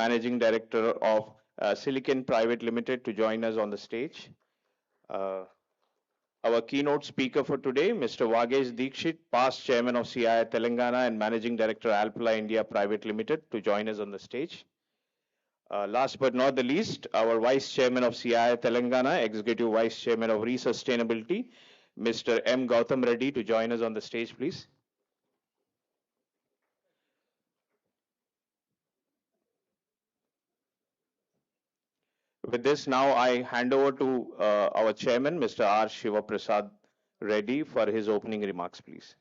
Managing Director of Silicon Private Limited, to join us on the stage. Uh, our keynote speaker for today, Mr. Vagesh Dikshit, past Chairman of CII Telangana and Managing Director Alpla India Private Limited, to join us on the stage. Last but not the least, our Vice Chairman of CII Telangana, Executive Vice Chairman of Resustainability, Mr. M. Gautam Reddy, to join us on the stage, please. With this, now I hand over to our chairman, Mr. R. Shiva Prasad Reddy, for his opening remarks, please.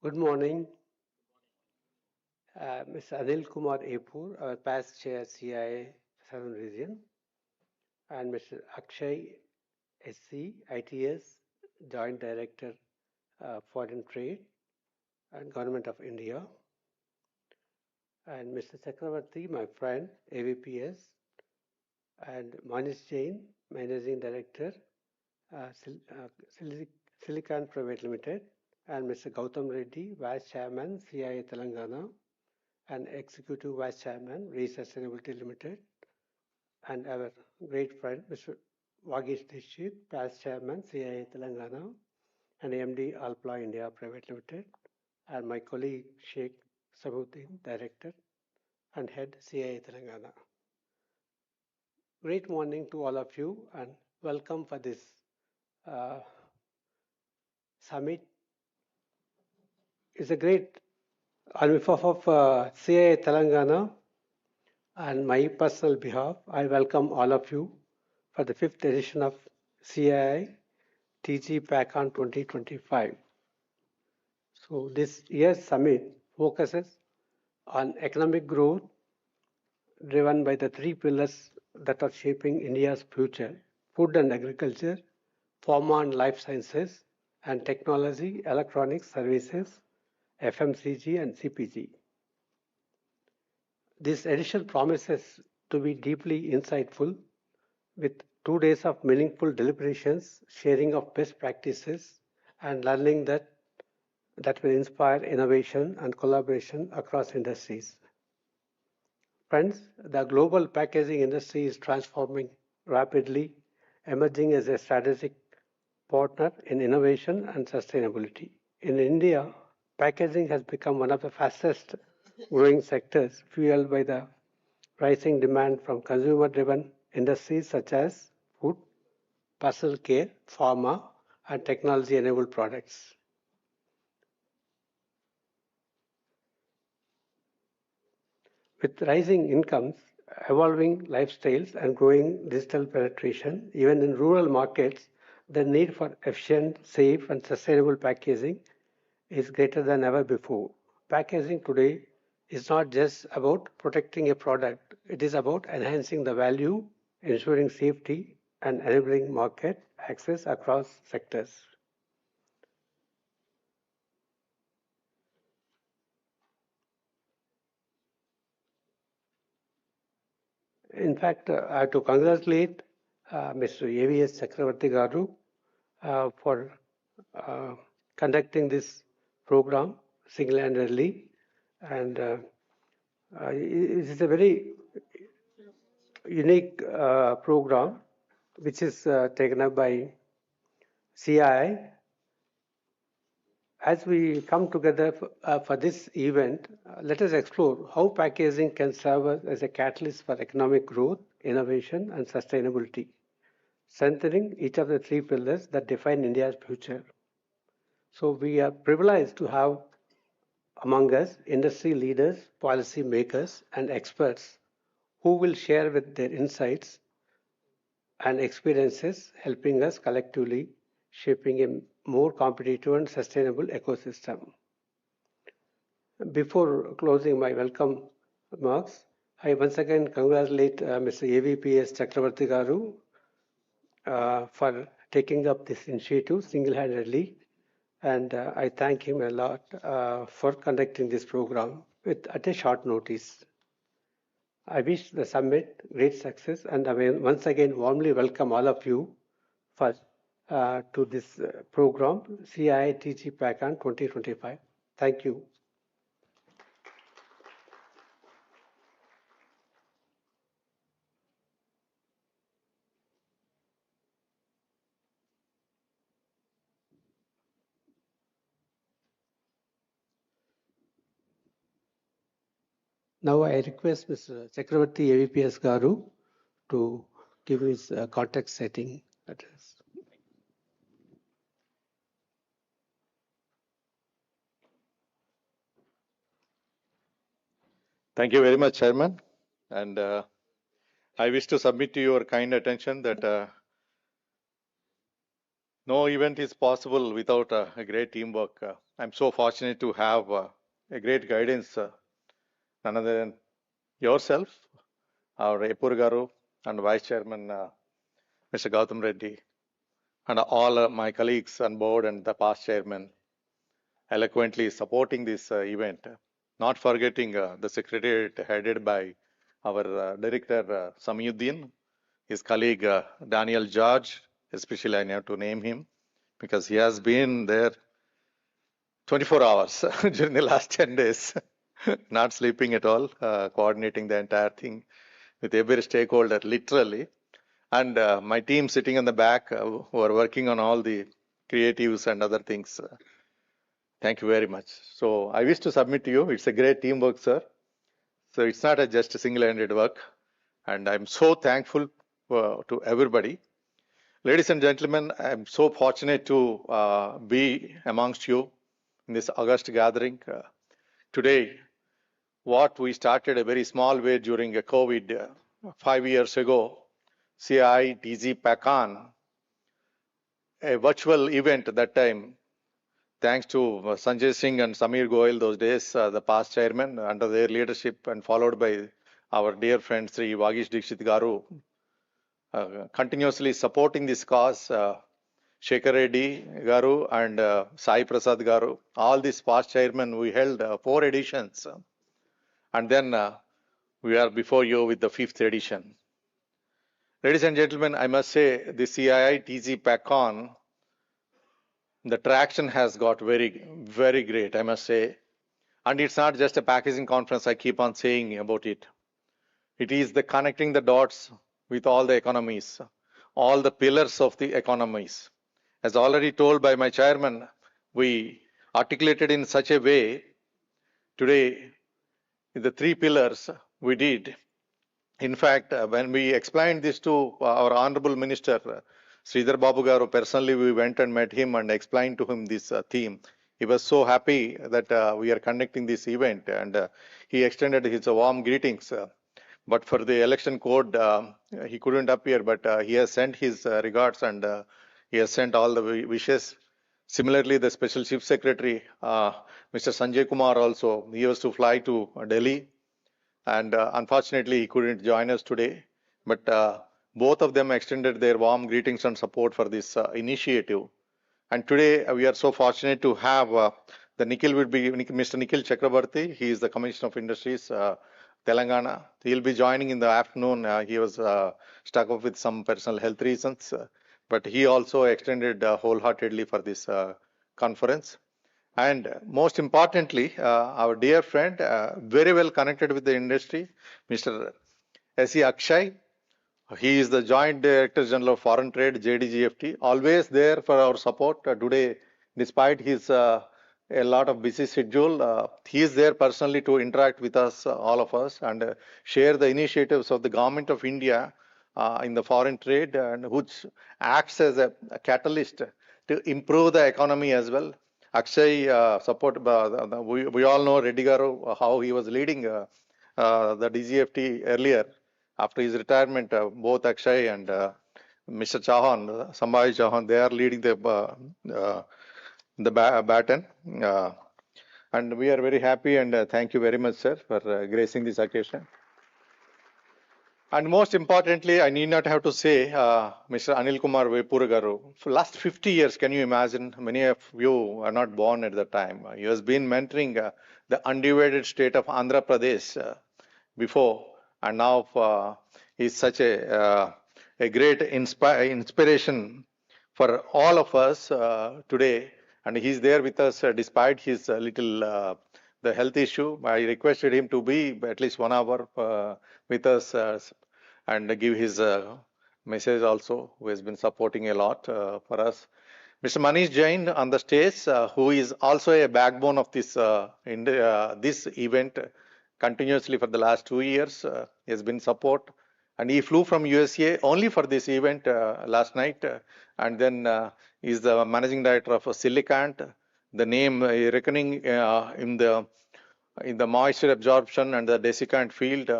Good morning, Mr. Anil Kumar Epur, our past chair CII Southern Region, and Mr. Akshay SC, ITS, Joint Director, Foreign Trade and Government of India, and Mr. Chakravarti, my friend, AVPS, and Manish Jain, Managing Director, Silicon Private Limited, and Mr. Gautam Reddy, Vice Chairman, CII Telangana, and Executive Vice Chairman, Resustainability Limited, and our great friend, Mr. Vagesh Dikshit, Past Chairman, CII Telangana, and MD Alpla India Private Limited, and my colleague Sheikh Sabuddin, Director and Head CII Telangana. Great morning to all of you and welcome for this summit. It's a great, on behalf of CII Telangana and my personal behalf, I welcome all of you for the 5th edition of CII TG-PackCON 2025. So this year's summit focuses on economic growth driven by the 3 pillars that are shaping India's future: food and agriculture, pharma and life sciences, and technology, electronics, services, FMCG and CPG. This edition promises to be deeply insightful with 2 days of meaningful deliberations, sharing of best practices, and learning that will inspire innovation and collaboration across industries. Friends, the global packaging industry is transforming rapidly, emerging as a strategic partner in innovation and sustainability. In India, packaging has become one of the fastest growing sectors, fueled by the rising demand from consumer-driven industries such as food, personal care, pharma, and technology-enabled products. With rising incomes, evolving lifestyles, and growing digital penetration, even in rural markets, the need for efficient, safe, and sustainable packaging is greater than ever before. Packaging today is not just about protecting a product, it is about enhancing the value, ensuring safety, and enabling market access across sectors. In fact, I have to congratulate Mr. AVS Chakravarti Garu for conducting this program single-handedly, and it is a very unique program which is taken up by CII. As we come together for this event, let us explore how packaging can serve as a catalyst for economic growth, innovation, and sustainability, strengthening each of the 3 pillars that define India's future. So we are privileged to have among us industry leaders, policy makers, and experts who will share with their insights and experiences, helping us collectively shaping a more competitive and sustainable ecosystem. Before closing my welcome remarks, I once again congratulate Mr. AVPS Chakravarti Garu for taking up this initiative single-handedly, and I thank him a lot for conducting this program. at a short notice. I wish the summit great success, and I will once again warmly welcome all of you for to this program, CII TG-PackCON 2025. Thank you. Now I request Mr. Chakravarti AVPS Garu to give his context setting address. Thank you very much, Chairman. And I wish to submit to your kind attention that no event is possible without a great teamwork. I'm so fortunate to have a great guidance, none other than yourself, our Epur Garu, and Vice Chairman Mr. Gautam Reddy, and all my colleagues on board and the past chairman eloquently supporting this event. Not forgetting the secretariat headed by our director Samyuddin, his colleague Daniel George, especially I have to name him because he has been there 24 hours during the last 10 days, not sleeping at all, coordinating the entire thing with every stakeholder, literally. And my team sitting in the back who are working on all the creatives and other things. Thank you very much. So I wish to submit to you. It's a great teamwork, sir. So it's not just a single-handed work. And I'm so thankful to everybody. Ladies and gentlemen, I'm so fortunate to be amongst you in this August gathering. Today, what we started a very small way during a COVID 5 years ago, CII TG-PackCON, a virtual event at that time, thanks to Sanjay Singh and Samir Goyal, those days, the past chairman, under their leadership, and followed by our dear friend Sri Vagish Dikshit Garu, continuously supporting this cause. Shekhar Reddy Garu and Sai Prasad Garu, all these past chairmen, we held 4 editions. And then we are before you with the 5th edition. Ladies and gentlemen, I must say the CII TG-PackCON, the traction has got very, very great, I must say. And it's not just a packaging conference, I keep on saying about it. It is the connecting the dots with all the economies, all the pillars of the economies. As already told by my chairman, we articulated in such a way today the 3 pillars we did. In fact, when we explained this to our Honorable Minister, Sridhar Babu Garu, personally we went and met him and explained to him this theme. He was so happy that we are conducting this event, and he extended his warm greetings. But for the election code, he couldn't appear, but he has sent his regards and he has sent all the wishes. Similarly, the Special Chief Secretary, Mr. Sanjay Kumar also, he was to fly to Delhi, and unfortunately he couldn't join us today. But both of them extended their warm greetings and support for this initiative. And today we are so fortunate to have Mr. Nikhil Chakrabarti. He is the Commissioner of Industries, Telangana. He'll be joining in the afternoon. He was stuck up with some personal health reasons, but he also extended wholeheartedly for this conference. And most importantly, our dear friend, very well connected with the industry, Mr. S.E. Akshay. He is the Joint Director General of Foreign Trade, JDGFT, always there for our support. Today, despite his a lot of busy schedule, he is there personally to interact with us, all of us, and share the initiatives of the Government of India in the foreign trade, and which acts as a catalyst to improve the economy as well. Akshay support, we all know Reddy Garu, how he was leading the DGFT earlier. After his retirement, both Akshay and Mr. Chauhan, Sambhaji Chauhan, they are leading the baton. And we are very happy and thank you very much, sir, for gracing this occasion. And most importantly, I need not have to say, Mr. Anil Kumar Vepur Garu, for last 50 years, can you imagine? Many of you are not born at the time. He has been mentoring the undivided state of Andhra Pradesh before, and now he's such a great inspiration for all of us today. And he's there with us despite his little the health issue. I requested him to be at least 1 hour with us and give his message also, who has been supporting a lot for us. Mr. Manish Jain on the stage, who is also a backbone of this this event continuously for the last 2 years. He has been support, and he flew from USA only for this event last night, and then is the managing director of Silicant. The name reckoning in the moisture absorption and the desiccant field,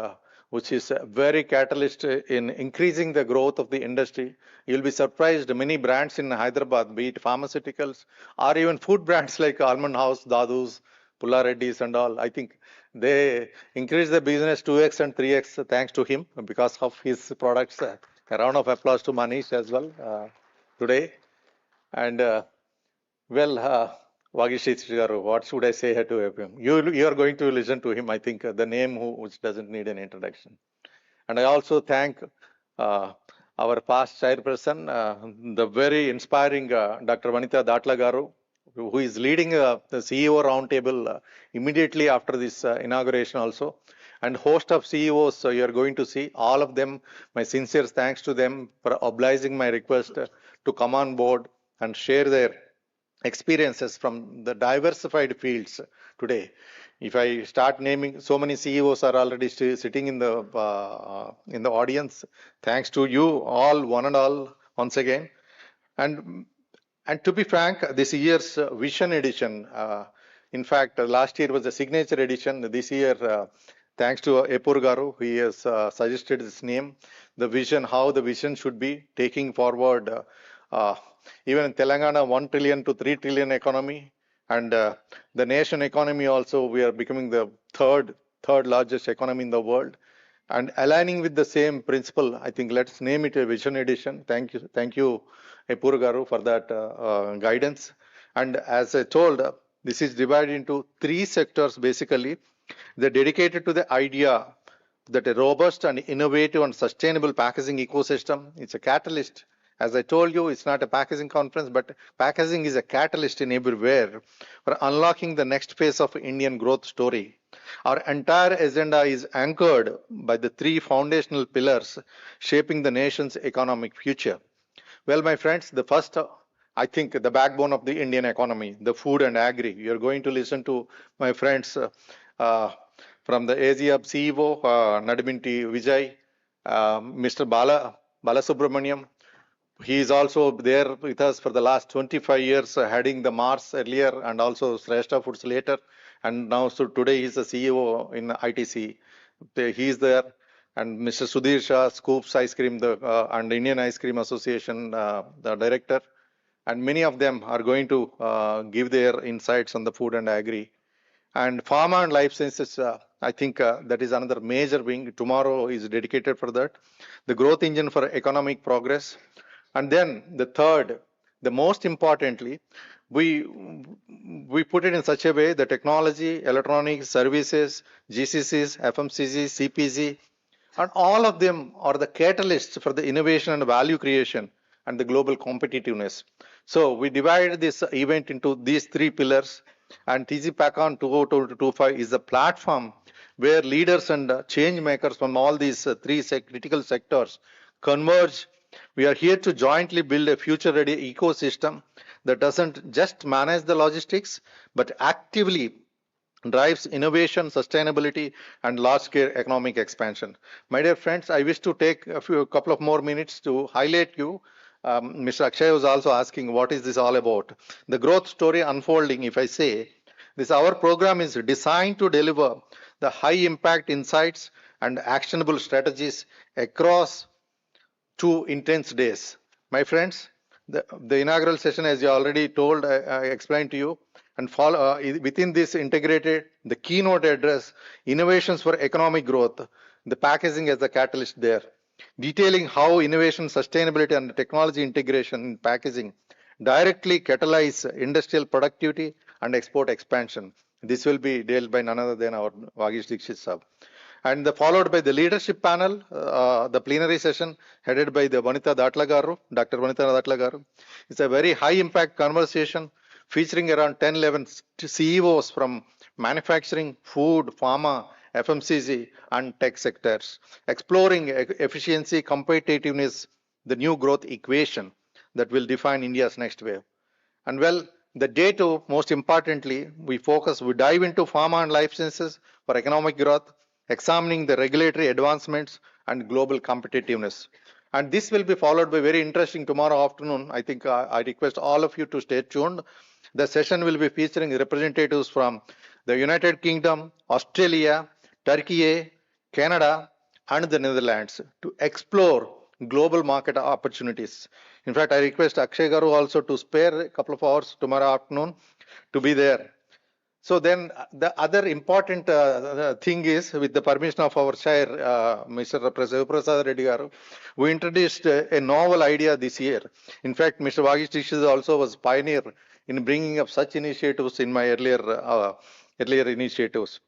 which is very catalyst in increasing the growth of the industry. You'll be surprised, many brands in Hyderabad, be it pharmaceuticals or even food brands like Almond House, Dadu's, Pulla Reddy's and all, I think they increase the business 2x and 3x thanks to him because of his products. A round of applause to Manish as well today. And Vagish Garu, what should I say to him? You are going to listen to him. I think the name which doesn't need an introduction. And I also thank our past chairperson, the very inspiring Dr. Vanitha Datla Garu, who is leading the CEO roundtable immediately after this inauguration also. And host of CEOs you are going to see, all of them, my sincere thanks to them for obliging my request to come on board and share their experiences from the diversified fields today. If I start naming, so many CEOs are already sitting in the audience. Thanks to you all, one and all, once again. And to be frank, this year's Vision Edition, in fact, last year was the signature edition. This year, thanks to Epur Garu, he has suggested this name, the vision, how the vision should be taking forward. Even in Telangana, 1 trillion to 3 trillion economy, and the nation economy also, we are becoming the third largest economy in the world. And aligning with the same principle, I think let's name it a Vision Edition. Thank you, Epur Garu, for that guidance. And as I told, this is divided into 3 sectors basically. They're dedicated to the idea that a robust and innovative and sustainable packaging ecosystem, it's a catalyst. As I told you, it's not a packaging conference, but packaging is a catalyst in everywhere for unlocking the next phase of Indian growth story. Our entire agenda is anchored by the 3 foundational pillars shaping the nation's economic future. Well, my friends, the first, I think, the backbone of the Indian economy, the food and agri. You're going to listen to my friends from the ASEAN CEO, Nadiminti Vijay, Mr. Balasubramaniam. He is also there with us for the last 25 years, heading the Mars earlier and also Shrestha Foods later. And now, so today he's the CEO in ITC. He is there. And Mr. Sudhir Shah, Scoops Ice Cream, and Indian Ice Cream Association, the director. And many of them are going to give their insights on the food and agri. And pharma and life sciences, I think that is another major wing. Tomorrow is dedicated for that. The growth engine for economic progress. And then the third, the most importantly, we put it in such a way, the technology, electronics, services, GCCs, FMCG, CPG, and all of them are the catalysts for the innovation and value creation and the global competitiveness. So we divided this event into these 3 pillars, and TG-PackCON 2025 is a platform where leaders and change makers from all these 3 critical sectors converge. We are here to jointly build a future-ready ecosystem that doesn't just manage the logistics, but actively drives innovation, sustainability, and large-scale economic expansion. My dear friends, I wish to take a couple of more minutes to highlight you. Mr. Akshay was also asking, what is this all about? The growth story unfolding, if I say, our program is designed to deliver the high-impact insights and actionable strategies across 2 intense days. My friends, the inaugural session, as you already told, I explained to you, and within this integrated, the keynote address, innovations for economic growth, the packaging as the catalyst there, detailing how innovation, sustainability, and technology integration in packaging directly catalyze industrial productivity and export expansion. This will be dealt by none other than our Vagish Dikshit Sahab. And followed by the leadership panel, the plenary session headed by the Vanitha Datla Garu, Dr. Vanitha Datla Garu. It's a very high impact conversation featuring around 10, 11 CEOs from manufacturing, food, pharma, FMCG, and tech sectors, exploring efficiency, competitiveness, the new growth equation that will define India's next wave. And well, the day two, most importantly, we dive into pharma and life sciences for economic growth, examining the regulatory advancements and global competitiveness. And this will be followed by very interesting tomorrow afternoon. I think I request all of you to stay tuned. The session will be featuring representatives from the United Kingdom, Australia, Turkey, Canada, and the Netherlands to explore global market opportunities. In fact, I request Akshay Garu also to spare a couple of hours tomorrow afternoon to be there. So then the other important thing is, with the permission of our chair, Mr. Prasad Reddy Garu, we introduced a novel idea this year. In fact, Mr. Vagish Dikshit also was pioneer in bringing up such initiatives in my earlier initiatives.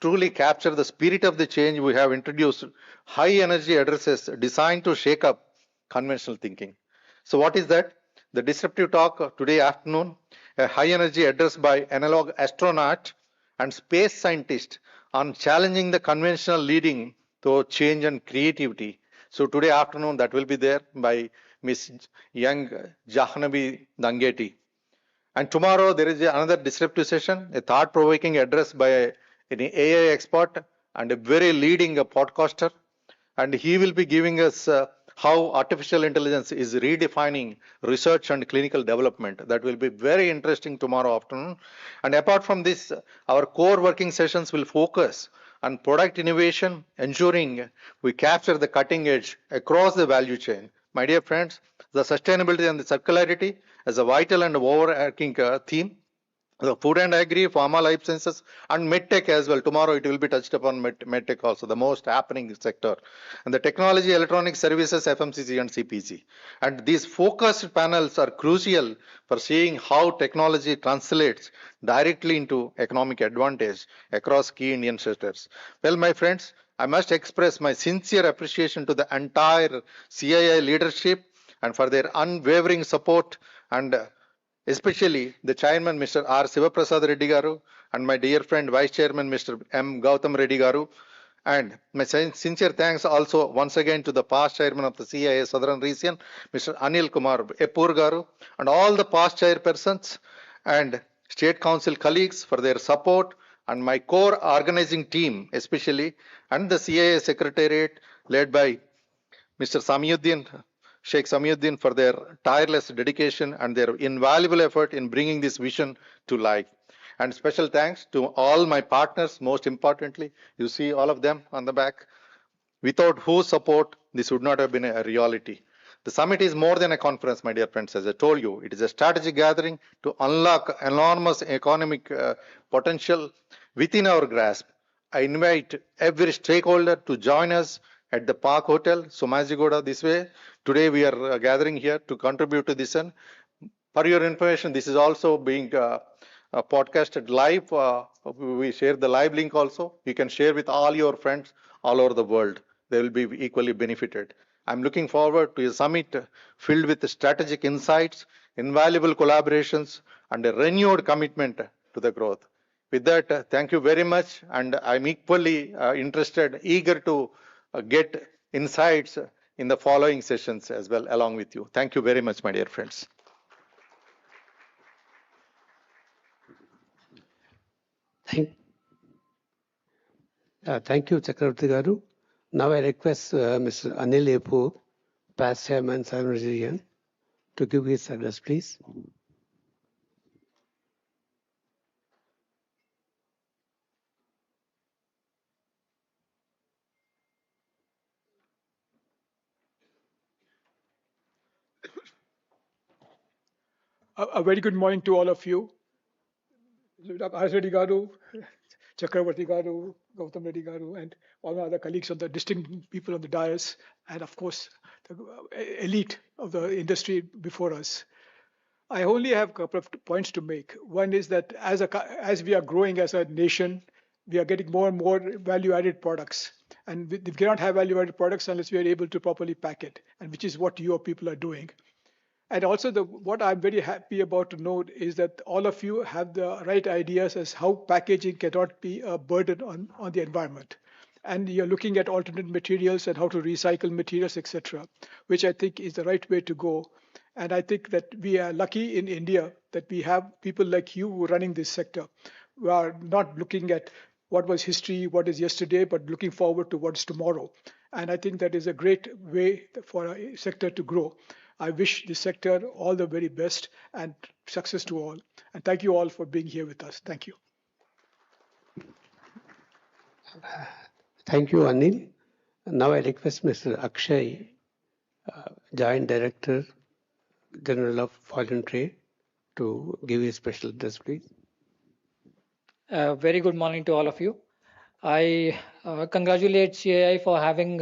Truly capture the spirit of the change, we have introduced high energy addresses designed to shake up conventional thinking. So what is that? The disruptive talk today afternoon, a high energy address by analog astronaut and space scientist on challenging the conventional leading to change and creativity. So today afternoon that will be there by Miss Young Jahnavi Dangeti. And tomorrow there is another disruptive session, a thought-provoking address by an AI expert and a very leading podcaster. And he will be giving us how artificial intelligence is redefining research and clinical development. That will be very interesting tomorrow afternoon. And apart from this, our core working sessions will focus on product innovation, ensuring we capture the cutting edge across the value chain. My dear friends, the sustainability and the circularity as a vital and overarching theme. The food and agri, pharma, life sciences, and medtech as well. Tomorrow it will be touched upon medtech also, the most happening sector. And the technology, electronic services, FMCG, and CPG. And these focused panels are crucial for seeing how technology translates directly into economic advantage across key Indian sectors. Well, my friends, I must express my sincere appreciation to the entire CII leadership and for their unwavering support, and especially the chairman, Mr. R. Sivaprasad Reddy Garu, and my dear friend, Vice Chairman, Mr. M. Gautam Reddy Garu. And my sincere thanks also once again to the past chairman of the CII Southern Region, Mr. Anil Kumar Epur Garu, and all the past chairpersons and state council colleagues for their support, and my core organizing team especially, and the CII secretariat led by Mr. Sheikh Samiuddin for their tireless dedication and their invaluable effort in bringing this vision to life. And special thanks to all my partners, most importantly, you see all of them on the back, without whose support this would not have been a reality. The summit is more than a conference, my dear friends. As I told you, it is a strategic gathering to unlock enormous economic potential within our grasp. I invite every stakeholder to join us at the Park Hotel, Somajiguda, this way. Today we are gathering here to contribute to this. And for your information, this is also being podcasted live. We share the live link also. You can share with all your friends all over the world. They will be equally benefited. I'm looking forward to a summit filled with strategic insights, invaluable collaborations, and a renewed commitment to the growth. With that, thank you very much. And I'm equally interested, eager to get insights in the following sessions as well along with you. Thank you very much, my dear friends. Thank you, Chakravarti Garu. Now I request Mr. Anil Epur, past chairman, Southern Region, to give his address, please. A very good morning to all of you. Reddy Garu, Chakravarti Garu, Gautam Reddy Garu, and all my other colleagues on the distinct people on the dais, and of course, the elite of the industry before us. I only have a couple of points to make. One is that as we are growing as a nation, we are getting more and more value-added products, and we cannot have value-added products unless we are able to properly pack it, and which is what your people are doing. And also, what I'm very happy about to note is that all of you have the right ideas as how packaging cannot be a burden on the environment. And you're looking at alternate materials and how to recycle materials, etc., which I think is the right way to go. And I think that we are lucky in India that we have people like you who are running this sector, who are not looking at what was history, what is yesterday, but looking forward to what's tomorrow. And I think that is a great way for a sector to grow. I wish the sector all the very best and success to all. And thank you all for being here with us. Thank you. Thank you, Anil. Now I request Mr. Akshay, Joint Director General of Foreign Trade, to give his special address, please. Very good morning to all of you. I congratulate CII for having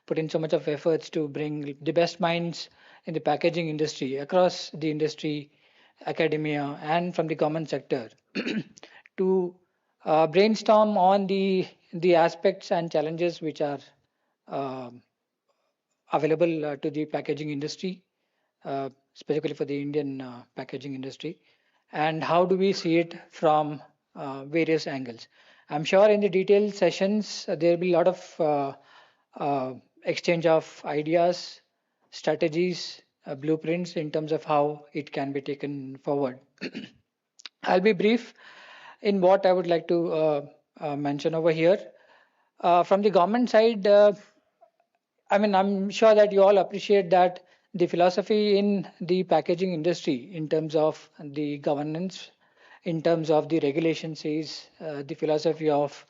put in so much of efforts to bring the best minds in the packaging industry across the industry, academia, and from the government sector to brainstorm on the aspects and challenges which are uh, available to the packaging industry, specifically for the Indian packaging industry, and how do we see it from various angles. I'm sure in the detailed sessions there will be a lot of exchange of ideas, strategies, blueprints in terms of how it can be taken forward. I'll be brief in what I would like to mention over here. From the government side, I mean, I'm sure that you all appreciate that the philosophy in the packaging industry, in terms of the governance, in terms of the regulations, is the philosophy of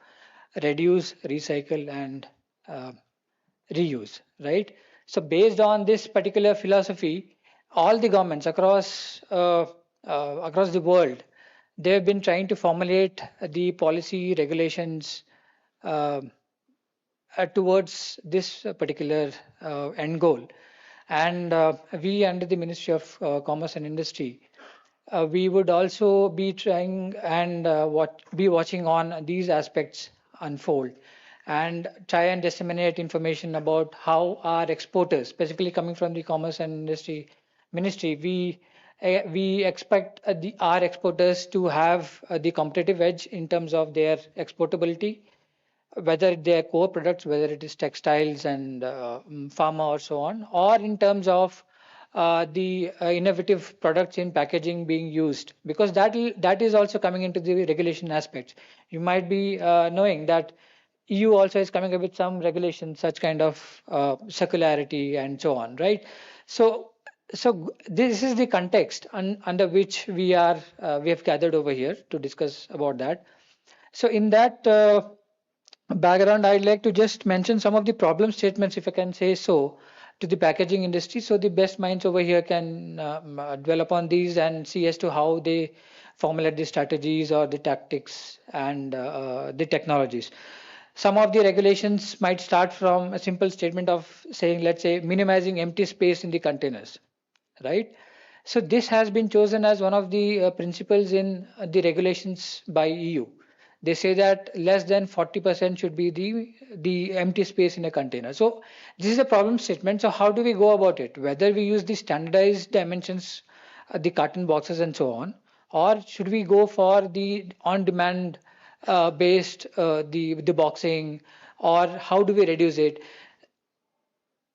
reduce, recycle, and uh, reuse, right? So, based on this particular philosophy, all the governments across the world, they have been trying to formulate the policy regulations uh, towards this particular end goal. And we, under the Ministry of Commerce and Industry, we would also be trying and be watching on these aspects unfold and try and disseminate information about how our exporters, specifically coming from the Commerce and Industry Ministry, we expect our exporters to have the competitive edge in terms of their exportability, whether they are core products, whether it is textiles and pharma or so on, or in terms of the innovative products in packaging being used, because that is also coming into the regulation aspects. You might be knowing that EU also is coming up with some regulations, such kind of circularity and so on, right? So this is the context under which we have gathered over here to discuss about that. So in that background, I'd like to just mention some of the problem statements, if I can say so, to the packaging industry. So the best minds over here can dwell upon these and see as to how they formulate the strategies or the tactics and the technologies. Some of the regulations might start from a simple statement of saying, let's say, minimizing empty space in the containers, right? So this has been chosen as one of the principles in the regulations by EU. They say that less than 40% should be the empty space in a container. So this is a problem statement. So how do we go about it? Whether we use the standardized dimensions, the carton boxes and so on, or should we go for the on-demand based the boxing, or how do we reduce it?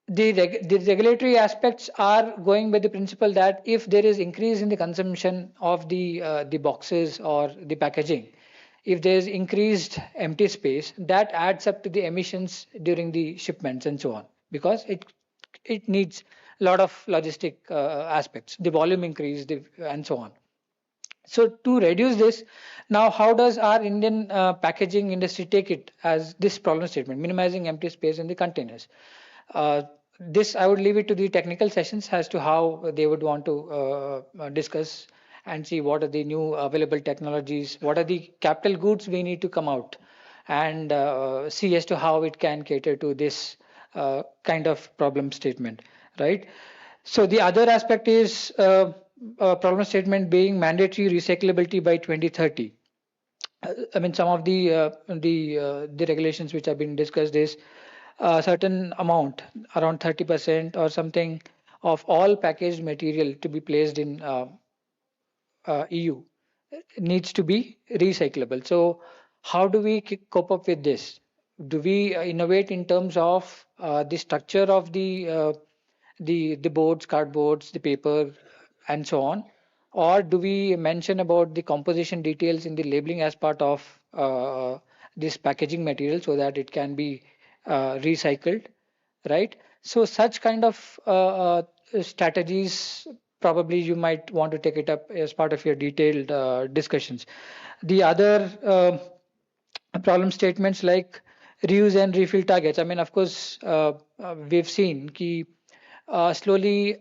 The regulatory aspects are going by the principle that if there is increase in the consumption of the boxes or the packaging, if there is increased empty space, that adds up to the emissions during the shipments and so on, because it needs a lot of logistic aspects, the volume increase, and so on. So to reduce this, now how does our Indian packaging industry take it as this problem statement, minimizing empty space in the containers? This I would leave it to the technical sessions as to how they would want to discuss and see what are the new available technologies, what are the capital goods we need to come out, and see as to how it can cater to this kind of problem statement, right? So the other aspect is problem statement being mandatory recyclability by 2030. I mean, some of the regulations which have been discussed is a certain amount, around 30% or something, of all packaged material to be placed in EU needs to be recyclable. So, how do we cope up with this? Do we innovate in terms of the structure of the boards, cardboards, the paper, and so on, or do we mention about the composition details in the labeling as part of this packaging material so that it can be recycled, right? So such kind of strategies, probably you might want to take it up as part of your detailed discussions. The other problem statements like reuse and refill targets. I mean, of course, we've seen ki, slowly,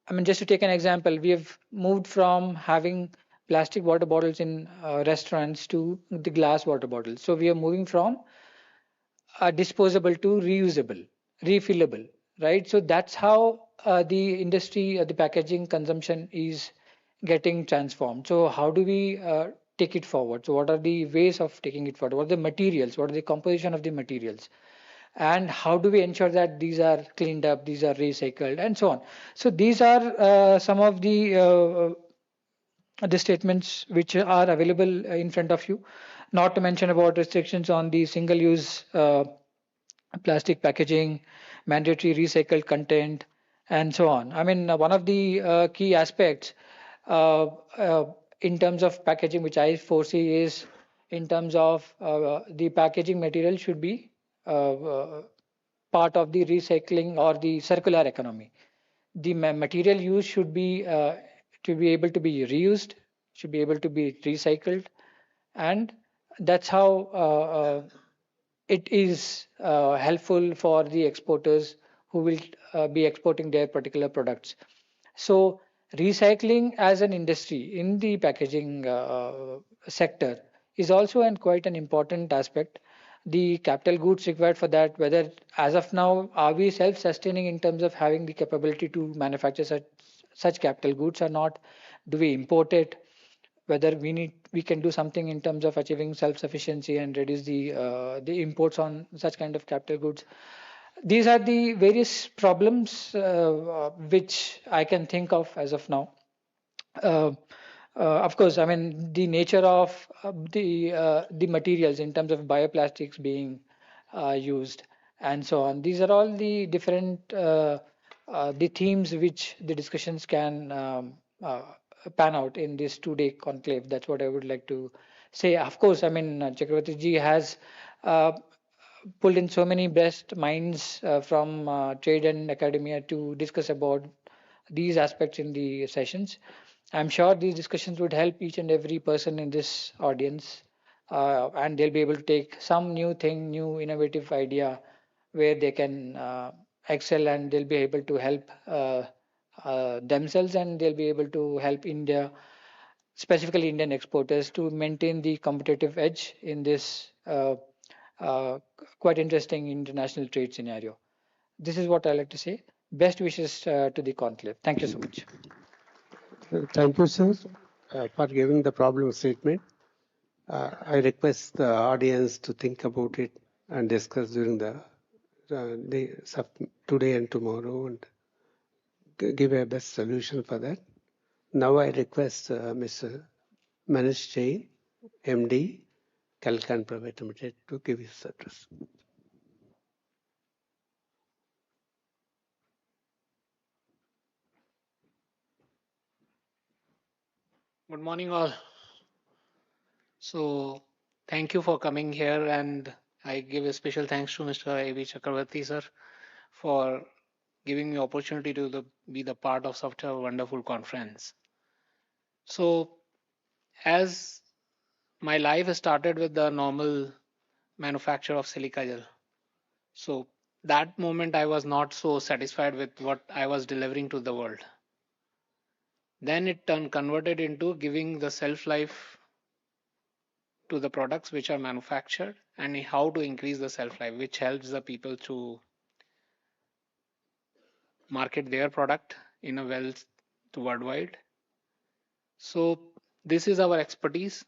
I mean, just to take an example, we have moved from having plastic water bottles in restaurants to the glass water bottles. So we are moving from disposable to reusable, refillable, right? So that's how the industry, the packaging consumption is getting transformed. So how do we take it forward? So what are the ways of taking it forward? What are the materials? What are the composition of the materials? And how do we ensure that these are cleaned up, these are recycled, and so on? So these are some of the statements which are available in front of you, not to mention about restrictions on the single use plastic packaging, mandatory recycled content, and so on. I mean, one of the key aspects uh, uh, in terms of packaging, which I foresee, is in terms of the packaging material should be part of the recycling or the circular economy. The material use should be to be able to be reused, should be able to be recycled, and that's how it is helpful for the exporters who will be exporting their particular products. So, recycling as an industry in the packaging sector is also quite an important aspect. The capital goods required for that, whether as of now, are we self sustaining in terms of having the capability to manufacture such capital goods or not? Do we import it? Whether we can do something in terms of achieving self sufficiency and reduce the imports on such kind of capital goods. These are the various problems which I can think of as of now. uh, of course, I mean, the nature of the materials in terms of bioplastics being used and so on, these are all the different the themes which the discussions can pan out in this 2 day conclave. That's what I would like to say. Of course, I mean, Chakravarti ji has uh, pulled in so many best minds from trade and academia to discuss about these aspects in the sessions. I'm sure these discussions would help each and every person in this audience, and they'll be able to take some new thing, new innovative idea where they can excel, and they'll be able to help themselves, and they'll be able to help India, specifically Indian exporters, to maintain the competitive edge in this uh, quite interesting international trade scenario. This is what I like to say. Best wishes to the conclave. Thank you so much. Thank you, sir, for giving the problem statement. I request the audience to think about it and discuss during the today and tomorrow and give a best solution for that. Now I request Mr. Manish Jain, MD, Calcan Private Limited, to give his address. Good morning, all. So, thank you for coming here, and I give a special thanks to Mr. A.V. Chakravarti, sir, for giving me opportunity to be the part of such a wonderful conference. So, as my life started with the normal manufacture of silica gel, so that moment I was not so satisfied with what I was delivering to the world. Then it converted into giving the shelf life to the products which are manufactured and how to increase the shelf life, which helps the people to market their product in a well to worldwide. So this is our expertise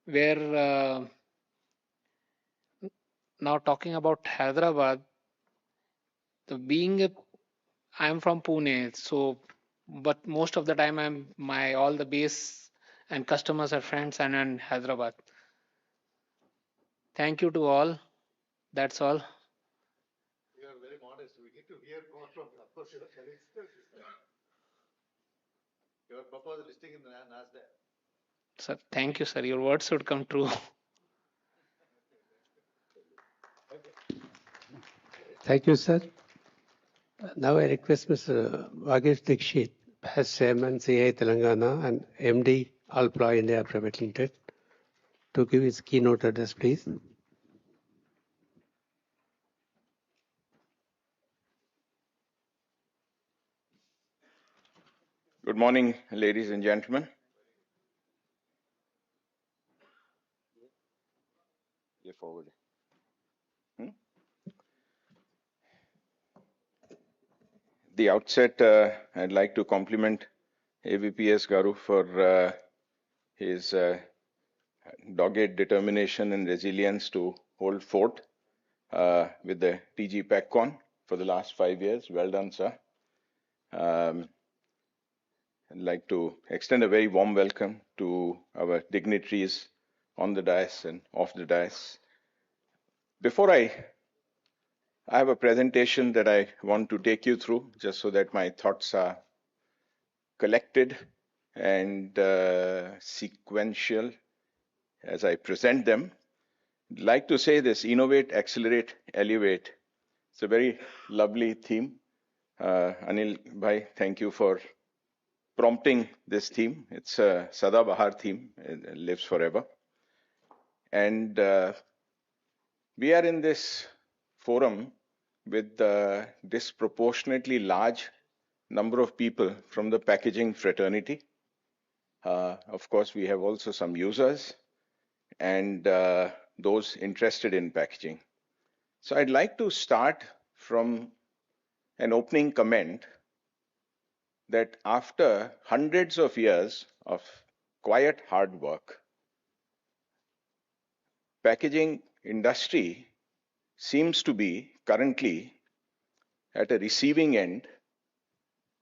where now talking about Hyderabad, I'm from Pune, so but most of the time all the base and customers are friends and in Hyderabad. Thank you to all. That's all. You are very modest. We need to hear more from, of course, your colleagues. Your proposed listing in the NASDAQ. Sir, thank you, sir. Your words should come true. Thank you, sir. Now I request Mr. Vagesh Dikshit, Past Chairman, CII Telangana, and MD, Alpla India Private Limited, to give his keynote address, please. Good morning, ladies and gentlemen. Forward. The outset, I'd like to compliment AVPS Garu for his dogged determination and resilience to hold fort with the TG-PackCON for the last 5 years. Well done, sir. I'd like to extend a very warm welcome to our dignitaries on the dais and off the dais. Before I have a presentation that I want to take you through, just so that my thoughts are collected and sequential as I present them. I'd like to say this: innovate, accelerate, elevate. It's a very lovely theme. Anil Bhai, thank you for prompting this theme. It's a Sada Bahar theme. It lives forever. And we are in this forum with a disproportionately large number of people from the packaging fraternity. Of course, we have also some users and those interested in packaging. So I'd like to start from an opening comment that after hundreds of years of quiet hard work, packaging industry seems to be currently at a receiving end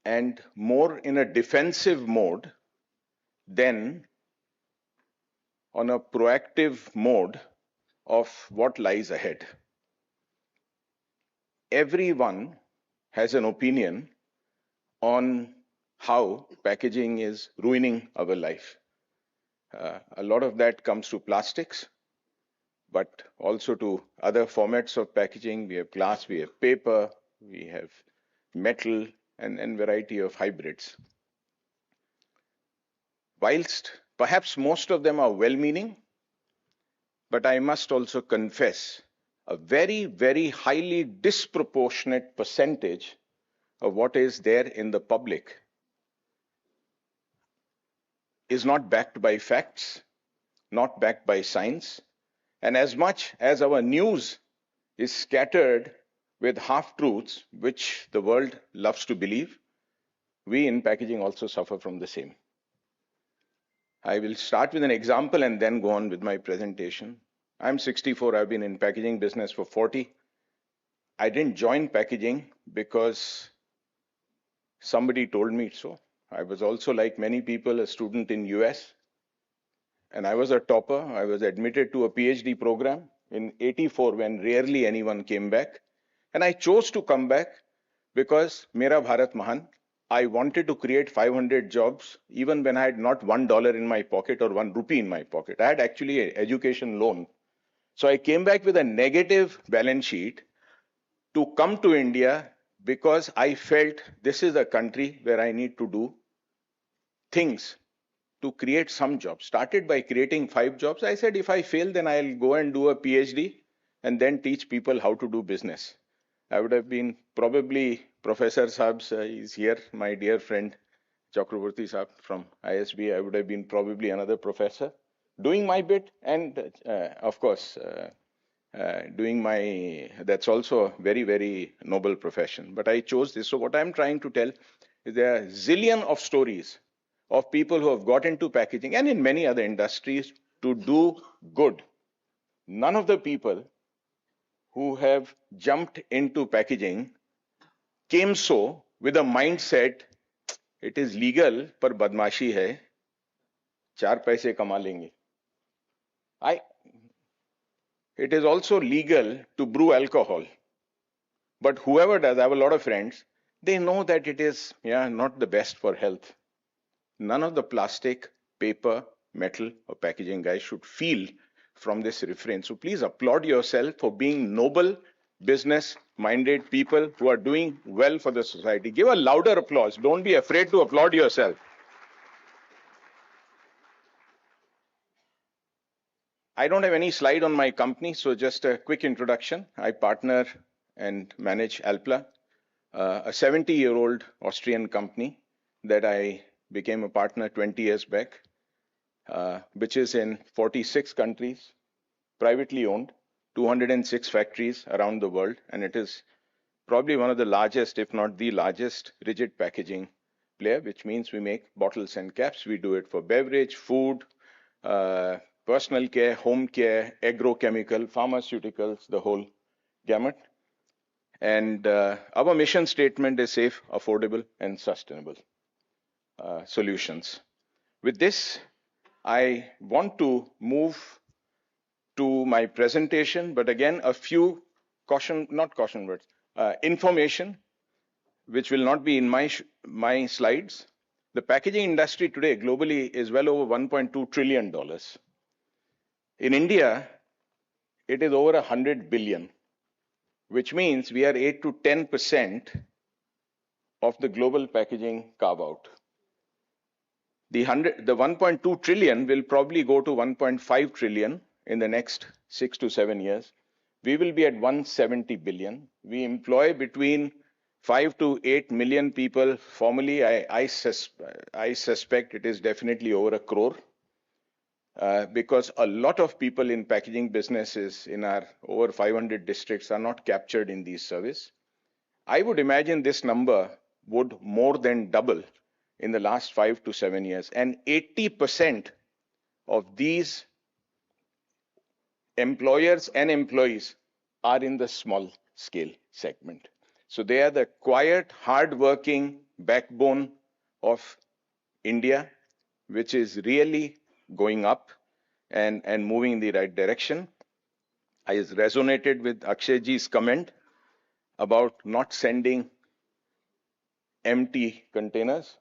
and more in a defensive mode than on a proactive mode of what lies ahead. Everyone has an opinion on how packaging is ruining our life. A lot of that comes to plastics, but also to other formats of packaging. We have glass, we have paper, we have metal, and variety of hybrids. Whilst perhaps most of them are well-meaning, but I must also confess a very, very highly disproportionate percentage of what is there in the public is not backed by facts, not backed by science. And as much as our news is scattered with half-truths, which the world loves to believe, we in packaging also suffer from the same. I will start with an example and then go on with my presentation. I'm 64, I've been in packaging business for 40. I didn't join packaging because somebody told me so. I was also, like many people, a student in US. And I was a topper. I was admitted to a PhD program in 84 when rarely anyone came back. And I chose to come back because Mera Bharat Mahan, I wanted to create 500 jobs even when I had not $1 in my pocket or 1 rupee in my pocket. I had actually an education loan. So I came back with a negative balance sheet to come to India because I felt this is a country where I need to do things to create some jobs. Started by creating 5 jobs. I said, if I fail, then I'll go and do a PhD and then teach people how to do business. I would have been probably Professor Sabs, he's here, my dear friend, Chakraborty Saab from ISB, I would have been probably another professor, doing my bit, and of course, doing my, that's also a very, very noble profession. But I chose this. So what I'm trying to tell is there are a zillion of stories of people who have got into packaging and in many other industries to do good. None of the people who have jumped into packaging came so with a mindset, it is legal, पर बदमाशी है, 4 पैसे कमा लेंगे. It is also legal to brew alcohol. But whoever does, I have a lot of friends, they know that it is not the best for health. None of the plastic, paper, metal, or packaging guys should feel from this refrain. So please applaud yourself for being noble, business-minded people who are doing well for the society. Give a louder applause. Don't be afraid to applaud yourself. I don't have any slide on my company, so just a quick introduction. I partner and manage Alpla, a 70-year-old Austrian company that I became a partner 20 years back, which is in 46 countries, privately owned, 206 factories around the world, and it is probably one of the largest, if not the largest, rigid packaging player, which means we make bottles and caps. We do it for beverage, food, personal care, home care, agrochemical, pharmaceuticals, the whole gamut. And our mission statement is safe, affordable, and sustainable solutions. With this, I want to move to my presentation, but again, a few information, which will not be in my slides. The packaging industry today globally is well over $1.2 trillion. In India, it is over 100 billion, which means we are 8 to 10% of the global packaging carve out. The 1.2 trillion will probably go to 1.5 trillion in the next 6 to 7 years. We will be at 170 billion. We employ between 5 to 8 million people formally. I suspect it is definitely over a crore. Because a lot of people in packaging businesses in our over 500 districts are not captured in these services. I would imagine this number would more than double in the last 5 to 7 years. And 80% of these employers and employees are in the small scale segment. So they are the quiet, hard-working backbone of India, which is really going up and moving in the right direction. I resonated with Akshayji's comment about not sending empty containers.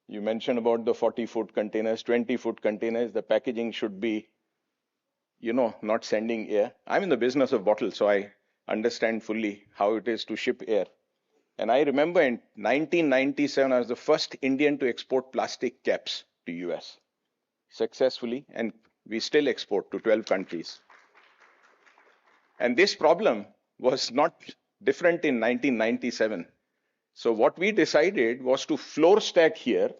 You mentioned about the 40-foot containers, 20-foot containers. The packaging should be, not sending air. I'm in the business of bottles, so I understand fully how it is to ship air. And I remember in 1997, I was the first Indian to export plastic caps to US successfully, and we still export to 12 countries. And this problem was not different in 1997. So what we decided was to floor stack here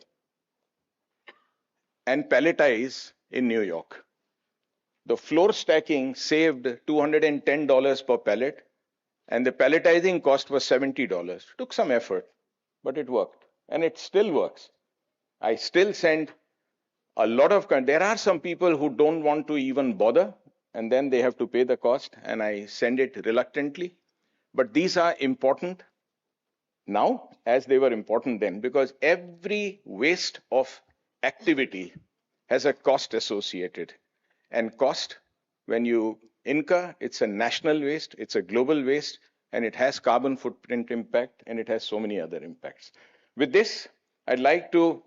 and palletize in New York. The floor stacking saved $210 per pallet, and the palletizing cost was $70. Took some effort, but it worked, and it still works. I still send a lot of, there are some people who don't want to even bother, and then they have to pay the cost, and I send it reluctantly. But these are important now as they were important then, because every waste of activity has a cost associated. And cost, when you incur, it's a national waste, it's a global waste, and it has carbon footprint impact, and it has so many other impacts. With this, I'd like to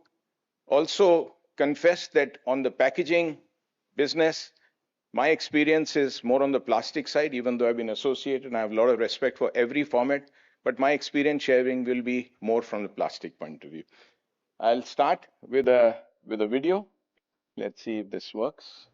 also confess that on the packaging business, my experience is more on the plastic side, even though I've been associated and I have a lot of respect for every format, but my experience sharing will be more from the plastic point of view. I'll start with a video. Let's see if this works.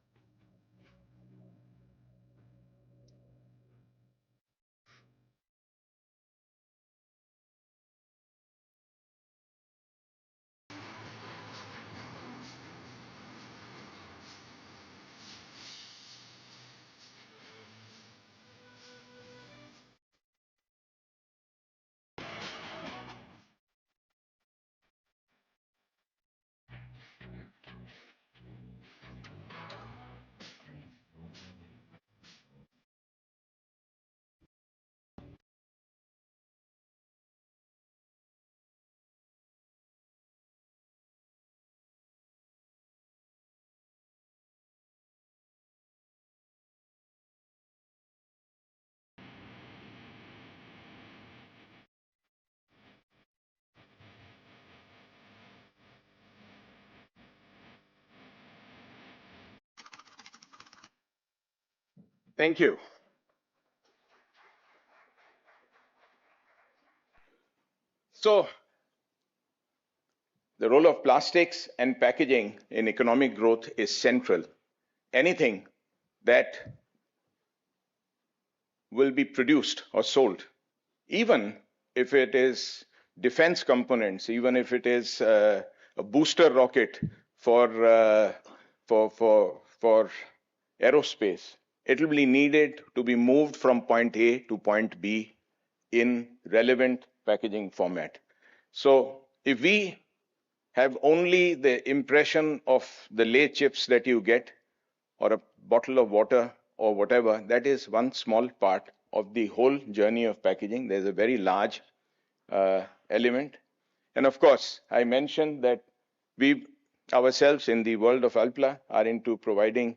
Thank you. So, the role of plastics and packaging in economic growth is central. Anything that will be produced or sold, even if it is defense components, even if it is a booster rocket for aerospace, it will be needed to be moved from point A to point B in relevant packaging format. So if we have only the impression of the lay chips that you get, or a bottle of water or whatever, that is one small part of the whole journey of packaging. There's a very large element. And of course, I mentioned that we ourselves in the world of Alpla are into providing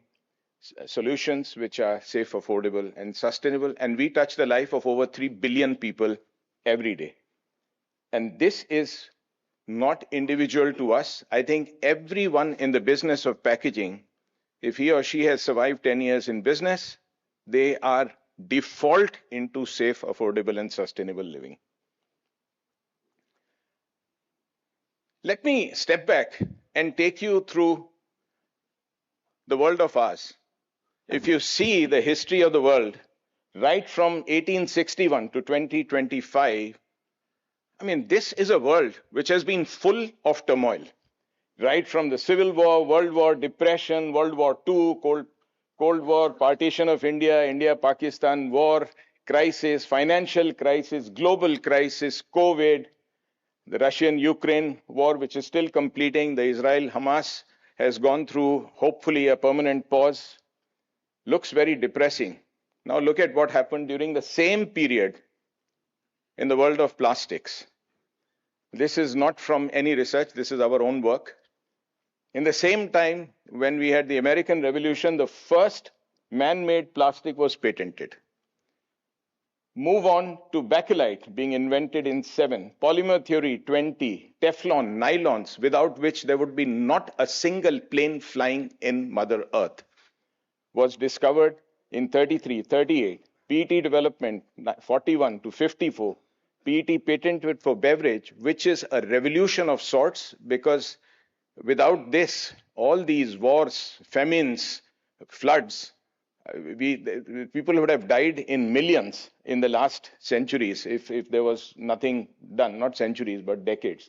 solutions which are safe, affordable, and sustainable. And we touch the life of over 3 billion people every day. And this is not individual to us. I think everyone in the business of packaging, if he or she has survived 10 years in business, they are default into safe, affordable, and sustainable living. Let me step back and take you through the world of ours. If you see the history of the world, right from 1861 to 2025, I mean, this is a world which has been full of turmoil. Right from the Civil War, World War, Depression, World War II, Cold War, partition of India, India-Pakistan war, crisis, financial crisis, global crisis, COVID, the Russian-Ukraine war, which is still completing, the Israel-Hamas has gone through, hopefully, a permanent pause. Looks very depressing. Now look at what happened during the same period in the world of plastics. This is not from any research, this is our own work. In the same time, when we had the American Revolution, the first man-made plastic was patented. Move on to bakelite being invented in 7, polymer theory 20, Teflon, nylons, without which there would be not a single plane flying in Mother Earth, was discovered in 33, 38, PET development 41 to 54, PET patented for beverage, which is a revolution of sorts, because without this, all these wars, famines, floods, people would have died in millions in the last centuries if there was nothing done, not centuries, but decades.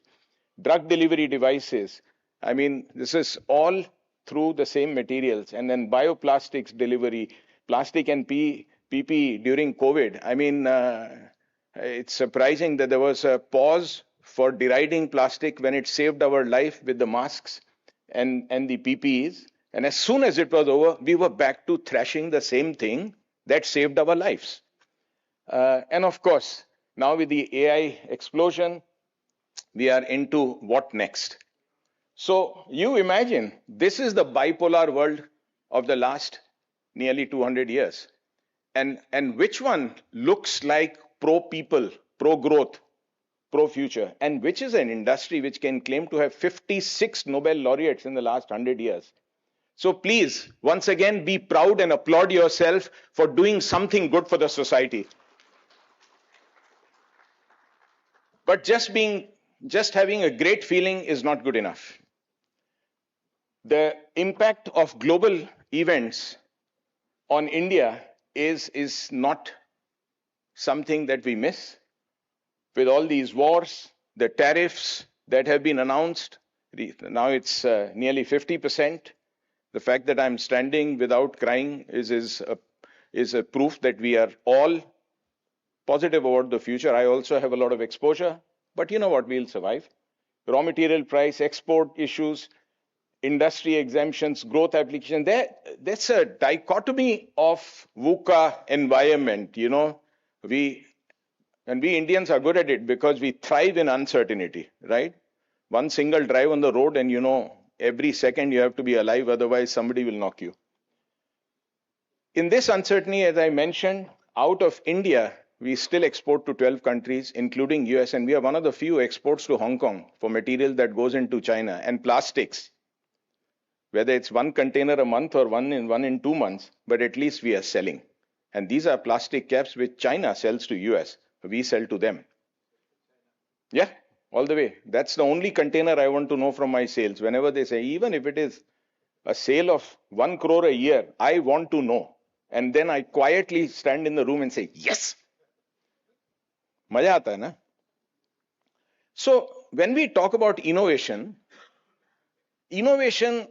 Drug delivery devices, I mean, this is all through the same materials. And then bioplastics delivery, plastic and PPE during COVID. I mean, it's surprising that there was a pause for deriding plastic when it saved our life with the masks and the PPEs. And as soon as it was over, we were back to thrashing the same thing that saved our lives. And of course, now with the AI explosion, we are into what next? So you imagine, this is the bipolar world of the last nearly 200 years. And which one looks like pro-people, pro-growth, pro-future, and which is an industry which can claim to have 56 Nobel laureates in the last 100 years. So please, once again, be proud and applaud yourself for doing something good for the society. But just having a great feeling is not good enough. The impact of global events on India is not something that we miss. With all these wars, the tariffs that have been announced, now it's nearly 50%. The fact that I'm standing without crying is a proof that we are all positive about the future. I also have a lot of exposure, but you know what, we'll survive. Raw material price, export issues, industry exemptions, growth application. That's a dichotomy of VUCA environment. You know, we Indians are good at it because we thrive in uncertainty, right? One single drive on the road and you know, every second you have to be alive, otherwise somebody will knock you. In this uncertainty, as I mentioned, out of India, we still export to 12 countries, including US, and we are one of the few exports to Hong Kong for material that goes into China. And plastics, whether it's one container a month or one in 2 months, but at least we are selling. And these are plastic caps which China sells to US. We sell to them. Yeah, all the way. That's the only container I want to know from my sales. Whenever they say, even if it is a sale of 1 crore a year, I want to know. And then I quietly stand in the room and say, yes. Maja aata hai na? So when we talk about innovation, innovation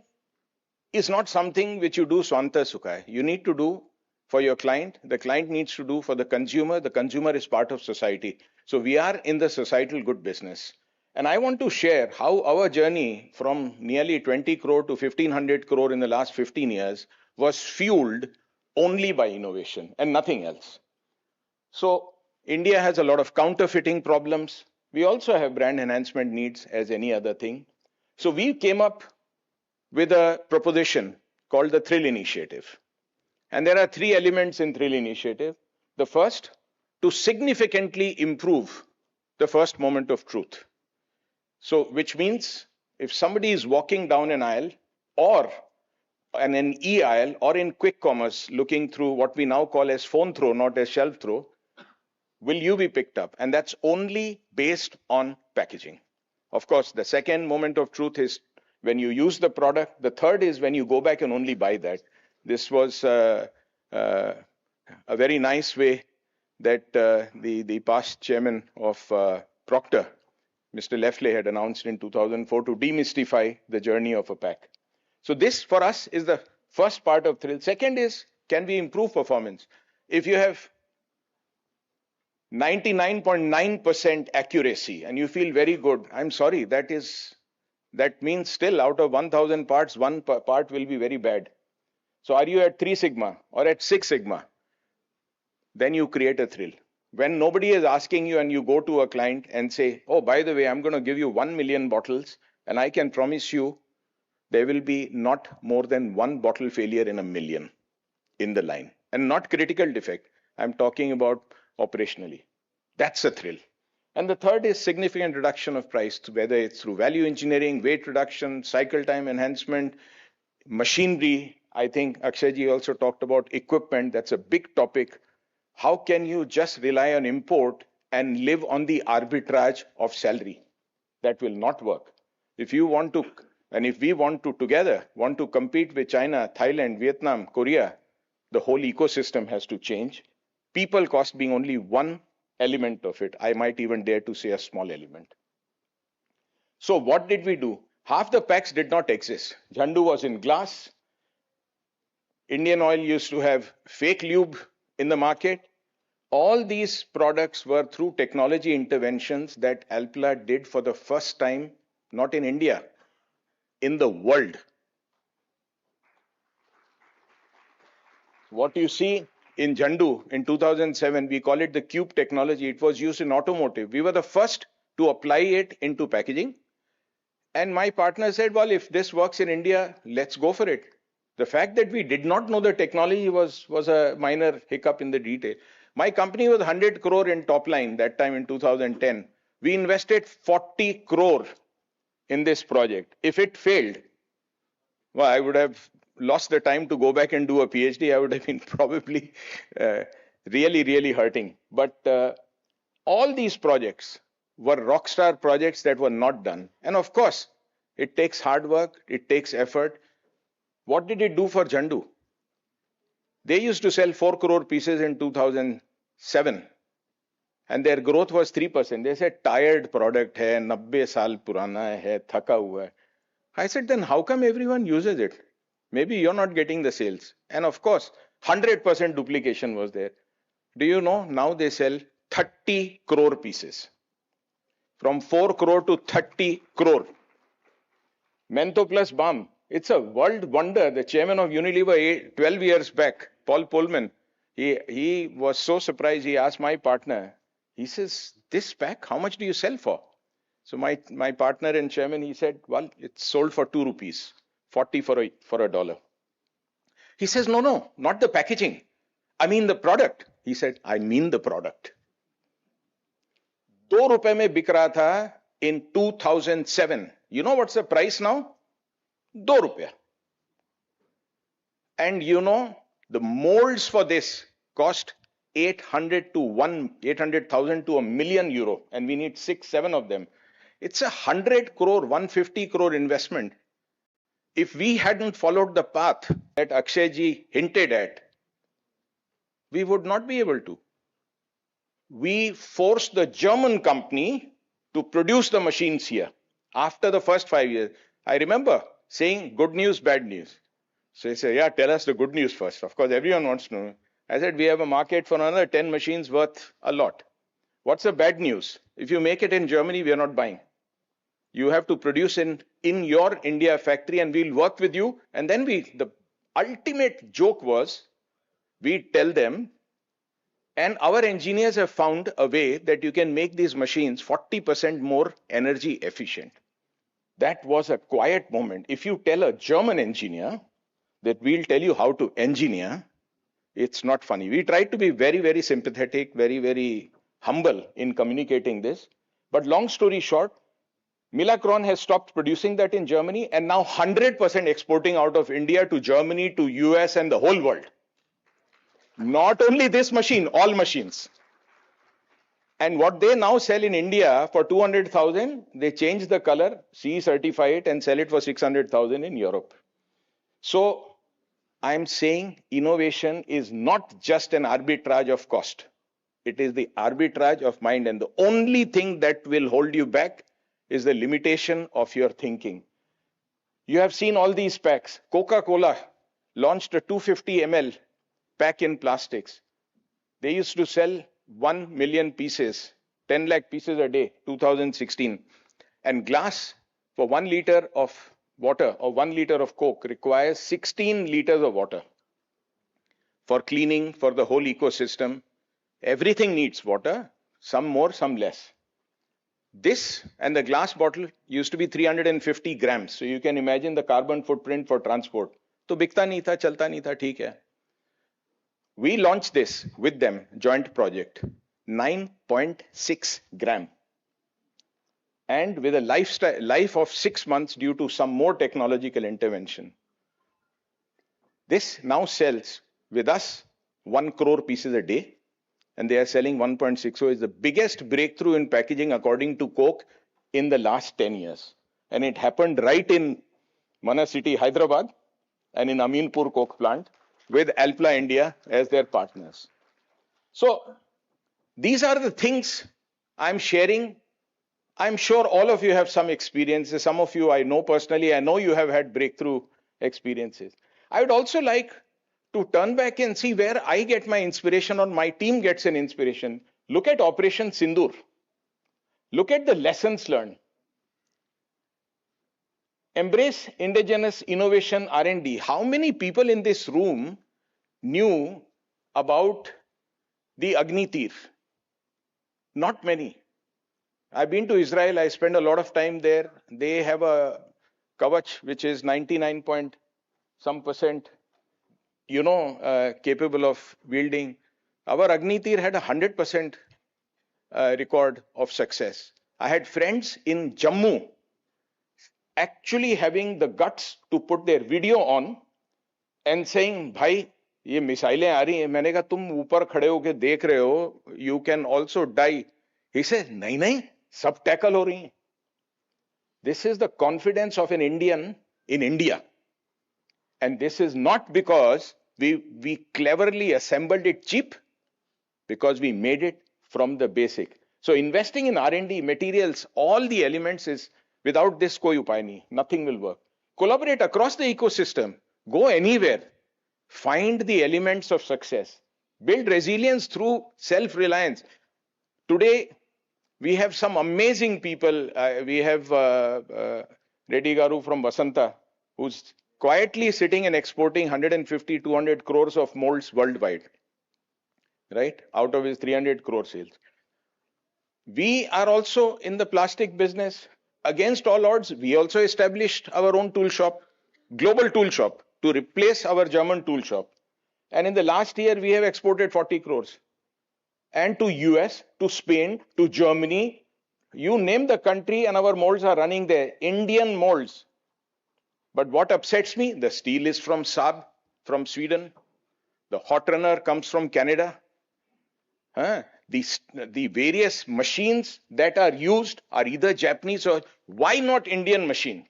is not something which you do swanta sukha. You need to do for your client. The client needs to do for the consumer. The consumer is part of society. So we are in the societal good business. And I want to share how our journey from nearly 20 crore to 1500 crore in the last 15 years was fueled only by innovation and nothing else. So India has a lot of counterfeiting problems. We also have brand enhancement needs as any other thing. So we came up with a proposition called the Thrill Initiative. And there are 3 elements in Thrill Initiative. The first, to significantly improve the first moment of truth. So, which means if somebody is walking down an aisle or an e-aisle or in quick commerce looking through what we now call as phone throw, not as shelf throw, will you be picked up? And that's only based on packaging. Of course, the second moment of truth is when you use the product. The third is when you go back and only buy that. This was a very nice way that the past chairman of Procter, Mr. Lefley, had announced in 2004 to demystify the journey of a pack. So this for us is the first part of Thrill. Second is, can we improve performance? If you have 99.9% accuracy and you feel very good, I'm sorry, that means still out of 1000 parts, 1 part will be very bad. So are you at 3 sigma or at 6 sigma? Then you create a thrill. When nobody is asking you and you go to a client and say, oh, by the way, I'm going to give you 1 million bottles and I can promise you there will be not more than 1 bottle failure in a million in the line, and not critical defect. I'm talking about operationally. That's a thrill. And the third is significant reduction of price, whether it's through value engineering, weight reduction, cycle time enhancement, machinery. I think Akshayji also talked about equipment. That's a big topic. How can you just rely on import and live on the arbitrage of salary? That will not work. If you want to, and if we want to together, want to compete with China, Thailand, Vietnam, Korea, the whole ecosystem has to change. People cost being only one element of it. I might even dare to say a small element. So what did we do? Half the packs did not exist. Jhandu was in glass. Indian Oil used to have fake lube in the market. All these products were through technology interventions that Alpla did for the first time, not in India, in the world. What you see in Jhandu in 2007, we call it the cube technology. It was used in automotive. We were the first to apply it into packaging. And my partner said, well, if this works in India, let's go for it. The fact that we did not know the technology was a minor hiccup in the detail. My company was 100 crore in top line that time in 2010. We invested 40 crore in this project. If it failed, well, I would have lost the time to go back and do a PhD. I would have been probably really, really hurting. But all these projects were rockstar projects that were not done. And of course, it takes hard work, it takes effort. What did it do for Jhandu? They used to sell 4 crore pieces in 2007 and their growth was 3%. They said, tired product hai, 90 saal purana hai, thaka hua hai. I said, then how come everyone uses it? Maybe you're not getting the sales. And of course, 100% duplication was there. Do you know, now they sell 30 crore pieces. From 4 crore to 30 crore. Mentho plus balm. It's a world wonder. The chairman of Unilever 12 years back, Paul Pullman, he was so surprised. He asked my partner, he says, this pack, how much do you sell for? So my partner and chairman, he said, well, it's sold for 2 rupees, 40 for a dollar. He says, no, not the packaging. I mean the product. He said, I mean the product. 2 rupees mein bik raha tha in 2007. You know what's the price now? 2 rupees. And you know, the molds for this cost 800,000 to €1,000,000, and we need 6-7 of them. It's 100 crore, 150 crore investment. If we hadn't followed the path that Akshayji hinted at, we would not be able to. We forced the German company to produce the machines here after the first 5 years. I remember saying good news, bad news. So he said, yeah, tell us the good news first. Of course, everyone wants to know. I said, we have a market for another 10 machines worth a lot. What's the bad news? If you make it in Germany, we are not buying. You have to produce in your India factory, and we'll work with you. And then the ultimate joke was, we tell them, and our engineers have found a way that you can make these machines 40% more energy efficient. That was a quiet moment. If you tell a German engineer that we'll tell you how to engineer, it's not funny. We tried to be very, very sympathetic, very, very humble in communicating this. But long story short, Milacron has stopped producing that in Germany and now 100% exporting out of India to Germany, to US and the whole world. Not only this machine, all machines. And what they now sell in India for 200,000, they change the color, CE certify it and sell it for 600,000 in Europe. So I'm saying innovation is not just an arbitrage of cost. It is the arbitrage of mind, and the only thing that will hold you back is the limitation of your thinking. You have seen all these packs. Coca-Cola launched a 250 ml pack in plastics. They used to sell 1 million pieces, 10 lakh pieces a day, 2016. And glass for 1 liter of water or 1 liter of Coke requires 16 liters of water. For cleaning, for the whole ecosystem, everything needs water, some more, some less. This and the glass bottle used to be 350 grams. So you can imagine the carbon footprint for transport. So bikta nahi tha, chalta nahi tha, theek hai. We launched this with them, joint project, 9.6 gram. And with a life of 6 months due to some more technological intervention. This now sells with us 1 crore pieces a day. And they are selling 1.6. So it's the biggest breakthrough in packaging according to Coke in the last 10 years. And it happened right in Mana City, Hyderabad, and in Aminpur Coke plant with Alpla India as their partners. So these are the things I'm sharing. I'm sure all of you have some experiences. Some of you I know personally. I know you have had breakthrough experiences. I would also like to turn back and see where I get my inspiration or my team gets an inspiration. Look at Operation Sindoor. Look at the lessons learned. Embrace indigenous innovation R&D. How many people in this room knew about the Agni Tir? Not many. I've been to Israel. I spend a lot of time there. They have a Kavach, which is 99.some%, capable of wielding. Our Agni Tir had 100% record of success. I had friends in Jammu actually having the guts to put their video on and saying, "Bhai, ये मिसाइलें आ रही हैं." मैंने कहा, तुम ऊपर खड़े होके देख रहे हो, you can also die. He said, नहीं नहीं, सब टैकल हो रही हैं. This is the confidence of an Indian in India. And this is not because we cleverly assembled it cheap, because we made it from the basic. So investing in R&D, materials, all the elements is, without this koi upay nahi, nothing will work. Collaborate across the ecosystem. Go anywhere. Find the elements of success. Build resilience through self-reliance. Today, we have some amazing people. We have Reddy Garu from Vasanta, who's quietly sitting and exporting 150, 200 crores of molds worldwide, right? Out of his 300 crore sales. We are also in the plastic business. Against all odds, we also established our own tool shop, global tool shop, to replace our German tool shop. And in the last year, we have exported 40 crores. And to US, to Spain, to Germany, you name the country and our molds are running there. Indian molds. But what upsets me, the steel is from Saab, from Sweden. The hot runner comes from Canada. The various machines that are used are either Japanese or why not Indian machine?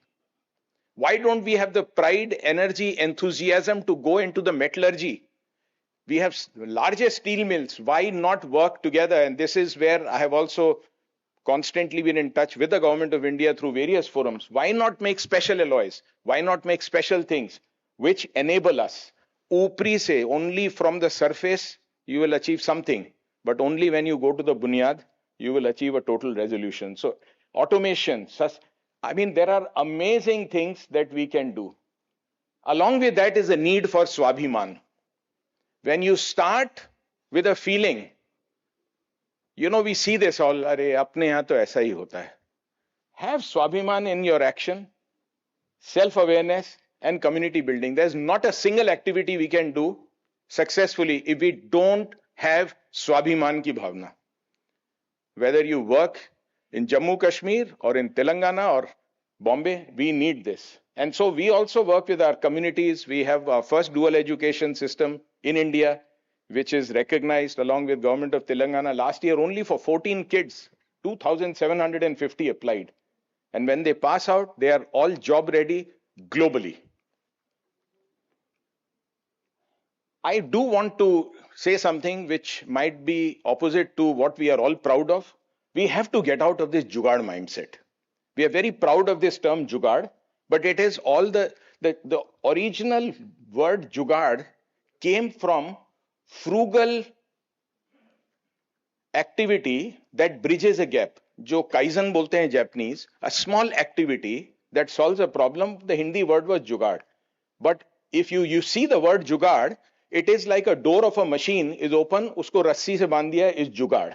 Why don't we have the pride, energy, enthusiasm to go into the metallurgy? We have largest steel mills. Why not work together? And this is where I have also constantly been in touch with the government of India through various forums. Why not make special alloys? Why not make special things which enable us? Upri se, only from the surface, you will achieve something. But only when you go to the bunyad, you will achieve a total resolution. So automation, I mean, there are amazing things that we can do. Along with that is a need for swabhiman. When you start with a feeling, you know, we see this all, अरे अपने यहाँ तो ऐसा ही होता है. Have swabhiman in your action, self-awareness and community building. There's not a single activity we can do successfully if we don't have swabhiman ki bhavna. Whether you work in Jammu Kashmir or in Telangana or Bombay, we need this. And so we also work with our communities. We have our first dual education system in India, which is recognized along with government of Telangana. Last year, only for 14 kids, 2,750 applied. And when they pass out, they are all job ready globally. I do want to say something which might be opposite to what we are all proud of. We have to get out of this jugaad mindset. We are very proud of this term jugaad, but it is all the original word jugaad came from frugal activity that bridges a gap. जो kaizen बोलते हैं Japanese, a small activity that solves a problem. The Hindi word was jugaad. But if you see the word jugaad, it is like a door of a machine is open, उसको रस्सी से बांध दिया is jugaad.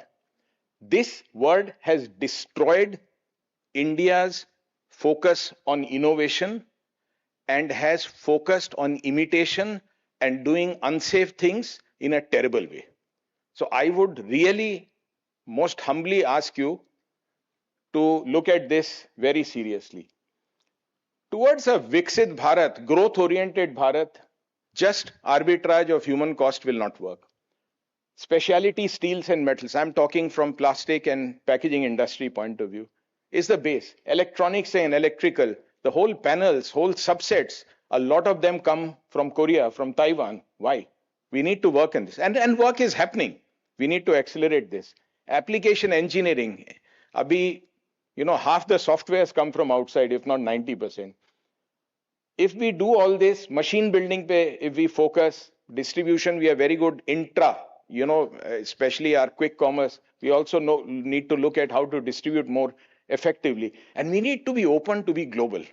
This word has destroyed India's focus on innovation and has focused on imitation and doing unsafe things in a terrible way. So I would really most humbly ask you to look at this very seriously. Towards a Viksit Bharat, growth-oriented Bharat, just arbitrage of human cost will not work. Specialty steels and metals, I'm talking from plastic and packaging industry point of view, is the base. Electronics and electrical, the whole panels, whole subsets, a lot of them come from Korea, from Taiwan. Why? We need to work on this. And work is happening. We need to accelerate this. Application engineering, abhi, you know, half the softwares come from outside, if not 90%. If we do all this, machine building pe, if we focus, distribution, we are very good. Intra, you know, especially our quick commerce, we also need to look at how to distribute more effectively. And we need to be open to be global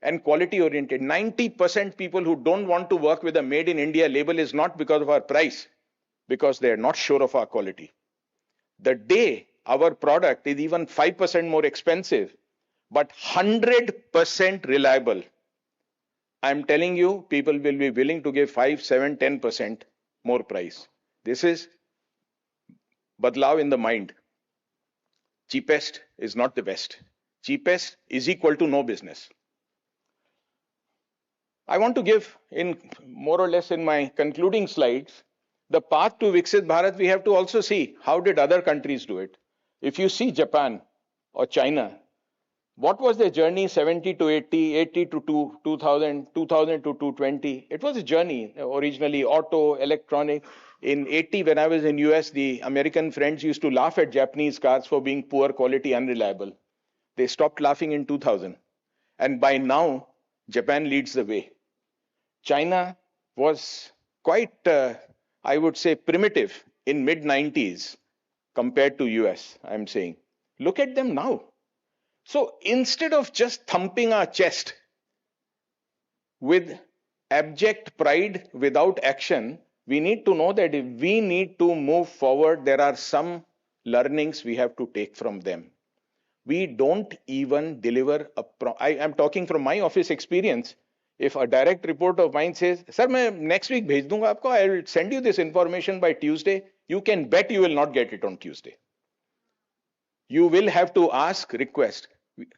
and quality oriented. 90% people who don't want to work with a made in India label is not because of our price, because they are not sure of our quality. The day our product is even 5% more expensive, but 100% reliable, I'm telling you, people will be willing to give 5, 7, 10% more price. This is badlav in the mind. Cheapest is not the best. Cheapest is equal to no business. I want to give, in more or less in my concluding slides, the path to Viksit Bharat. We have to also see how did other countries do it. If you see Japan or China, what was their journey 70 to 80, 80 to 2000, 2000 to 220? It was a journey originally, auto, electronic. In 80, when I was in US, the American friends used to laugh at Japanese cars for being poor quality, unreliable. They stopped laughing in 2000. And by now, Japan leads the way. China was quite, I would say, primitive in mid-90s compared to US, I'm saying. Look at them now. So instead of just thumping our chest with abject pride without action, we need to know that if we need to move forward, there are some learnings we have to take from them. We don't even deliver I am talking from my office experience. If a direct report of mine says, Sir, मैं next week भेज दूंगा आपको, I will send you this information by Tuesday, you can bet you will not get it on Tuesday. You will have to ask, request.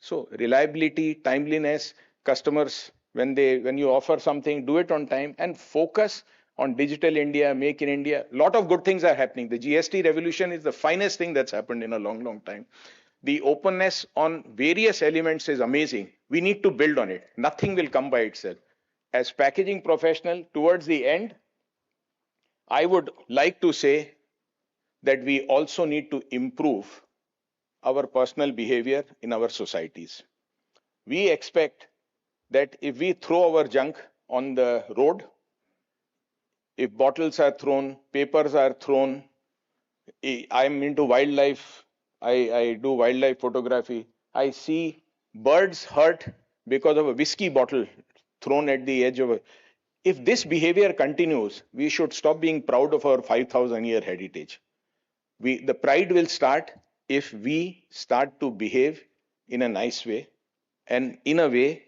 So reliability, timeliness, customers, when you offer something, do it on time and focus on Digital India, Make in India. A lot of good things are happening. The GST revolution is the finest thing that's happened in a long, long time. The openness on various elements is amazing. We need to build on it. Nothing will come by itself. As packaging professional, towards the end, I would like to say that we also need to improve our personal behavior in our societies. We expect that if we throw our junk on the road, if bottles are thrown, papers are thrown, I'm into wildlife, I do wildlife photography, I see birds hurt because of a whiskey bottle thrown at the edge of a. If this behavior continues, we should stop being proud of our 5,000-year heritage. The pride will start if we start to behave in a nice way and in a way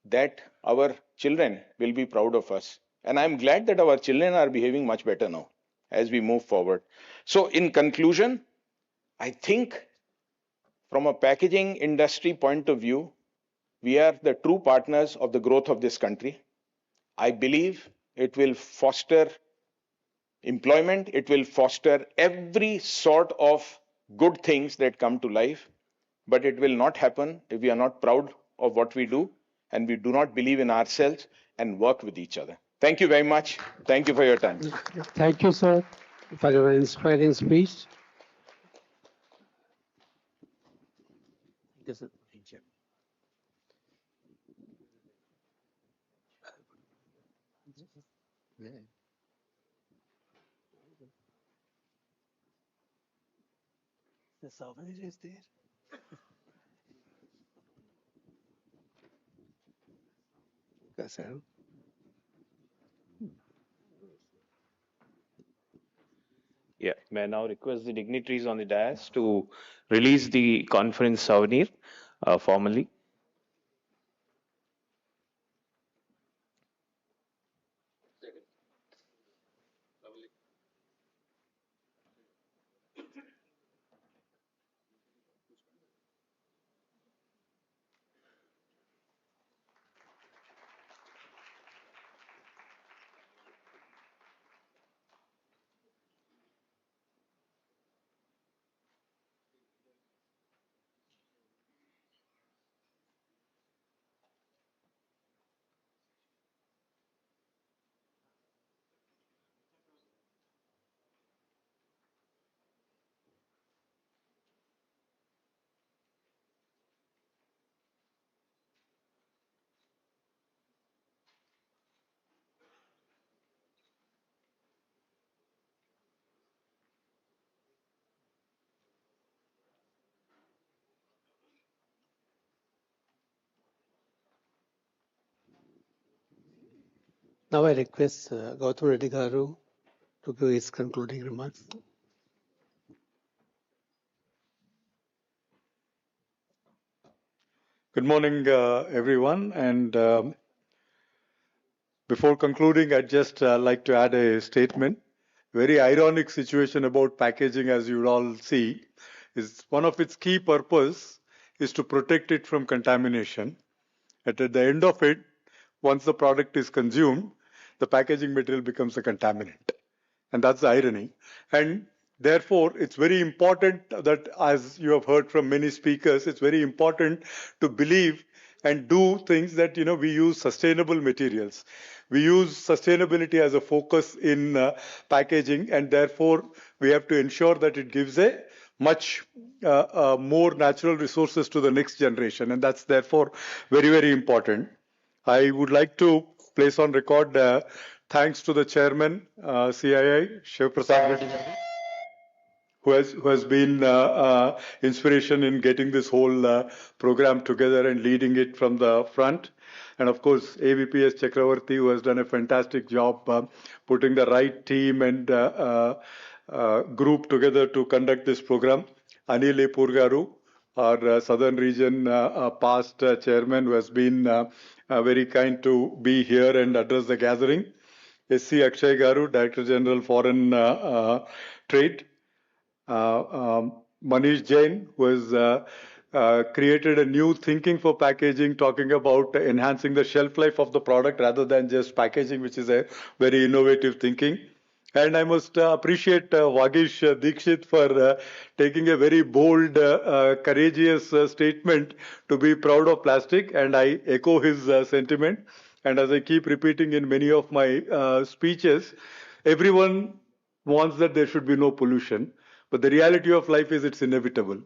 that our children will be proud of us. And I'm glad that our children are behaving much better now as we move forward. So in conclusion, I think from a packaging industry point of view, we are the true partners of the growth of this country. I believe it will foster employment, it will foster every sort of good things that come to life, but it will not happen if we are not proud of what we do and we do not believe in ourselves and work with each other. Thank you very much. Thank you for your time. Thank you, sir, for your inspiring speech. The souvenir is there. Yeah, may I now request the dignitaries on the dais to release the conference souvenir formally. Now I request Gautam Reddy Garu to give his concluding remarks. Good morning, everyone. And before concluding, I'd just like to add a statement. Very ironic situation about packaging, as you all see, is one of its key purpose is to protect it from contamination. And at the end of it, once the product is consumed, the packaging material becomes a contaminant. And that's the irony. And therefore, it's very important that, as you have heard from many speakers, it's very important to believe and do things that, we use sustainable materials. We use sustainability as a focus in packaging, and therefore, we have to ensure that it gives a much more natural resources to the next generation. And that's therefore very, very important. I would like to place on record thanks to the chairman, CII, Shiv Prasad Reddy, who has been inspiration in getting this whole program together and leading it from the front. And of course, AVPS Chakravarti, who has done a fantastic job putting the right team and group together to conduct this program. Anil A. Purgaru, our Southern Region past chairman, who has been very kind to be here and address the gathering. S.C. Akshay Garu, Director General Foreign Trade. Manish Jain, who has created a new thinking for packaging, talking about enhancing the shelf life of the product rather than just packaging, which is a very innovative thinking. And I must appreciate Vagish Dikshit for taking a very bold, courageous statement to be proud of plastic. And I echo his sentiment. And as I keep repeating in many of my speeches, everyone wants that there should be no pollution. But the reality of life is it's inevitable.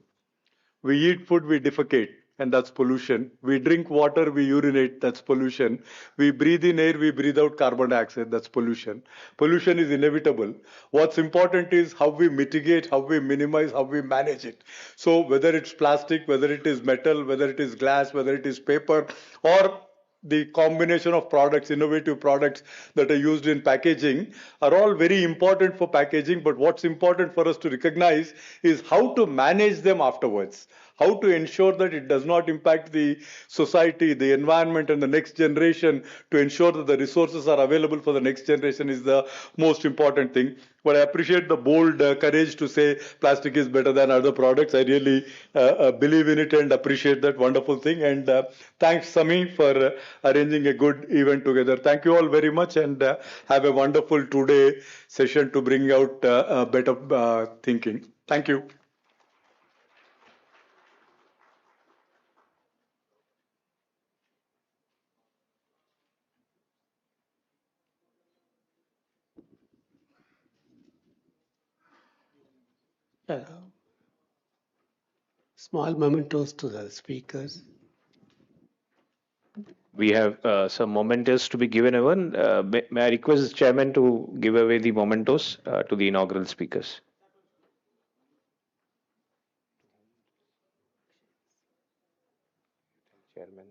We eat food, we defecate, and that's pollution. We drink water, we urinate, that's pollution. We breathe in air, we breathe out carbon dioxide, that's pollution. Pollution is inevitable. What's important is how we mitigate, how we minimize, how we manage it. So whether it's plastic, whether it is metal, whether it is glass, whether it is paper, or the combination of products, innovative products that are used in packaging are all very important for packaging. But what's important for us to recognize is how to manage them afterwards. How to ensure that it does not impact the society, the environment, and the next generation, to ensure that the resources are available for the next generation is the most important thing. But I appreciate the bold courage to say plastic is better than other products. I really believe in it and appreciate that wonderful thing. And thanks, Sami, for arranging a good event together. Thank you all very much, and have a wonderful two-day session to bring out better thinking. Thank you. Small mementos to the speakers. We have some mementos to be given away. May I request the chairman to give away the mementos to the inaugural speakers? Chairman.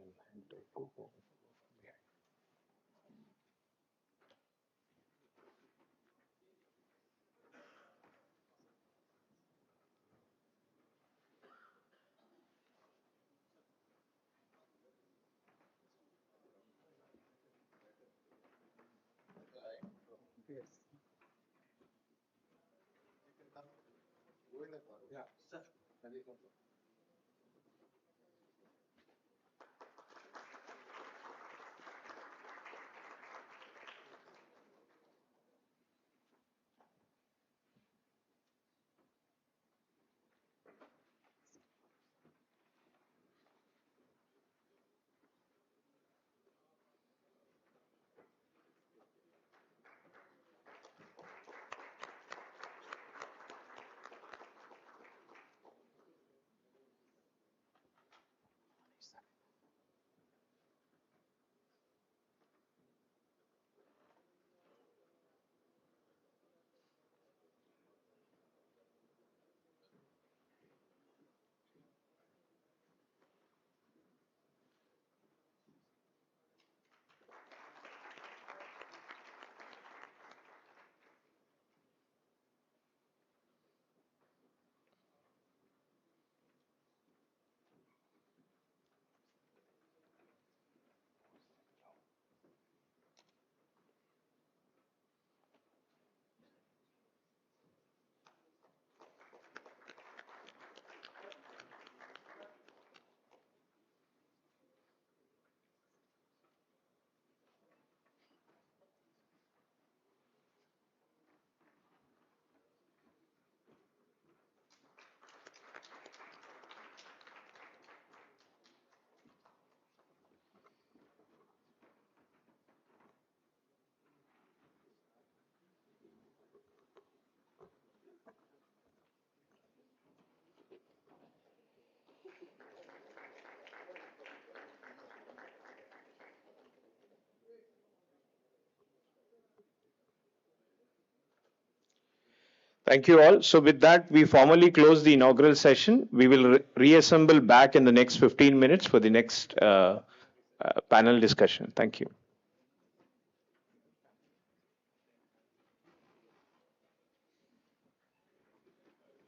Thank you all. So with that, we formally close the inaugural session. We will reassemble back in the next 15 minutes for the next panel discussion. Thank you.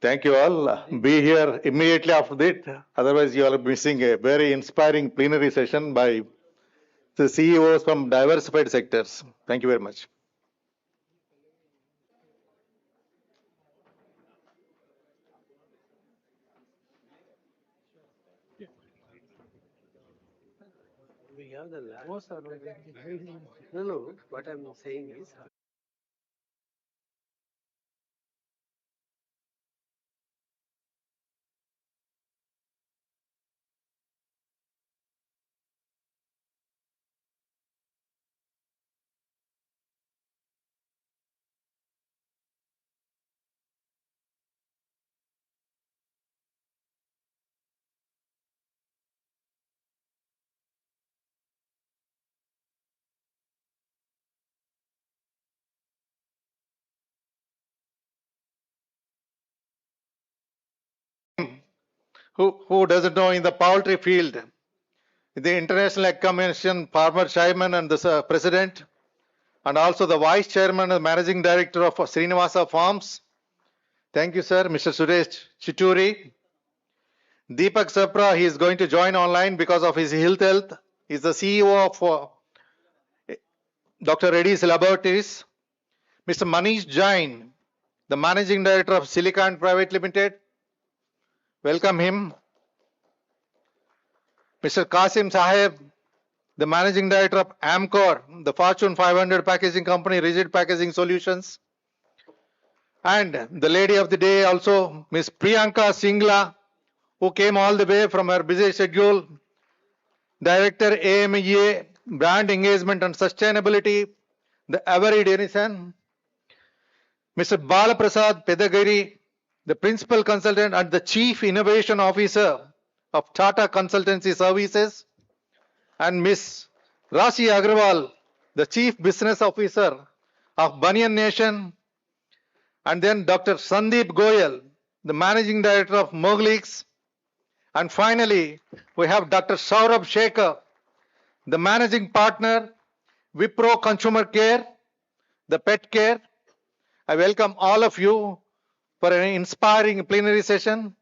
Thank you all. Be here immediately after that. Otherwise, you are missing a very inspiring plenary session by the CEOs from diversified sectors. Thank you very much. We have the most of no, no. What I'm saying is, Who doesn't know in the poultry field, the International Egg Commission former chairman and the president, and also the vice chairman and managing director of Srinivasa Farms. Thank you, sir. Mr. Suresh Chituri. Deepak Sapra, he is going to join online because of his health. He is the CEO of Dr. Reddy's Laboratories. Mr. Manish Jain, the managing director of Silicon Private Limited. Welcome him. Mr. Qasim Saheb, the managing director of Amcor, the Fortune 500 packaging company, rigid packaging solutions. And the lady of the day also, Ms. Priyanka Singla, who came all the way from her busy schedule, Director AMEA, Brand Engagement and Sustainability, the Avery Denison. Mr. Balaprasad Pedagiri, the Principal Consultant and the Chief Innovation Officer of Tata Consultancy Services, and Ms. Rashi Agrawal, the Chief Business Officer of Banyan Nation, and then Dr. Sandeep Goyal, the Managing Director of Moglix, and finally, we have Dr. Saurabh Shekhar, the Managing Partner, Wipro Consumer Care, the Pet Care. I welcome all of you for an inspiring plenary session.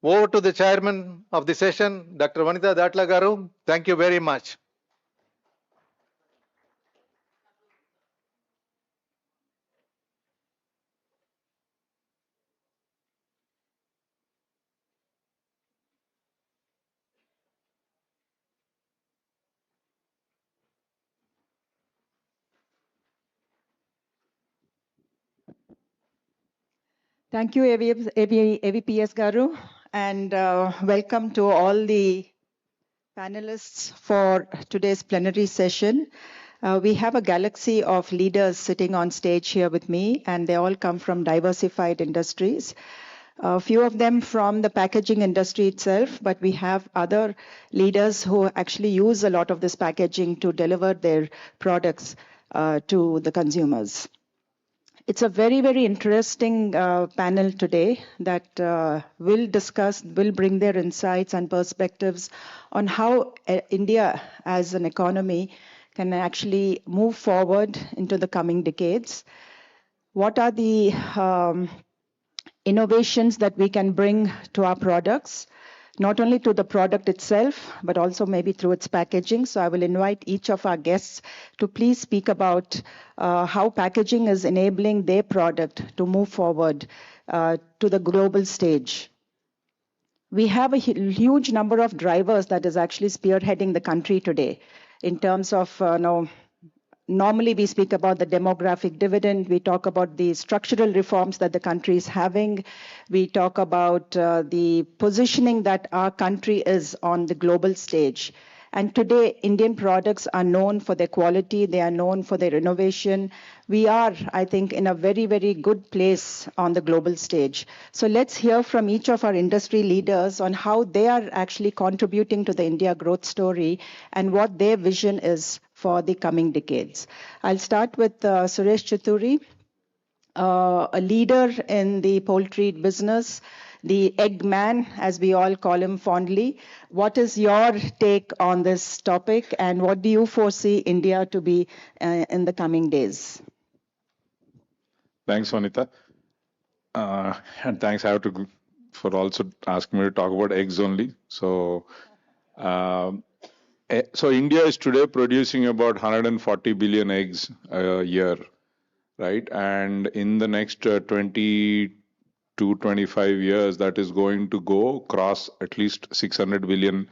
Over to the chairman of the session, Dr. Vanitha Datla Garu. Thank you very much. Thank you, AVPS Garu, and welcome to all the panelists for today's plenary session. We have a galaxy of leaders sitting on stage here with me, and they all come from diversified industries. A few of them from the packaging industry itself, but we have other leaders who actually use a lot of this packaging to deliver their products to the consumers. It's a very, very interesting panel today that will bring their insights and perspectives on how India as an economy can actually move forward into the coming decades. What are the innovations that we can bring to our products, not only to the product itself, but also maybe through its packaging. So I will invite each of our guests to please speak about how packaging is enabling their product to move forward to the global stage. We have a huge number of drivers that is actually spearheading the country today in terms of normally we speak about the demographic dividend, we talk about the structural reforms that the country is having, we talk about the positioning that our country is on the global stage. And today, Indian products are known for their quality, they are known for their innovation. We are, I think, in a very, very good place on the global stage. So let's hear from each of our industry leaders on how they are actually contributing to the India growth story and what their vision is for the coming decades. I'll start with Suresh Chituri, a leader in the poultry business, the egg man, as we all call him fondly. What is your take on this topic, and what do you foresee India to be in the coming days? Thanks, Vanitha. And thanks, I have to for also asking me to talk about eggs only. So India is today producing about 140 billion eggs a year, right? And in the next 20 to 25 years, that is going to go across at least 600 billion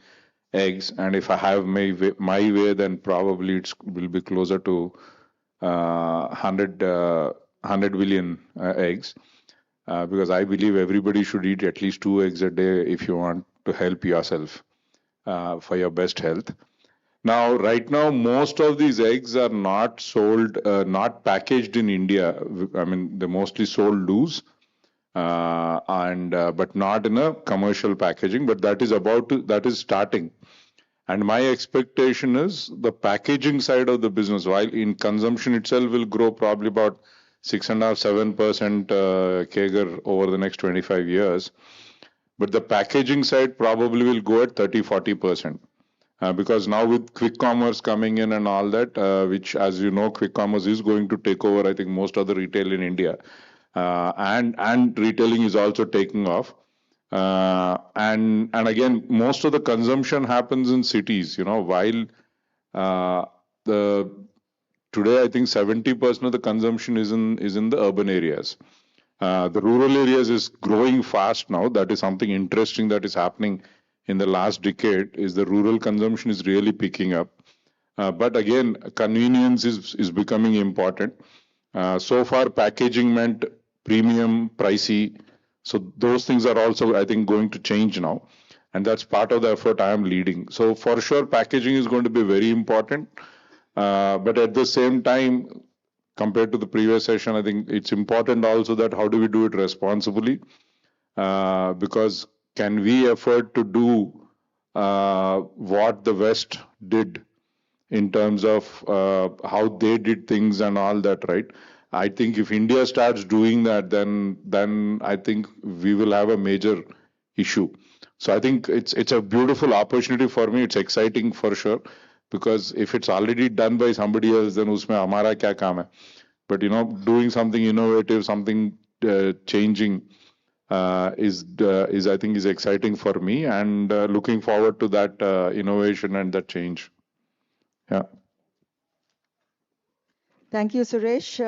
eggs, and if I have my way, then probably it will be closer to 100 billion eggs, because I believe everybody should eat at least 2 eggs a day if you want to help yourself for your best health. Now, right now, most of these eggs are not sold, not packaged in India. I mean, they're mostly sold loose, but not in a commercial packaging. But that is starting. And my expectation is the packaging side of the business, while in consumption itself will grow probably about 6.5–7% CAGR over the next 25 years. But the packaging side probably will go at 30–40%. Because now with quick commerce coming in and all that, which, as you know, quick commerce is going to take over, I think, most of the retail in India. And retailing is also taking off. And again, most of the consumption happens in cities, while today I think 70% of the consumption is in the urban areas. The rural areas is growing fast now. That is something interesting that is happening in the last decade, is the rural consumption is really picking up. But again, convenience is becoming important. So far, packaging meant premium, pricey. So those things are also, I think, going to change now. And that's part of the effort I am leading. So for sure, packaging is going to be very important. But at the same time, compared to the previous session, I think it's important also that how do we do it responsibly? Because can we afford to do what the West did in terms of how they did things and all that, right? I think if India starts doing that, then I think we will have a major issue. So I think it's a beautiful opportunity for me. It's exciting for sure, because if it's already done by somebody else, then usme hamara kya kaam hai? But doing something innovative, something changing is I think is exciting for me, and looking forward to that innovation and that change. Yeah. Thank you, Suresh.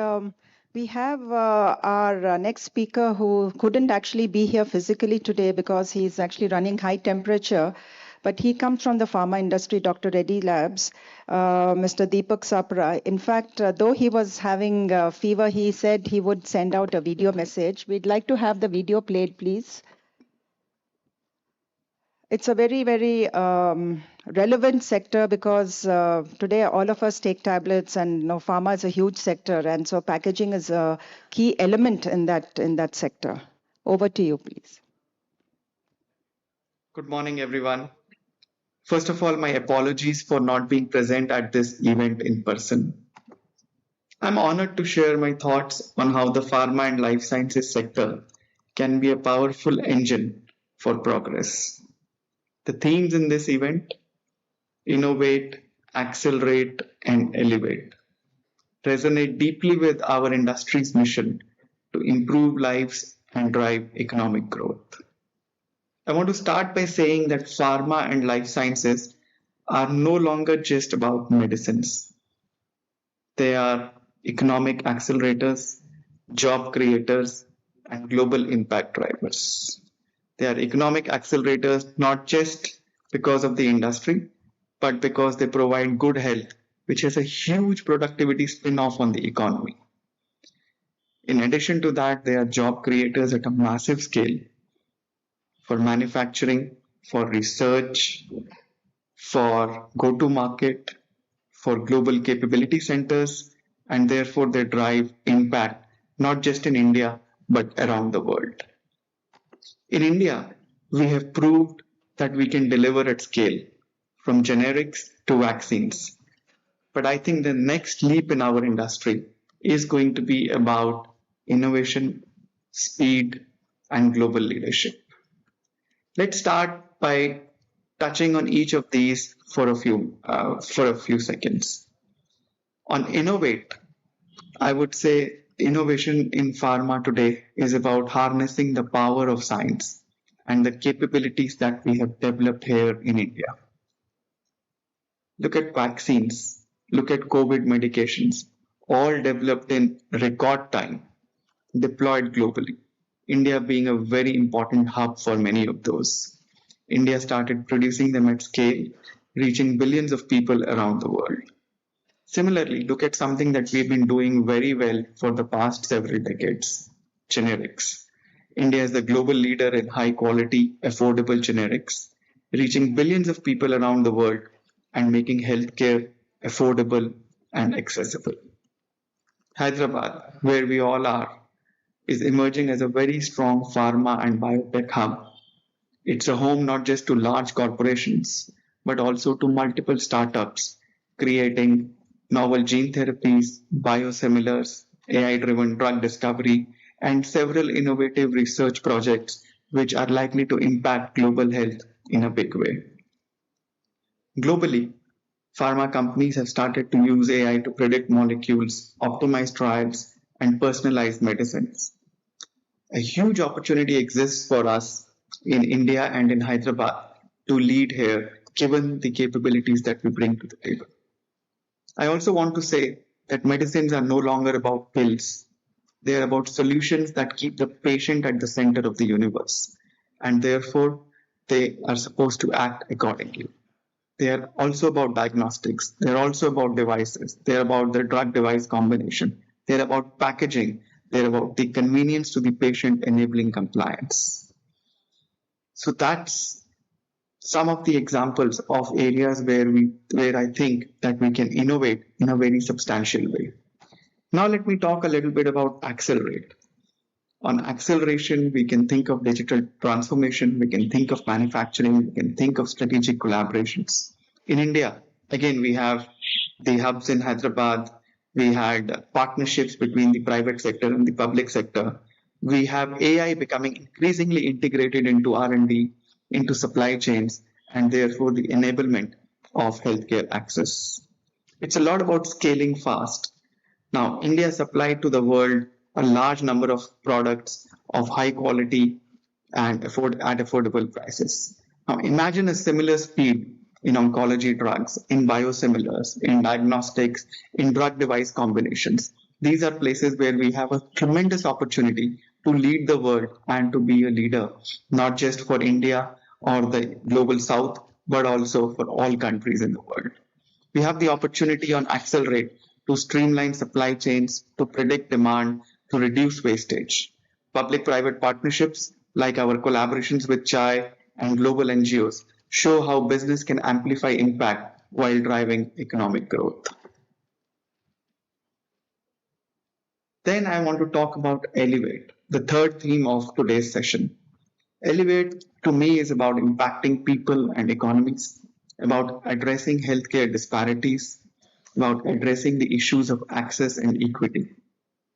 We have our next speaker who couldn't actually be here physically today because he's actually running high temperature, but he comes from the pharma industry, Dr. Reddy Labs, Mr. Deepak Sapra. In fact, though he was having fever, he said he would send out a video message. We'd like to have the video played, please. It's a very, very relevant sector because today all of us take tablets, and pharma is a huge sector, and so packaging is a key element in that sector. Over to you, please. Good morning, everyone. First of all, my apologies for not being present at this event in person. I'm honored to share my thoughts on how the pharma and life sciences sector can be a powerful engine for progress. The themes in this event: innovate, accelerate, and elevate, resonate deeply with our industry's mission to improve lives and drive economic growth. I want to start by saying that pharma and life sciences are no longer just about medicines. They are economic accelerators, job creators, and global impact drivers. They are economic accelerators not just because of the industry, but because they provide good health, which has a huge productivity spin-off on the economy. In addition to that, they are job creators at a massive scale for manufacturing, for research, for go-to-market, for global capability centers, and therefore they drive impact not just in India, but around the world. In India, we have proved that we can deliver at scale, from generics to vaccines. But I think the next leap in our industry is going to be about innovation, speed, and global leadership. Let's start by touching on each of these for a few seconds. On innovate, I would say innovation in pharma today is about harnessing the power of science and the capabilities that we have developed here in India. Look at vaccines, look at COVID medications, all developed in record time, deployed globally. India being a very important hub for many of those. India started producing them at scale, reaching billions of people around the world. Similarly, look at something that we've been doing very well for the past several decades, generics. India is the global leader in high quality, affordable generics, reaching billions of people around the world and making healthcare affordable and accessible. Hyderabad, where we all are, is emerging as a very strong pharma and biotech hub. It's a home not just to large corporations, but also to multiple startups, creating novel gene therapies, biosimilars, AI-driven drug discovery, and several innovative research projects which are likely to impact global health in a big way. Globally, pharma companies have started to use AI to predict molecules, optimize trials, and personalize medicines. A huge opportunity exists for us in India and in Hyderabad to lead here, given the capabilities that we bring to the table. I also want to say that medicines are no longer about pills. They are about solutions that keep the patient at the center of the universe, and therefore they are supposed to act accordingly. They are also about diagnostics. They're also about devices. They're about the drug-device combination. They're about packaging. They're about the convenience to the patient enabling compliance. So that's some of the examples of areas where I think that we can innovate in a very substantial way. Now let me talk a little bit about accelerate. On acceleration, we can think of digital transformation, we can think of manufacturing, we can think of strategic collaborations. In India, again, we have the hubs in Hyderabad, we had partnerships between the private sector and the public sector. We have AI becoming increasingly integrated into R&D, into supply chains, and therefore the enablement of healthcare access. It's a lot about scaling fast. Now, India supplied to the world a large number of products of high quality and at affordable prices. Now, imagine a similar speed in oncology drugs, in biosimilars, in diagnostics, in drug device combinations. These are places where we have a tremendous opportunity to lead the world and to be a leader, not just for India or the global south, but also for all countries in the world. We have the opportunity on Accelerate to streamline supply chains, to predict demand, to reduce wastage. Public-private partnerships like our collaborations with CII and global NGOs show how business can amplify impact while driving economic growth. Then I want to talk about Elevate, the third theme of today's session. Elevate to me is about impacting people and economies, about addressing healthcare disparities, about addressing the issues of access and equity.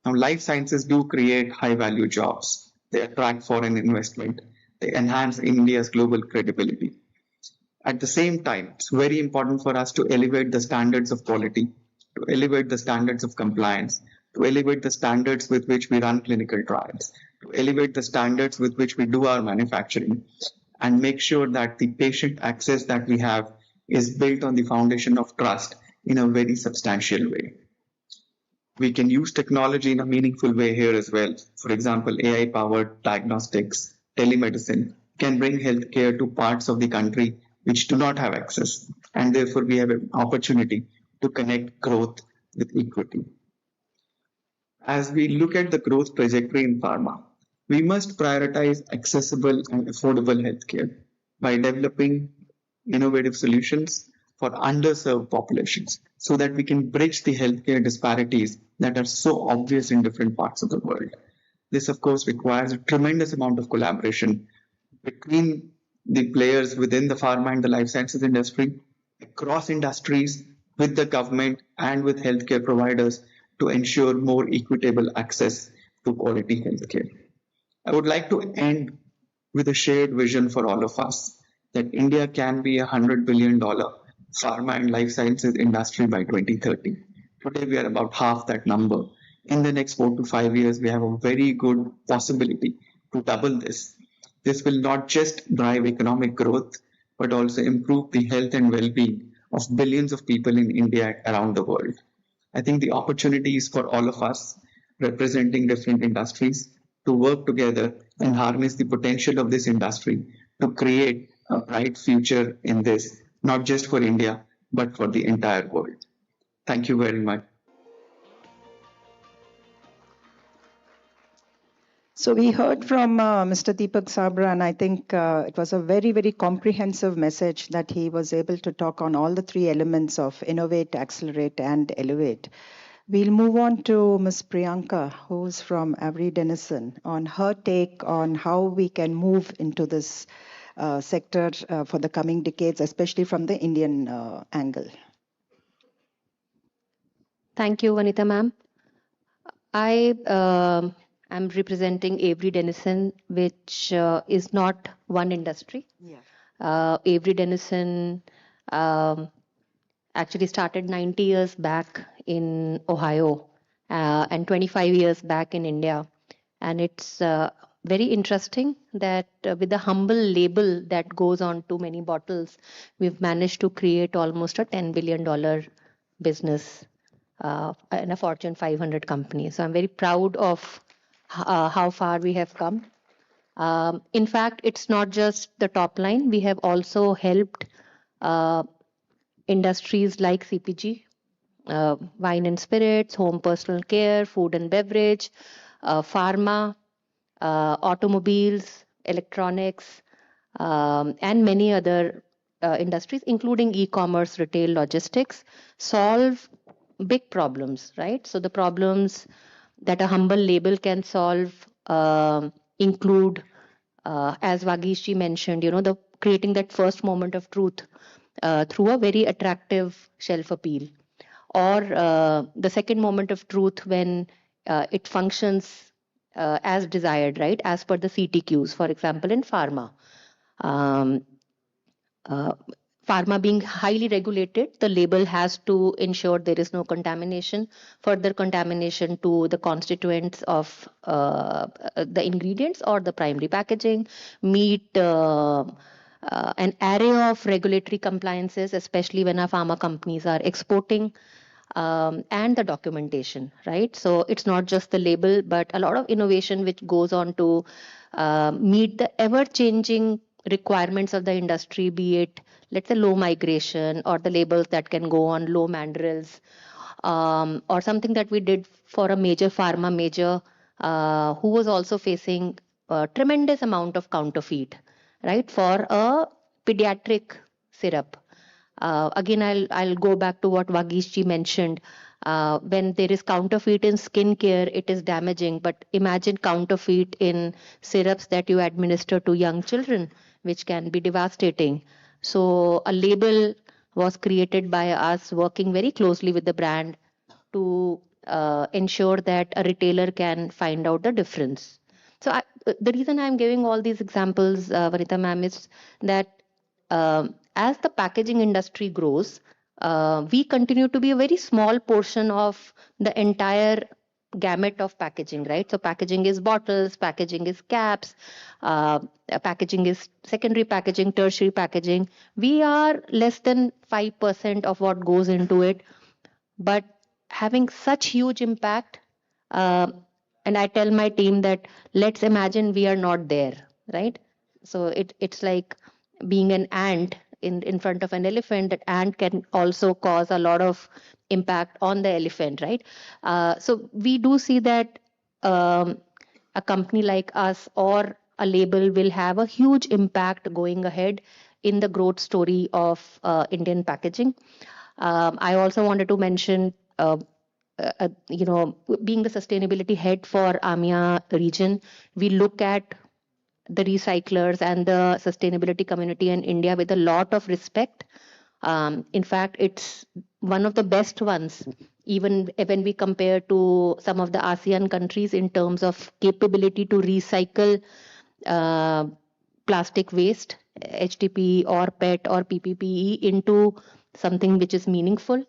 Now, life sciences do create high-value jobs. They attract foreign investment. They enhance India's global credibility. At the same time, it's very important for us to elevate the standards of quality, to elevate the standards of compliance, to elevate the standards with which we run clinical trials, to elevate the standards with which we do our manufacturing, and make sure that the patient access that we have is built on the foundation of trust in a very substantial way. We can use technology in a meaningful way here as well. For example, AI-powered diagnostics, telemedicine can bring healthcare to parts of the country which do not have access, and therefore we have an opportunity to connect growth with equity. As we look at the growth trajectory in pharma, we must prioritize accessible and affordable healthcare by developing innovative solutions for underserved populations so that we can bridge the healthcare disparities that are so obvious in different parts of the world. This, of course, requires a tremendous amount of collaboration between the players within the pharma and the life sciences industry, across industries, with the government and with healthcare providers to ensure more equitable access to quality healthcare. I would like to end with a shared vision for all of us that India can be $100 billion pharma and life sciences industry by 2030. Today we are about half that number. In the next 4 to 5 years, we have a very good possibility to double this. This will not just drive economic growth, but also improve the health and well-being of billions of people in India around the world. I think the opportunity is for all of us representing different industries to work together and harness the potential of this industry to create a bright future in this, not just for India, but for the entire world. Thank you very much. So we heard from Mr. Deepak Sabra, and I think it was a very, very comprehensive message that he was able to talk on all the three elements of innovate, accelerate, and elevate. We'll move on to Ms. Priyanka, who's from Avery Dennison, on her take on how we can move into this sector for the coming decades, especially from the Indian angle. Thank you, Vanita ma'am. I am representing Avery Dennison, which is not one industry. Yeah. Avery Dennison actually started 90 years back in Ohio and 25 years back in India. And it's very interesting that with the humble label that goes on to many bottles, we've managed to create almost a $10 billion business in a Fortune 500 company. So I'm very proud of how far we have come. In fact, it's not just the top line. We have also helped industries like CPG, wine and spirits, home personal care, food and beverage, pharma, automobiles, electronics, and many other industries, including e-commerce, retail, logistics, solve big problems, right? So the problems that a humble label can solve include, as Vagish mentioned, the creating that first moment of truth through a very attractive shelf appeal, or the second moment of truth when it functions as desired, right? As per the CTQs, for example, in pharma. Pharma being highly regulated, the label has to ensure there is no contamination, further contamination to the constituents of the ingredients or the primary packaging, meet an array of regulatory compliances, especially when our pharma companies are exporting, and the documentation, right? So it's not just the label, but a lot of innovation which goes on to meet the ever-changing requirements of the industry, be it, let's say, low migration, or the labels that can go on low mandrels, or something that we did for a major pharma major who was also facing a tremendous amount of counterfeit, right, for a pediatric syrup. Again, I'll go back to what Vagish mentioned. When there is counterfeit in skincare, it is damaging. But imagine counterfeit in syrups that you administer to young children, which can be devastating. So a label was created by us, working very closely with the brand to ensure that a retailer can find out the difference. So the reason I'm giving all these examples, Vanita ma'am, is that as the packaging industry grows, we continue to be a very small portion of the entire gamut of packaging, right? So packaging is bottles, packaging is caps, packaging is secondary packaging, tertiary packaging. We are less than 5% of what goes into it, but having such huge impact. And I tell my team that let's imagine we are not there, right? So it's like being an ant in front of an elephant. That ant can also cause a lot of impact on the elephant, right? So we do see that a company like us or a label will have a huge impact going ahead in the growth story of Indian packaging. I also wanted to mention, being the sustainability head for AMIA region, we look at the recyclers and the sustainability community in India with a lot of respect. In fact, it's one of the best ones, even when we compare to some of the ASEAN countries in terms of capability to recycle plastic waste, HDPE or PET or PPPE, into something which is meaningful.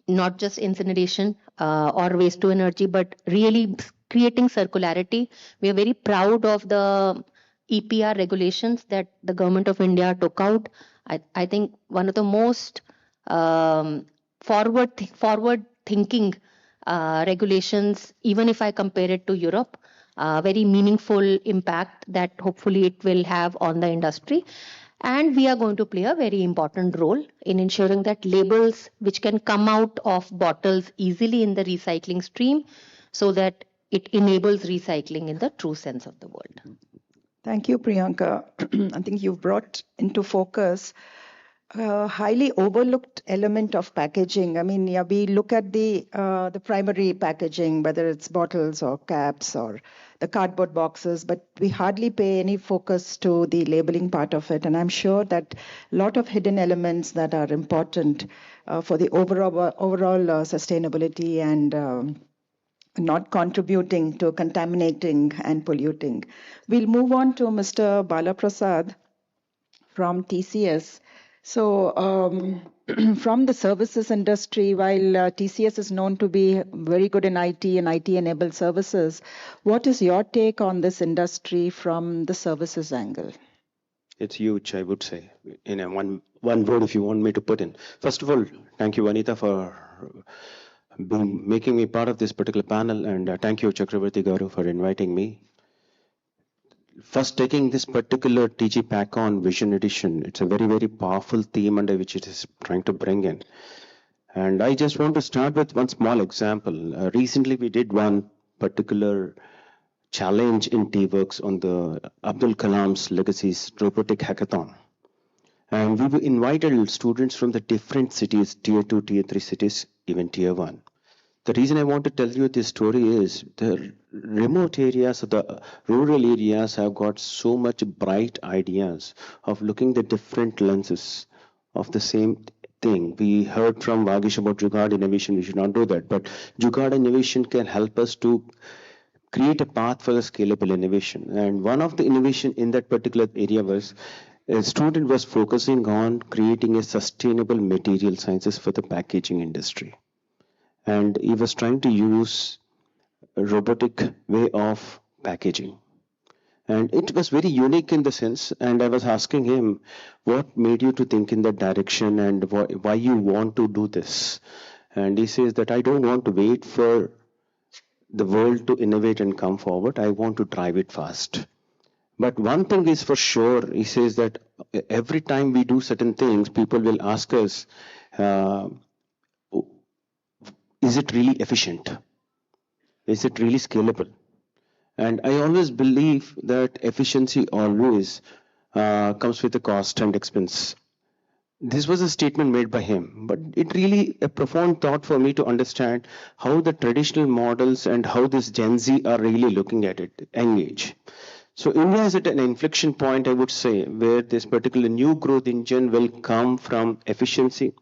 Not just incineration or waste to energy, but really creating circularity. We are very proud of the EPR regulations that the government of India took out. I think one of the most forward thinking regulations, even if I compare it to Europe. very meaningful impact that hopefully it will have on the industry. And we are going to play a very important role in ensuring that labels which can come out of bottles easily in the recycling stream, so that it enables recycling in the true sense of the word. Thank you, Priyanka. I think you've brought into focus a highly overlooked element of packaging. I mean, yeah, we look at the primary packaging, whether it's bottles or caps or the cardboard boxes, but we hardly pay any focus to the labeling part of it. And I'm sure that a lot of hidden elements that are important for the overall sustainability and not contributing to contaminating and polluting. We'll move on to Mr. Balaprasad from TCS. So from the services industry, while TCS is known to be very good in IT and IT-enabled services, what is your take on this industry from the services angle? It's huge, I would say, in one word if you want me to put in. First of all, thank you, Anita, for making me part of this particular panel, and thank you, Chakravarti Garu, for inviting me. First, taking this particular TG-PackCON Vision Edition, it's a very, very powerful theme under which it is trying to bring in. And I just want to start with one small example. Recently, we did one particular challenge in T-Works on the Abdul Kalam's Legacies Robotic Hackathon. And we invited students from the different cities, tier 2, tier 3 cities, even tier 1. The reason I want to tell you this story is the remote areas, the rural areas have got so much bright ideas of looking the different lenses of the same thing. We heard from Vagish about Jugaad innovation. We should not do that. But Jugaad innovation can help us to create a path for the scalable innovation. And one of the innovation in that particular area was a student was focusing on creating a sustainable material sciences for the packaging industry. And he was trying to use a robotic way of packaging. And it was very unique in the sense, and I was asking him, what made you to think in that direction and why you want to do this? And he says that I don't want to wait for the world to innovate and come forward. I want to drive it fast. But one thing is for sure, he says that every time we do certain things, people will ask us, is it really efficient? Is it really scalable? And I always believe that efficiency always comes with a cost and expense. This was a statement made by him, but it really a profound thought for me to understand how the traditional models and how this Gen Z are really looking at it, engage. So India is at an inflection point, I would say, where this particular new growth engine will come from efficiency,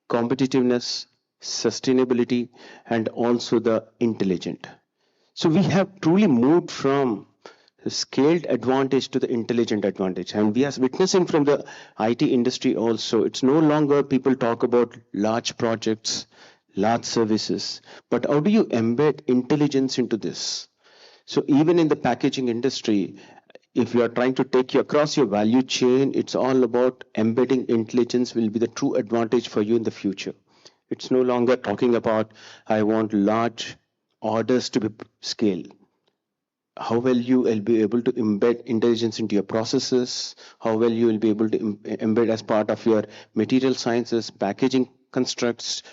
competitiveness, sustainability, and also the intelligent. So we have truly moved from scaled advantage to the intelligent advantage, and we are witnessing from the IT industry also. It's no longer people talk about large projects, large services, but how do you embed intelligence into this? So even in the packaging industry, if you are trying to take you across your value chain, it's all about embedding intelligence will be the true advantage for you in the future. It's no longer talking about, I want large orders to be scaled. How well you will be able to embed intelligence into your processes, how well you will be able to embed as part of your material sciences, packaging constructs,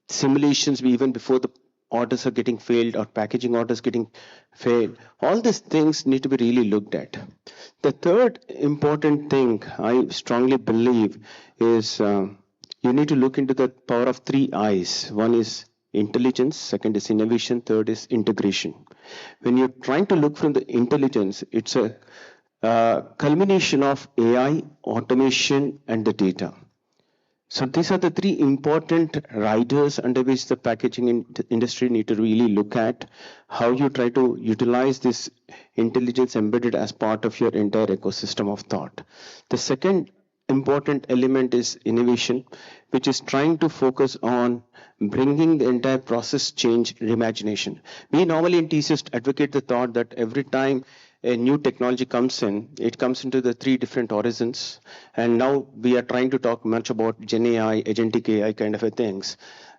simulations even before the orders are getting failed or packaging orders getting failed. All these things need to be really looked at. The third important thing I strongly believe is you need to look into the power of 3 I's. One is intelligence, second is innovation, third is integration. When you're trying to look from the intelligence, it's a culmination of AI, automation, and the data. So these are the 3 important riders under which the packaging industry need to really look at how you try to utilize this intelligence embedded as part of your entire ecosystem of thought. The second important element is innovation, which is trying to focus on bringing the entire process change reimagination. We normally in TCS advocate the thought that every time a new technology comes in, it comes into the 3 different horizons. And now we are trying to talk much about Gen AI, agentic AI kind of things.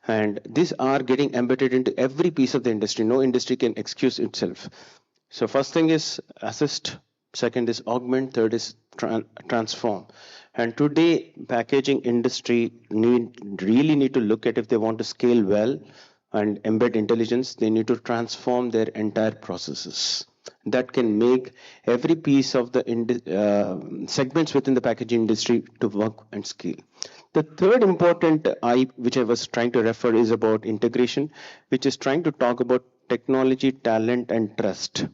And these are getting embedded into every piece of the industry. No industry can excuse itself. So first thing is assist, second is augment, third is transform. And today, packaging industry really need to look at, if they want to scale well and embed intelligence, they need to transform their entire processes. That can make every piece of the segments within the packaging industry to work and scale. The third important which I was trying to refer is about integration, which is trying to talk about technology, talent, and trust.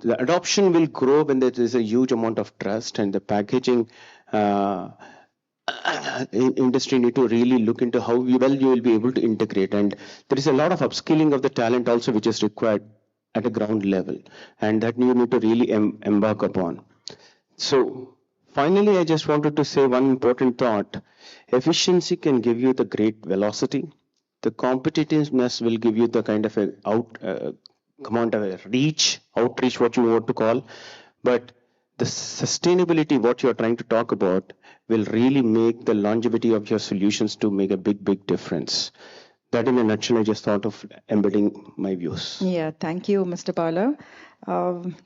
The adoption will grow when there is a huge amount of trust, and the packaging industry need to really look into how well you will be able to integrate. And there is a lot of upskilling of the talent also which is required at a ground level, and that you need to really embark upon. So finally, I just wanted to say one important thought. Efficiency can give you the great velocity. The competitiveness will give you the kind of a outreach, what you want to call. But the sustainability, what you're trying to talk about, will really make the longevity of your solutions to make a big difference. That in a nutshell, I just thought of embedding my views. Yeah, thank you, Mr. Bala.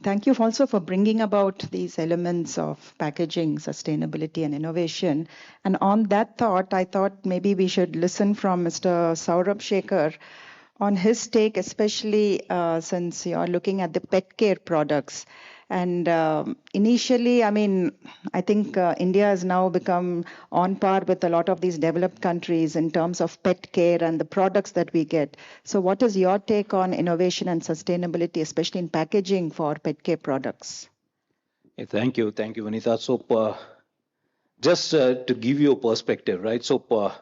Thank you also for bringing about these elements of packaging, sustainability, and innovation. And on that thought, I thought maybe we should listen from Mr. Saurabh Shekhar on his take, especially since you are looking at the pet care products. And initially, I think India has now become on par with a lot of these developed countries in terms of pet care and the products that we get. So what is your take on innovation and sustainability, especially in packaging for pet care products? Thank you, Vanitha. So just to give you a perspective, right? So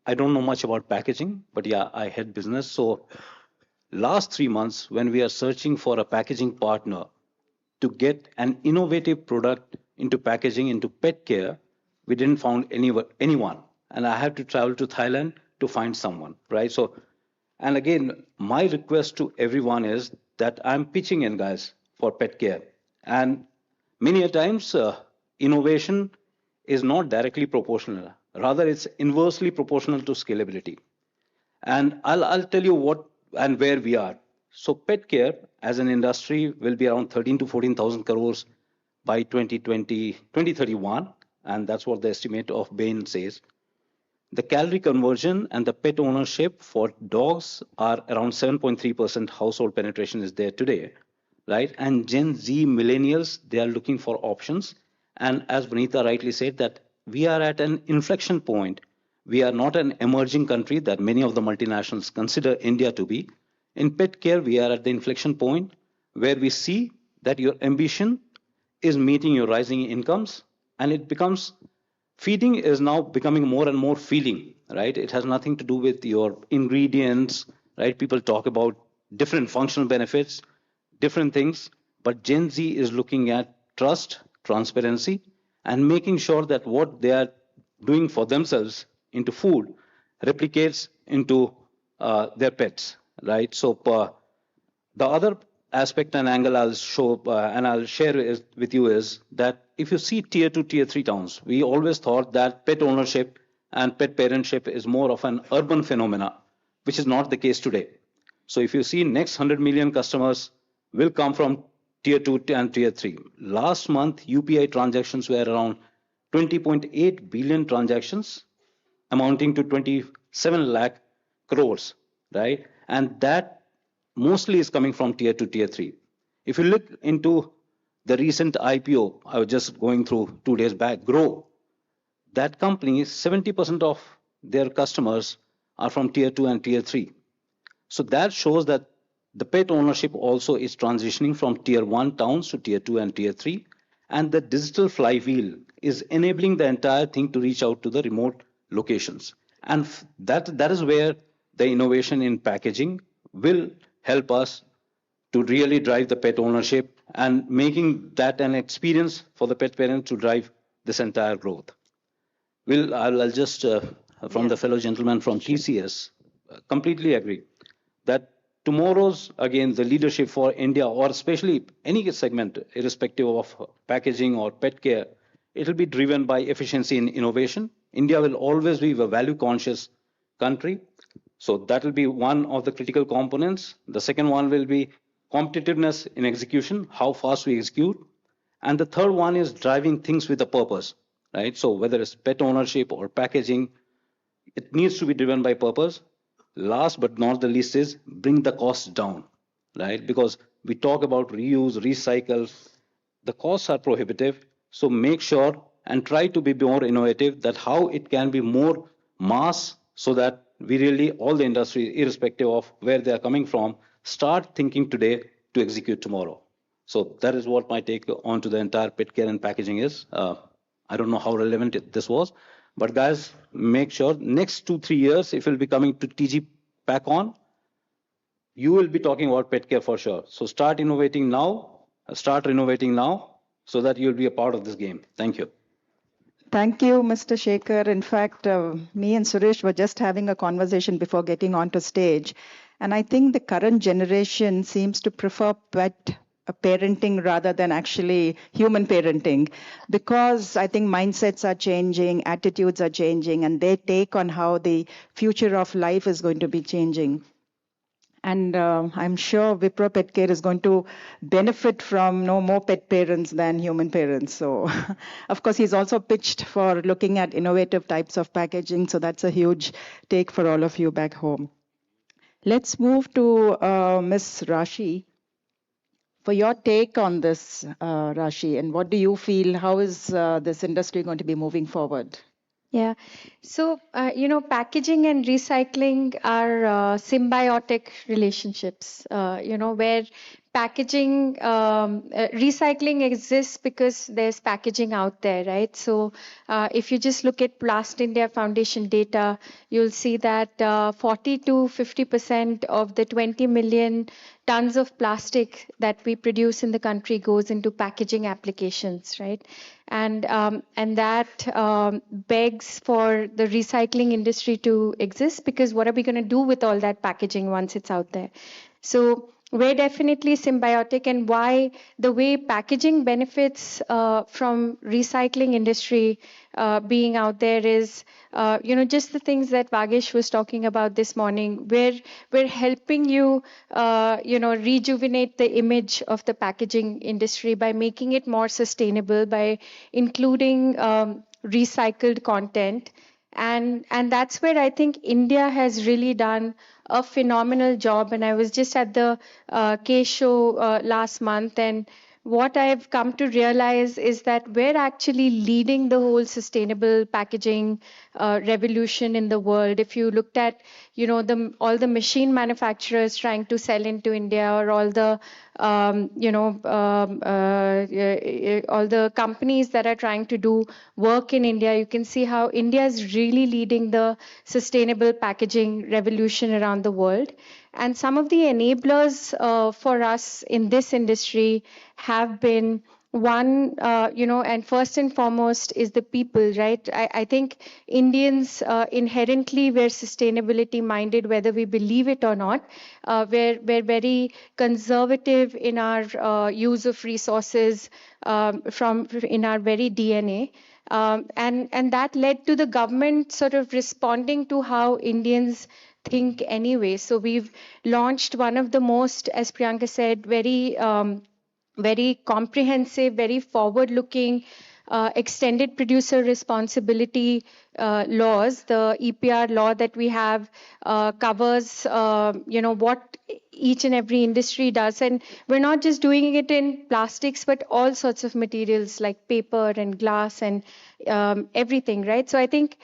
I don't know much about packaging, but yeah, I had business. So last 3 months, when we are searching for a packaging partner to get an innovative product into packaging, into pet care, we didn't find anyone. And I had to travel to Thailand to find someone, right? So, and again, my request to everyone is that I'm pitching in, guys, for pet care. And many a times, innovation is not directly proportional. Rather, it's inversely proportional to scalability. And I'll tell you what and where we are. So pet care as an industry will be around 13 to 14,000 crores by 2031. And that's what the estimate of Bain says. The calorie conversion and the pet ownership for dogs are around 7.3% household penetration is there today, right? And Gen Z millennials, they are looking for options. And as Vanitha rightly said, that we are at an inflection point. We are not an emerging country that many of the multinationals consider India to be. In pet care, we are at the inflection point where we see that your ambition is meeting your rising incomes, and it becomes feeding is now becoming more and more feeling, right? It has nothing to do with your ingredients, right? People talk about different functional benefits, different things, but Gen Z is looking at trust, transparency, and making sure that what they are doing for themselves into food replicates into their pets. Right. So the other aspect and angle I'll show and I'll share with you is that if you see tier 2, tier 3 towns, we always thought that pet ownership and pet parentship is more of an urban phenomena, which is not the case today. So if you see next 100 million customers will come from tier 2 and tier 3. Last month, UPI transactions were around 20.8 billion transactions, amounting to 27 lakh crores, right? And that mostly is coming from tier 2, tier 3. If you look into the recent IPO, I was just going through 2 days back, Grow, that company, 70% of their customers are from tier 2 and tier 3. So that shows that the pet ownership also is transitioning from tier 1 towns to tier 2 and tier 3. And the digital flywheel is enabling the entire thing to reach out to the remote locations. And that is where the innovation in packaging will help us to really drive the pet ownership and making that an experience for the pet parent to drive this entire growth. I'll just, from the fellow gentleman from TCS, completely agree that tomorrow's, again, the leadership for India, or especially any segment, irrespective of packaging or pet care, it will be driven by efficiency and innovation. India will always be a value-conscious country. So that will be one of the critical components. The second one will be competitiveness in execution, how fast we execute. And the third one is driving things with a purpose, right? So whether it's pet ownership or packaging, it needs to be driven by purpose. Last but not the least is bring the costs down, right? Because we talk about reuse, recycle, the costs are prohibitive. So make sure and try to be more innovative that how it can be more mass so that we really, all the industry, irrespective of where they are coming from, start thinking today to execute tomorrow. So that is what my take on to the entire pet care and packaging is. I don't know how relevant this was, but guys, make sure next 2-3 years, if you'll be coming to TG-PackCON, you will be talking about pet care for sure. So start innovating now, start renovating now, so that you'll be a part of this game. Thank you. Thank you, Mr. Shekhar. In fact, me and Suresh were just having a conversation before getting onto stage. And I think the current generation seems to prefer pet parenting rather than actually human parenting, because I think mindsets are changing, attitudes are changing, and their take on how the future of life is going to be changing. And I'm sure Wipro Pet Care is going to benefit from no more pet parents than human parents. So, of course, he's also pitched for looking at innovative types of packaging. So that's a huge take for all of you back home. Let's move to Ms. Rashi. For your take on this, Rashi, and what do you feel? How is this industry going to be moving forward? Yeah. So, packaging and recycling are symbiotic relationships, where recycling exists because there's packaging out there, right? So, if you just look at Plast India Foundation data, you'll see that 40 to 50% of the 20 million tons of plastic that we produce in the country goes into packaging applications, right? And that begs for the recycling industry to exist, because what are we going to do with all that packaging once it's out there? So we're definitely symbiotic, and why the way packaging benefits from recycling industry being out there is, just the things that Vagesh was talking about this morning. We're helping you, rejuvenate the image of the packaging industry by making it more sustainable, by including recycled content. And that's where I think India has really done a phenomenal job. And I was just at the K show last month, and what I've come to realize is that we're actually leading the whole sustainable packaging revolution in the world. If you looked at, all the machine manufacturers trying to sell into India, or all the, all the companies that are trying to do work in India, you can see how India is really leading the sustainable packaging revolution around the world. And some of the enablers for us in this industry have been one, and first and foremost is the people, right? I think Indians inherently we're sustainability minded, whether we believe it or not. We're very conservative in our use of resources in our very DNA. And that led to the government sort of responding to how Indians think anyway. So we've launched one of the most, as Priyanka said, very comprehensive, very forward-looking extended producer responsibility laws. The EPR law that we have covers, what each and every industry does. And we're not just doing it in plastics, but all sorts of materials like paper and glass and everything, right? So I think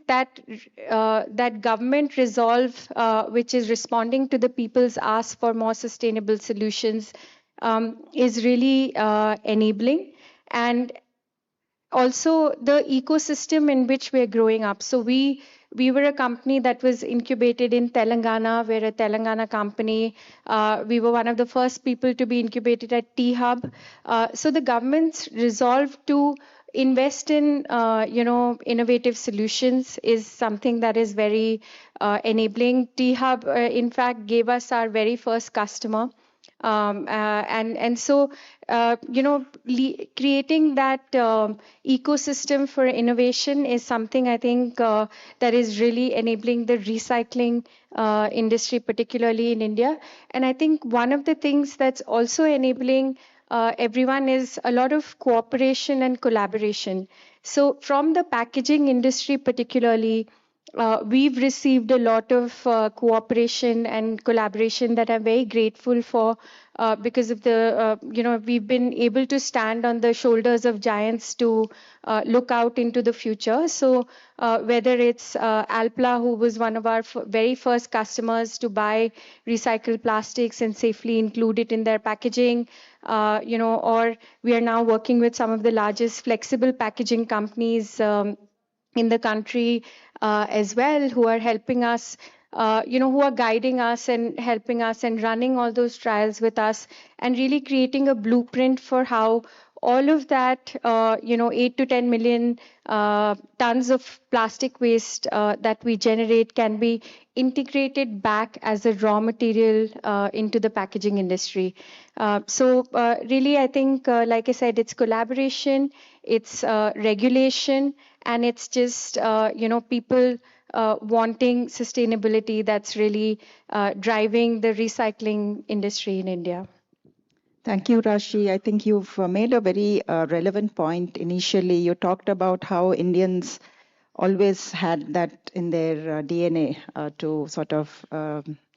that that government resolve, which is responding to the people's ask for more sustainable solutions, is really enabling. And also the ecosystem in which we're growing up. So we were a company that was incubated in Telangana. We're a Telangana company. We were one of the first people to be incubated at T-Hub. So the government's resolve to invest in, innovative solutions is something that is very enabling. T-Hub, in fact, gave us our very first customer. And so creating that ecosystem for innovation is something I think that is really enabling the recycling industry, particularly in India. And I think one of the things that's also enabling everyone is a lot of cooperation and collaboration. So from the packaging industry particularly, we've received a lot of cooperation and collaboration that I'm very grateful for, because of the, we've been able to stand on the shoulders of giants to look out into the future. So whether it's Alpla, who was one of our very first customers to buy recycled plastics and safely include it in their packaging, or we are now working with some of the largest flexible packaging companies in the country as well, who are helping us, who are guiding us and helping us and running all those trials with us, and really creating a blueprint for how all of that, 8 to 10 million tons of plastic waste that we generate can be integrated back as a raw material into the packaging industry. So really, I think, like I said, it's collaboration, it's regulation, and it's just, people wanting sustainability that's really driving the recycling industry in India. Thank you, Rashi. I think you've made a very relevant point initially. You talked about how Indians always had that in their DNA to sort of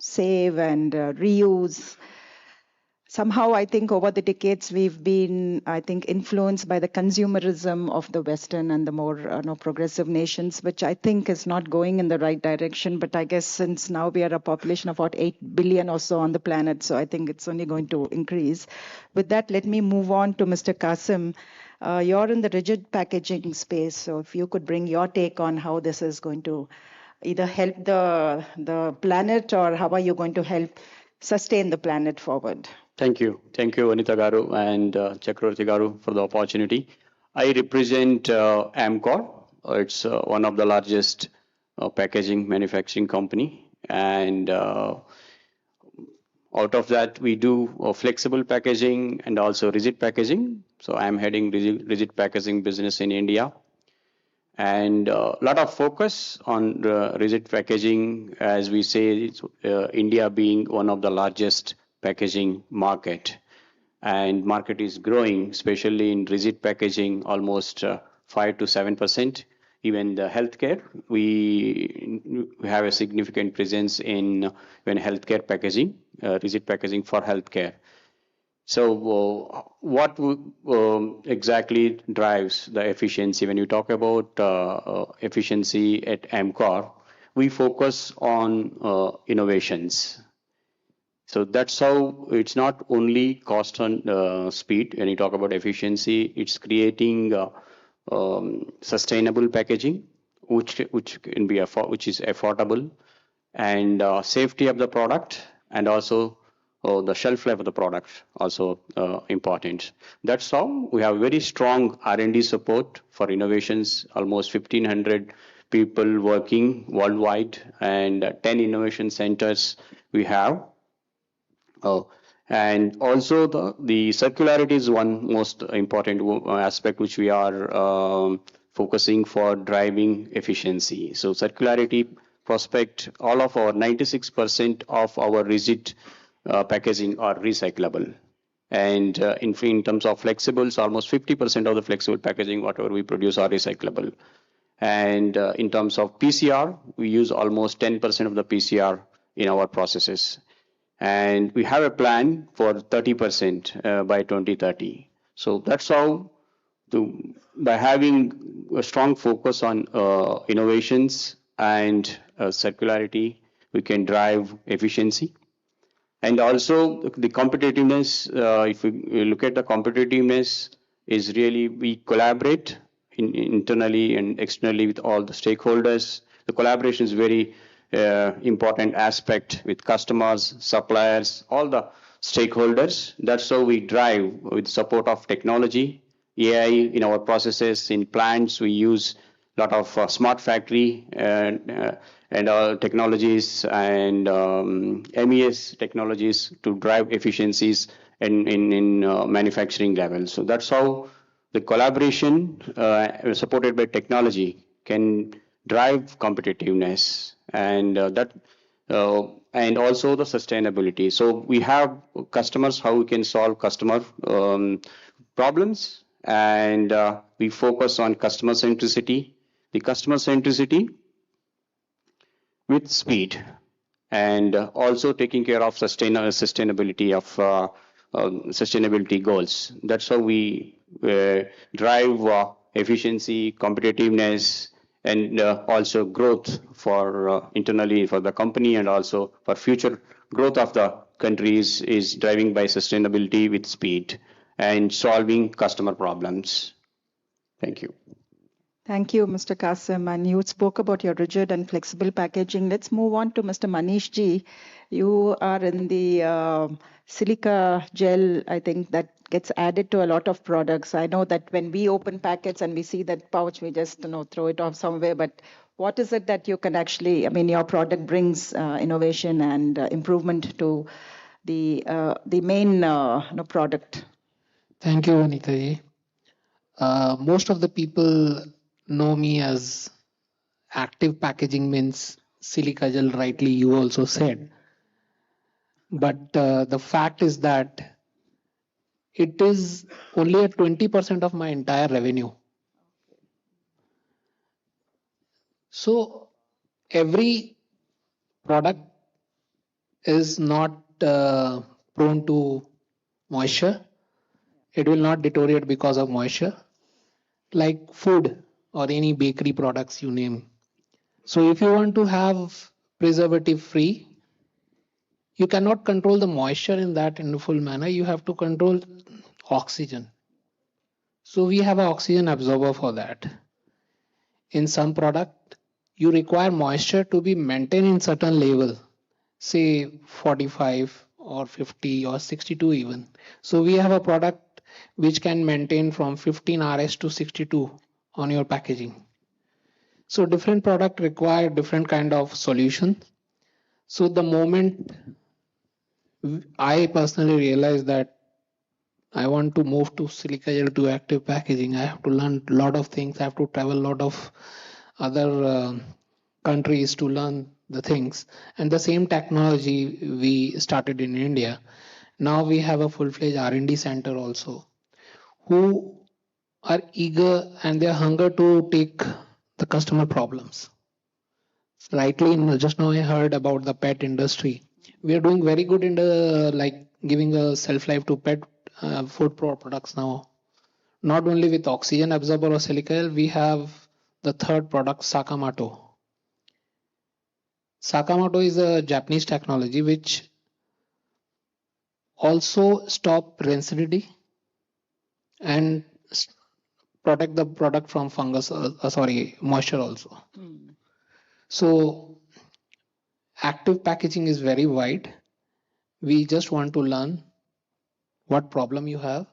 save and reuse. Somehow, I think over the decades, we've been, influenced by the consumerism of the Western and the more progressive nations, which I think is not going in the right direction. But I guess since now we are a population of about 8 billion or so on the planet, so I think it's only going to increase. With that, let me move on to Mr. Qasim. You're in the rigid packaging space, so if you could bring your take on how this is going to either help the planet, or how are you going to help sustain the planet forward? Thank you, Anita Garu and Chakravarti Garu, for the opportunity. I represent Amcor. It's one of the largest packaging manufacturing company, and out of that we do flexible packaging and also rigid packaging. So I'm heading rigid packaging business in India, and a lot of focus on rigid packaging, as we say, India being one of the largest packaging market, and market is growing, especially in rigid packaging, almost 5 to 7%. Even the healthcare, we have a significant presence in healthcare packaging, rigid packaging for healthcare. So what exactly drives the efficiency? When you talk about efficiency at Amcor, we focus on innovations. So that's how it's not only cost and speed. When you talk about efficiency, it's creating sustainable packaging, which can be which is affordable, and safety of the product, and also the shelf life of the product also important. That's how we have very strong R&D support for innovations. Almost 1,500 people working worldwide, and 10 innovation centers we have. And also the circularity is one most important aspect which we are focusing for driving efficiency. So circularity prospect, all of our 96% of our rigid packaging are recyclable. And in terms of flexibles, almost 50% of the flexible packaging, whatever we produce, are recyclable. And in terms of PCR, we use almost 10% of the PCR in our processes. And we have a plan for 30% by 2030. So that's how, by having a strong focus on innovations and circularity, we can drive efficiency. And also the competitiveness, if we look at the competitiveness, is really we collaborate internally and externally with all the stakeholders. The collaboration is very important aspect with customers, suppliers, all the stakeholders. That's how we drive with support of technology, AI in our processes. In plants, we use lot of smart factory and technologies and MES technologies to drive efficiencies in manufacturing level. So that's how the collaboration supported by technology can drive competitiveness and and also the sustainability. So we have customers, how we can solve customer problems, and we focus on customer centricity. The customer centricity with speed, and also taking care of sustainability of sustainability goals. That's how we drive efficiency, competitiveness, and also growth for internally for the company, and also for future growth of the countries is driving by sustainability with speed and solving customer problems. Thank you. Thank you, Mr. Kasim. And you spoke about your rigid and flexible packaging. Let's move on to Mr. Manish Ji. You are in the silica gel, I think, that gets added to a lot of products. I know that when we open packets and we see that pouch, we just throw it off somewhere. But what is it that you can actually, I mean, your product brings innovation and improvement to the main product? Thank you, Anita ji. Most of the people know me as active packaging, means silica gel, rightly you also said. But the fact is that it is only a 20% of my entire revenue. So every product is not prone to moisture. It will not deteriorate because of moisture, like food or any bakery products you name. So if you want to have preservative free, you cannot control the moisture in that in a full manner. You have to control oxygen. So we have an oxygen absorber for that. In some product, you require moisture to be maintained in certain level, say 45 or 50 or 62 even. So we have a product which can maintain from 15 RS to 62 on your packaging. So different product require different kind of solution. So the moment I personally realized that I want to move to silica gel to active packaging, I have to learn a lot of things. I have to travel a lot of other countries to learn the things. And the same technology we started in India. Now we have a full-fledged R&D center also, who are eager and they are hunger to take the customer problems. Rightly, just now I heard about the pet industry. We are doing very good in the like giving a shelf life to pet food products now. Not only with oxygen absorber or silica gel, we have the third product, Sakamoto. Sakamoto is a Japanese technology which also stop rancidity and protect the product from fungus, moisture also. So active packaging is very wide. We just want to learn what problem you have.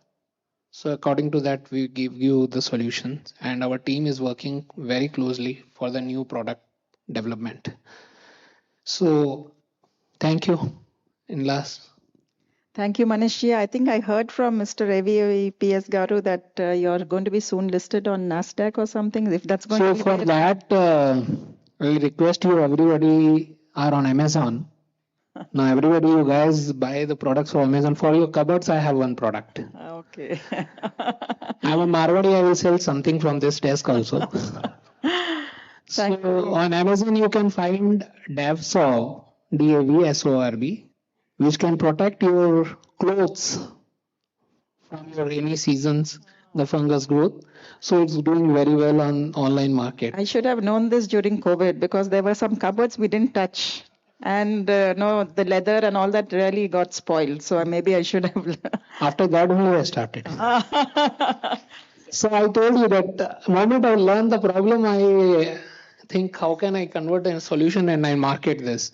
So according to that, we give you the solutions, and our team is working very closely for the new product development. So thank you. In last. Thank you, Manishji. I think I heard from Mr. Ravi P.S. Garu that you're going to be soon listed on NASDAQ or something. If that's going so to be for that, I request you, everybody are on Amazon. Now everybody, you guys buy the products from Amazon. For your cupboards, I have one product. Okay. I'm a Marwadi, I will sell something from this desk also. So on Amazon, you can find DAVSORB, DAVSORB, which can protect your clothes from your rainy seasons, the fungus growth. So it's doing very well on online market. I should have known this during COVID because there were some cupboards we didn't touch. And no, the leather and all that really got spoiled. So maybe I should have. After that only I started. So I told you that the moment I learned the problem, I think how can I convert a solution and I market this.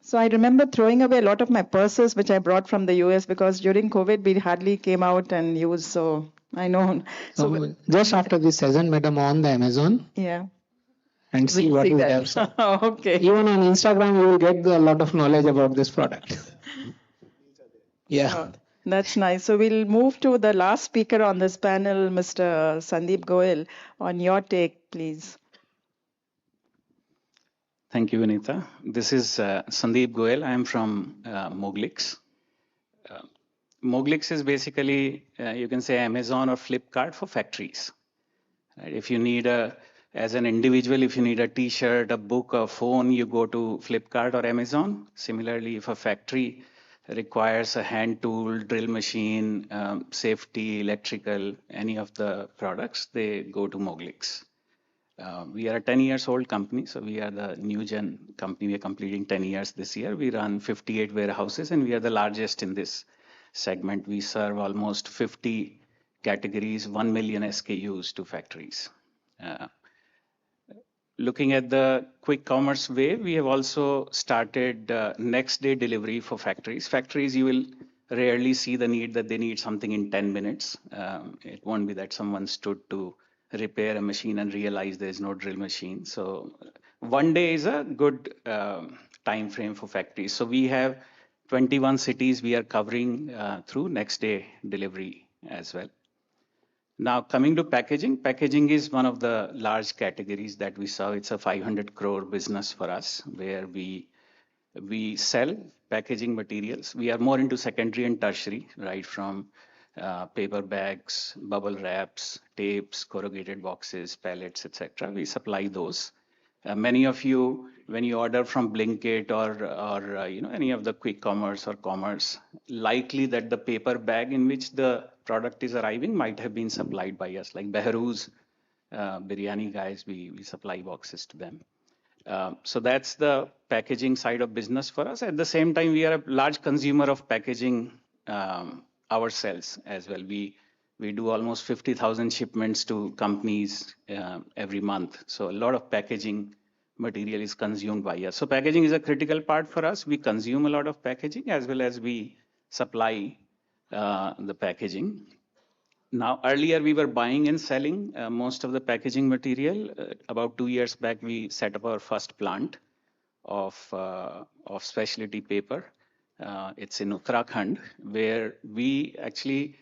So I remember throwing away a lot of my purses which I brought from the US because during COVID we hardly came out and used. So I know. So just after this session, madam, on the Amazon. Yeah. And see what is there. So okay. even on Instagram, you will get a lot of knowledge about this product. Yeah. Oh, that's nice. So we'll move to the last speaker on this panel, Mr. Sandeep Goel. On your take, please. Thank you, Vinita. This is Sandeep Goel. I am from Moglix. Moglix is basically, you can say, Amazon or Flipkart for factories. Right? If you need as an individual, if you need a t-shirt, a book, a phone, you go to Flipkart or Amazon. Similarly, if a factory requires a hand tool, drill machine, safety, electrical, any of the products, they go to Moglix. We are a 10 years old company, so we are the new gen company. We are completing 10 years this year. We run 58 warehouses and we are the largest in this segment. We serve almost 50 categories, 1 million SKUs to factories. Looking at the quick commerce way, we have also started next day delivery for factories. Factories, you will rarely see the need that they need something in 10 minutes. It won't be that someone stood to repair a machine and realize there's no drill machine. So 1 day is a good time frame for factories. So we have 21 cities we are covering through next day delivery as well. Now coming to packaging, packaging is one of the large categories that we saw. It's a 500 crore business for us where we sell packaging materials. We are more into secondary and tertiary, right? From paper bags, bubble wraps, tapes, corrugated boxes, pallets, etc. We supply those. Many of you, when you order from Blinkit or any of the quick commerce or commerce, likely that the paper bag in which the product is arriving might have been supplied by us. Like Behrouz biryani guys, we supply boxes to them. So that's the packaging side of business for us. At the same time, we are a large consumer of packaging ourselves as well. We do almost 50,000 shipments to companies every month. So a lot of packaging material is consumed by us. So packaging is a critical part for us. We consume a lot of packaging as well as we supply the packaging. Now, earlier we were buying and selling most of the packaging material. About 2 years back, we set up our first plant of specialty paper. It's in Uttarakhand, where we actually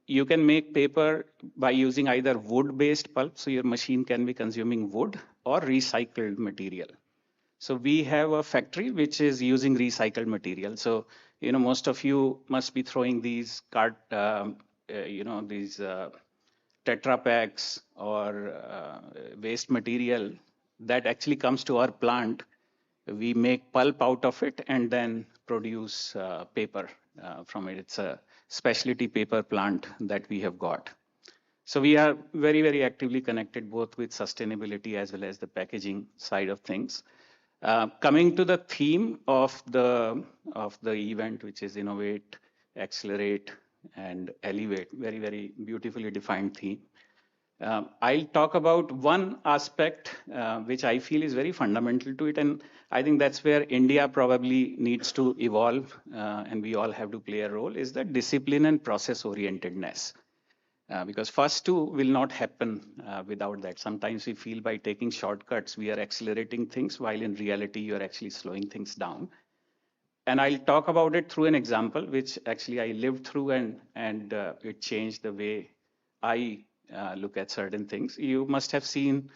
you can make paper by using either wood-based pulp, so your machine can be consuming wood, or recycled material. So we have a factory which is using recycled material. So most of you must be throwing these these Tetra Packs or waste material that actually comes to our plant. We make pulp out of it and then produce paper from it. It's a specialty paper plant that we have got. So we are very, very actively connected both with sustainability as well as the packaging side of things. Coming to the theme of the event, which is innovate, accelerate, and elevate, very, very beautifully defined theme. I'll talk about one aspect which I feel is very fundamental to it, and I think that's where India probably needs to evolve, and we all have to play a role, is that discipline and process orientedness. Because first two will not happen without that. Sometimes we feel by taking shortcuts, we are accelerating things, while in reality, you're actually slowing things down. And I'll talk about it through an example, which actually I lived through and it changed the way I look at certain things. You must have seen,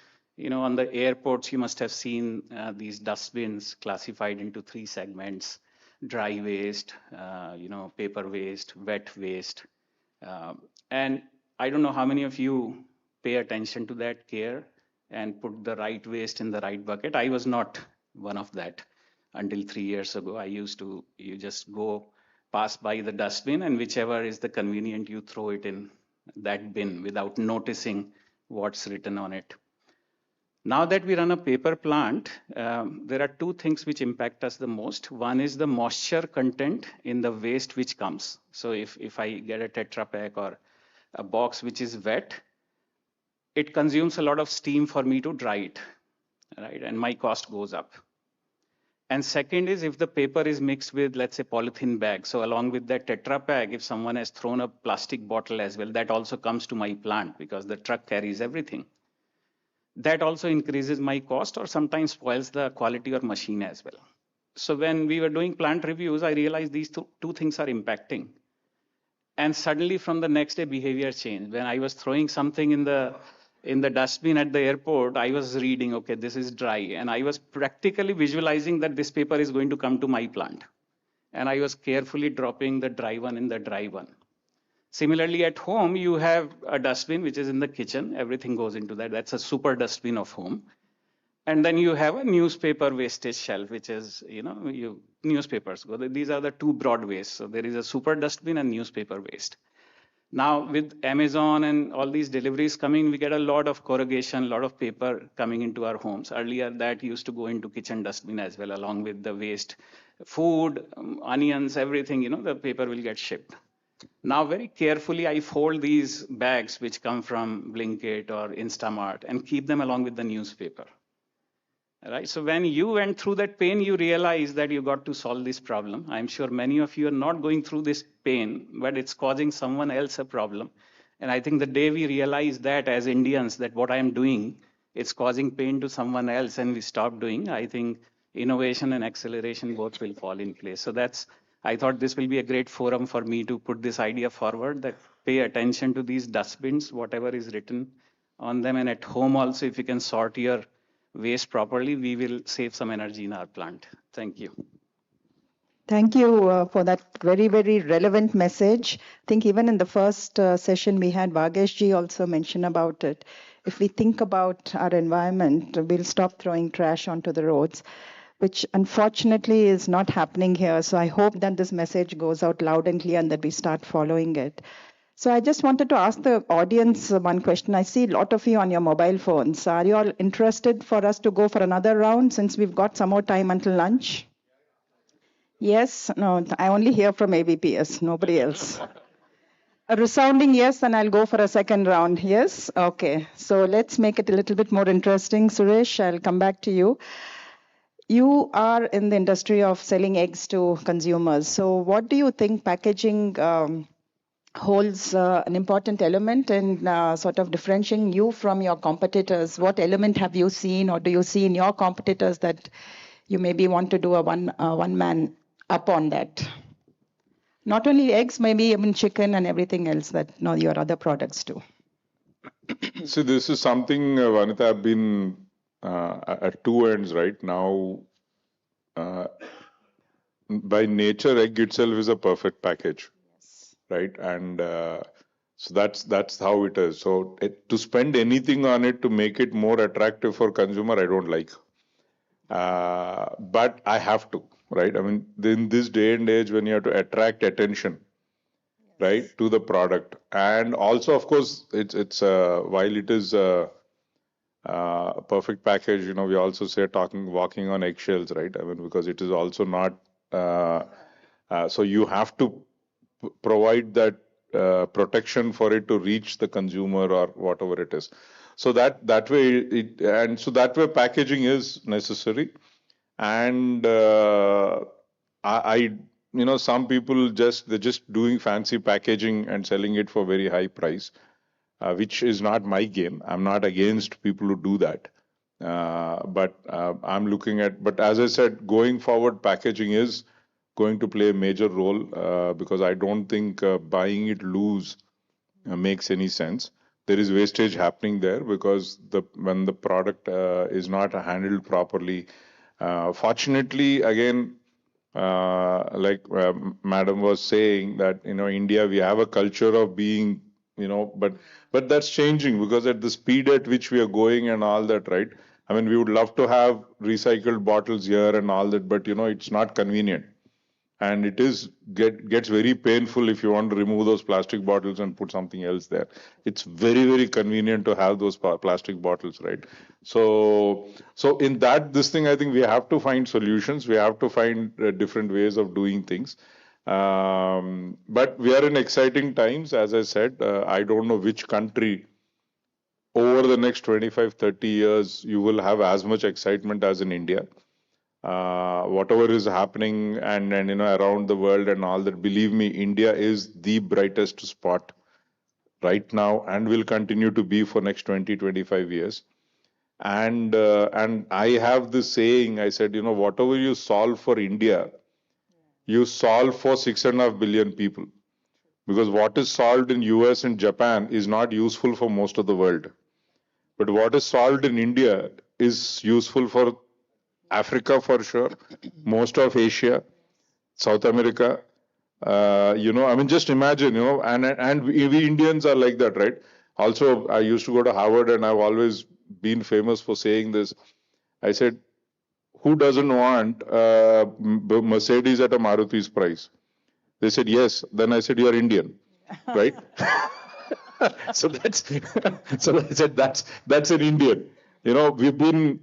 on the airports, you must have seen these dustbins classified into 3 segments: dry waste, paper waste, wet waste. And I don't know how many of you pay attention to that care and put the right waste in the right bucket. I was not one of that until 3 years ago. You just go pass by the dustbin and whichever is the convenient, you throw it in that bin without noticing what's written on it. Now that we run a paper plant, there are 2 things which impact us the most. One is the moisture content in the waste which comes. So if I get a Tetra Pak or a box which is wet, it consumes a lot of steam for me to dry it, right? And my cost goes up. And second is if the paper is mixed with, let's say, polythene bag. So along with that Tetra Pak, if someone has thrown a plastic bottle as well, that also comes to my plant because the truck carries everything. That also increases my cost or sometimes spoils the quality or machine as well. So when we were doing plant reviews, I realized these two things are impacting. And suddenly from the next day, behavior changed. When I was throwing something in the dustbin at the airport, I was reading, okay, this is dry. And I was practically visualizing that this paper is going to come to my plant. And I was carefully dropping the dry one in the dry one. Similarly, at home, you have a dustbin, which is in the kitchen. Everything goes into that. That's a super dustbin of home. And then you have a newspaper wastage shelf, which is, newspapers go. These are the two broad waste. So there is a super dustbin and newspaper waste. Now with Amazon and all these deliveries coming, we get a lot of corrugation, a lot of paper coming into our homes. Earlier that used to go into kitchen dustbin as well, along with the waste, food, onions, everything, the paper will get shipped. Now very carefully, I fold these bags which come from Blinkit or Instamart and keep them along with the newspaper. Right. So when you went through that pain, you realize that you got to solve this problem. I'm sure many of you are not going through this pain, but it's causing someone else a problem. And I think the day we realize that as Indians, that what I'm doing, it's causing pain to someone else and we stop doing, I think innovation and acceleration both will fall in place. So I thought this will be a great forum for me to put this idea forward, that pay attention to these dustbins, whatever is written on them. And at home also, if you can sort your waste properly, we will save some energy in our plant. Thank you. Thank you for that very, very relevant message. I think even in the first session we had, Vagesh also mentioned about it. If we think about our environment, we'll stop throwing trash onto the roads, which unfortunately is not happening here. So I hope that this message goes out loud and clear and that we start following it. So I just wanted to ask the audience one question. I see a lot of you on your mobile phones. Are you all interested for us to go for another round since we've got some more time until lunch? Yes? No, I only hear from ABPS, nobody else. A resounding yes, and I'll go for a second round. Yes? Okay. So let's make it a little bit more interesting. Suresh, I'll come back to you. You are in the industry of selling eggs to consumers. So what do you think packaging holds an important element in sort of differentiating you from your competitors? What element have you seen or do you see in your competitors that you maybe want to do a one man up on that? Not only eggs, maybe even chicken and everything else that your other products do. See, this is something, Vanita, I've been at two ends right now. By nature, egg itself is a perfect package, right? And so that's how it is. So to spend anything on it to make it more attractive for consumer, I don't like. But I have to, right? I mean, in this day and age, when you have to attract attention, right, to the product, and also, of course, it's while it is a perfect package, we also say walking on eggshells, right? I mean, because it is also not. So you have to provide that protection for it to reach the consumer or whatever it is. So that way that way packaging is necessary. And some people they're just doing fancy packaging and selling it for very high price, which is not my game. I'm not against people who do that. But I'm looking at, but as I said, going forward, packaging is going to play a major role because I don't think buying it loose makes any sense. There is wastage happening there because when the product is not handled properly. Fortunately, again, like Madam was saying that India, we have a culture of being but that's changing because at the speed at which we are going and all that, right? I mean, we would love to have recycled bottles here and all that, but it's not convenient. And it gets very painful if you want to remove those plastic bottles and put something else there. It's very, very convenient to have those plastic bottles, right? So in this thing, I think we have to find solutions. We have to find different ways of doing things. But we are in exciting times. As I said, I don't know which country over the next 25, 30 years, you will have as much excitement as in India. whatever is happening and around the world and all that, believe me, India is the brightest spot right now and will continue to be for next 20-25 years. And I have this saying, I said, whatever you solve for India, you solve for 6.5 billion people. Because what is solved in US and Japan is not useful for most of the world. But what is solved in India is useful for Africa for sure, most of Asia, South America. Just imagine, and we Indians are like that, right? Also, I used to go to Harvard and I've always been famous for saying this. I said, who doesn't want Mercedes at a Maruti's price? They said, yes. Then I said, you're Indian, right? So so I said, that's an Indian. We've been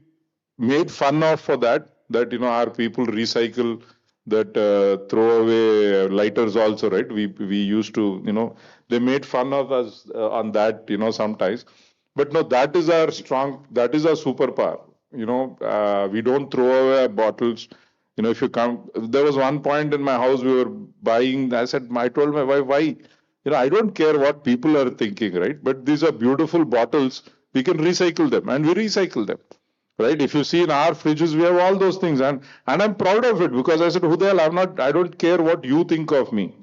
made fun of for that, our people recycle that throwaway lighters also, right? We used to, they made fun of us on that, sometimes. But no, that is our superpower. We don't throw away bottles. If you come, there was one point in my house we were buying. I told my wife, why? I don't care what people are thinking, right? But these are beautiful bottles. We can recycle them, and we recycle them, right? If you see in our fridges, we have all those things, and I'm proud of it because I said, who the hell? I don't care what you think of me,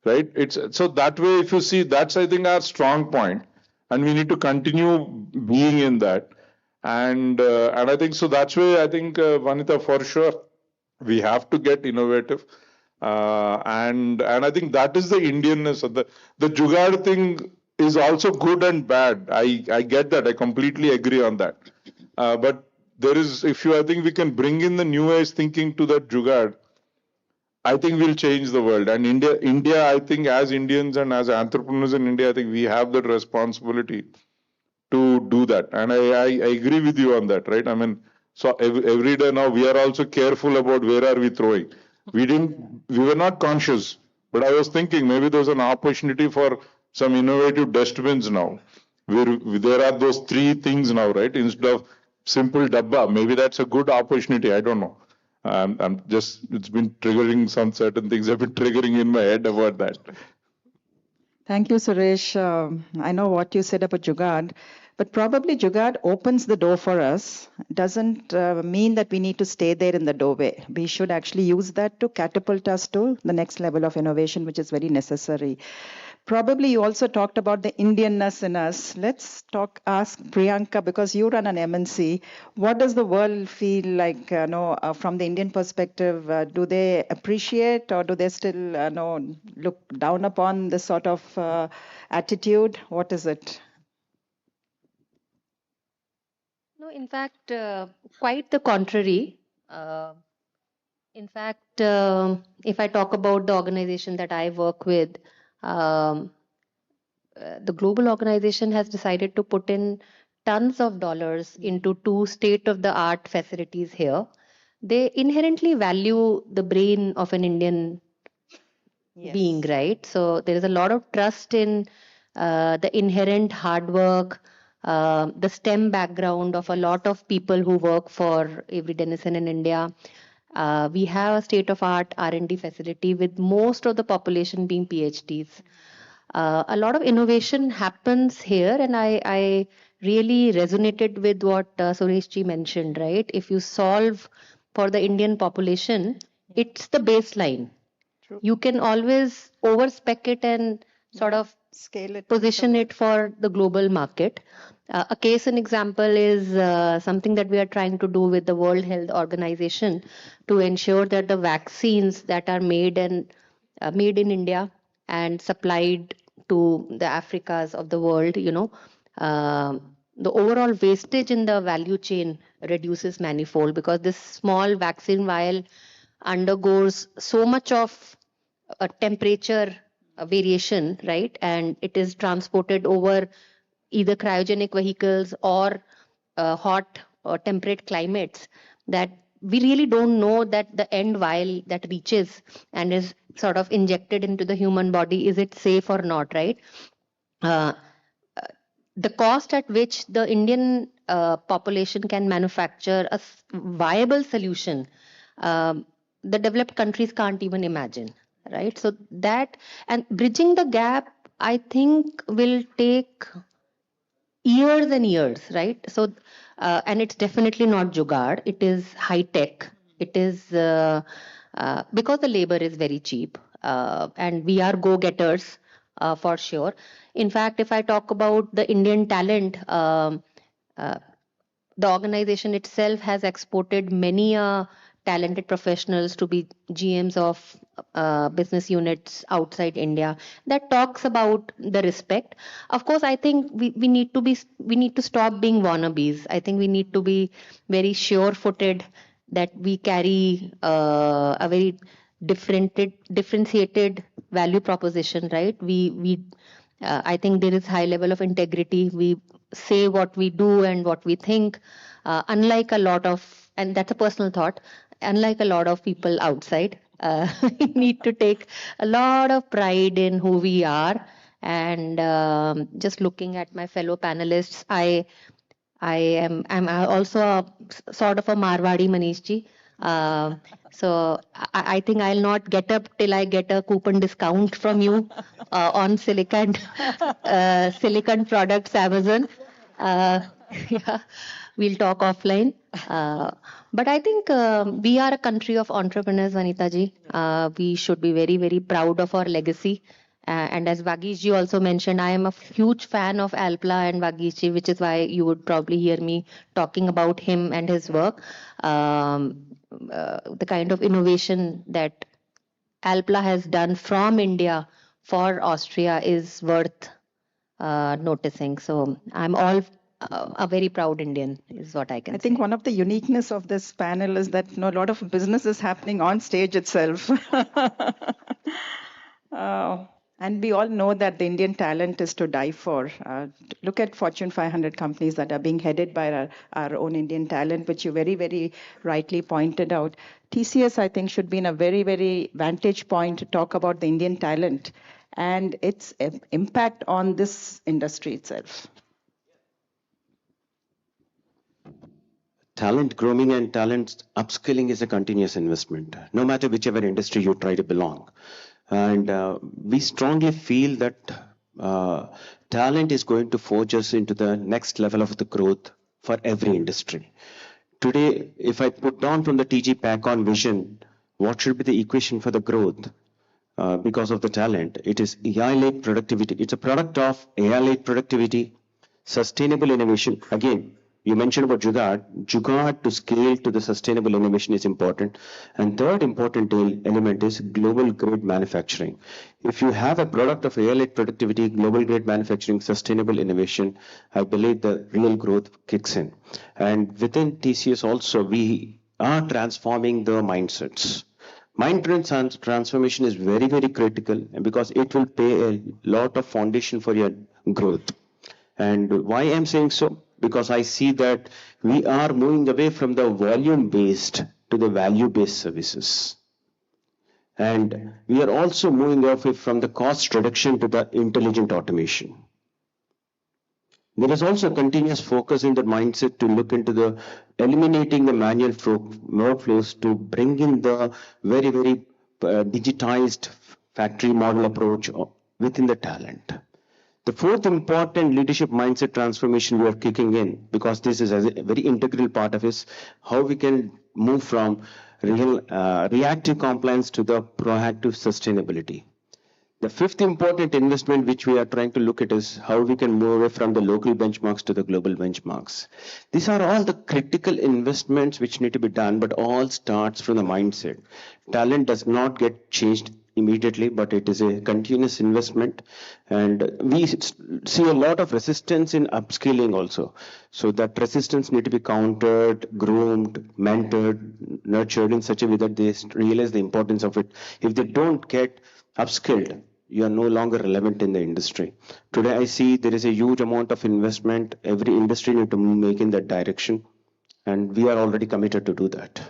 right? It's so that way. If you see, that's I think our strong point, and we need to continue being in that, and I think so. That's why I think Vanita, for sure, we have to get innovative, and I think that is the Indianness of the jugaad thing is also good and bad. I get that. I completely agree on that. But there is, I think we can bring in the new age thinking to that jugaad, I think we'll change the world. And India, I think as Indians and as entrepreneurs in India, I think we have that responsibility to do that. And I agree with you on that, right? I mean, so every day now we are also careful about where are we throwing. We were not conscious, but I was thinking maybe there's an opportunity for some innovative dustbins now. There are those 3 things now, right? Instead of simple dabba, maybe that's a good opportunity. I don't know. I'm just, it's been triggering some certain things have been triggering in my head about that. Thank you, Suresh. I know what you said about Jugaad, but probably Jugaad opens the door for us. Doesn't mean that we need to stay there in the doorway. We should actually use that to catapult us to the next level of innovation, which is very necessary. Probably you also talked about the Indianness in us. Let's ask Priyanka, because you run an MNC. What does the world feel like, from the Indian perspective? Do they appreciate or do they still look down upon this sort of attitude? What is it? No, in fact, quite the contrary. In fact, if I talk about the organization that I work with, the global organization has decided to put in tons of dollars into 2 state-of-the-art facilities here. They inherently value the brain of an Indian being, right? So there is a lot of trust in the inherent hard work, the STEM background of a lot of people who work for Avery Dennison in India. We have a state-of-art R&D facility with most of the population being PhDs. A lot of innovation happens here, and I really resonated with what Suresh ji mentioned, right? If you solve for the Indian population, it's the baseline. True. You can always overspec it and sort of scale it, position it for the global market. A case and example is something that we are trying to do with the World Health Organization to ensure that the vaccines that are made in India and supplied to the Africas of the world, the overall wastage in the value chain reduces manifold, because this small vaccine vial undergoes so much of a temperature variation, right? And it is transported over either cryogenic vehicles or hot or temperate climates, that we really don't know that the end vial that reaches and is sort of injected into the human body, is it safe or not, right? The cost at which the Indian population can manufacture a viable solution the developed countries can't even imagine, right? So that, and bridging the gap, I think will take years and years, right? So, and it's definitely not jugaad. It is high tech. It is because the labor is very cheap, and we are go-getters for sure. In fact, if I talk about the Indian talent, uh, the organization itself has exported many talented professionals to be GMs of business units outside India. That talks about the respect. Of course, I think we need to stop being wannabes. I think we need to be very sure-footed that we carry a very differentiated value proposition, right? I think there is high level of integrity. We say what we do and what we think, unlike a lot of, and that's a personal thought, unlike a lot of people outside, we need to take a lot of pride in who we are. And just looking at my fellow panelists, I'm also sort of a Marwadi, Manishji. So I think I'll not get up till I get a coupon discount from you on silicon products, Amazon. Yeah, we'll talk offline. But I think we are a country of entrepreneurs, Vanita ji. We should be very, very proud of our legacy. And as Vagish ji also mentioned, I am a huge fan of Alpla and Vagish ji, which is why you would probably hear me talking about him and his work. The kind of innovation that Alpla has done from India for Austria is worth noticing. So I'm all a very proud Indian, is what I can say. I think one of the uniqueness of this panel is that a lot of business is happening on stage itself. And we all know that the Indian talent is to die for. Look at Fortune 500 companies that are being headed by our own Indian talent, which you very, very rightly pointed out. TCS, I think, should be in a very, very vantage point to talk about the Indian talent and its impact on this industry itself. Talent grooming and talent upskilling is a continuous investment, no matter whichever industry you try to belong. And we strongly feel that talent is going to forge us into the next level of the growth for every industry. Today, if I put down from the TG-PackCON vision, what should be the equation for the growth? Because of the talent, it is AI-led productivity. It's a product of AI-led productivity, sustainable innovation. Again, you mentioned about jugaad. Jugaad to scale to the sustainable innovation is important. And third important element is global grade manufacturing. If you have a product of AI-led productivity, global grade manufacturing, sustainable innovation, I believe the real growth kicks in. And within TCS also, we are transforming the mindsets. Mind transformation is very, very critical because it will pay a lot of foundation for your growth. And why I'm saying so? Because I see that we are moving away from the volume-based to the value-based services. And we are also moving away from the cost reduction to the intelligent automation. There is also a continuous focus in the mindset to look into the eliminating the manual workflows to bring in the very, very digitized factory model approach within the talent. The fourth important leadership mindset transformation we are kicking in, because this is a very integral part of is how we can move from reactive compliance to the proactive sustainability. The fifth important investment which we are trying to look at is how we can move away from the local benchmarks to the global benchmarks. These are all the critical investments which need to be done, but all starts from the mindset. Talent does not get changed immediately, but it is a continuous investment. And we see a lot of resistance in upskilling also. So that resistance need to be countered, groomed, mentored, nurtured in such a way that they realize the importance of it. If they don't get upskilled, you are no longer relevant in the industry. Today, I see there is a huge amount of investment. Every industry need to make in that direction. And we are already committed to do that.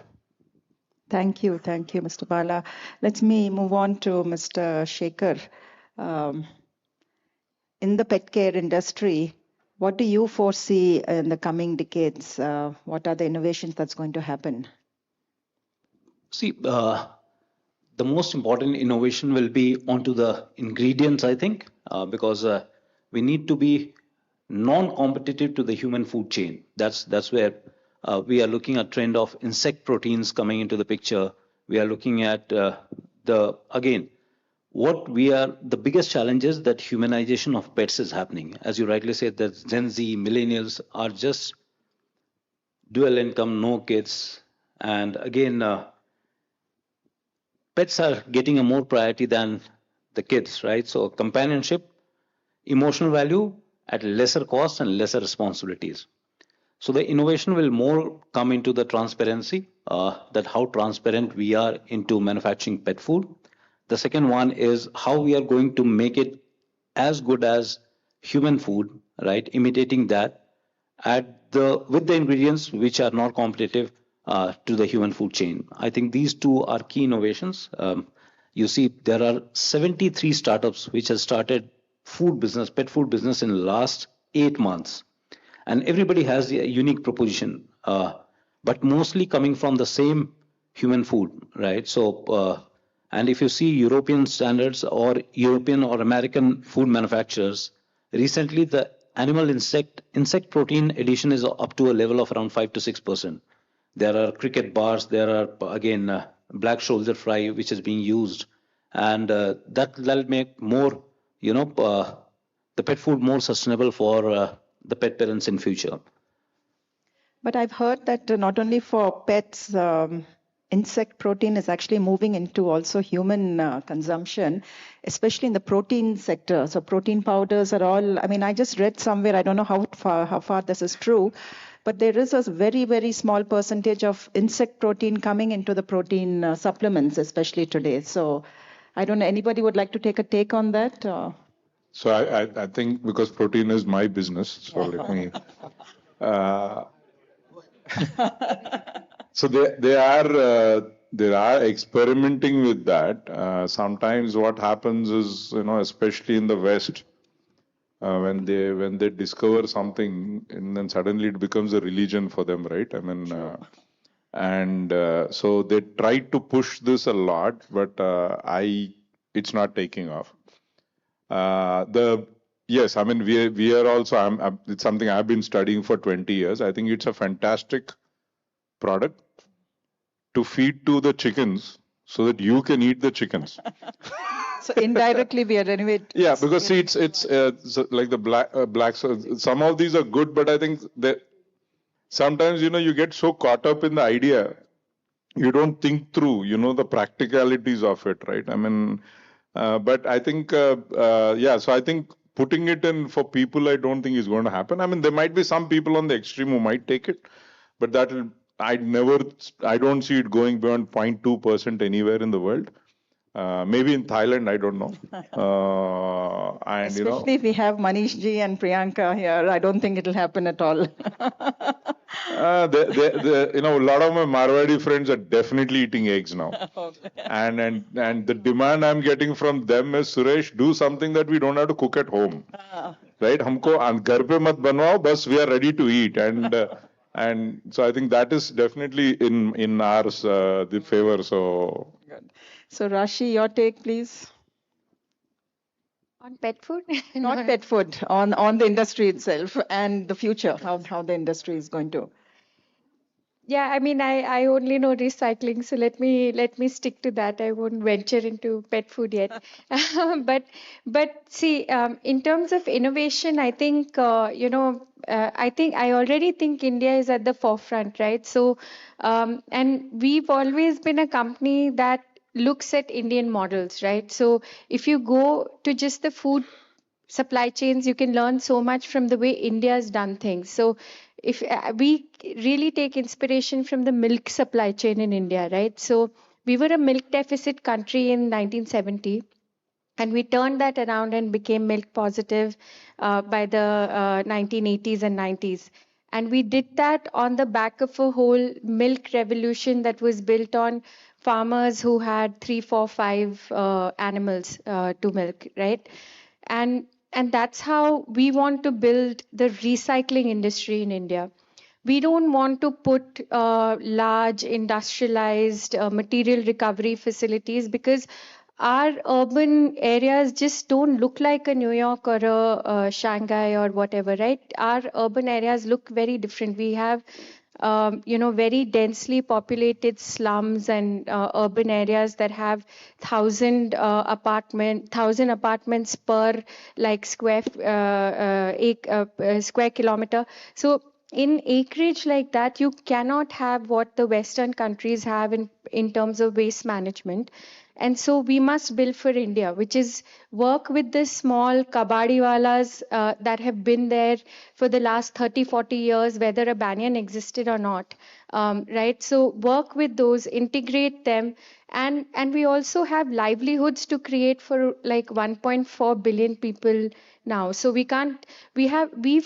Thank you, Mr. Bala. Let me move on to Mr. Shekhar. In the pet care industry, what do you foresee in the coming decades? What are the innovations that's going to happen? See, the most important innovation will be onto the ingredients, I think, because we need to be non-competitive to the human food chain. That's where we are looking at trend of insect proteins coming into the picture. We are looking at the biggest challenge is that humanization of pets is happening. As you rightly said, that Gen Z, millennials are just dual income, no kids, and again, pets are getting a more priority than the kids, right? So companionship, emotional value at lesser cost and lesser responsibilities. So the innovation will more come into the transparency, that how transparent we are into manufacturing pet food. The second one is how we are going to make it as good as human food, right? Imitating that with the ingredients which are not competitive to the human food chain. I think these two are key innovations. You see, there are 73 startups which have started pet food business in the last 8 months. And everybody has a unique proposition, but mostly coming from the same human food, right? So, and if you see European standards or European or American food manufacturers, recently the animal insect protein addition is up to a level of around 5 to 6%. There are cricket bars, there are again black shoulder fry which is being used, and that'll make more, the pet food more sustainable for the pet parents in future. But I've heard that not only for pets, insect protein is actually moving into also human consumption, especially in the protein sector. So protein powders are all, I mean, I just read somewhere, I don't know how far this is true, but there is a very, very small percentage of insect protein coming into the protein supplements, especially today. So I don't know, anybody would like to take a take on that? So I think because protein is my business, so let me. So they are experimenting with that. Sometimes what happens is, especially in the West, when they discover something, and then suddenly it becomes a religion for them, right? I mean, so they try to push this a lot, but it's not taking off. Yes, I mean we are also. It's something I've been studying for 20 years. I think it's a fantastic product to feed to the chickens so that you can eat the chickens. So indirectly we are anyway. Yeah, because see, it's so like the black. So some of these are good, but I think that sometimes you get so caught up in the idea, you don't think through the practicalities of it, right? I mean. But I think, so I think putting it in for people, I don't think is going to happen. I mean, there might be some people on the extreme who might take it, but I don't see it going beyond 0.2% anywhere in the world. Maybe in Thailand, I don't know. And especially if we have Manish ji and Priyanka here, I don't think it'll happen at all. A lot of my Marwadi friends are definitely eating eggs now. Okay. And the demand I'm getting from them is, Suresh, do something that we don't have to cook at home. Right? Humko ghar pe mat banwao, bas we are ready to eat. And so I think that is definitely in ours the favor. So. Good. So Rashi, your take, please. On pet food? Not pet food, on the industry itself and the future, how the industry is going to. Yeah, I mean, I only know recycling, so let me stick to that. I won't venture into pet food yet. But see, in terms of innovation, I think I already think India is at the forefront, right? So, and we've always been a company that looks at Indian models, right? So if you go to just the food supply chains, you can learn so much from the way India has done things. So if we really take inspiration from the milk supply chain in India, right? So we were a milk deficit country in 1970, and we turned that around and became milk positive by the 1980s and 90s. And we did that on the back of a whole milk revolution that was built on farmers who had 3, 4, 5 animals to milk, right? And that's how we want to build the recycling industry in India. we don't want to put large industrialized material recovery facilities because our urban areas just don't look like a New York or a Shanghai or whatever, right? Our urban areas look very different. We have very densely populated slums and urban areas that have 1,000 apartments per like square kilometer. So in acreage like that, you cannot have what the Western countries have in terms of waste management. And so we must build for India, which is work with the small kabadiwalas that have been there for the last 30, 40 years, whether a banyan existed or not. Right? So work with those, integrate them. And we also have livelihoods to create for like 1.4 billion people now. So we've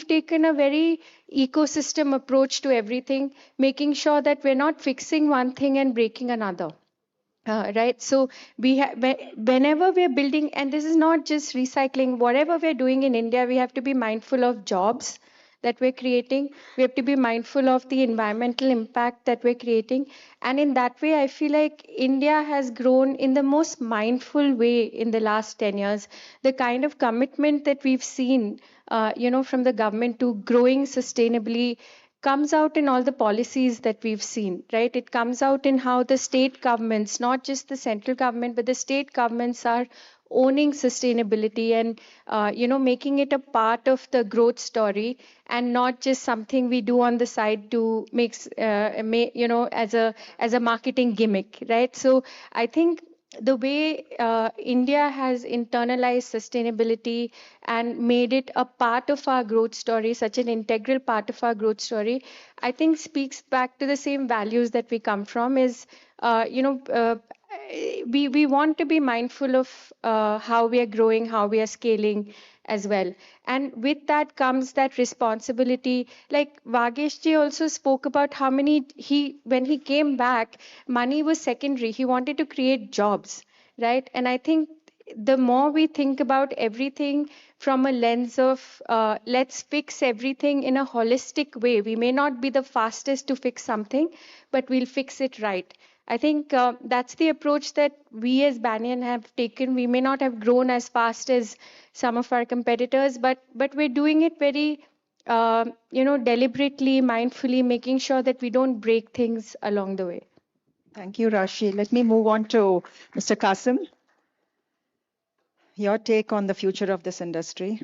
taken a very ecosystem approach to everything, making sure that we're not fixing one thing and breaking another. Right, so whenever we're building, and this is not just recycling, whatever we're doing in India, we have to be mindful of jobs that we're creating. We have to be mindful of the environmental impact that we're creating, and in that way I feel like India has grown in the most mindful way in the last 10 years. The kind of commitment that we've seen from the government to growing sustainably comes out in all the policies that we've seen, right? It comes out in how the state governments, not just the central government, but the state governments are owning sustainability and, making it a part of the growth story and not just something we do on the side to as a marketing gimmick, right? So I think the way India has internalized sustainability and made it a part of our growth story, such an integral part of our growth story, I think speaks back to the same values that we come from. Is we want to be mindful of how we are growing, how we are scaling as well. And with that comes that responsibility. Like Vagesh ji also spoke about how when he came back, money was secondary. He wanted to create jobs, right? And I think the more we think about everything from a lens of let's fix everything in a holistic way, we may not be the fastest to fix something, but we'll fix it right. I think that's the approach that we as Banyan have taken. We may not have grown as fast as some of our competitors, but we're doing it very deliberately, mindfully, making sure that we don't break things along the way. Thank you, Rashi. Let me move on to Mr. Qasim. Your take on the future of this industry.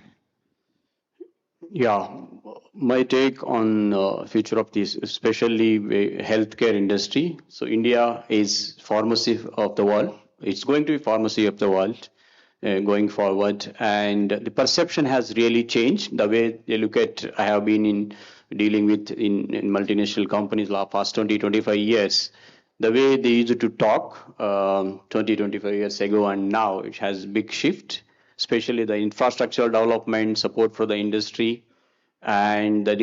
Yeah, my take on future of this, especially healthcare industry. So India is pharmacy of the world. It's going to be pharmacy of the world going forward, and the perception has really changed. The way they look at, I have been dealing with in multinational companies the past 20-25 years. The way they used to talk 20-25 years ago and now, it has big shift, especially the infrastructural development, support for the industry, and the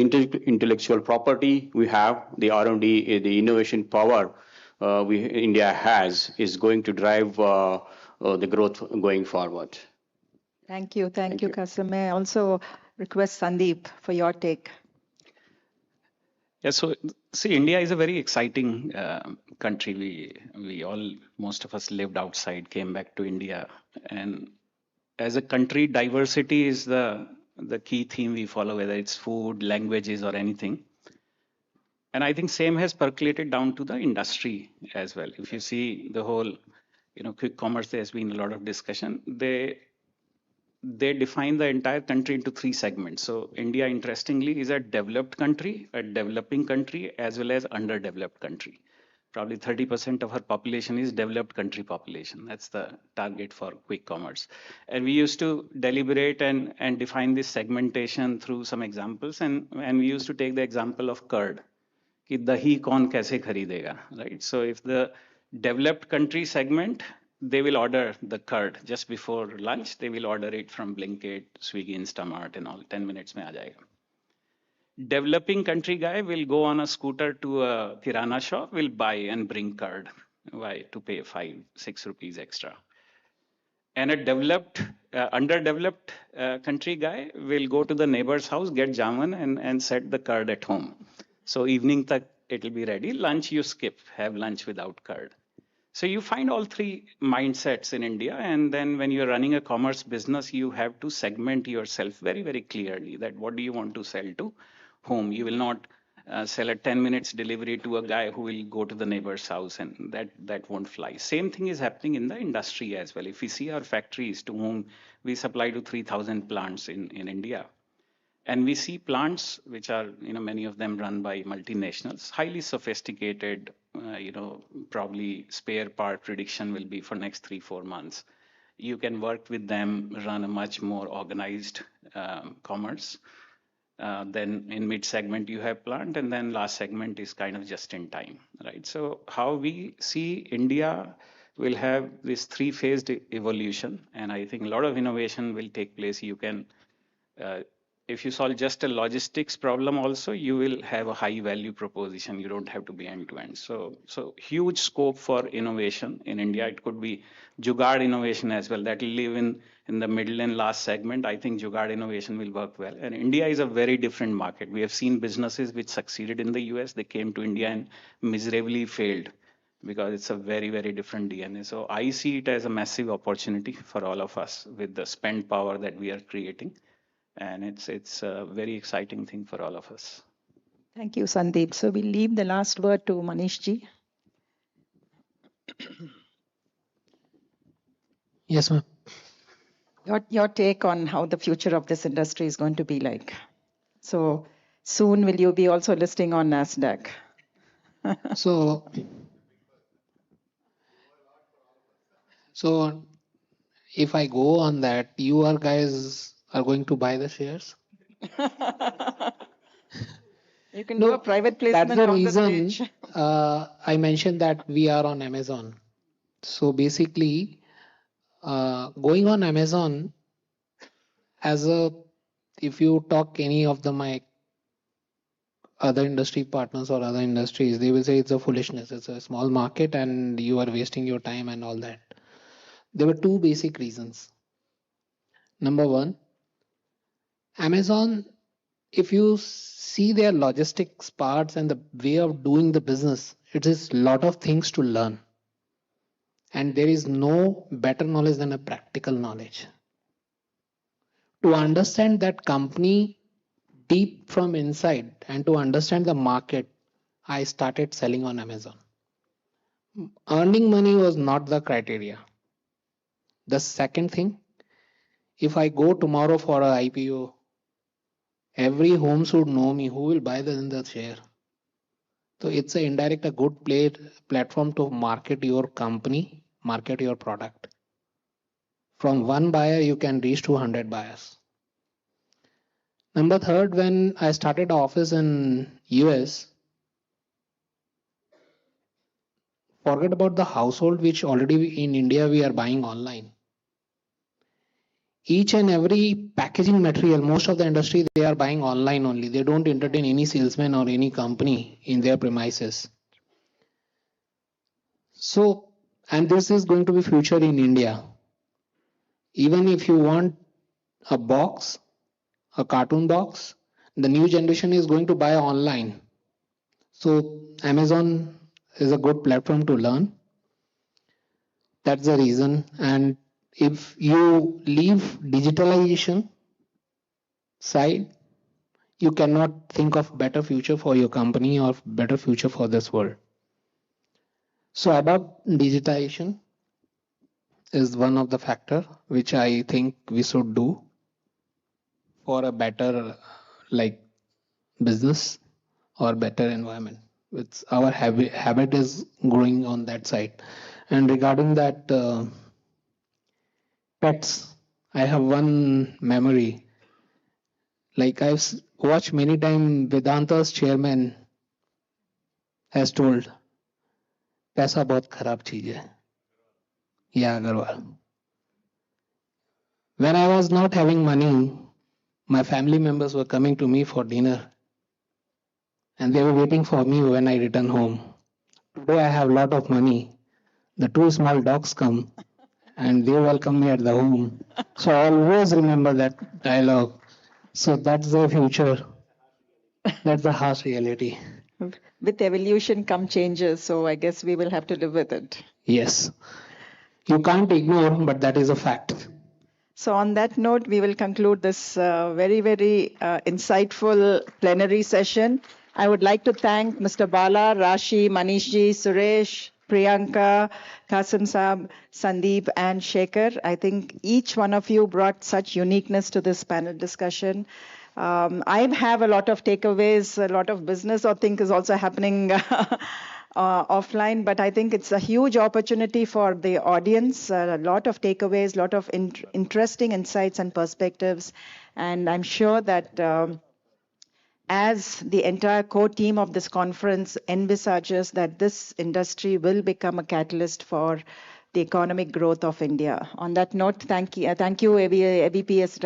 intellectual property we have, the R&D, the innovation power India has is going to drive the growth going forward. Thank you, Qasim. May I also request Sandeep for your take? Yeah, so see, India is a very exciting country. We all, most of us lived outside, came back to India, and as a country, diversity is the key theme we follow, whether it's food, languages, or anything. And I think same has percolated down to the industry as well. If you see the whole, quick commerce, there's been a lot of discussion. They define the entire country into 3 segments. So India, interestingly, is a developed country, a developing country, as well as underdeveloped country. Probably 30% of our population is developed country population. That's the target for quick commerce. And we used to deliberate and define this segmentation through some examples. And we used to take the example of curd. Ki dahi kaun kaise kharidega, right? So if the developed country segment, they will order the curd just before lunch. They will order it from Blinkit, Swiggy, Instamart, and all. 10 minutes mein aa jayega. Developing country guy will go on a scooter to a kirana shop, will buy and bring curd. Why? To pay 5-6 rupees extra. And a underdeveloped country guy will go to the neighbor's house, get jamun, and set the curd at home. So evening tak it'll be ready. Lunch you skip, have lunch without curd. So you find all three mindsets in India, and then when you're running a commerce business, you have to segment yourself very, very clearly that what do you want to sell to whom. You will not sell a 10 minutes delivery to a guy who will go to the neighbor's house, and that won't fly. Same thing is happening in the industry as well. If we see our factories to whom we supply to 3,000 plants in India, and we see plants which are, many of them run by multinationals, highly sophisticated, probably spare part prediction will be for next 3-4 months. You can work with them, run a much more organized commerce. Then in mid segment you have plant, and then last segment is kind of just in time, right? So how we see India will have this three-phased evolution, and I think a lot of innovation will take place. You can if you solve just a logistics problem also, you will have a high value proposition. You don't have to be end to end. So huge scope for innovation in India. It could be Jugaad innovation as well. That will live in the middle and last segment. I think Jugaad innovation will work well. And India is a very different market. We have seen businesses which succeeded in the US. They came to India and miserably failed because it's a very, very different DNA. So I see it as a massive opportunity for all of us with the spend power that we are creating. And it's a very exciting thing for all of us. Thank you, Sandeep. So we'll leave the last word to Manish ji. Yes, ma'am. Your take on how the future of this industry is going to be like. So soon will you be also listing on NASDAQ? So if I go on that, you guys are going to buy the shares? You can do a private placement. That's the on reason the stage. I mentioned that we are on Amazon. So basically, going on Amazon if you talk any of my other industry partners or other industries, they will say it's a foolishness. It's a small market and you are wasting your time and all that. There were two basic reasons. Number one, Amazon, if you see their logistics parts and the way of doing the business, it is a lot of things to learn. And there is no better knowledge than a practical knowledge. To understand that company deep from inside and to understand the market, I started selling on Amazon. Earning money was not the criteria. The second thing, if I go tomorrow for an IPO, every home should know me. Who will buy the share? So it's a good platform to market your company, market your product. From one buyer, you can reach 200 buyers. Number third, when I started office in US, forget about the household, which already in India we are buying online. Each and every packaging material, most of the industry, they are buying online only. They don't entertain any salesman or any company in their premises. So, and this is going to be future in India. Even if you want a box, a cartoon box, the new generation is going to buy online. So Amazon is a good platform to learn. That's the reason. And if you leave digitalization side, you cannot think of better future for your company or better future for this world. So about digitization is one of the factor which I think we should do for a better business or better environment. It's our habit is growing on that side. And regarding that pets, I have one memory. I've watched many times Vedanta's chairman has told, "Paisa bahut kharab cheez hai." Yeah, Agarwal. When I was not having money, my family members were coming to me for dinner and they were waiting for me when I return home. Today I have a lot of money. The two small dogs come and they welcome me at the home. So I always remember that dialogue. So that's the future. That's the harsh reality. With evolution come changes, so I guess we will have to live with it. Yes. You can't ignore, but that is a fact. So on that note, we will conclude this very insightful plenary session. I would like to thank Mr. Bala, Rashi, Manishji, Suresh, Priyanka, Qasim Saab, Sandeep, and Shekhar. I think each one of you brought such uniqueness to this panel discussion. I have a lot of takeaways, a lot of business I think is also happening offline, but I think it's a huge opportunity for the audience, a lot of takeaways, a lot of interesting insights and perspectives. And I'm sure that as the entire core team of this conference envisages that this industry will become a catalyst for the economic growth of India. On that note, thank you, ABPS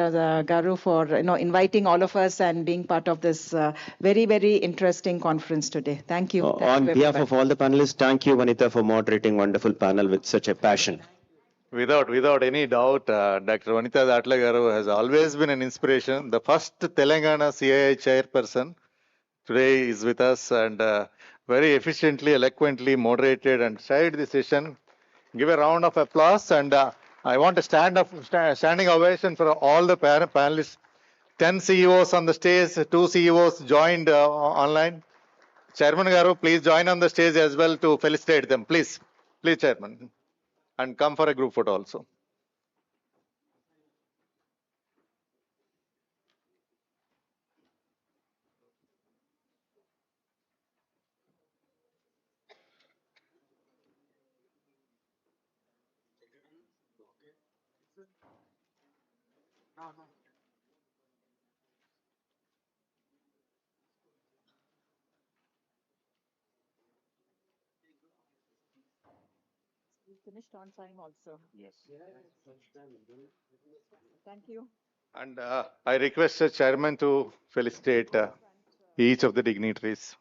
Garu, for inviting all of us and being part of this very interesting conference today. Thank you. On behalf of all the panelists, thank you, Vanita, for moderating wonderful panel with such a passion. Without any doubt, Dr. Vanita Datla Garu has always been an inspiration. The first Telangana CII chairperson today is with us and very efficiently, eloquently moderated and chaired the session. Give a round of applause, and I want a standing ovation for all the panelists. 10 CEOs on the stage, 2 CEOs joined online. Chairman Garu, please join on the stage as well to felicitate them. Please, Chairman. And come for a group photo also. We finished on time also. Yes. Thank you. And I request the Chairman to felicitate each of the dignitaries.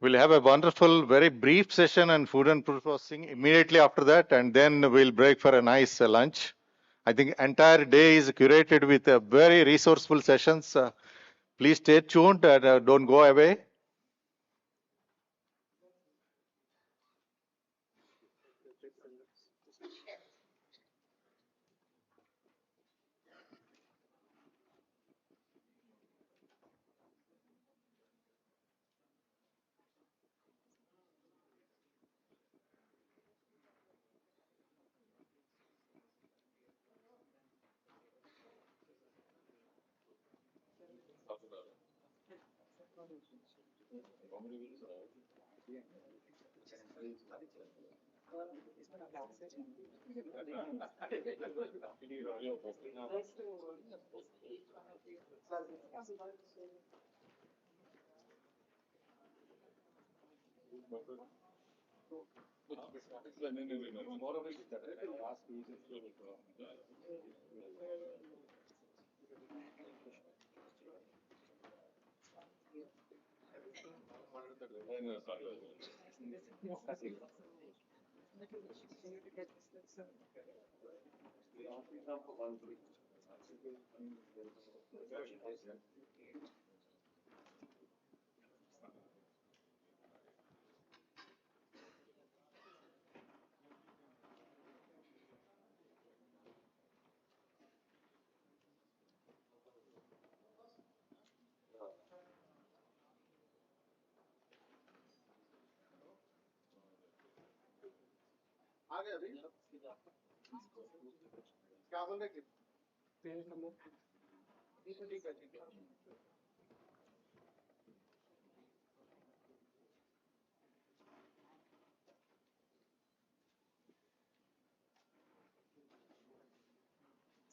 We'll have a wonderful, very brief session on food and food processing immediately after that, and then we'll break for a nice lunch. I think entire day is curated with very resourceful sessions. Please stay tuned and don't go away.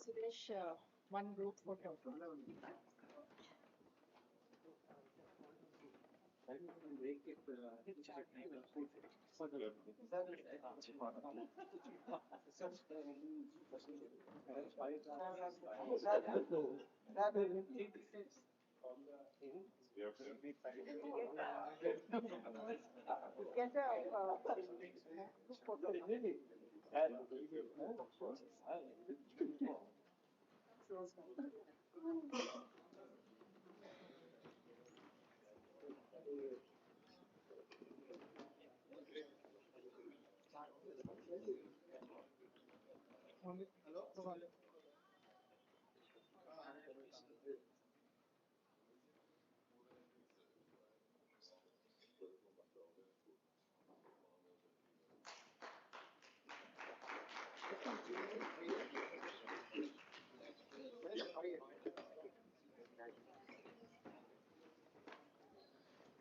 Suresh, one group photo.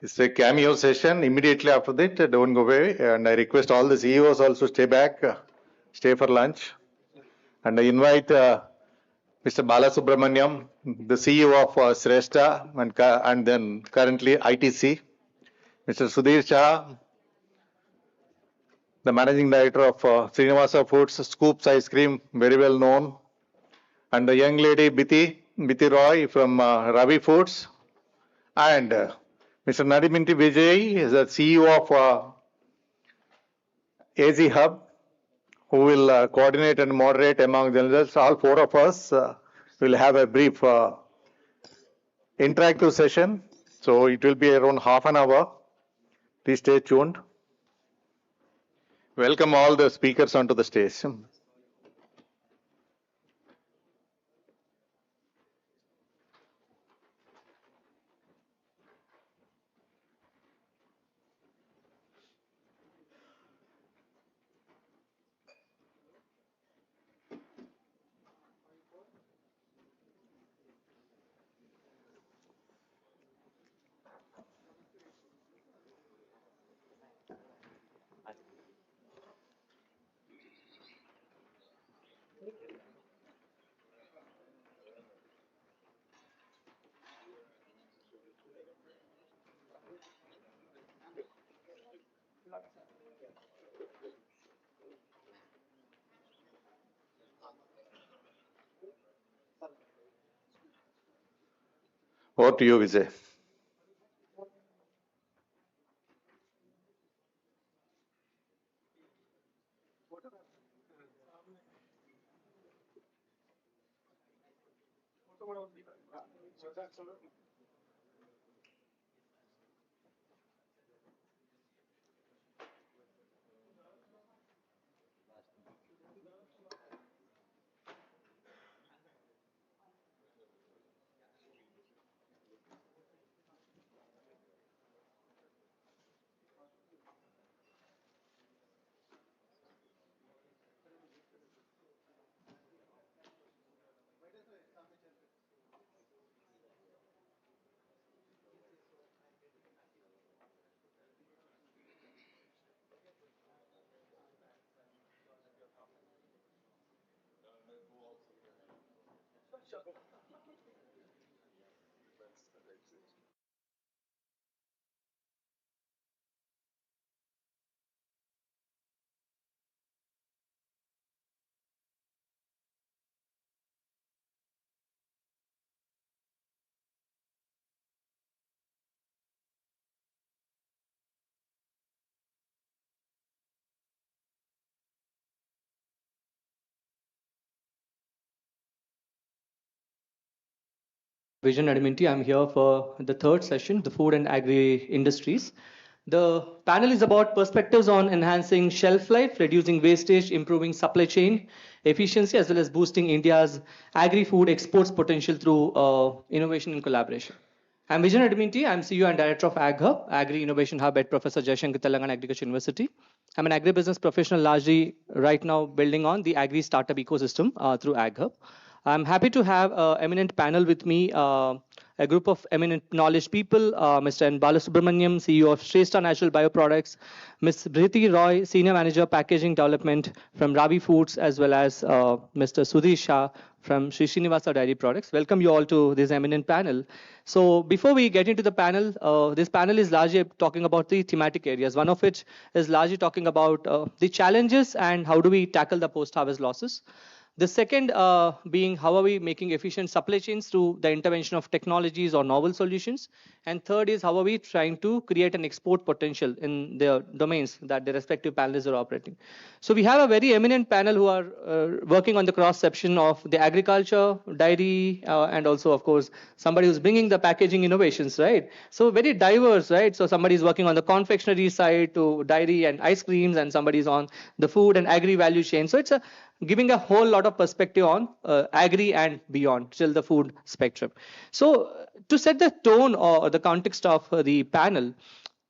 It's a cameo session. Immediately after that, don't go away. And I request all the CEOs also stay back, stay for lunch. And I invite Mr. Balasubramaniam, the CEO of Sreshta and then currently ITC. Mr. Sudhir Shah, the Managing Director of Srinivasa Foods, Scoops Ice Cream, very well known. And the young lady Biti Roy from Ravi Foods. And Mr. Nadiminti Vijay is the CEO of AZ Hub, who will coordinate and moderate among journalists. All four of us will have a brief interactive session. So it will be around half an hour. Please stay tuned. Welcome all the speakers onto the stage. Over to you, Vijay. Vision Adminty. I'm here for the third session, the food and agri industries. The panel is about perspectives on enhancing shelf life, reducing wastage, improving supply chain efficiency, as well as boosting India's agri-food exports potential through innovation and collaboration. I'm Vision Adminty. I'm CEO and Director of Ag Hub, Agri Innovation Hub at Professor Jayashankar Telangana Agriculture University. I'm an agribusiness professional, largely right now building on the agri startup ecosystem through Ag Hub. I'm happy to have an eminent panel with me, a group of eminent knowledge people, Mr. N. Balasubramaniam, CEO of Shrestha Natural Bioproducts, Ms. Briti Roy, Senior Manager Packaging Development from Ravi Foods, as well as Mr. Sudhir Shah from Sri Srinivasa Dairy Products. Welcome you all to this eminent panel. So before we get into the panel, this panel is largely talking about the thematic areas. One of which is largely talking about the challenges and how do we tackle the post-harvest losses. The second being how are we making efficient supply chains through the intervention of technologies or novel solutions. And third is how are we trying to create an export potential in the domains that the respective panelists are operating. So we have a very eminent panel who are working on the cross section of the agriculture, dairy, and also of course somebody who's bringing the packaging innovations, right? So very diverse, right? So somebody is working on the confectionery side to dairy and ice creams, and somebody's on the food and agri value chain. So it's giving a whole lot of perspective on agri and beyond till the food spectrum. So to set the tone or the context of the panel,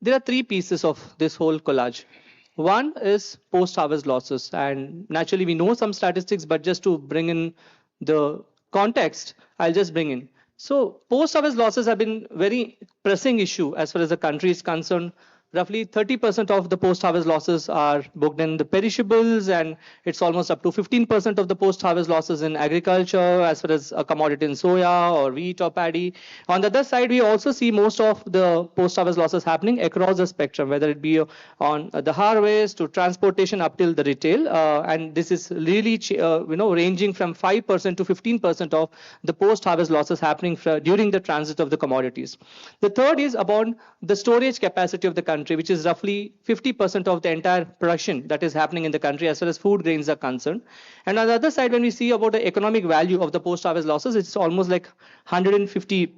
there are three pieces of this whole collage. One is post-harvest losses, and naturally we know some statistics, but just to bring in the context, I'll just bring in. So post-harvest losses have been very pressing issue as far as the country is concerned. Roughly 30% of the post-harvest losses are booked in the perishables, and it's almost up to 15% of the post-harvest losses in agriculture as far as a commodity in soya or wheat or paddy. On the other side, we also see most of the post-harvest losses happening across the spectrum, whether it be on the harvest to transportation up till the retail, and this is really ranging from 5% to 15% of the post-harvest losses happening during the transit of the commodities. The third is about the storage capacity of the country, which is roughly 50% of the entire production that is happening in the country as far as food grains are concerned. And on the other side, when we see about the economic value of the post-harvest losses, it's almost like 150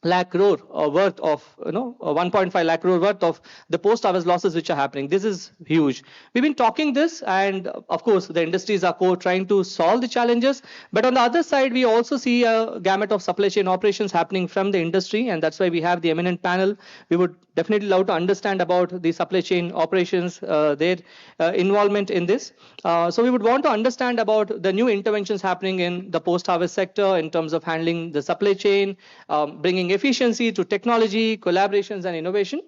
lakh crore worth of 1.5 lakh crore worth of the post-harvest losses which are happening. This is huge. We've been talking this, and of course the industries are trying to solve the challenges, but on the other side we also see a gamut of supply chain operations happening from the industry, and that's why we have the eminent panel. We would definitely love to understand about the supply chain operations, their involvement in this. So we would want to understand about the new interventions happening in the post-harvest sector in terms of handling the supply chain, bringing efficiency to technology, collaborations and innovation.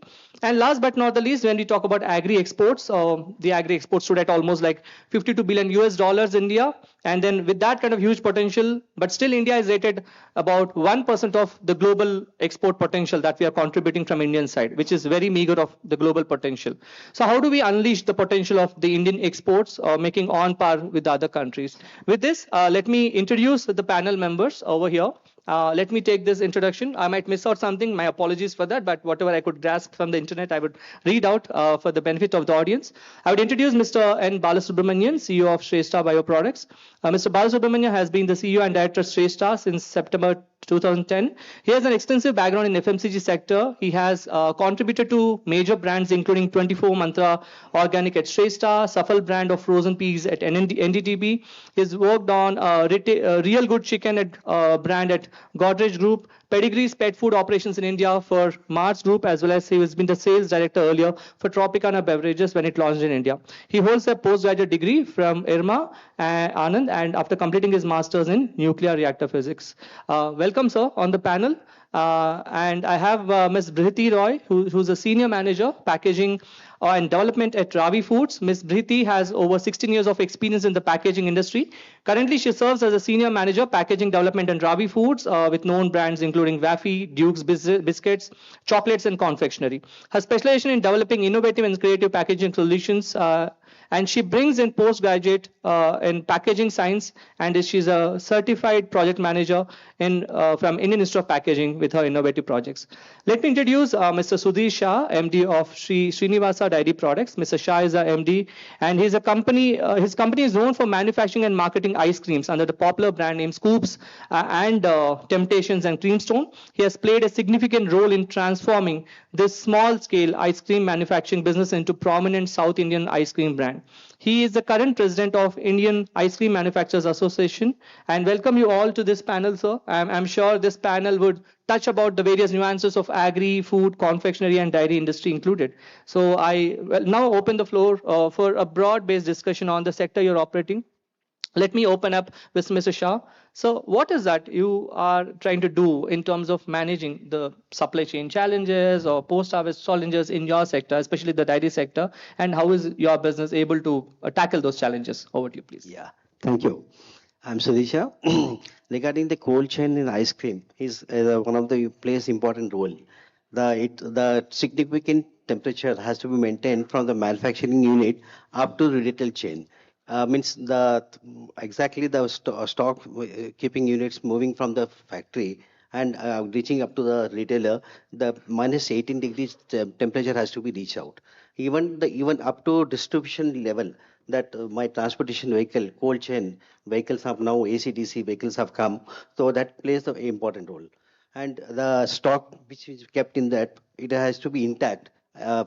And last but not the least, when we talk about agri exports, the agri exports stood at almost like 52 billion US dollars in India. And then with that kind of huge potential, but still India is rated about 1% of the global export potential that we are contributing from Indian side, which is very meager of the global potential. So how do we unleash the potential of the Indian exports, making on par with the other countries? With this, let me introduce the panel members over here. Let me take this introduction. I might miss out something. My apologies for that, but whatever I could grasp from the internet, I would read out for the benefit of the audience. I would introduce Mr. N. Balasubramanian, CEO of Shrestha Bioproducts. Mr. Balasubramanian has been the CEO and Director of Shrestha since September 2010. He has an extensive background in FMCG sector. He has contributed to major brands including 24 Mantra Organic at Shrestha, Safal brand of frozen peas at NDTB. He's worked on Real Good Chicken at brand at Godrej Group, Pedigree's pet food operations in India for Mars Group, as well as he has been the sales director earlier for Tropicana Beverages when it launched in India. He holds a postgraduate degree from IRMA Anand, and after completing his master's in nuclear reactor physics. Welcome, sir, on the panel. And I have Ms. Brihiti Roy, who's a senior manager packaging and development at Ravi Foods. Ms. Brihiti has over 16 years of experience in the packaging industry. Currently, she serves as a senior manager packaging development at Ravi Foods with known brands including Waffy, Duke's biscuits, chocolates, and confectionery. Her specialization in developing innovative and creative packaging solutions, and she brings in postgraduate in packaging science, and she's a certified project manager from Indian Institute of Packaging with her innovative projects. Let me introduce Mr. Sudhir Shah, MD of Srinivasa Dairy Products. Mr. Shah is a MD, and his company is known for manufacturing and marketing ice creams under the popular brand name Scoops and Temptations and Creamstone. He has played a significant role in transforming this small-scale ice cream manufacturing business into prominent South Indian ice cream brand. He is the current president of Indian Ice Cream Manufacturers Association, and welcome you all to this panel, sir. I'm sure this panel would touch about the various nuances of agri, food, confectionery, and dairy industry included. So I will now open the floor for a broad-based discussion on the sector you're operating. Let me open up with Mr. Shah. So what is that you are trying to do in terms of managing the supply chain challenges or post-harvest challenges in your sector, especially the dairy sector, and how is your business able to tackle those challenges? Over to you, please. Yeah, thank you. I'm Sudhisha. Regarding the cold chain in ice cream, is one of the plays important role. The significant temperature has to be maintained from the manufacturing unit up to the retail chain. Means the exactly the stock keeping units moving from the factory and reaching up to the retailer, the minus 18 degrees temperature has to be reached out. Even up to distribution level, that my transportation vehicle, cold chain vehicles have now AC/DC vehicles have come, so that plays an important role. And the stock which is kept in that, it has to be intact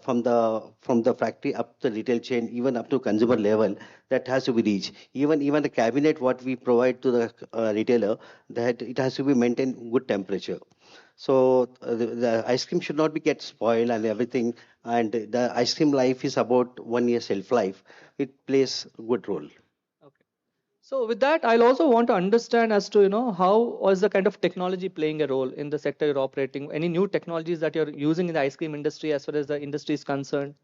from the factory up the retail chain, even up to consumer level, that has to be reached. Even the cabinet what we provide to the retailer, that it has to be maintained good temperature. So the ice cream should not be get spoiled and everything. And the ice cream life is about 1 year shelf life. It plays a good role. So with that, I'll also want to understand as to, how is the kind of technology playing a role in the sector you're operating? Any new technologies that you're using in the ice cream industry as far as the industry is concerned?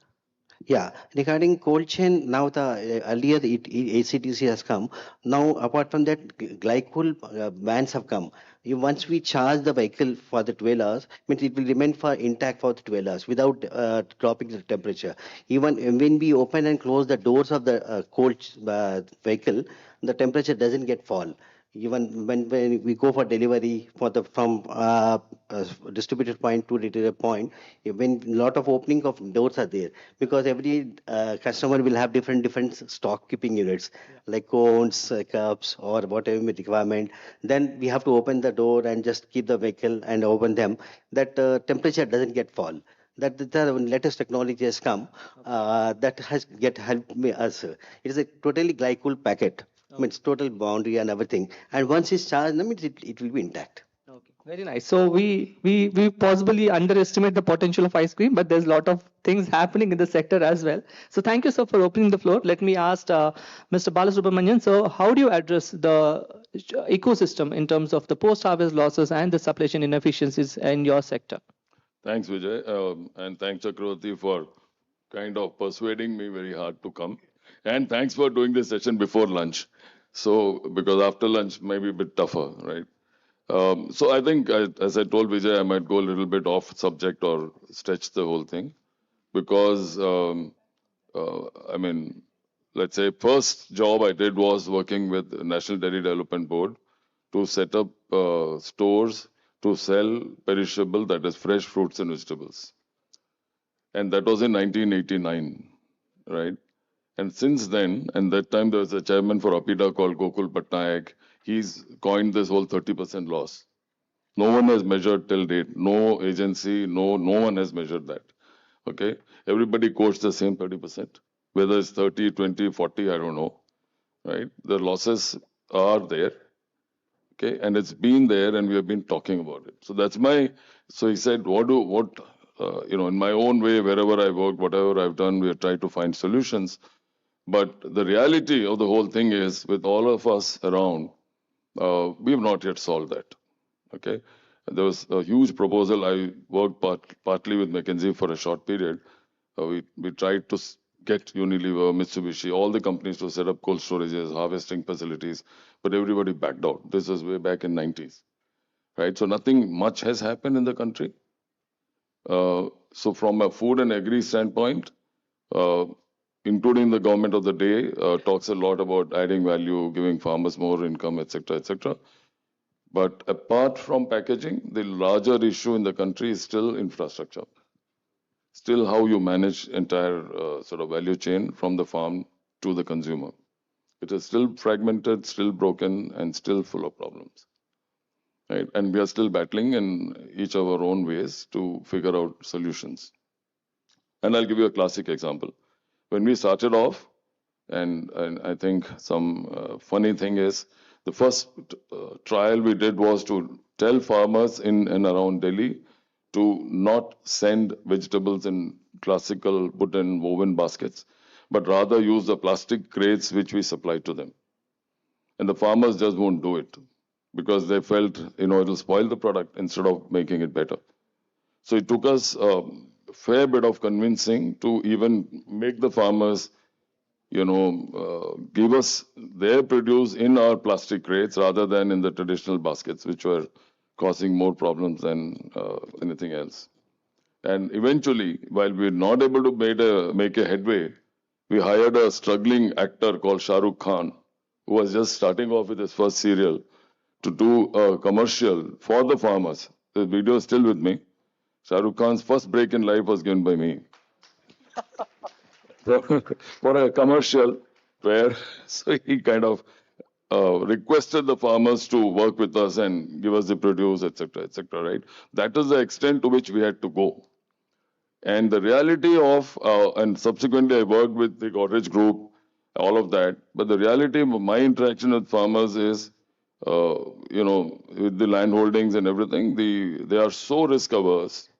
Yeah, regarding cold chain, now earlier ACTC has come. Now, apart from that, glycol vans have come. Once we charge the vehicle for the 12 hours, means it will remain for intact for the 12 hours without dropping the temperature. Even when we open and close the doors of the cold vehicle, the temperature doesn't get fall. Even when we go for delivery from distributor point to retailer point, when lot of opening of doors are there, because every customer will have different stock keeping units, like cones, cups, or whatever requirement. Then we have to open the door and just keep the vehicle and open them. That temperature doesn't get fall. That the latest technology has come, that has helped me us. It is a totally glycol packet. Means total boundary and everything. And once it's charged, means it will be intact. Very nice. So we possibly underestimate the potential of ice cream, but there's a lot of things happening in the sector as well. So thank you, sir, for opening the floor. Let me ask Mr. Balasubramanian. So how do you address the ecosystem in terms of the post-harvest losses and the supply chain inefficiencies in your sector? Thanks, Vijay, and thanks, Chakravarti, for kind of persuading me very hard to come. And thanks for doing this session before lunch. So, because after lunch may be a bit tougher, right? So I think, as I told Vijay, I might go a little bit off subject or stretch the whole thing, because I mean, let's say first job I did was working with the National Dairy Development Board to set up stores to sell perishable, that is fresh fruits and vegetables. And that was in 1989, right? And since then, and that time there was a chairman for APIDA called Gokul Patnaik. He's coined this whole 30% loss. No one has measured till date. No agency, no one has measured that. Okay? Everybody quotes the same 30%. Whether it's 30, 20, 40, I don't know. Right? The losses are there. Okay? And it's been there and we have been talking about it. So that's so he said, in my own way, wherever I work, whatever I've done, we have tried to find solutions. But the reality of the whole thing is, with all of us around, we have not yet solved that. Okay, there was a huge proposal. I worked partly with McKinsey for a short period. We tried to get Unilever, Mitsubishi, all the companies to set up cold storages, harvesting facilities, but everybody backed out. This was way back in 90s, right? So nothing much has happened in the country. So from a food and agri standpoint, including the government of the day, talks a lot about adding value, giving farmers more income, etc., etc. But apart from packaging, the larger issue in the country is still infrastructure. Still how you manage entire sort of value chain from the farm to the consumer. It is still fragmented, still broken, and still full of problems. Right? And we are still battling in each of our own ways to figure out solutions. And I'll give you a classic example. When we started off, and I think some funny thing is, the first trial we did was to tell farmers in and around Delhi to not send vegetables in classical wooden woven baskets, but rather use the plastic crates which we supply to them. And the farmers just won't do it because they felt, it'll spoil the product instead of making it better. So it took us a fair bit of convincing to even make the farmers give us their produce in our plastic crates rather than in the traditional baskets, which were causing more problems than anything else. And eventually, while we were not able to make a headway, we hired a struggling actor called Shah Rukh Khan, who was just starting off with his first serial, to do a commercial for the farmers. The video is still with me. Shah Rukh Khan's first break in life was given by me. For a commercial where so he kind of requested the farmers to work with us and give us the produce, etc., right? That is the extent to which we had to go. And the reality of, and subsequently I worked with the Godrej Group, all of that. But the reality of my interaction with farmers is, with the land holdings and everything, they are so risk averse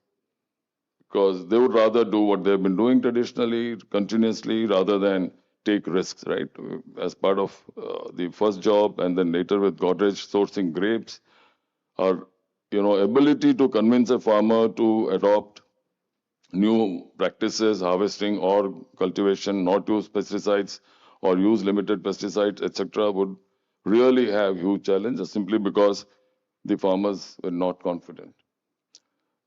because they would rather do what they've been doing traditionally, continuously, rather than take risks, right? As part of the first job and then later with Godrej sourcing grapes, our ability to convince a farmer to adopt new practices, harvesting or cultivation, not use pesticides or use limited pesticides, etc., would really have huge challenges simply because the farmers were not confident.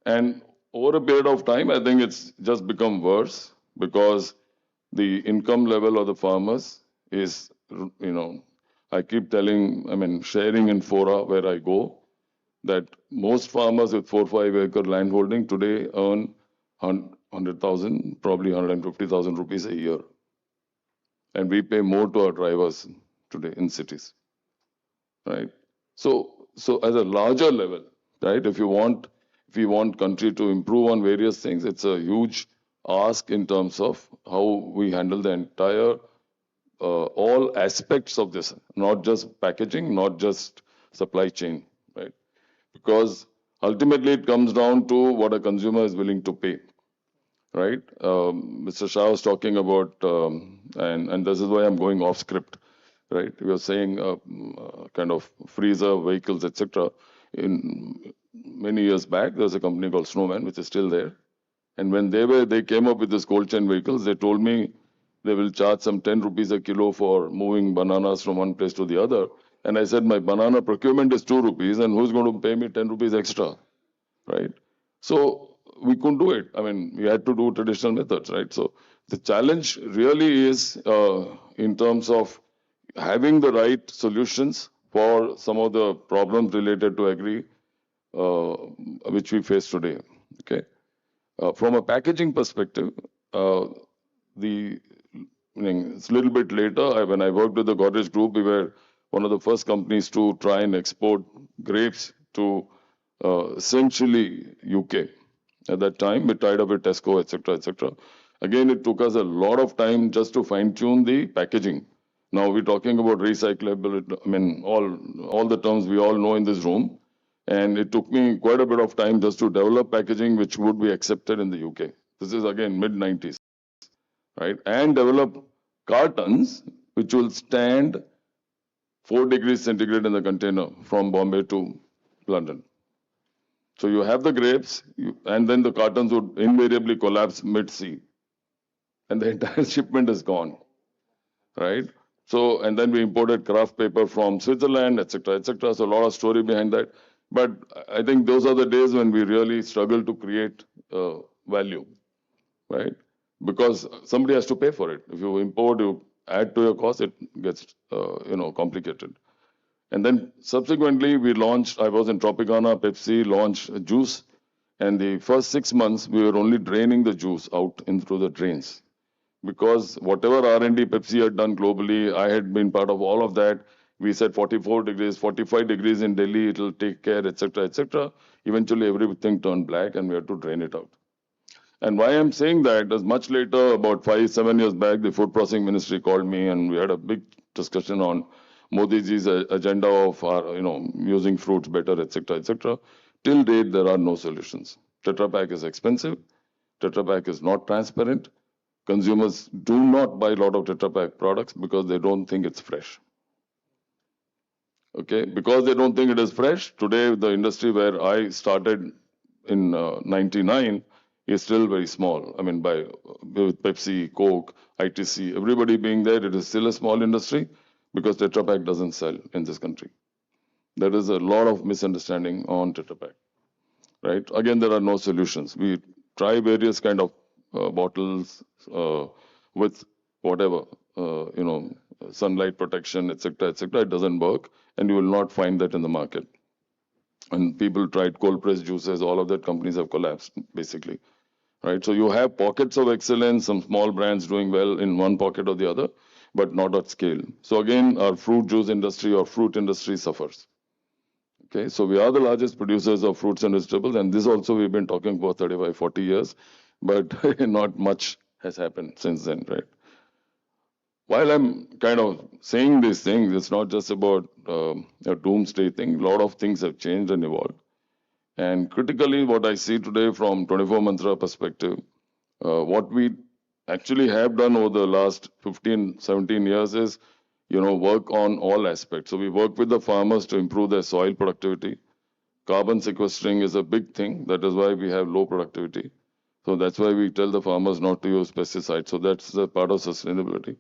And over a period of time, I think it's just become worse because the income level of the farmers is, I keep sharing in fora where I go, that most farmers with 4-5 acre land holding today earn 100,000, probably 150,000 rupees a year. And we pay more to our drivers today in cities, right? So as a larger level, right, if we want country to improve on various things, it's a huge ask in terms of how we handle the entire, all aspects of this, not just packaging, not just supply chain, right? Because ultimately it comes down to what a consumer is willing to pay, right? Mr. Shah was talking about, and this is why I'm going off script, right? We were saying kind of freezer vehicles, etc. In many years back, there was a company called Snowman, which is still there. And when they came up with this cold chain vehicles, they told me they will charge some 10 rupees a kilo for moving bananas from one place to the other. And I said, my banana procurement is 2 rupees, and who's going to pay me 10 rupees extra, right? So we couldn't do it. I mean, we had to do traditional methods, right? So the challenge really is in terms of having the right solutions for some of the problems related to agri, which we face today, okay? From a packaging perspective, it's a little bit later, when I worked with the Godrej Group, we were one of the first companies to try and export grapes to essentially UK. At that time, we tied up with Tesco, etc., etc. Again, it took us a lot of time just to fine-tune the packaging. Now we're talking about recyclable, all the terms we all know in this room. And it took me quite a bit of time just to develop packaging which would be accepted in the UK. This is again mid-90s, right? And develop cartons which will stand 4 degrees centigrade in the container from Bombay to London. So you have the grapes, and then the cartons would invariably collapse mid-sea. And the entire shipment is gone, right? So, and then we imported craft paper from Switzerland, etc., etc. So a lot of story behind that. But I think those are the days when we really struggle to create value, right? Because somebody has to pay for it. If you import, you add to your cost, it gets, complicated. And then subsequently, I was in Tropicana, Pepsi launched a juice. And the first 6 months, we were only draining the juice out through the drains. Because whatever R&D Pepsi had done globally, I had been part of all of that. We said 44 degrees, 45 degrees in Delhi, it'll take care, etc., etc. Eventually, everything turned black and we had to drain it out. And why I'm saying that is much later, about 5-7 years back, the Food Processing Ministry called me and we had a big discussion on Modi's agenda of using fruits better, etc., etc. Till date, there are no solutions. Tetra Pak is expensive. Tetra Pak is not transparent. Consumers do not buy a lot of Tetra Pak products because they don't think it's fresh. Okay, because they don't think it is fresh. Today, the industry where I started in 99 is still very small. I mean, with Pepsi, Coke, ITC, everybody being there, it is still a small industry because Tetra Pak doesn't sell in this country. There is a lot of misunderstanding on Tetra Pak, right? Again, there are no solutions. We try various kind of bottles with whatever, sunlight protection, etc., etc. It doesn't work, and you will not find that in the market. And people tried cold pressed juices, all of that companies have collapsed, basically. Right? So you have pockets of excellence, some small brands doing well in one pocket or the other, but not at scale. So again, our fruit juice industry or fruit industry suffers. Okay, so we are the largest producers of fruits and vegetables, and this also we've been talking for 35, 40 years, but not much has happened since then, right? While I'm kind of saying these things, it's not just about a doomsday thing. A lot of things have changed and evolved. And critically, what I see today from 24 Mantra perspective, what we actually have done over the last 15, 17 years is, work on all aspects. So we work with the farmers to improve their soil productivity. Carbon sequestering is a big thing. That is why we have low productivity. So that's why we tell the farmers not to use pesticides. So that's a part of sustainability.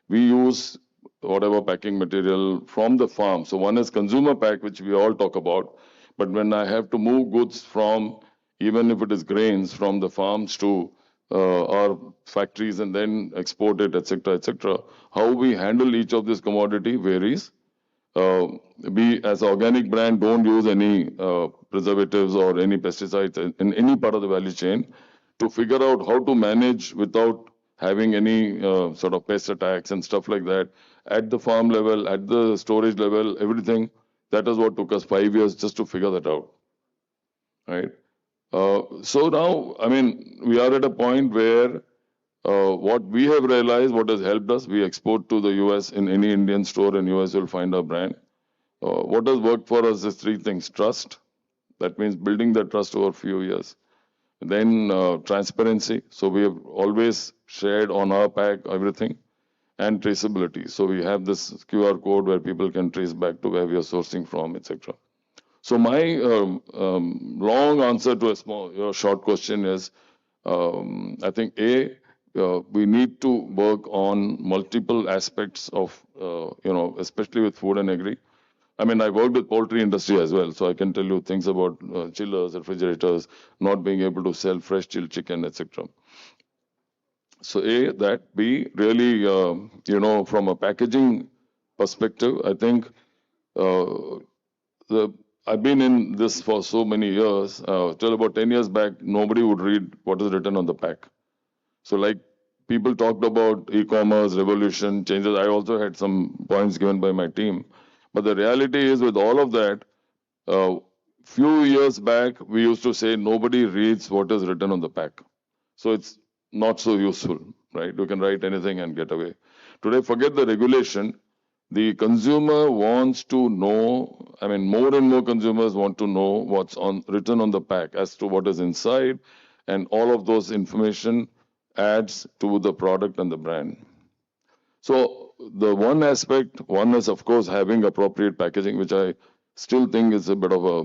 We use whatever packing material from the farm. So one is consumer pack, which we all talk about. But when I have to move goods from, even if it is grains, from the farms to our factories and then export it, etc., etc., how we handle each of this commodity varies. We, as an organic brand, don't use any preservatives or any pesticides in any part of the value chain to figure out how to manage without having any sort of pest attacks and stuff like that at the farm level, at the storage level, everything. That is what took us 5 years just to figure that out, right? So now, I mean, we are at a point where what we have realized, what has helped us, we export to the US. In any Indian store in US, you'll find our brand. What has worked for us is three things. Trust, that means building that trust over a few years. Then transparency, so we have always shared on our pack everything, and traceability. So we have this QR code where people can trace back to where we are sourcing from, etc. So my long answer to a small, short question is, I think we need to work on multiple aspects of, especially with food and agri. I mean, I worked with poultry industry as well, so I can tell you things about chillers, refrigerators, not being able to sell fresh chilled chicken, etc. So that. B, really, from a packaging perspective, I think I've been in this for so many years. Till about 10 years back, nobody would read what is written on the pack. So like people talked about e-commerce, revolution, changes. I also had some points given by my team. But the reality is with all of that, few years back, we used to say nobody reads what is written on the pack. So it's not so useful, right? You can write anything and get away. Today, forget the regulation. The consumer wants to know, I mean, more and more consumers want to know what's written on the pack as to what is inside, and all of those information adds to the product and the brand. So the one aspect, one is of course having appropriate packaging, which I still think is a bit of a,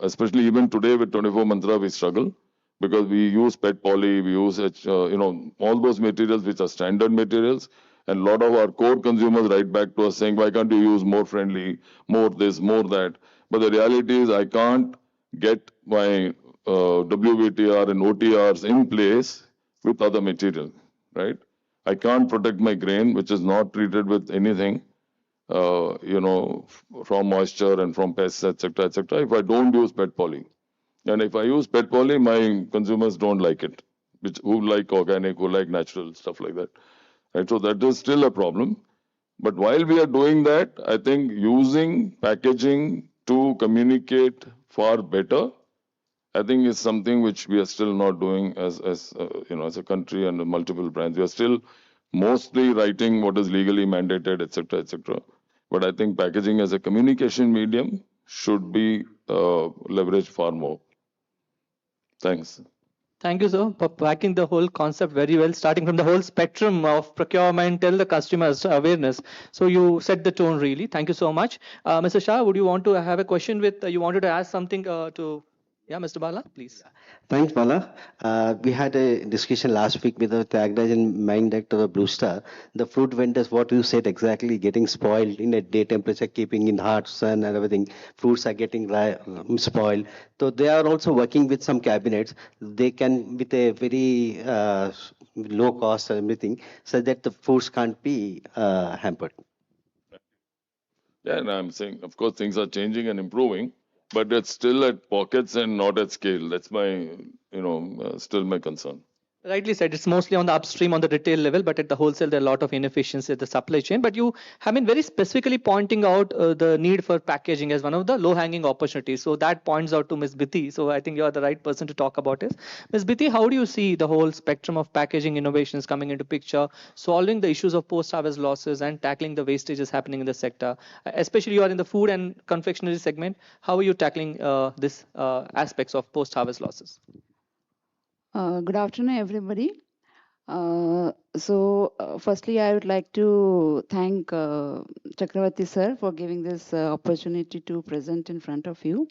especially even today with 24 Mantra, we struggle because we use PET poly, we use, all those materials which are standard materials. And a lot of our core consumers write back to us saying, why can't you use more friendly, more this, more that? But the reality is I can't get my WVTR and OTRs in place with other material, right? I can't protect my grain, which is not treated with anything, from moisture and from pests, etc., if I don't use PET poly. And if I use PET poly, my consumers don't like it, who like organic, who like natural, stuff like that. Right? So that is still a problem. But while we are doing that, I think using packaging to communicate far better, I think is something which we are still not doing as a country and multiple brands. We are still mostly writing what is legally mandated, etc., etc. But I think packaging as a communication medium should be leveraged far more. Thanks. Thank you, sir, for packing the whole concept very well, starting from the whole spectrum of procurement till the customer's awareness. So you set the tone really. Thank you so much. Mr. Shah, would you want to have a question with, you wanted to ask something to? Yeah, Mr. Bala, please. Thanks, Bala. We had a discussion last week with the Tagdaj and Mine Director of Blue Star. The fruit vendors, what you said exactly, getting spoiled in a day temperature, keeping in hot sun and everything. Fruits are getting spoiled. So they are also working with some cabinets. They can, with a very low cost and everything, so that the fruits can't be hampered. Yeah, and I'm saying, of course, things are changing and improving, but it's still at pockets and not at scale. That's my, still my concern. Rightly said, it's mostly on the upstream, on the retail level, but at the wholesale, there are a lot of inefficiency at the supply chain. But you have been very specifically pointing out the need for packaging as one of the low-hanging opportunities. So that points out to Ms. Biti. So I think you are the right person to talk about it. Ms. Biti, how do you see the whole spectrum of packaging innovations coming into picture, solving the issues of post-harvest losses and tackling the wastages happening in the sector? Especially you are in the food and confectionery segment. How are you tackling this aspects of post-harvest losses? Good afternoon, everybody. Firstly, I would like to thank Chakravarti sir for giving this opportunity to present in front of you.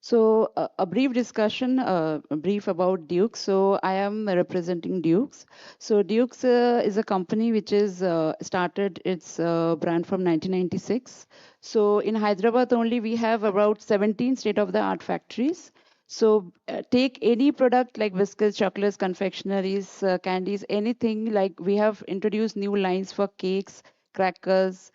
So, a brief discussion, a brief about Dukes. So, I am representing Dukes. So, Dukes is a company which is started its brand from 1996. So, in Hyderabad only, we have about 17 state-of-the-art factories. So take any product like biscuits, chocolates, confectionaries, candies, anything like we have introduced new lines for cakes, crackers,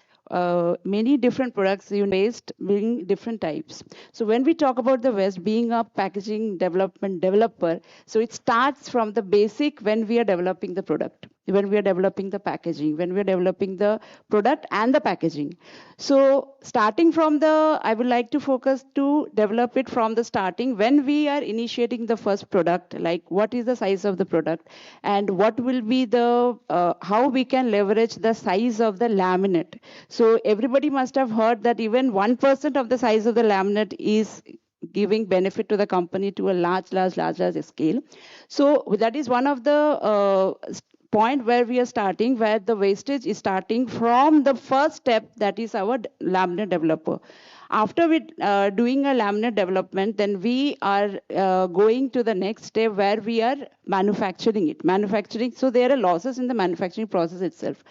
many different products, waste being different types. So when we talk about the waste being a packaging development developer, so it starts from the basic when we are developing the product, when we are developing the packaging, when we are developing the product and the packaging. So starting from I would like to focus to develop it from the starting when we are initiating the first product, like what is the size of the product and what will be the, how we can leverage the size of the laminate. So everybody must have heard that even 1% of the size of the laminate is giving benefit to the company to a large scale. So that is one of the point where we are starting, where the wastage is starting from the first step, that is our laminate developer. After we doing a laminate development, then we are going to the next step where we are manufacturing it. So there are losses in the manufacturing process itself.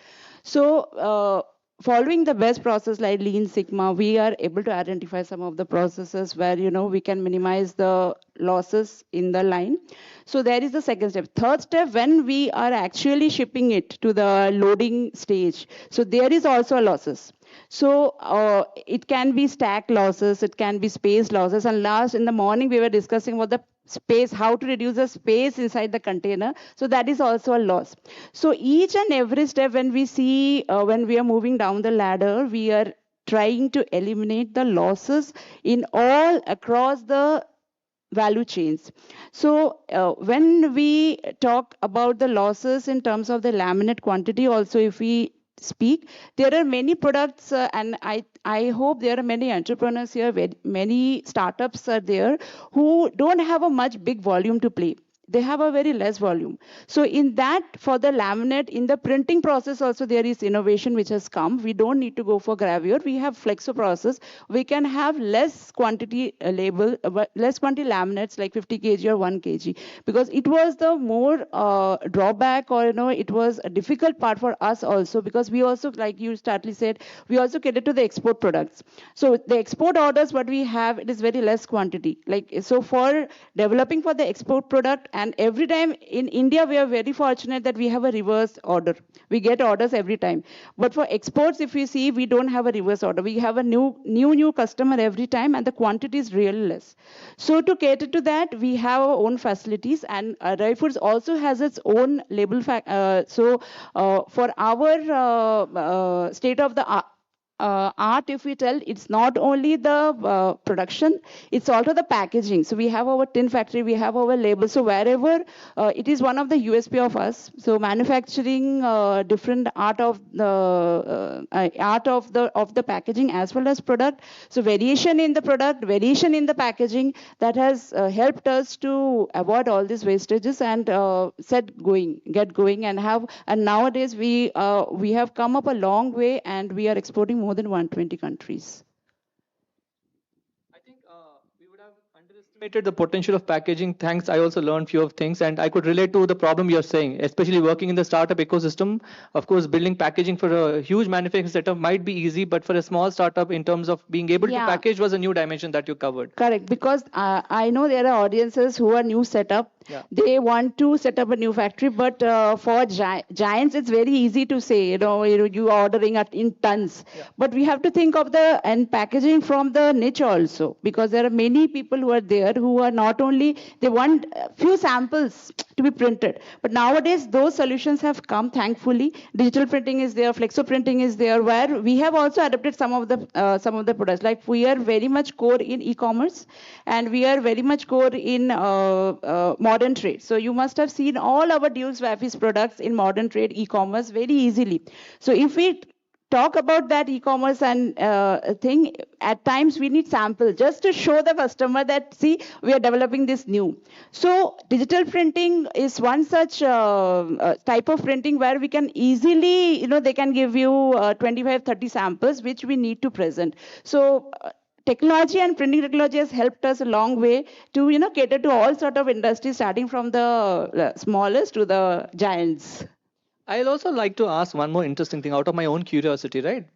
So following the best process like Lean Sigma, we are able to identify some of the processes where we can minimize the losses in the line. So there is the second step. Third step, when we are actually shipping it to the loading stage, so there is also losses. So it can be stack losses, it can be space losses. And last in the morning, we were discussing about the space, how to reduce the space inside the container. So that is also a loss. So each and every step when we see, when we are moving down the ladder, we are trying to eliminate the losses in all across the value chains. So when we talk about the losses in terms of the laminate quantity, also if we speak, there are many products and I hope there are many entrepreneurs here, many startups are there who don't have a much big volume to play. They have a very less volume. So in that, for the laminate, in the printing process also there is innovation which has come. We don't need to go for gravure. We have flexo process. We can have less quantity less quantity laminates like 50 kg or 1 kg, because it was the more drawback, or it was a difficult part for us also, because we also, like you startly said, we also cater to the export products. So the export orders what we have, it is very less quantity. So for developing for the export product, and every time in India, we are very fortunate that we have a reverse order. We get orders every time. But for exports, if you see, we don't have a reverse order. We have a new customer every time, and the quantity is really less. So to cater to that, we have our own facilities, and Dry Foods also has its own label. For our state of the art, if we tell, it's not only the production, it's also the packaging. So we have our tin factory, we have our label. So wherever it is one of the USP of us. So manufacturing different art of the packaging as well as product. So variation in the product, variation in the packaging, that has helped us to avoid all these wastages and get going and have. And nowadays we have come up a long way, and we are exporting more than 120 countries. The potential of packaging. Thanks. I also learned few of things, and I could relate to the problem you're saying, especially working in the startup ecosystem. Of course, building packaging for a huge manufacturing setup might be easy, but for a small startup, in terms of being able to package, was a new dimension that you covered. Correct, because I know there are audiences who are new setup. Yeah. They want to set up a new factory, but for giants, it's very easy to say, you are ordering in tons. Yeah. But we have to think of and packaging from the niche also, because there are many people who are there who are not only, they want a few samples to be printed. But nowadays, those solutions have come, thankfully. Digital printing is there, flexo printing is there, where we have also adapted some of the products. Like we are very much core in e-commerce, and we are very much core in modern trade. So you must have seen all our Dual Swappies products in modern trade, e-commerce very easily. So if we talk about that e-commerce and thing, at times we need samples just to show the customer that, see, we are developing this new. So digital printing is one such type of printing where we can easily, they can give you 25, 30 samples, which we need to present. So technology and printing technology has helped us a long way to, cater to all sort of industries, starting from the smallest to the giants. I'll also like to ask one more interesting thing out of my own curiosity, right?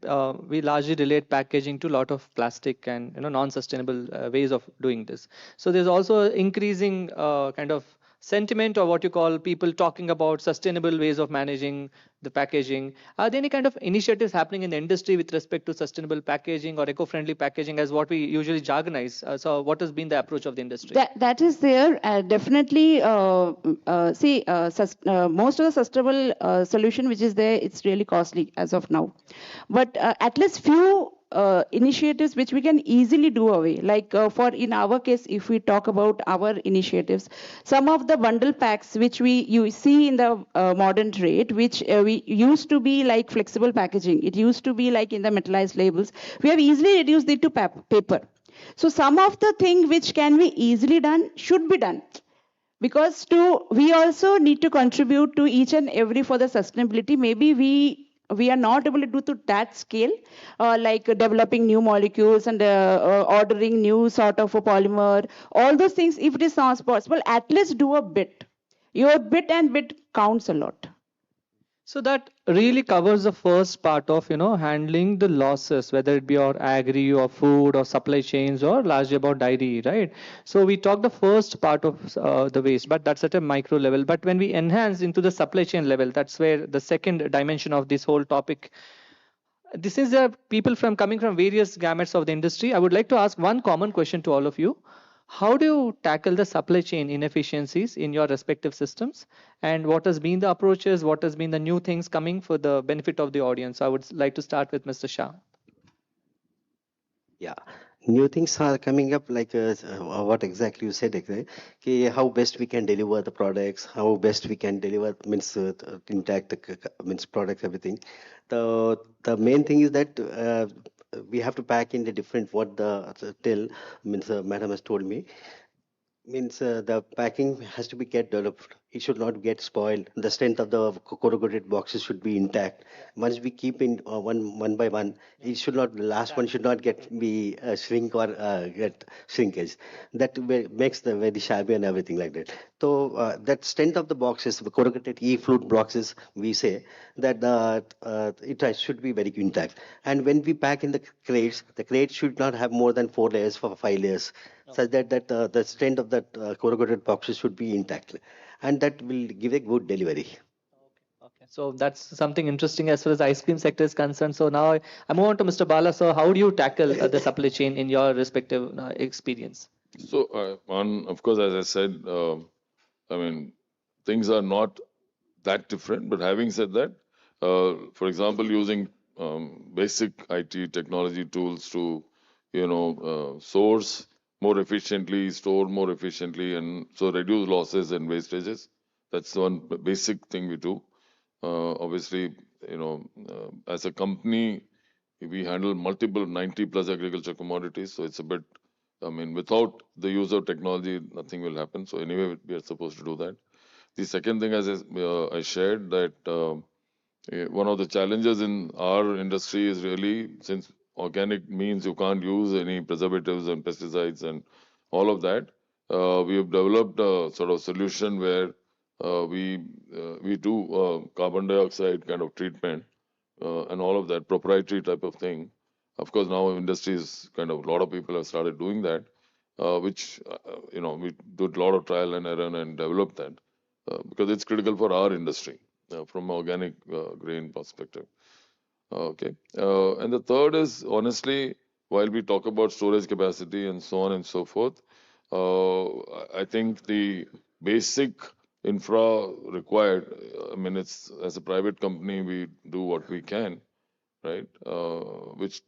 We largely relate packaging to a lot of plastic and non-sustainable ways of doing this. So there's also increasing kind of sentiment, or what you call people talking about sustainable ways of managing the packaging. Are there any kind of initiatives happening in the industry with respect to sustainable packaging or eco-friendly packaging, as what we usually jargonize? So what has been the approach of the industry? That is there. Definitely, most of the sustainable solution which is there, it's really costly as of now. But at least few initiatives which we can easily do away. Like in our case, if we talk about our initiatives, some of the bundle packs which you see in the modern trade, which we used to be like flexible packaging, it used to be like in the metallized labels, we have easily reduced it to paper. So some of the thing which can be easily done should be done. Because we also need to contribute to each and every for the sustainability. Maybe we are not able to do to that scale, like developing new molecules and ordering new sort of a polymer. All those things, if it is not possible, at least do a bit. Your bit and bit counts a lot. So that really covers the first part of handling the losses, whether it be or agri or food or supply chains or largely about dairy, right? So we talked the first part of the waste, but that's at a micro level. But when we enhance into the supply chain level, that's where the second dimension of this whole topic. This is people coming from various gamuts of the industry. I would like to ask one common question to all of you. How do you tackle the supply chain inefficiencies in your respective systems? And what has been the approaches? What has been the new things coming for the benefit of the audience? I would like to start with Mr. Shah. Yeah, new things are coming up, like what exactly you said, okay, how best we can deliver the products, how best we can deliver means intact means products, everything. The main thing is that we have to pack in the different what the means madam has told me. Means the packing has to be get developed. It should not get spoiled. The strength of the corrugated boxes should be intact. Once we keep in one by one, it should not, the last one should not be shrink or get shrinkage. That makes the very shabby and everything like that. So that strength of the boxes, the corrugated e-flute boxes, we say that it should be very intact. And when we pack in the crates should not have more than 4 layers for 5 layers. Such that the strength of that corrugated boxes should be intact, and that will give a good delivery. Okay. So that's something interesting as far as the ice cream sector is concerned. So now I move on to Mr. Bala. So how do you tackle the supply chain in your respective experience? So of course, as I said, I mean, things are not that different. But having said that, for example, using basic IT technology tools to source more efficiently, store more efficiently, and so reduce losses and wastages. That's one basic thing we do. Obviously, as a company, we handle multiple 90 plus agriculture commodities. So it's a bit, I mean, without the use of technology, nothing will happen. So anyway, we are supposed to do that. The second thing, as I shared, that one of the challenges in our industry is really, since organic means you can't use any preservatives and pesticides and all of that, we have developed a sort of solution where we do carbon dioxide kind of treatment and all of that proprietary type of thing. Of course, now industry is kind of a lot of people have started doing that, which we did a lot of trial and error and developed that because it's critical for our industry from organic grain perspective. Okay, and the third is honestly, while we talk about storage capacity and so on and so forth, I think the basic infra required. I mean, it's as a private company, we do what we can, right? Which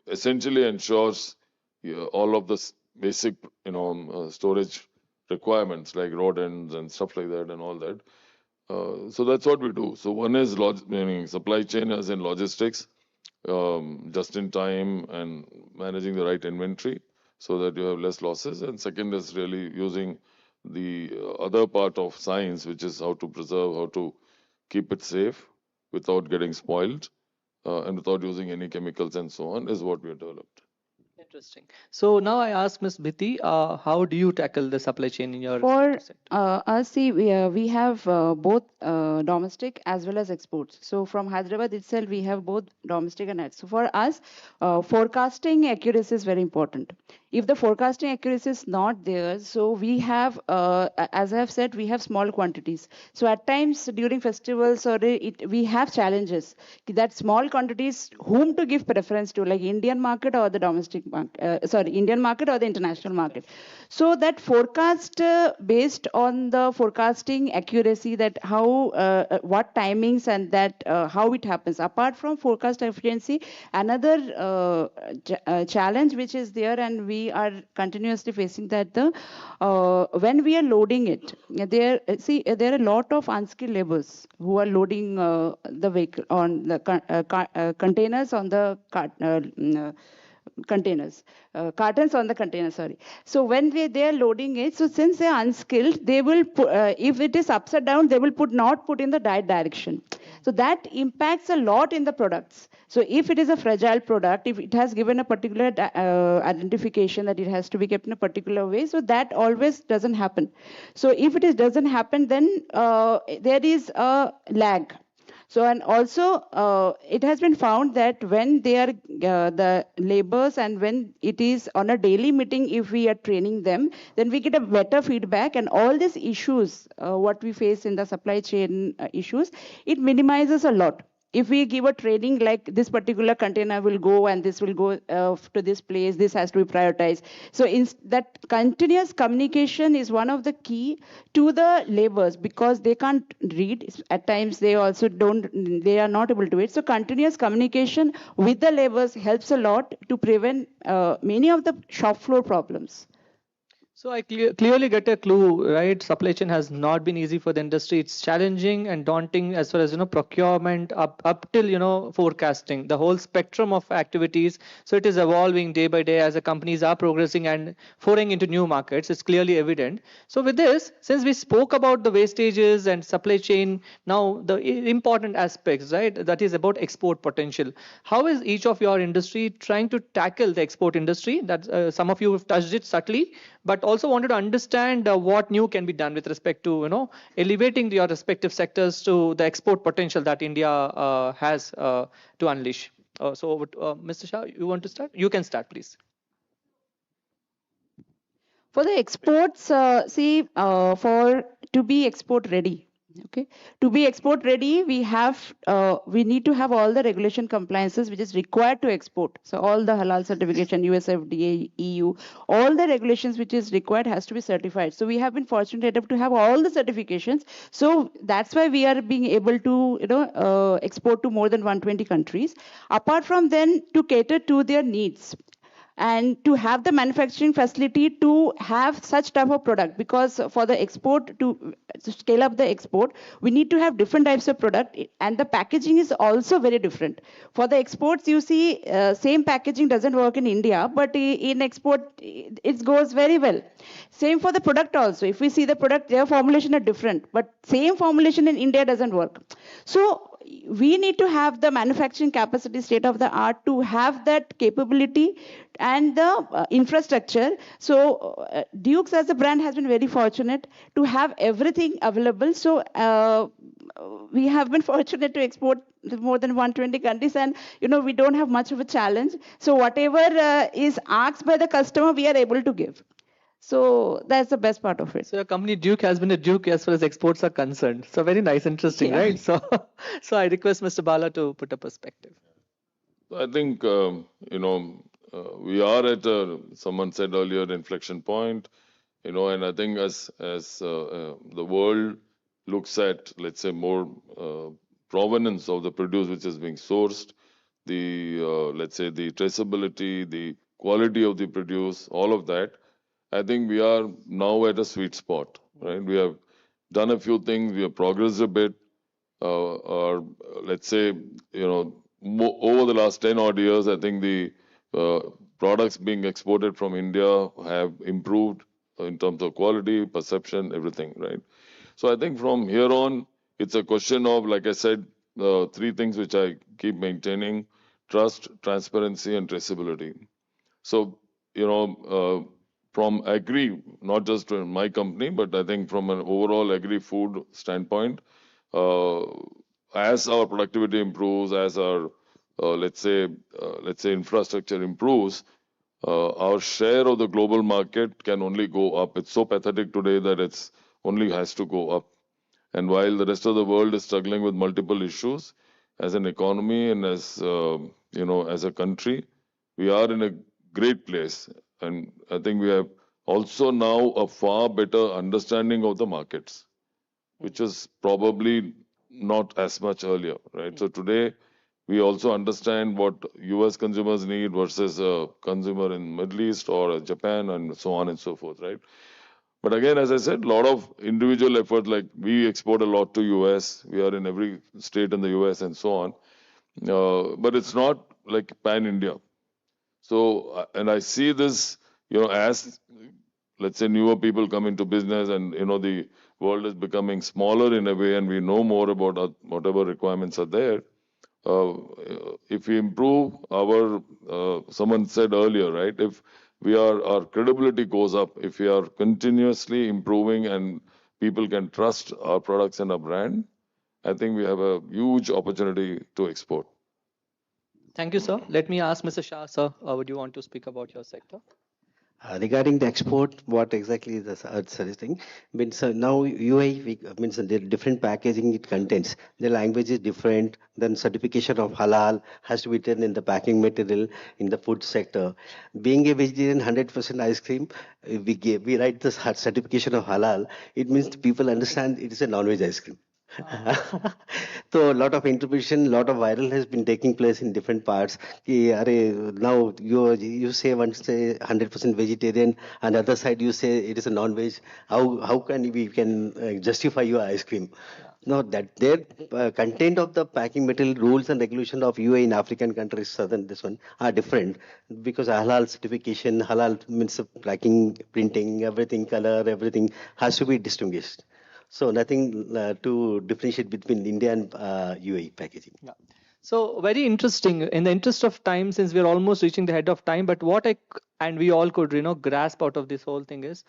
essentially ensures all of the basic, storage requirements like road ends and stuff like that and all that. So that's what we do. So one is meaning supply chain as in logistics, just in time and managing the right inventory so that you have less losses. And second is really using the other part of science, which is how to preserve, how to keep it safe without getting spoiled and without using any chemicals and so on, is what we have developed. Interesting. So now I ask Ms. Bhiti, how do you tackle the supply chain in your For sector? us, see, we have both domestic as well as exports. So from Hyderabad itself, we have both domestic and exports. So for us, forecasting accuracy is very important. If the forecasting accuracy is not there, so we have, as I have said, we have small quantities. So at times during festivals or we have challenges that small quantities, whom to give preference to, like Indian market or the domestic market, Indian market or the international market. So that forecast based on the forecasting accuracy, that how, what timings and that how it happens. Apart from forecast efficiency, another challenge which is there, and we are continuously facing that when we are loading it, there are a lot of unskilled laborers who are loading the vehicle on the containers on the containers, cartons on the container, sorry. So when they are loading it, so since they are unskilled, they will if it is upside down, they will not put in the right direction. So that impacts a lot in the products. So if it is a fragile product, if it has given a particular identification that it has to be kept in a particular way, so that always doesn't happen. So if it doesn't happen, then there is a lag. So, and also it has been found that when they are the laborers, and when it is on a daily meeting, if we are training them, then we get a better feedback, and all these issues, what we face in the supply chain issues, it minimizes a lot. If we give a training like this particular container will go and this will go to this place, this has to be prioritized. So that continuous communication is one of the key to the laborers, because they can't read. At times they also they are not able to do it. So continuous communication with the laborers helps a lot to prevent many of the shop floor problems. So I clearly get a clue, right? Supply chain has not been easy for the industry. It's challenging and daunting as far as procurement up till forecasting, the whole spectrum of activities. So it is evolving day by day as the companies are progressing and foraying into new markets. It's clearly evident. So with this, since we spoke about the wastages and supply chain, now the important aspects, right? That is about export potential. How is each of your industry trying to tackle the export industry? That some of you have touched it subtly, but also wanted to understand what new can be done with respect to elevating your respective sectors to the export potential that India has to unleash. So Mr. Shah, you want to start? You can start, please. For the exports, for to be export ready, okay, to be export ready, we need to have all the regulation compliances which is required to export. So all the halal certification, USFDA, EU, all the regulations which is required has to be certified. So we have been fortunate enough to have all the certifications. So that's why we are being able to export to more than 120 countries. Apart from then, to cater to their needs, and to have the manufacturing facility to have such type of product, because for the export to scale up the export, we need to have different types of product, and the packaging is also very different. For the exports, you see, same packaging doesn't work in India, but in export it goes very well. Same for the product also. If we see the product, their formulation are different, but same formulation in India doesn't work. So we need to have the manufacturing capacity state of the art to have that capability and the infrastructure. So Dukes as a brand has been very fortunate to have everything available. So we have been fortunate to export to more than 120 countries, and we don't have much of a challenge. So whatever is asked by the customer, we are able to give. So that's the best part of it. So your company Duke has been a Duke as far as exports are concerned. So very nice, interesting, right? So, so I request Mr. Bala to put a perspective. I think we are at someone said earlier inflection point, and I think as the world looks at, let's say, more provenance of the produce which is being sourced, the let's say the traceability, the quality of the produce, all of that, I think we are now at a sweet spot, right? We have done a few things, we have progressed a bit, or let's say, over the last 10 odd years, I think the products being exported from India have improved in terms of quality, perception, everything, right? So I think from here on, it's a question of, like I said, three things which I keep maintaining: trust, transparency, and traceability. So, from agri, not just in my company, but I think from an overall agri-food standpoint, as our productivity improves, as our let's say infrastructure improves, our share of the global market can only go up. It's so pathetic today that it's only has to go up. And while the rest of the world is struggling with multiple issues, as an economy and as as a country, we are in a great place. And I think we have also now a far better understanding of the markets, which is probably not as much earlier, right? So today, we also understand what US consumers need versus a consumer in Middle East or Japan and so on and so forth, right? But again, as I said, a lot of individual effort, like we export a lot to US, we are in every state in the US and so on. But it's not like pan-India. So, and I see this, as, let's say, newer people come into business and, the world is becoming smaller in a way and we know more about whatever requirements are there. If we improve our, someone said earlier, right? If our credibility goes up, if we are continuously improving and people can trust our products and our brand, I think we have a huge opportunity to export. Thank you, sir. Let me ask Mr. Shah, sir, would you want to speak about your sector? Regarding the export, what exactly is the suggesting? Means now UI means the different packaging it contains. The language is different. Then certification of halal has to be done in the packing material in the food sector. Being a vegetarian, 100% ice cream, we write the certification of halal. It means people understand it is a non-veg ice cream. So a lot of interpretation, a lot of viral has been taking place in different parts. Now you say one say 100% vegetarian, and other side you say it is a non-veg. How can we justify your ice cream? No, that their content of the packing material rules and regulation of UA in African countries, southern this one are different because halal certification, halal means packing, printing, everything, color, everything has to be distinguished. So nothing to differentiate between India and UAE packaging. Yeah. So very interesting. In the interest of time, since we're almost reaching the head of time, but what and we all could grasp out of this whole thing is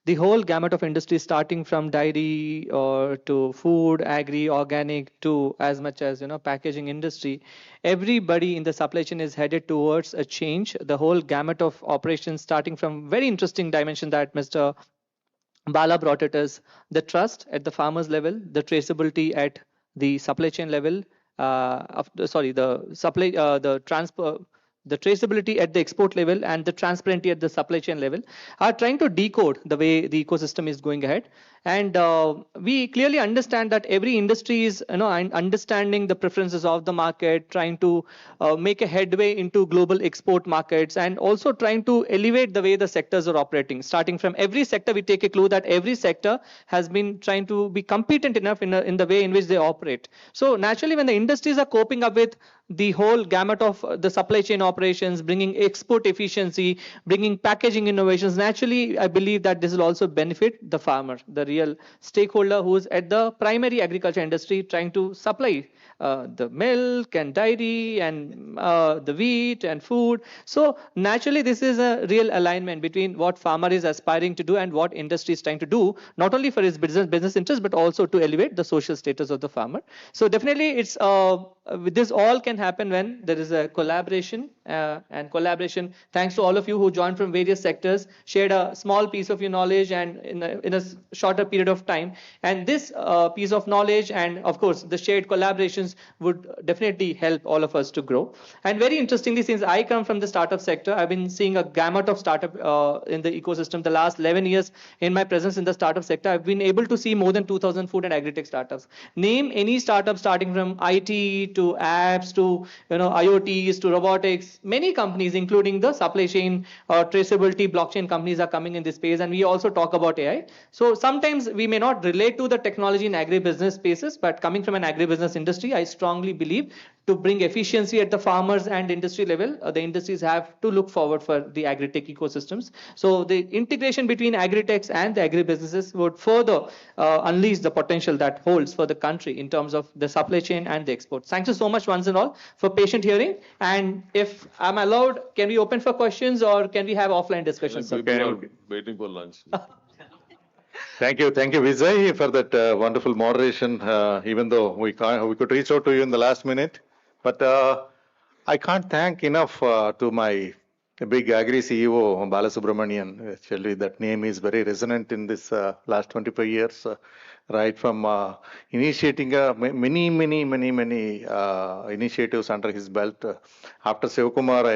the whole gamut of industry, starting from dairy or to food, agri, organic, to as much as packaging industry. Everybody in the supply chain is headed towards a change. The whole gamut of operations, starting from very interesting dimension that Mr. Bala brought it as the trust at the farmers level, the traceability at the supply chain level, the traceability at the export level and the transparency at the supply chain level are trying to decode the way the ecosystem is going ahead. And we clearly understand that every industry is understanding the preferences of the market, trying to make a headway into global export markets, and also trying to elevate the way the sectors are operating. Starting from every sector, we take a clue that every sector has been trying to be competent enough in the way in which they operate. So naturally, when the industries are coping up with the whole gamut of the supply chain operations, bringing export efficiency, bringing packaging innovations. Naturally, I believe that this will also benefit the farmer, the real stakeholder who is at the primary agriculture industry trying to supply the milk and dairy and the wheat and food. So naturally, this is a real alignment between what farmer is aspiring to do and what industry is trying to do, not only for his business interest, but also to elevate the social status of the farmer. So definitely, it's this all can happen when there is a collaboration and collaboration. Thanks to all of you who joined from various sectors, shared a small piece of your knowledge and in a shorter period of time. And this piece of knowledge and of course the shared collaborations would definitely help all of us to grow. And very interestingly, since I come from the startup sector, I've been seeing a gamut of startup in the ecosystem. The last 11 years in my presence in the startup sector, I've been able to see more than 2,000 food and agri-tech startups. Name any startup starting from IT to apps to IoTs to robotics. Many companies, including the supply chain traceability blockchain companies, are coming in this space. And we also talk about AI. So sometimes we may not relate to the technology in agribusiness spaces, but coming from an agribusiness industry, I strongly believe to bring efficiency at the farmers and industry level, the industries have to look forward for the agri-tech ecosystems. So the integration between agri-techs and the agribusinesses would further unleash the potential that holds for the country in terms of the supply chain and the exports. Thank you so much once and all for patient hearing. And if I'm allowed, can we open for questions or can we have offline discussions? People are waiting for lunch. Thank you, Vijay, for that wonderful moderation. Even though we could reach out to you in the last minute, but I can't thank enough to my big agri CEO Balasubramanian. Actually, that name is very resonant in this last 25 years. Right from initiating many initiatives under his belt. After Sivakumar, I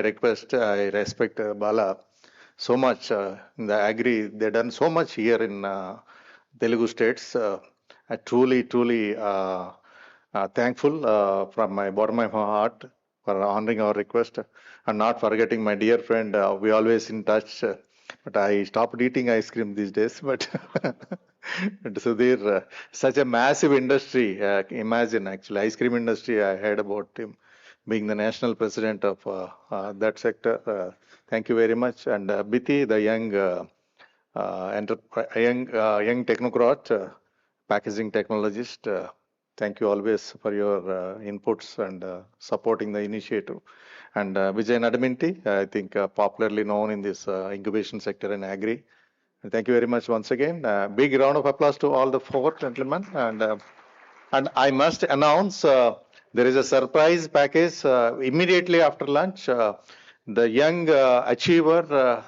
respect Bala so much in the agri. They've done so much here in Telugu states. I truly thankful from my bottom of my heart for honoring our request and not forgetting my dear friend. We always in touch, but I stopped eating ice cream these days. But Sudhir, such a massive industry. Imagine actually ice cream industry. I heard about him being the national president of that sector. Thank you very much. And Biti, the young technocrat, packaging technologist. Thank you always for your inputs and supporting the initiative. And Vijay Nadaminti, I think popularly known in this incubation sector in agri. And thank you very much once again. Big round of applause to all the four gentlemen. And I must announce there is a surprise package immediately after lunch. The young achiever.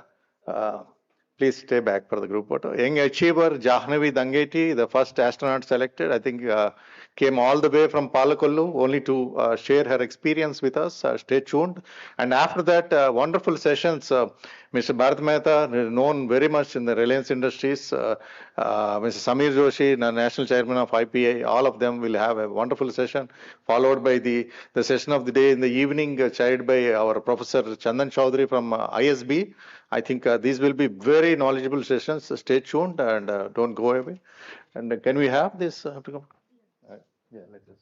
Please stay back for the group photo. Young achiever Jahnavi Dangeti, the first astronaut selected, I think came all the way from Palakollu only to share her experience with us. Stay tuned. And after that, wonderful sessions. Mr. Bharat Mehta, known very much in the Reliance Industries, Mr. Samir Joshi, the National Chairman of IPA, all of them will have a wonderful session, followed by the session of the day in the evening, chaired by our Professor Chandan Chaudhary from ISB. I think these will be very knowledgeable sessions. Stay tuned and don't go away. And can we have this? Yeah, let's just.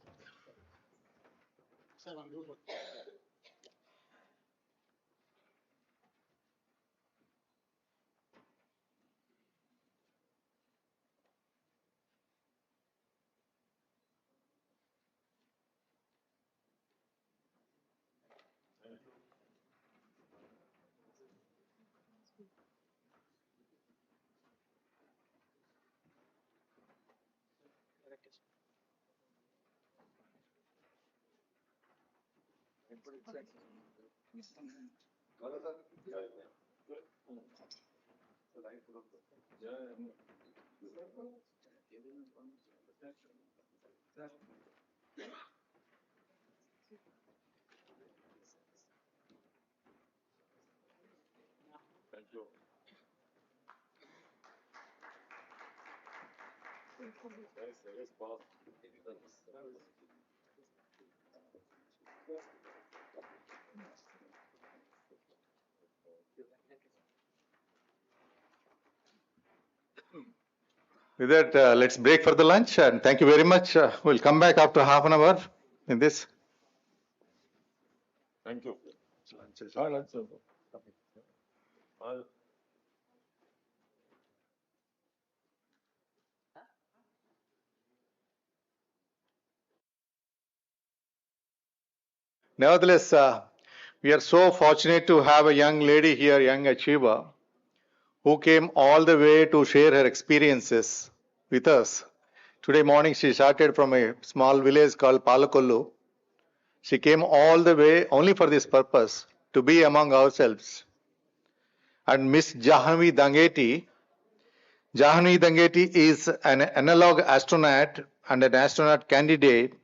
With that, let's break for the lunch and thank you very much. We'll come back after half an hour in this. Thank you. Nevertheless, we are so fortunate to have a young lady here, young achiever, who came all the way to share her experiences with us. Today morning, she started from a small village called Palakollu. She came all the way only for this purpose, to be among ourselves. And Miss Jahnavi Dangeti is an analog astronaut and an astronaut candidate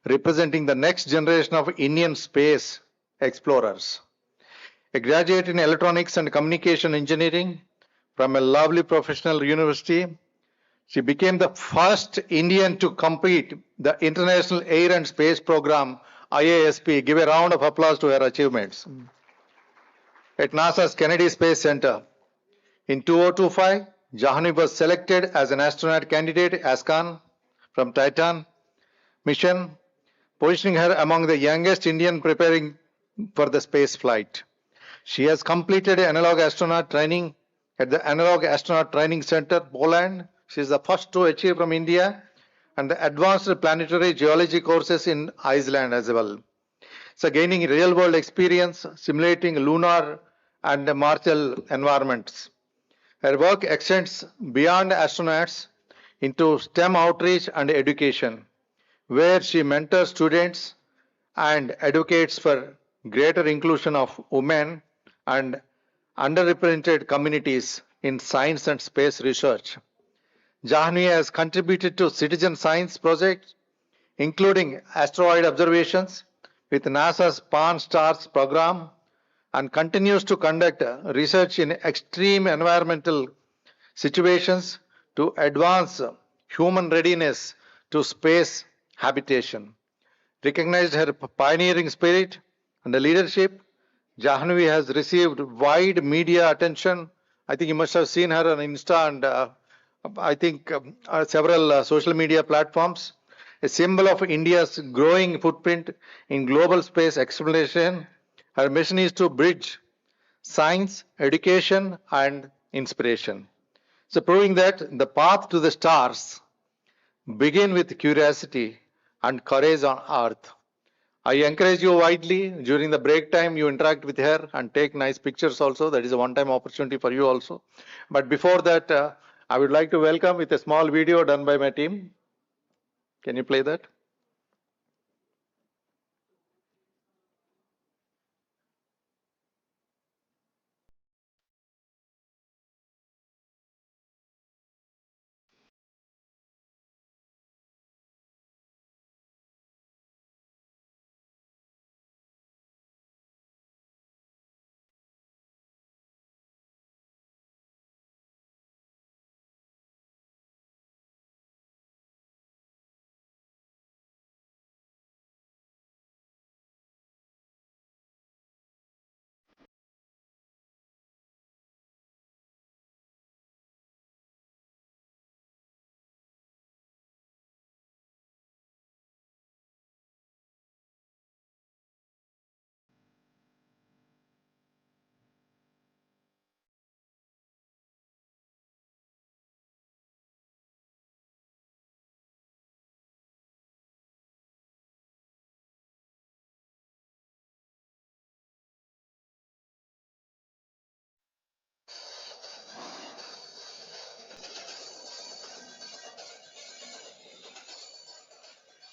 representing the next generation of Indian space explorers. A graduate in electronics and communication engineering from a lovely professional university, she became the first Indian to complete the International Air and Space Program, IASP. Give a round of applause to her achievements. At NASA's Kennedy Space Center, in 2025, Jahnavi was selected as an astronaut candidate, ASCON, from Titan mission, positioning her among the youngest Indian preparing for the space flight. She has completed analog astronaut training at the Analog Astronaut Training Center, Poland. She is the first to achieve from India, and the advanced planetary geology courses in Iceland as well. So gaining real-world experience simulating lunar and Martian environments. Her work extends beyond astronauts into STEM outreach and education, where she mentors students and advocates for greater inclusion of women and underrepresented communities in science and space research. Jahnavi has contributed to citizen science projects, including asteroid observations with NASA's Pan Stars program, and continues to conduct research in extreme environmental situations to advance human readiness to space habitation. Recognized her pioneering spirit and leadership, Jahnavi has received wide media attention. I think you must have seen her on Insta and I think several social media platforms. A symbol of India's growing footprint in global space exploration. Her mission is to bridge science, education, and inspiration. So proving that the path to the stars begin with curiosity and courage on earth. I encourage you widely during the break time you interact with her and take nice pictures also. That is a one-time opportunity for you also. But before that, I would like to welcome with a small video done by my team. Can you play that?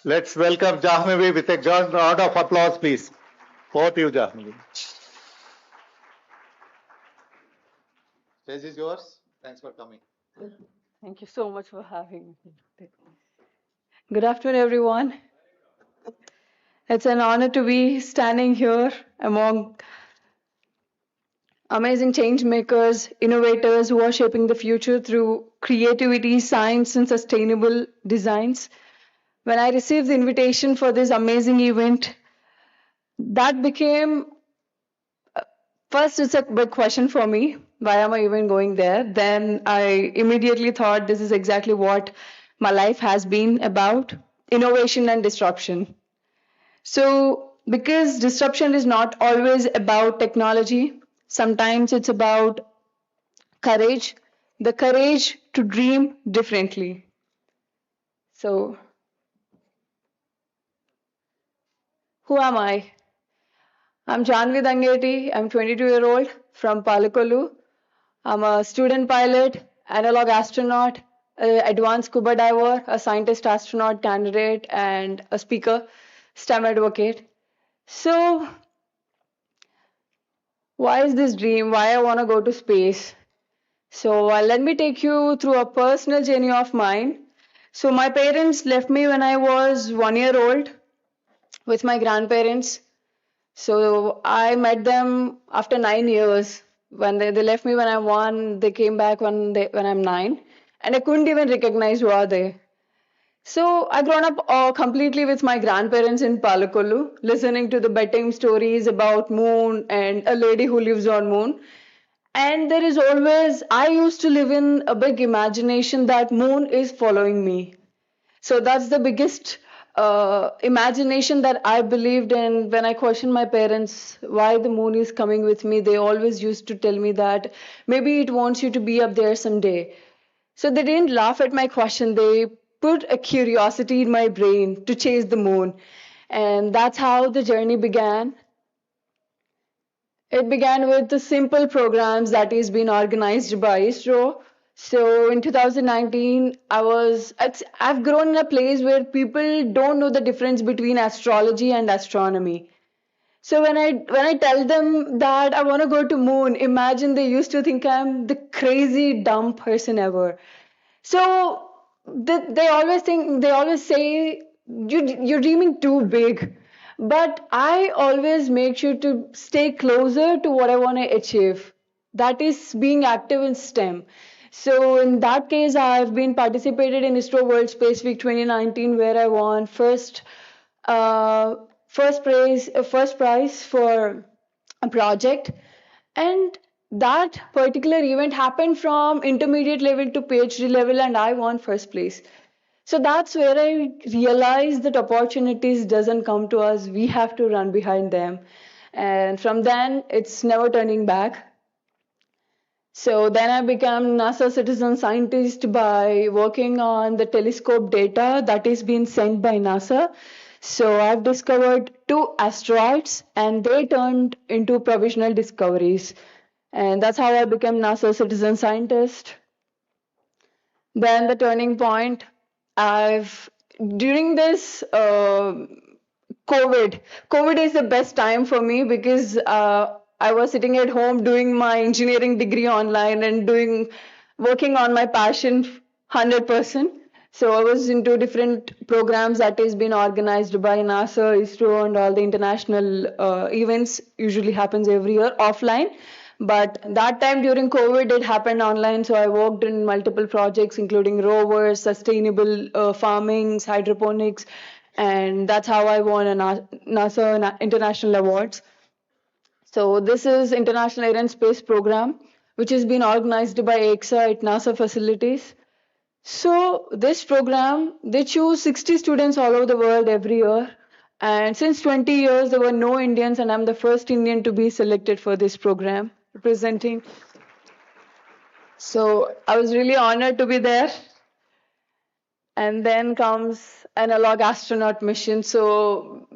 Let's welcome Jahnavi with a round of applause, please. Over to you, Jahnavi. Stage is yours. Thanks for coming. Thank you so much for having me. Good afternoon, everyone. It's an honor to be standing here among amazing change makers, innovators who are shaping the future through creativity, science, and sustainable designs. When I received the invitation for this amazing event, that became first, it's a big question for me. Why am I even going there? Then I immediately thought this is exactly what my life has been about, innovation and disruption. So because disruption is not always about technology. Sometimes it's about courage, the courage to dream differently. So, who am I? I'm Janvi Dangeti. I'm 22-year-old from Palakolu. I'm a student pilot, analog astronaut, advanced scuba diver, a scientist astronaut candidate, and a speaker, STEM advocate. So, why is this dream? Why I want to go to space? So, let me take you through a personal journey of mine. So, my parents left me when I was 1 year old with my grandparents. So, I met them after 9 years. When they left me when I'm 1, they came back when I'm 9, and I couldn't even recognize who are they. So I grown up completely with my grandparents in Palakolu, listening to the bedtime stories about moon and a lady who lives on moon. And there is always, I used to live in a big imagination that moon is following me. So that's the biggest imagination that I believed in. When I questioned my parents why the moon is coming with me, they always used to tell me that maybe it wants you to be up there someday. So they didn't laugh at my question. They put a curiosity in my brain to chase the moon. And that's how the journey began. It began with the simple programs that is being organized by ISRO. So in 2019, I've grown in a place where people don't know the difference between astrology and astronomy. So when I tell them that I want to go to moon, imagine they used to think I'm the crazy dumb person ever. So they always say you're dreaming too big. But I always make sure to stay closer to what I want to achieve. That is being active in STEM. So in that case, I've been participated in ISRO World Space Week 2019, where I won first prize for a project. And that particular event happened from intermediate level to PhD level, and I won first place. So that's where I realized that opportunities doesn't come to us. We have to run behind them. And from then, it's never turning back. So then I became NASA citizen scientist by working on the telescope data that is being sent by NASA. So I've discovered 2 asteroids, and they turned into provisional discoveries. And that's how I became NASA citizen scientist. Then the turning point, during this COVID is the best time for me because I was sitting at home doing my engineering degree online and working on my passion 100%. So I was into different programs that is being organized by NASA, ISRO, and all the international events. Usually happens every year offline. But that time during COVID, it happened online. So I worked in multiple projects, including rovers, sustainable farming, hydroponics, and that's how I won a NASA International Awards. So this is International Air and Space Program, which has been organized by EXA at NASA facilities. So this program, they choose 60 students all over the world every year. And since 20 years, there were no Indians, and I'm the first Indian to be selected for this program, representing. So I was really honored to be there. And then comes analog astronaut mission. So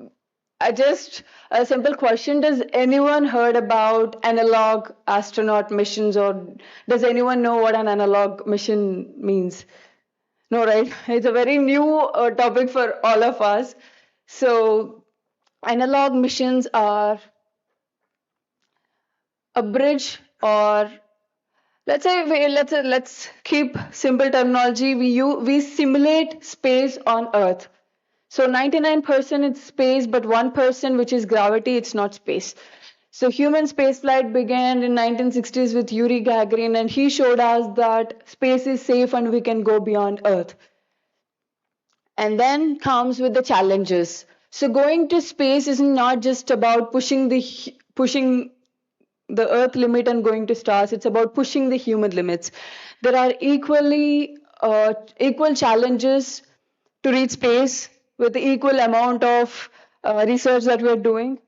a simple question, does anyone heard about analog astronaut missions, or does anyone know what an analog mission means? No, right? It's a very new topic for all of us. So analog missions are a bridge, or let's keep simple terminology. We simulate space on Earth. So 99% is space, but 1%, which is gravity, it's not space. So human spaceflight began in 1960s with Yuri Gagarin, and he showed us that space is safe and we can go beyond Earth. And then comes with the challenges. So going to space is not just about pushing the Earth limit and going to stars. It's about pushing the human limits. There are equal challenges to reach space with the equal amount of research that we're doing.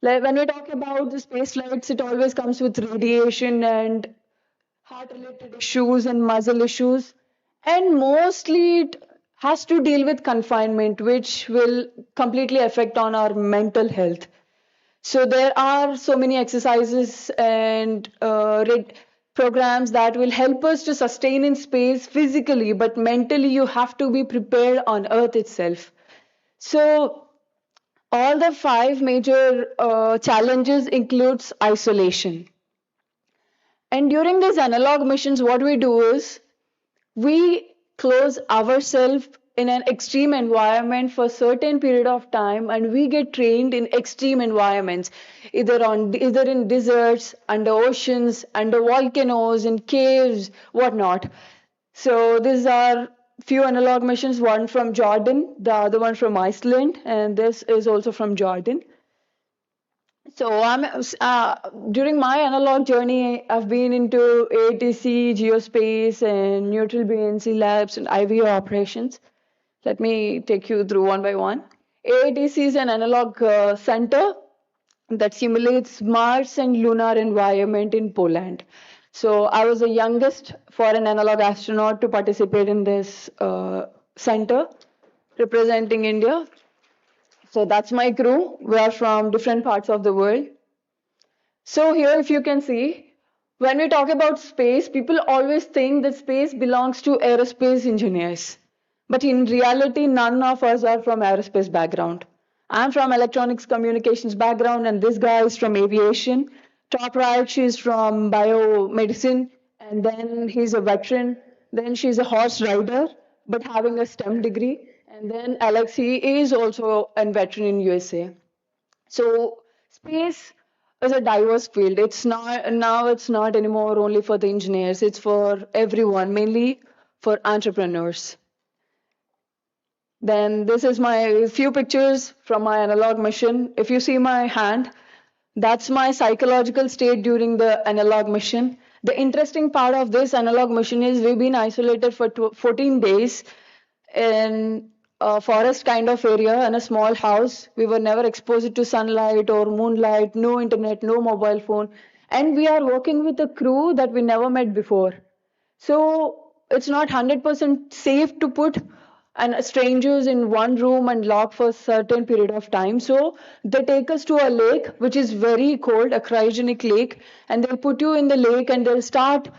Like when we talk about the space flights, it always comes with radiation and heart-related issues and muscle issues, and mostly it has to deal with confinement, which will completely affect on our mental health. So there are so many exercises and programs that will help us to sustain in space physically, but mentally you have to be prepared on Earth itself. So all the 5 major challenges includes isolation. And during these analog missions, what we do is we close ourselves in an extreme environment for a certain period of time, and we get trained in extreme environments, either in deserts, under oceans, under volcanoes, in caves, whatnot. So these are few analog missions, one from Jordan, the other one from Iceland, and this is also from Jordan. So during my analog journey, I've been into ATC, geospace, and neutral BNC labs and IVO operations. Let me take you through one by one. AATC is an analog center that simulates Mars and lunar environment in Poland. So I was the youngest foreign analog astronaut to participate in this center representing India. So that's my crew. We are from different parts of the world. So here, if you can see, when we talk about space, people always think that space belongs to aerospace engineers. But in reality, none of us are from aerospace background. I'm from electronics communications background, and this guy is from aviation. Top right, she's from biomedicine, and then he's a veteran. Then she's a horse rider, but having a STEM degree. And then Alex, he is also a veteran in USA. So space is a diverse field. It's not anymore only for the engineers. It's for everyone, mainly for entrepreneurs. Then this is my few pictures from my analog mission. If you see my hand, that's my psychological state during the analog mission. The interesting part of this analog mission is we've been isolated for 14 days in a forest kind of area in a small house. We were never exposed to sunlight or moonlight, no internet, no mobile phone. And we are working with a crew that we never met before. So it's not 100% safe to put strangers in one room and lock for a certain period of time. So they take us to a lake, which is very cold, a cryogenic lake, and they'll put you in the lake and they'll start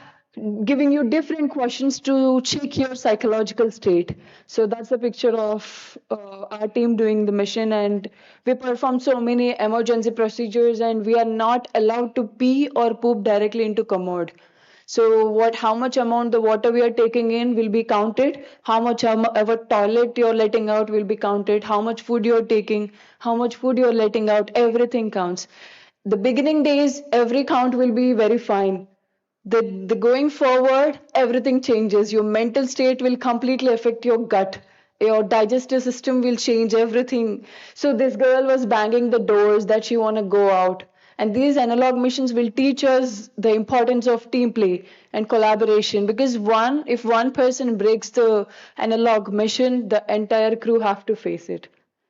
giving you different questions to check your psychological state. So that's a picture of our team doing the mission, and we perform so many emergency procedures, and we are not allowed to pee or poop directly into commode. So how much amount the water we are taking in will be counted, how much ever toilet you're letting out will be counted, how much food you're taking, how much food you're letting out, everything counts. The beginning days, every count will be very fine. The going forward, everything changes. Your mental state will completely affect your gut. Your digestive system will change everything. So this girl was banging the doors that she want to go out. And these analog missions will teach us the importance of team play and collaboration, because if one person breaks the analog mission, the entire crew have to face it.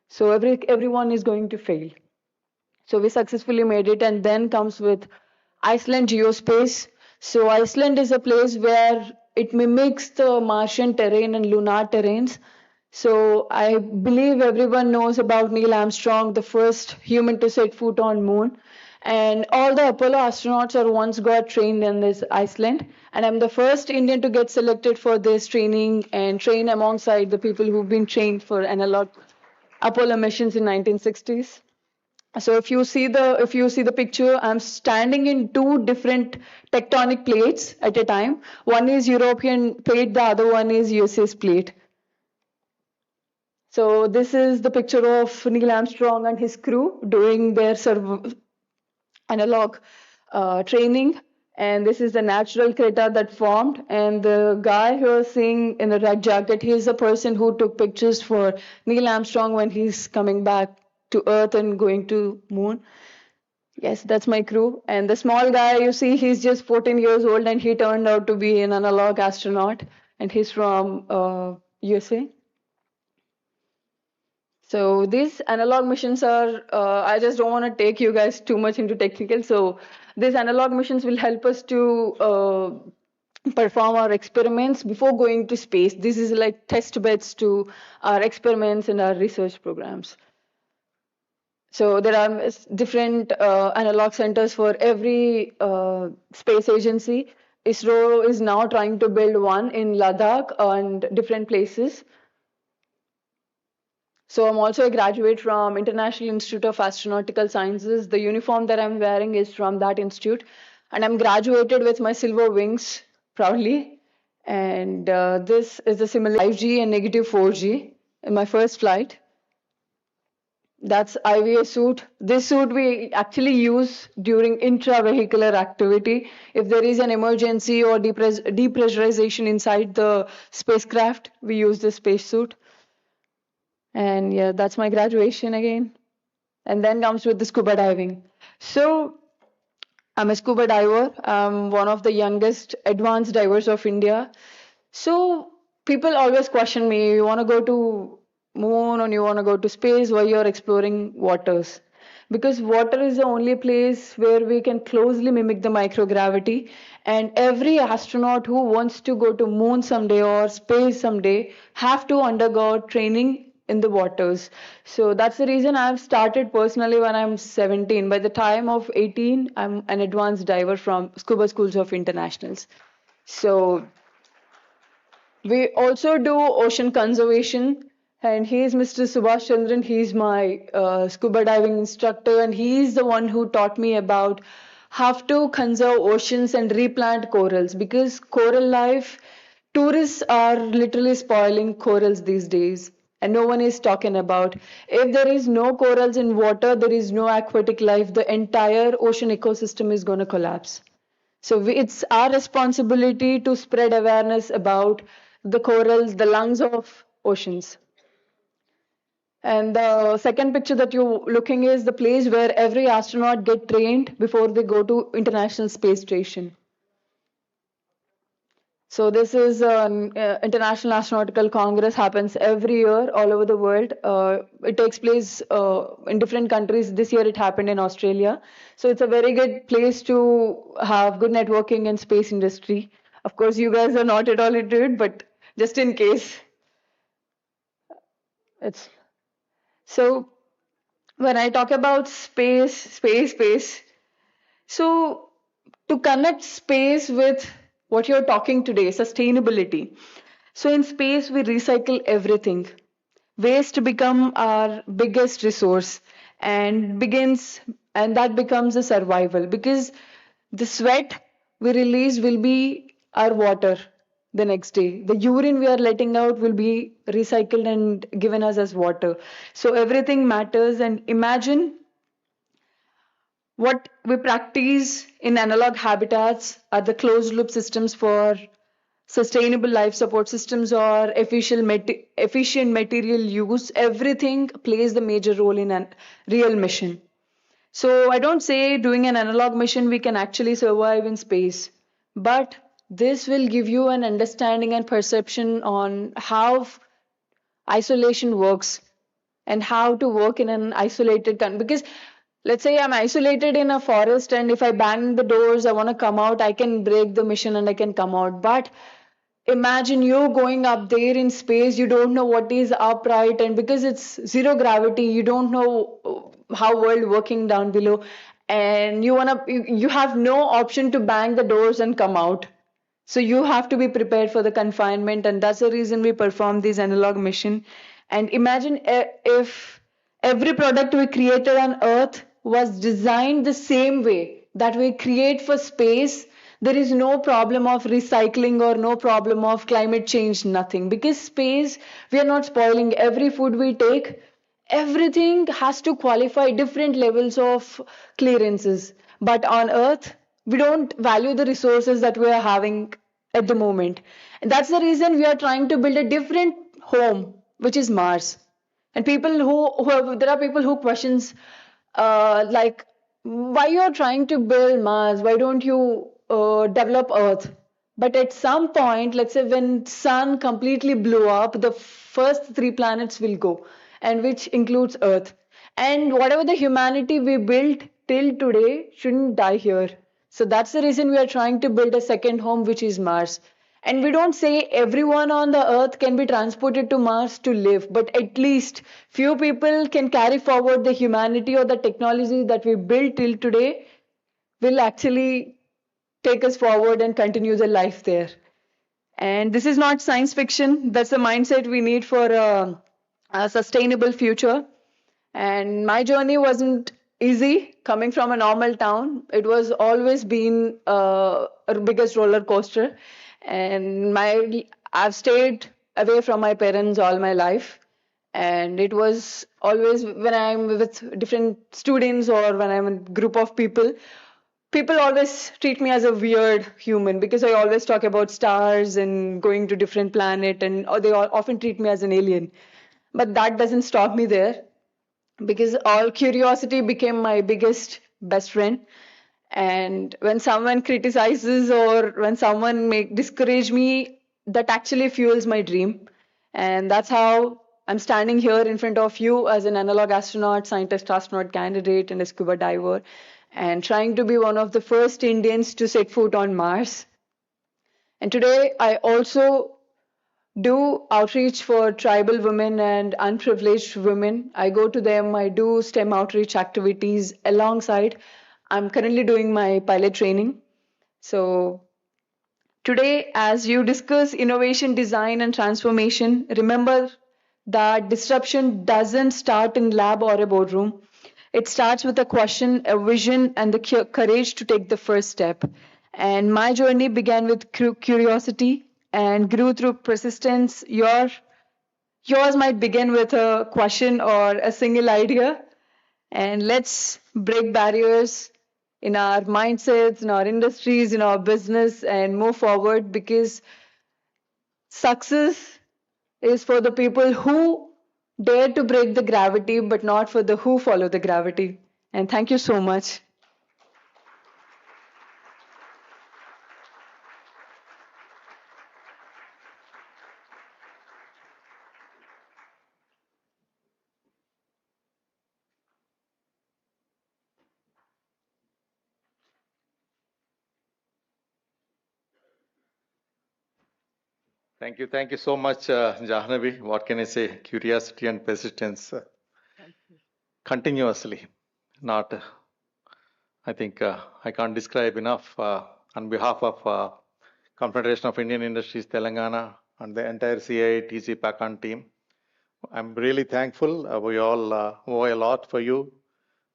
So everyone is going to fail. So we successfully made it, and then comes with Iceland geospace. So Iceland is a place where it mimics the Martian terrain and lunar terrains. So I believe everyone knows about Neil Armstrong, the first human to set foot on moon. And all the Apollo astronauts are once got trained in this Iceland. And I'm the first Indian to get selected for this training and train alongside the people who've been trained for analog Apollo missions in 1960s. So if you see the picture, I'm standing in 2 different tectonic plates at a time. One is European plate, the other one is USA's plate. So this is the picture of Neil Armstrong and his crew doing their analog training, and this is the natural crater that formed. And the guy who is seeing in the red jacket, he is the person who took pictures for Neil Armstrong when he's coming back to Earth and going to moon. Yes, that's my crew. And the small guy you see, he's just 14 years old, and he turned out to be an analog astronaut, and he's from USA. So these analog missions are, I just don't want to take you guys too much into technical. So these analog missions will help us to perform our experiments before going to space. This is like test beds to our experiments and our research programs. So there are different analog centers for every space agency. ISRO is now trying to build one in Ladakh and different places. So I'm also a graduate from International Institute of Astronautical Sciences. The uniform that I'm wearing is from that institute. And I'm graduated with my silver wings, proudly. And this is a similar 5G and negative 4G in my first flight. That's IVA suit. This suit we actually use during intravehicular activity. If there is an emergency or depressurization inside the spacecraft, we use this spacesuit. And yeah, that's my graduation again. And then comes with the scuba diving. So I'm a scuba diver. I'm one of the youngest advanced divers of India. So people always question me, you want to go to moon or you want to go to space while you're exploring waters? Because water is the only place where we can closely mimic the microgravity. And every astronaut who wants to go to moon someday or space someday have to undergo training in the waters. So that's the reason I've started personally when I'm 17. By the time of 18, I'm an advanced diver from Scuba Schools of Internationals. So we also do ocean conservation, and he is Mr. Subhash Chandran. He's my scuba diving instructor, and he's the one who taught me about how to conserve oceans and replant corals, because coral life, tourists are literally spoiling corals these days. And no one is talking about. If there is no corals in water, there is no aquatic life. The entire ocean ecosystem is going to collapse. So it's our responsibility to spread awareness about the corals, the lungs of oceans. And the second picture that you're looking is the place where every astronaut get trained before they go to International Space Station. So this is an International Astronautical Congress, happens every year all over the world. It takes place in different countries. This year it happened in Australia. So it's a very good place to have good networking in space industry. Of course, you guys are not at all into it, but just in case. So when I talk about space, so to connect space with what you're talking today, sustainability. So in space, we recycle everything. Waste become our biggest resource and that becomes a survival, because the sweat we release will be our water the next day. The urine we are letting out will be recycled and given us as water. So everything matters. And imagine what we practice in analog habitats are the closed loop systems for sustainable life support systems or efficient material use. Everything plays the major role in a real mission. So I don't say doing an analog mission we can actually survive in space, but this will give you an understanding and perception on how isolation works and how to work in an isolated country. Because let's say I'm isolated in a forest, and if I bang the doors, I want to come out, I can break the mission and I can come out. But imagine you going up there in space, you don't know what is upright, and because it's zero gravity, you don't know how world working down below, and you have no option to bang the doors and come out. So you have to be prepared for the confinement, and that's the reason we perform this analog mission. And imagine if every product we created on Earth was designed the same way that we create for space. There is no problem of recycling or no problem of climate change, nothing. Because space, we are not spoiling. Every food we take, everything has to qualify different levels of clearances. But on Earth, we don't value the resources that we are having at the moment. And that's the reason we are trying to build a different home, which is Mars. And people there are people who questions like, why you're trying to build Mars? Why don't you develop Earth? But at some point, let's say when sun completely blew up, the first 3 planets will go. and which includes Earth. And whatever the humanity we built till today shouldn't die here. So that's the reason we are trying to build a second home, which is Mars. And we don't say everyone on the Earth can be transported to Mars to live, but at least few people can carry forward the humanity or the technology that we built till today will actually take us forward and continue the life there. And this is not science fiction. That's the mindset we need for a sustainable future. And my journey wasn't easy coming from a normal town. It was always been a biggest roller coaster. And I've stayed away from my parents all my life. And it was always when I'm with different students or when I'm in a group of people, people always treat me as a weird human because I always talk about stars and going to different planet, and or they often treat me as an alien. But that doesn't stop me there because all curiosity became my biggest best friend. And when someone criticizes or when someone discourage me, that actually fuels my dream. And that's how I'm standing here in front of you as an analog astronaut, scientist astronaut candidate, and a scuba diver, and trying to be one of the first Indians to set foot on Mars. And today I also do outreach for tribal women and unprivileged women. I go to them, I do STEM outreach activities alongside. I'm currently doing my pilot training. So today, as you discuss innovation, design, and transformation, remember that disruption doesn't start in lab or a boardroom. It starts with a question, a vision, and the courage to take the first step. And my journey began with curiosity and grew through persistence. Yours might begin with a question or a single idea. And let's break barriers in our mindsets, in our industries, in our business, and move forward, because success is for the people who dare to break the gravity, but not for the who follow the gravity. And thank you so much. Thank you so much, Jahnavi. What can I say? Curiosity and persistence continuously. Not, I think, I can't describe enough on behalf of Confederation of Indian Industries Telangana and the entire CII TG-PackCON team. I'm really thankful. We all owe a lot for you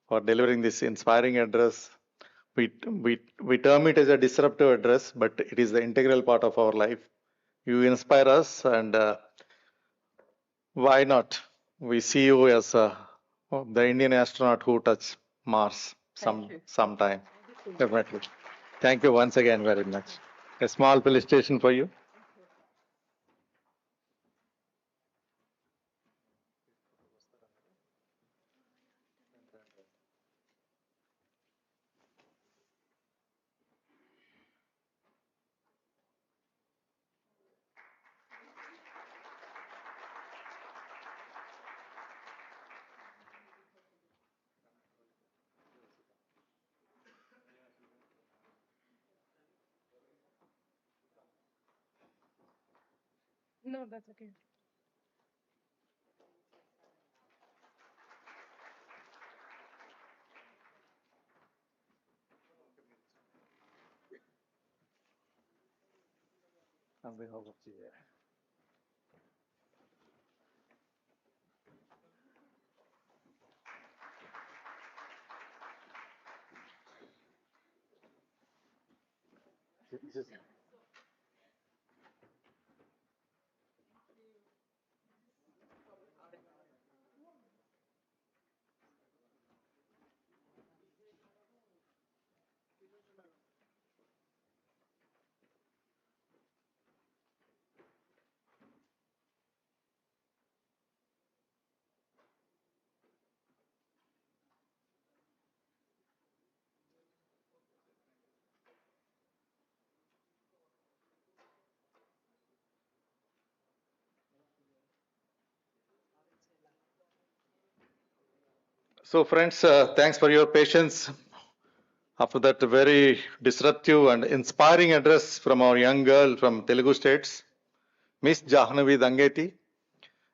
for delivering this inspiring address. We term it as a disruptive address, but it is the integral part of our life. You inspire us, and why not? We see you as the Indian astronaut who touched Mars sometime. Definitely. Thank you once again very much. A small felicitation for you. No, that's okay. On behalf of CII. So friends, thanks for your patience. After that very disruptive and inspiring address from our young girl from Telugu states, Miss Jahnavi Dangeti.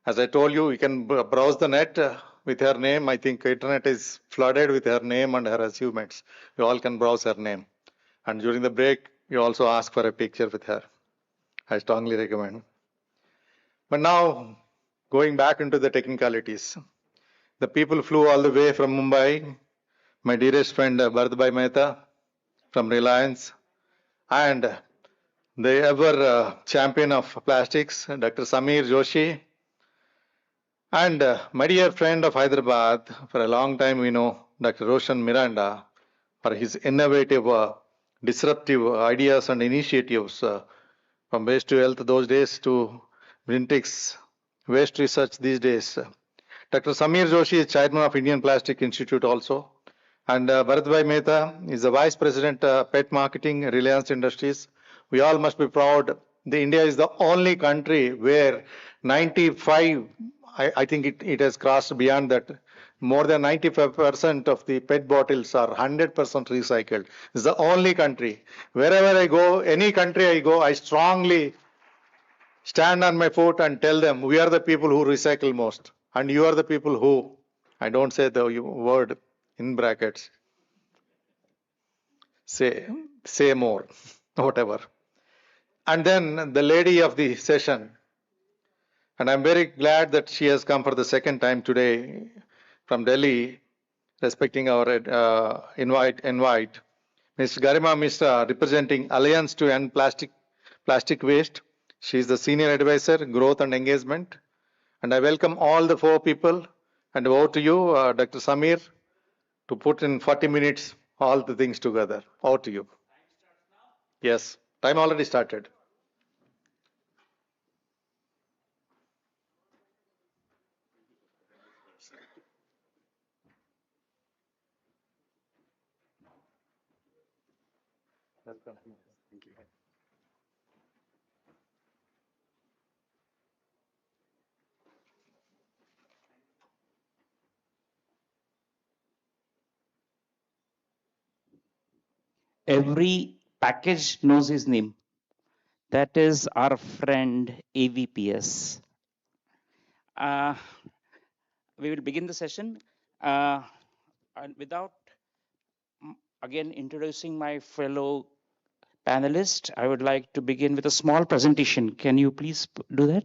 As I told you, you can browse the net with her name. I think internet is flooded with her name and her achievements. You all can browse her name. And during the break, you also ask for a picture with her. I strongly recommend. But now, going back into the technicalities. The people flew all the way from Mumbai. My dearest friend Bharatbhai Mehta from Reliance, and the ever champion of plastics, Dr. Samir Joshi, and my dear friend of Hyderabad, for a long time we know, Dr. Roshan Miranda, for his innovative, disruptive ideas and initiatives from waste to health those days to Brintrix, waste research these days. Dr. Samir Joshi is chairman of Indian Plastic Institute also. And Bharatbhai Mehta is the vice president, pet marketing, Reliance Industries. We all must be proud. India is the only country where 95, I think it has crossed beyond that. More than 95% of the PET bottles are 100% recycled. It's the only country. Wherever I go, any country I go, I strongly stand on my foot and tell them, we are the people who recycle most. And you are the people who, I don't say the word in brackets, say more, whatever. And then the lady of the session, and I'm very glad that she has come for the second time today from Delhi, respecting our invite. Ms. Garima Mishra, representing Alliance to End Plastic Waste. She is the Senior Advisor, Growth and Engagement. And I welcome all the four people. And over to you, Dr. Samir, to put in 40 minutes all the things together. Over to you. Yes, time already started. Thank you. Every package knows his name. That is our friend AVPS. We will begin the session. And without again introducing my fellow panelists, I would like to begin with a small presentation. Can you please do that?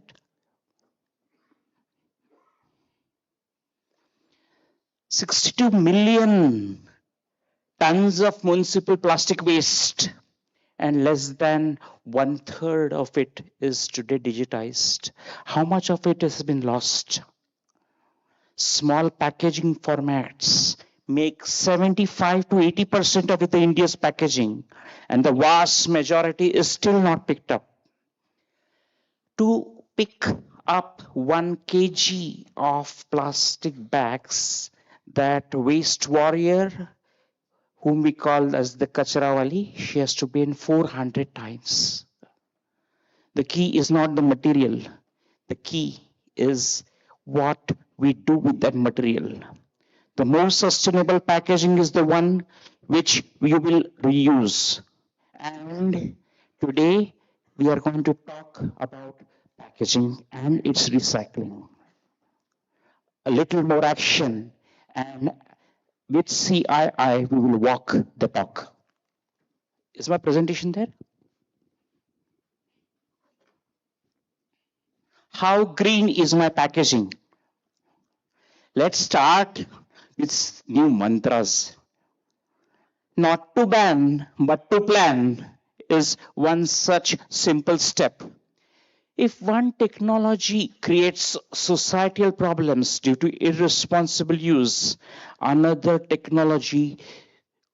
$62 million tons of municipal plastic waste, and less than 1/3 of it is today digitized. How much of it has been lost? Small packaging formats make 75 to 80% of the India's packaging, and the vast majority is still not picked up. To pick up 1 kg of plastic bags, that waste warrior, whom we call as the Kacharawali, she has to bin 400 times. The key is not the material. The key is what we do with that material. The most sustainable packaging is the one which we will reuse. And today we are going to talk about packaging and its recycling. A little more action, and with CII we will walk the talk. Is my presentation there? How green is my packaging? Let's start with new mantras. Not to ban, but to plan is one such simple step. If one technology creates societal problems due to irresponsible use, another technology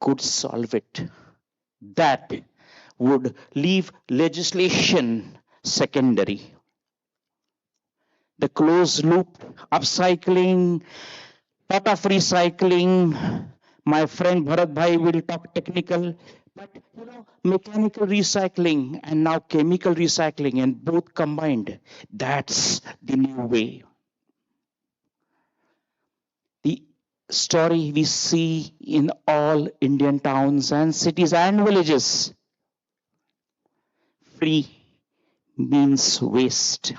could solve it. That would leave legislation secondary. The closed loop upcycling, part of recycling. My friend Bharat Bhai will talk technical, but mechanical recycling and now chemical recycling, and both combined. That's the new way. The story we see in all Indian towns and cities and villages. Free means waste.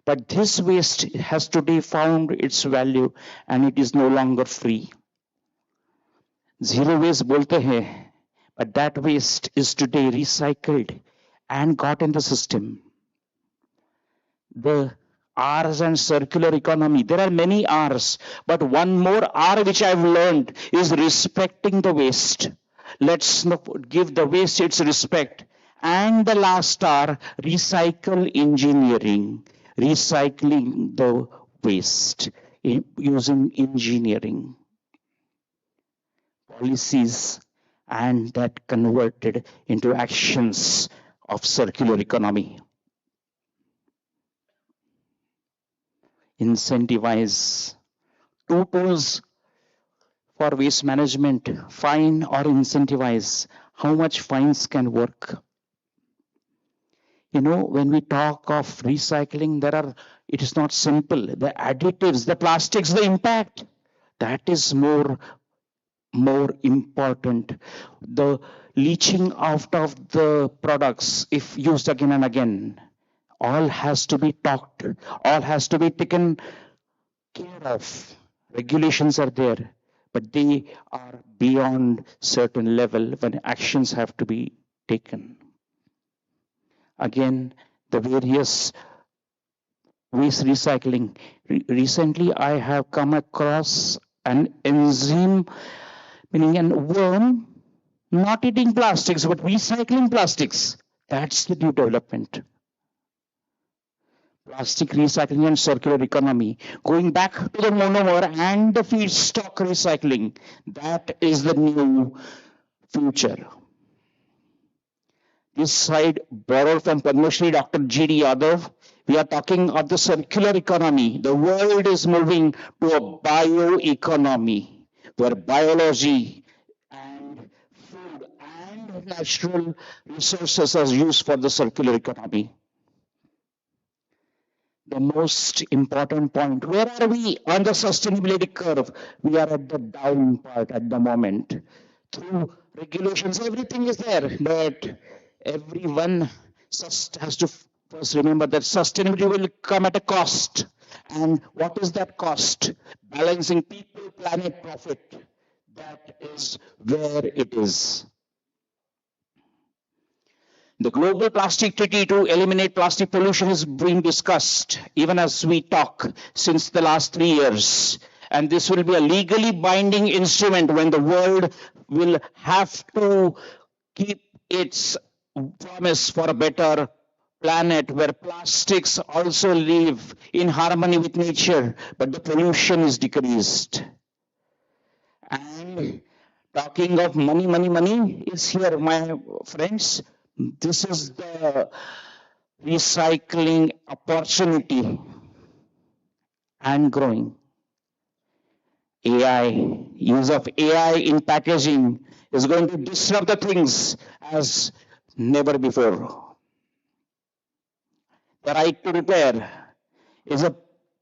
But this waste has today found its value and it is no longer free. Zero waste bolte hai, but that waste is today recycled and got in the system. The R's and circular economy. There are many R's, but one more R which I've learned is respecting the waste. Let's give the waste its respect. And the last R, recycle engineering. Recycling the waste using engineering policies, and that converted into actions of circular economy. Incentivize. Two tools for waste management, fine or incentivize. How much fines can work? You know, when we talk of recycling, it is not simple. The additives, the plastics, the impact, that is more important. The leaching out of the products, if used again and again, all has to be talked, all has to be taken care of. Regulations are there, but they are beyond certain level when actions have to be taken. Again, the various waste recycling. Recently, I have come across an enzyme, meaning a worm, not eating plastics, but recycling plastics. That's the new development. Plastic recycling and circular economy. Going back to the monomer and the feedstock recycling. That is the new future. This slide borrowed from Padma Shri Dr. G.D. Yadav. We are talking of the circular economy. The world is moving to a bioeconomy where biology and food and natural resources are used for the circular economy. The most important point, where are we on the sustainability curve? We are at the down part at the moment. Through regulations, everything is there, but everyone has to first remember that sustainability will come at a cost. And what is that cost? Balancing people, planet, profit. That is where it is. The global plastic treaty to eliminate plastic pollution is being discussed even as we talk since the last 3 years. And this will be a legally binding instrument when the world will have to keep its promise for a better planet where plastics also live in harmony with nature, but the pollution is decreased. And talking of money is here, my friends. This is the recycling opportunity and growing. AI, use of AI in packaging is going to disrupt the things as never before. The right to repair is a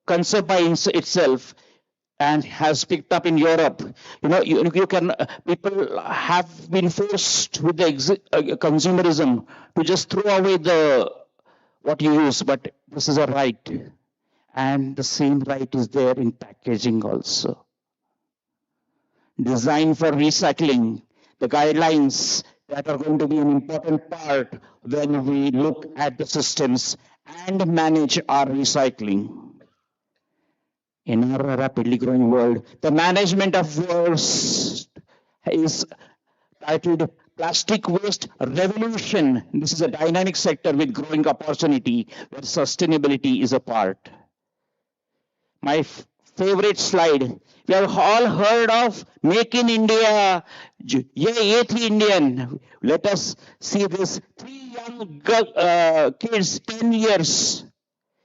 concept by itself and has picked up in Europe. You know, you can, people have been forced with the consumerism to just throw away what you use, but this is a right. And the same right is there in packaging also. Design for recycling, the guidelines that are going to be an important part when we look at the systems and manage our recycling. In our rapidly growing world, the management of waste is titled Plastic Waste Revolution. This is a dynamic sector with growing opportunity where sustainability is a part. My favorite slide. We have all heard of Make in India. Ye thi Indian. Let us see this. 3 young kids, 10 years.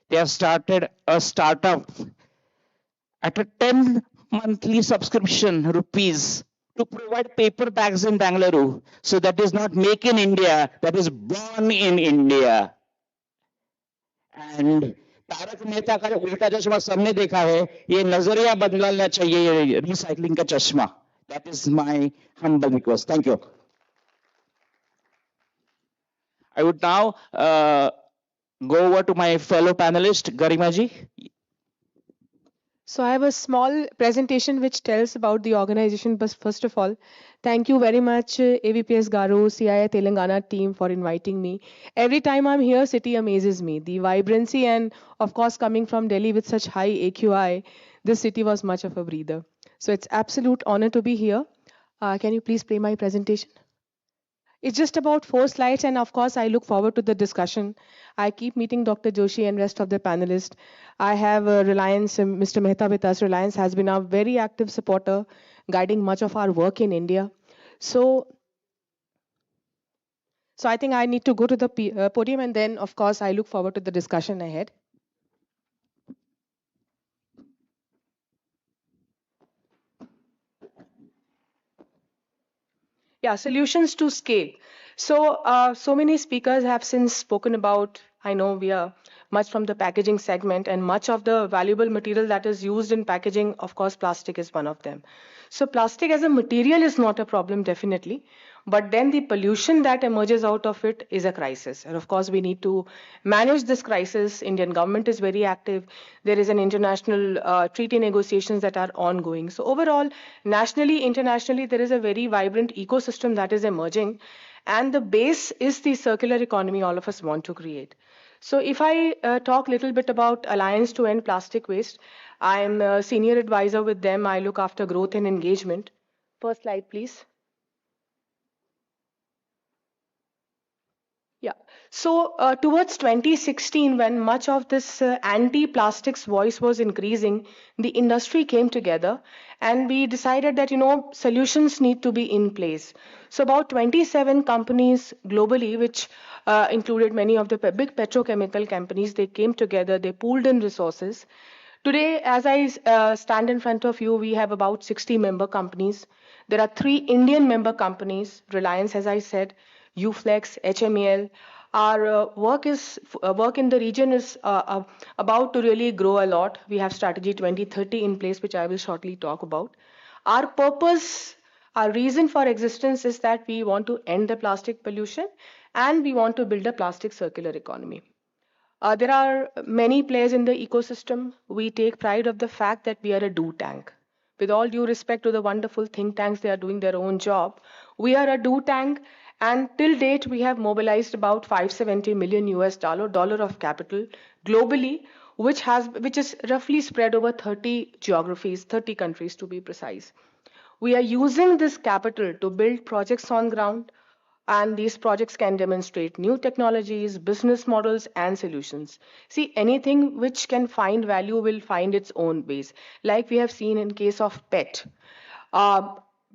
They have started a startup at a 10 monthly subscription rupees to provide paper bags in Bangalore. So that is not Make in India, that is Born in India. And Tarak Mehta का उल्टा चश्मा सबने देखा है, ये नजरिया बदलना चाहिए, ये रिसाइकलिंग का चश्मा. That is my humble request. Thank you. I would now go over to my fellow panelist, Garima ji. So I have a small presentation which tells about the organization, but first of all, thank you very much AVPS Garu, CII Telangana team for inviting me. Every time I'm here, city amazes me. The vibrancy and of course coming from Delhi with such high AQI, this city was much of a breather. So it's absolute honor to be here. Can you please play my presentation? It's just about 4 slides, and of course, I look forward to the discussion. I keep meeting Dr. Joshi and rest of the panelists. I have Reliance, Mr. Mehta with us. Reliance has been a very active supporter, guiding much of our work in India. So I think I need to go to the podium, and then, of course, I look forward to the discussion ahead. Yeah, solutions to scale. So many speakers have since spoken about, I know we are much from the packaging segment, and much of the valuable material that is used in packaging, of course, plastic is one of them. So plastic as a material is not a problem, definitely. But then the pollution that emerges out of it is a crisis. And of course, we need to manage this crisis. Indian government is very active. There is an international treaty negotiations that are ongoing. So overall, nationally, internationally, there is a very vibrant ecosystem that is emerging. And the base is the circular economy all of us want to create. So if I talk a little bit about Alliance to End Plastic Waste, I'm a senior advisor with them. I look after growth and engagement. First slide, please. Yeah. So towards 2016, when much of this anti-plastics voice was increasing, the industry came together and we decided that, solutions need to be in place. So about 27 companies globally, which included many of the big petrochemical companies, they came together, they pooled in resources. Today, as I stand in front of you, we have about 60 member companies. There are 3 Indian member companies, Reliance, as I said, Uflex, HMEL. Our work in the region is about to really grow a lot. We have strategy 2030 in place, which I will shortly talk about. Our purpose, our reason for existence is that we want to end the plastic pollution and we want to build a plastic circular economy. There are many players in the ecosystem. We take pride of the fact that we are a do tank. With all due respect to the wonderful think tanks, they are doing their own job. We are a do tank, and till date we have mobilized about $570 million dollar of capital globally, which is roughly spread over 30 geographies, 30 countries to be precise. We are using this capital to build projects on ground, and these projects can demonstrate new technologies, business models, and solutions. See, anything which can find value will find its own ways. Like we have seen in case of PET.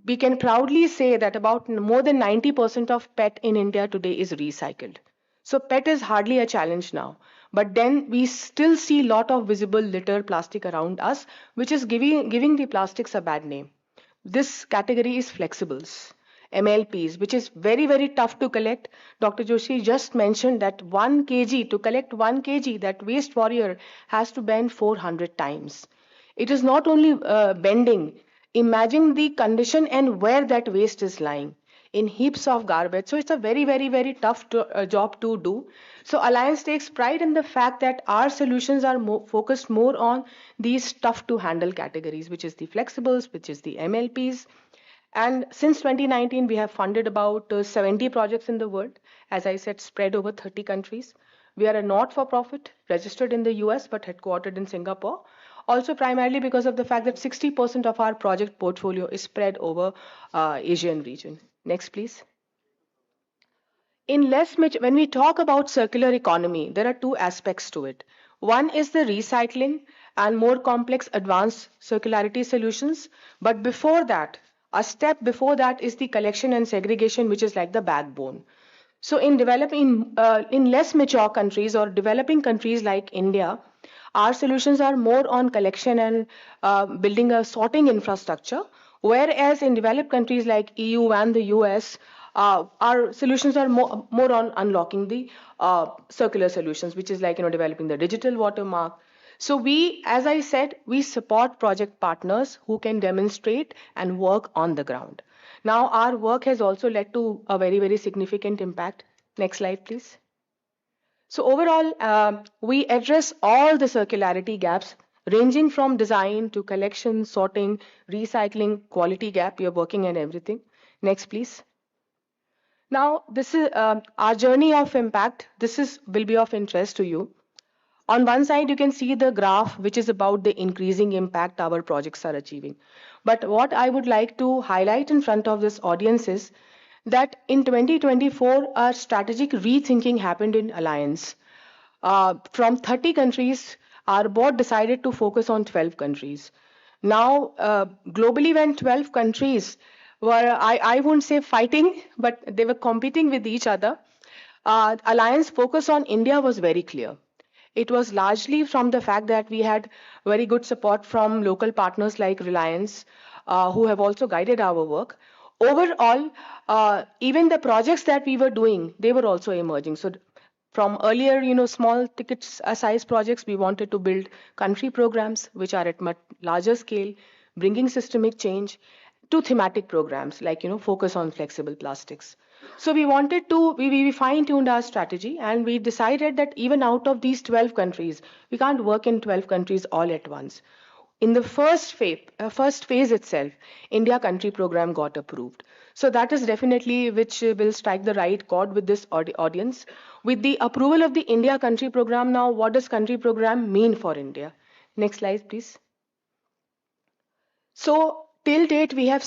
We can proudly say that about more than 90% of PET in India today is recycled. So PET is hardly a challenge now. But then we still see a lot of visible litter plastic around us, which is giving the plastics a bad name. This category is flexibles. MLPs, which is very, very tough to collect. Dr. Joshi just mentioned that 1 kg, to collect 1 kg, that waste warrior has to bend 400 times. It is not only bending. Imagine the condition and where that waste is lying, in heaps of garbage. So it's a very, very, very tough job to do. So Alliance takes pride in the fact that our solutions are focused more on these tough to handle categories, which is the flexibles, which is the MLPs. And since 2019, we have funded about 70 projects in the world, as I said, spread over 30 countries. We are a not-for-profit, registered in the US, but headquartered in Singapore. Also primarily because of the fact that 60% of our project portfolio is spread over Asian region. Next, please. When we talk about circular economy, there are 2 aspects to it. One is the recycling and more complex advanced circularity solutions. But before that, a step before that is the collection and segregation, which is like the backbone. So in less mature countries or developing countries like India, our solutions are more on collection and building a sorting infrastructure. Whereas in developed countries like EU and the US, Our solutions are more on unlocking the circular solutions, which is like developing the digital watermark. So we, as I said, we support project partners who can demonstrate and work on the ground. Now our work has also led to a very, very significant impact. Next slide, please. So overall, we address all the circularity gaps ranging from design to collection, sorting, recycling, quality gap. We are working on everything. Next, please. Now, this is our journey of impact. Will be of interest to you. On one side, you can see the graph, which is about the increasing impact our projects are achieving. But what I would like to highlight in front of this audience is that in 2024, a strategic rethinking happened in Alliance. From 30 countries, our board decided to focus on 12 countries. Now, globally, when 12 countries were, I wouldn't say fighting, but they were competing with each other, Alliance focus on India was very clear. It was largely from the fact that we had very good support from local partners like Reliance, who have also guided our work. Overall, even the projects that we were doing, they were also emerging. So from earlier, small ticket size projects, we wanted to build country programs, which are at much larger scale, bringing systemic change, to thematic programs like, focus on flexible plastics. So we fine-tuned our strategy and we decided that even out of these 12 countries, we can't work in 12 countries all at once. In the first phase itself, India country program got approved. So that is definitely which will strike the right chord with this audience. With the approval of the India country program now, what does country program mean for India? Next slide, please. So till date, we have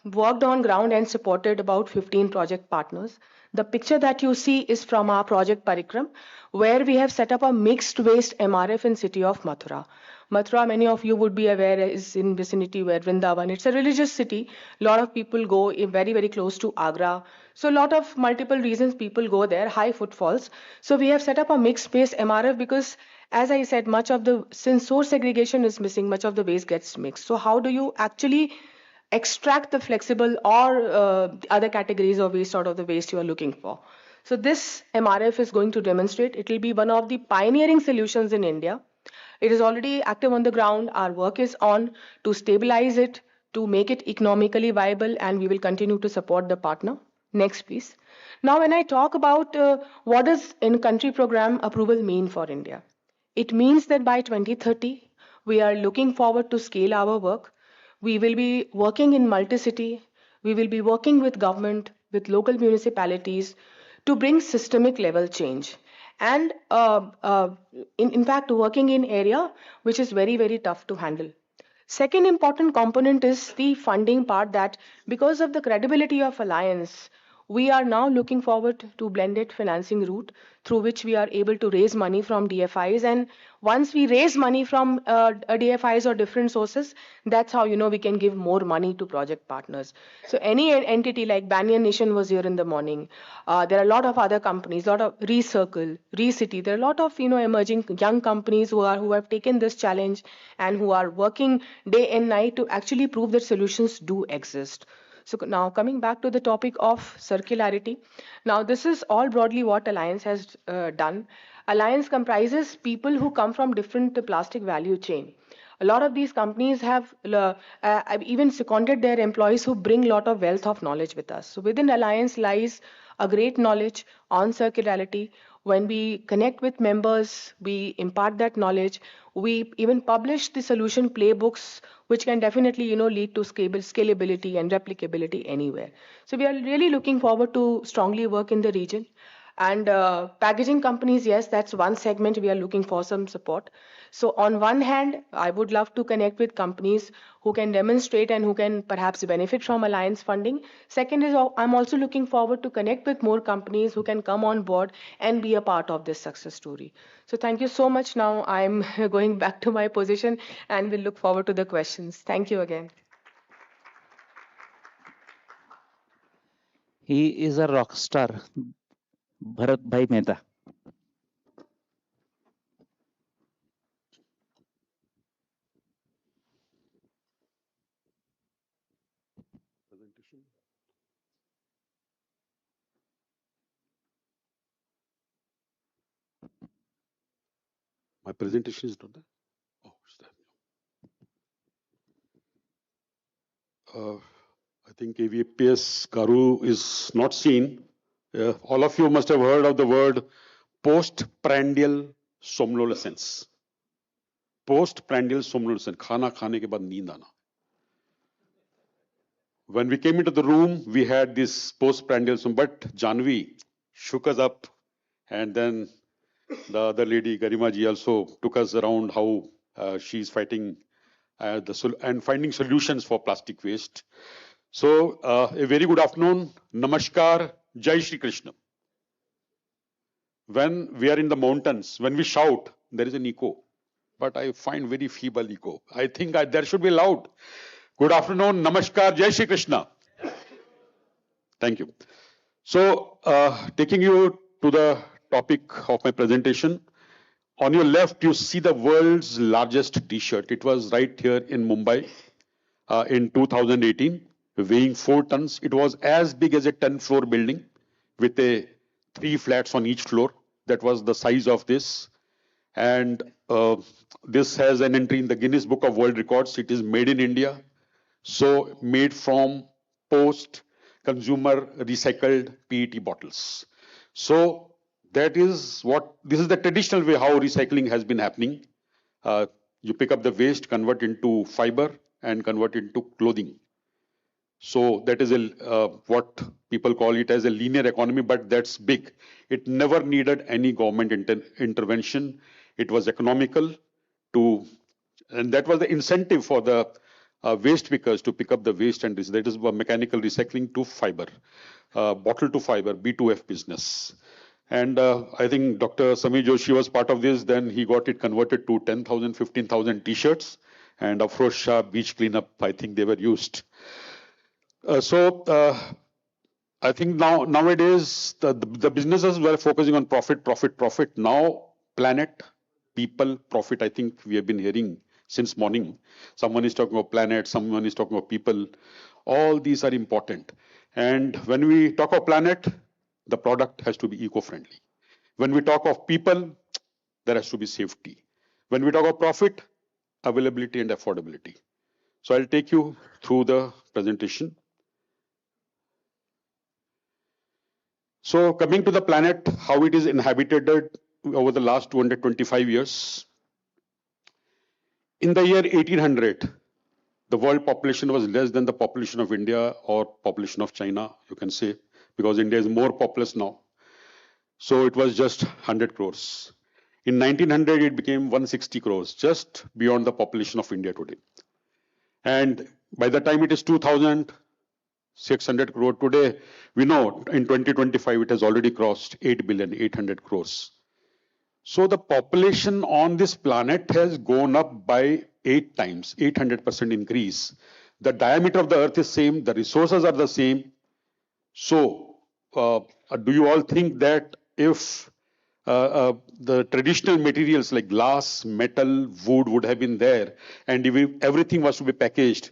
worked on ground and supported about 15 project partners. The picture that you see is from our project Parikram, where we have set up a mixed waste MRF in city of Mathura. Mathura, many of you would be aware, is in vicinity where Vrindavan. It's a religious city. A lot of people go very, very close to Agra. So a lot of multiple reasons people go there, high footfalls. So we have set up a mixed waste MRF because, as I said, since source segregation is missing, much of the waste gets mixed. So how do you actually extract the flexible or other categories of waste out of the waste you are looking for? So this MRF is going to demonstrate. It will be one of the pioneering solutions in India. It is already active on the ground. Our work is on to stabilize it, to make it economically viable, and we will continue to support the partner. Next, please. Now, when I talk about what does in-country program approval mean for India? It means that by 2030, we are looking forward to scale our work. We will be working in multi-city. We will be working with government, with local municipalities to bring systemic level change. And in fact, working in area which is very, very tough to handle. Second important component is the funding part, that because of the credibility of Alliance, we are now looking forward to blended financing route through which we are able to raise money from DFIs. And once we raise money from DFIs or different sources, that's how we can give more money to project partners. So any entity like Banyan Nation was here in the morning. There are a lot of other companies, a lot of Recircle, Recity. There are a lot of emerging young companies who have taken this challenge and who are working day and night to actually prove that solutions do exist. So now coming back to the topic of circularity. Now this is all broadly what Alliance has done. Alliance comprises people who come from different plastic value chain. A lot of these companies have even seconded their employees who bring a lot of wealth of knowledge with us. So within Alliance lies a great knowledge on circularity. When we connect with members, we impart that knowledge. We even publish the solution playbooks, which can definitely lead to scalability and replicability anywhere. So we are really looking forward to strongly work in the region. And packaging companies, yes, that's one segment we are looking for some support. So on one hand, I would love to connect with companies who can demonstrate and who can perhaps benefit from Alliance funding. Second is I'm also looking forward to connect with more companies who can come on board and be a part of this success story. So thank you so much. Now I'm going back to my position and we'll look forward to the questions. Thank you again. He is a rock star, Bharat Bhai Mehta. My presentation is not there. Oh, it's there. I think AVPS Garu is not seen. All of you must have heard of the word postprandial somnolescence. Postprandial somnolescence, खाना खाने के बाद नींद आना. When we came into the room, we had this postprandial somnolescence, but Janvi shook us up, and then the other lady, Garima ji, also took us around how she's fighting and finding solutions for plastic waste. So, a very good afternoon. Namaskar. Jai Shri Krishna. When we are in the mountains, when we shout, there is an echo. But I find very feeble echo. I think there should be loud. Good afternoon. Namaskar. Jai Shri Krishna. Thank you. So, taking you to the topic of my presentation. On your left, you see the world's largest T-shirt. It was right here in Mumbai in 2018, weighing 4 tons. It was as big as a 10-floor building with 3 flats on each floor. That was the size of this. And this has an entry in the Guinness Book of World Records. It is made in India. So made from post-consumer recycled PET bottles. So that is this is the traditional way how recycling has been happening. You pick up the waste, convert into fiber, and convert into clothing. So that is what people call it as a linear economy, but that's big. It never needed any government intervention. It was economical and that was the incentive for the waste pickers to pick up the waste, and that is mechanical recycling to fiber, bottle to fiber, B2F business. And I think Dr. Samir Joshi was part of this. Then he got it converted to 10,000, 15,000 T-shirts, and Afroz Shah beach cleanup, I think they were used. I think nowadays the businesses were focusing on profit, profit, profit. Now planet, people, profit. I think we have been hearing since morning. Someone is talking about planet, someone is talking about people. All these are important. And when we talk of planet, the product has to be eco-friendly. When we talk of people, there has to be safety. When we talk of profit, availability and affordability. So I'll take you through the presentation. So coming to the planet, how it is inhabited over the last 225 years. In the year 1800, the world population was less than the population of India or population of China, you can say, because India is more populous now. So it was just 100 crores. In 1900, it became 160 crores, just beyond the population of India today. And by the time it is 2,600 crore today, we know in 2025, it has already crossed 8 billion, 800 crores. So the population on this planet has gone up by 8 times, 800% increase. The diameter of the earth is same, the resources are the same. So do you all think that if the traditional materials like glass, metal, wood would have been there, and if everything was to be packaged,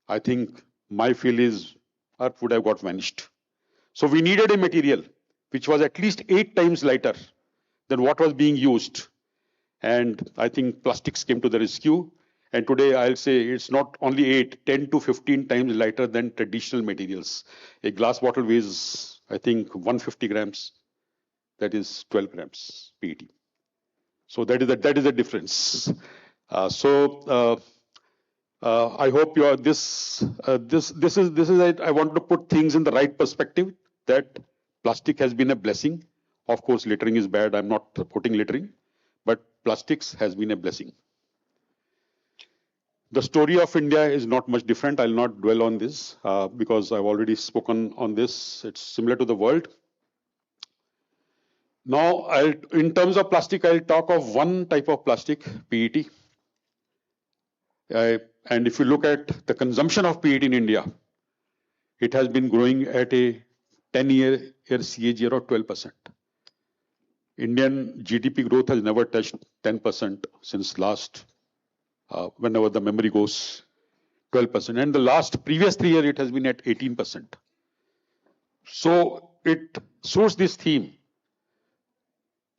I think my feel is earth would have got vanished. So we needed a material which was at least 8 times lighter than what was being used. And I think plastics came to the rescue. And today I'll say it's not only 8, 10 to 15 times lighter than traditional materials. A glass bottle weighs, I think, 150 grams. That is 12 grams PET. So that is the difference. I hope this is I want to put things in the right perspective, that plastic has been a blessing. Of course, littering is bad. I'm not supporting littering, but plastics has been a blessing. The story of India is not much different. I'll not dwell on this because I've already spoken on this. It's similar to the world. Now, in terms of plastic, I'll talk of one type of plastic, PET. And if you look at the consumption of PET in India, it has been growing at a 10-year CAGR of 12%. Indian GDP growth has never touched 10% since last, whenever the memory goes, 12%. And the previous 3 years, it has been at 18%. So it suits this theme.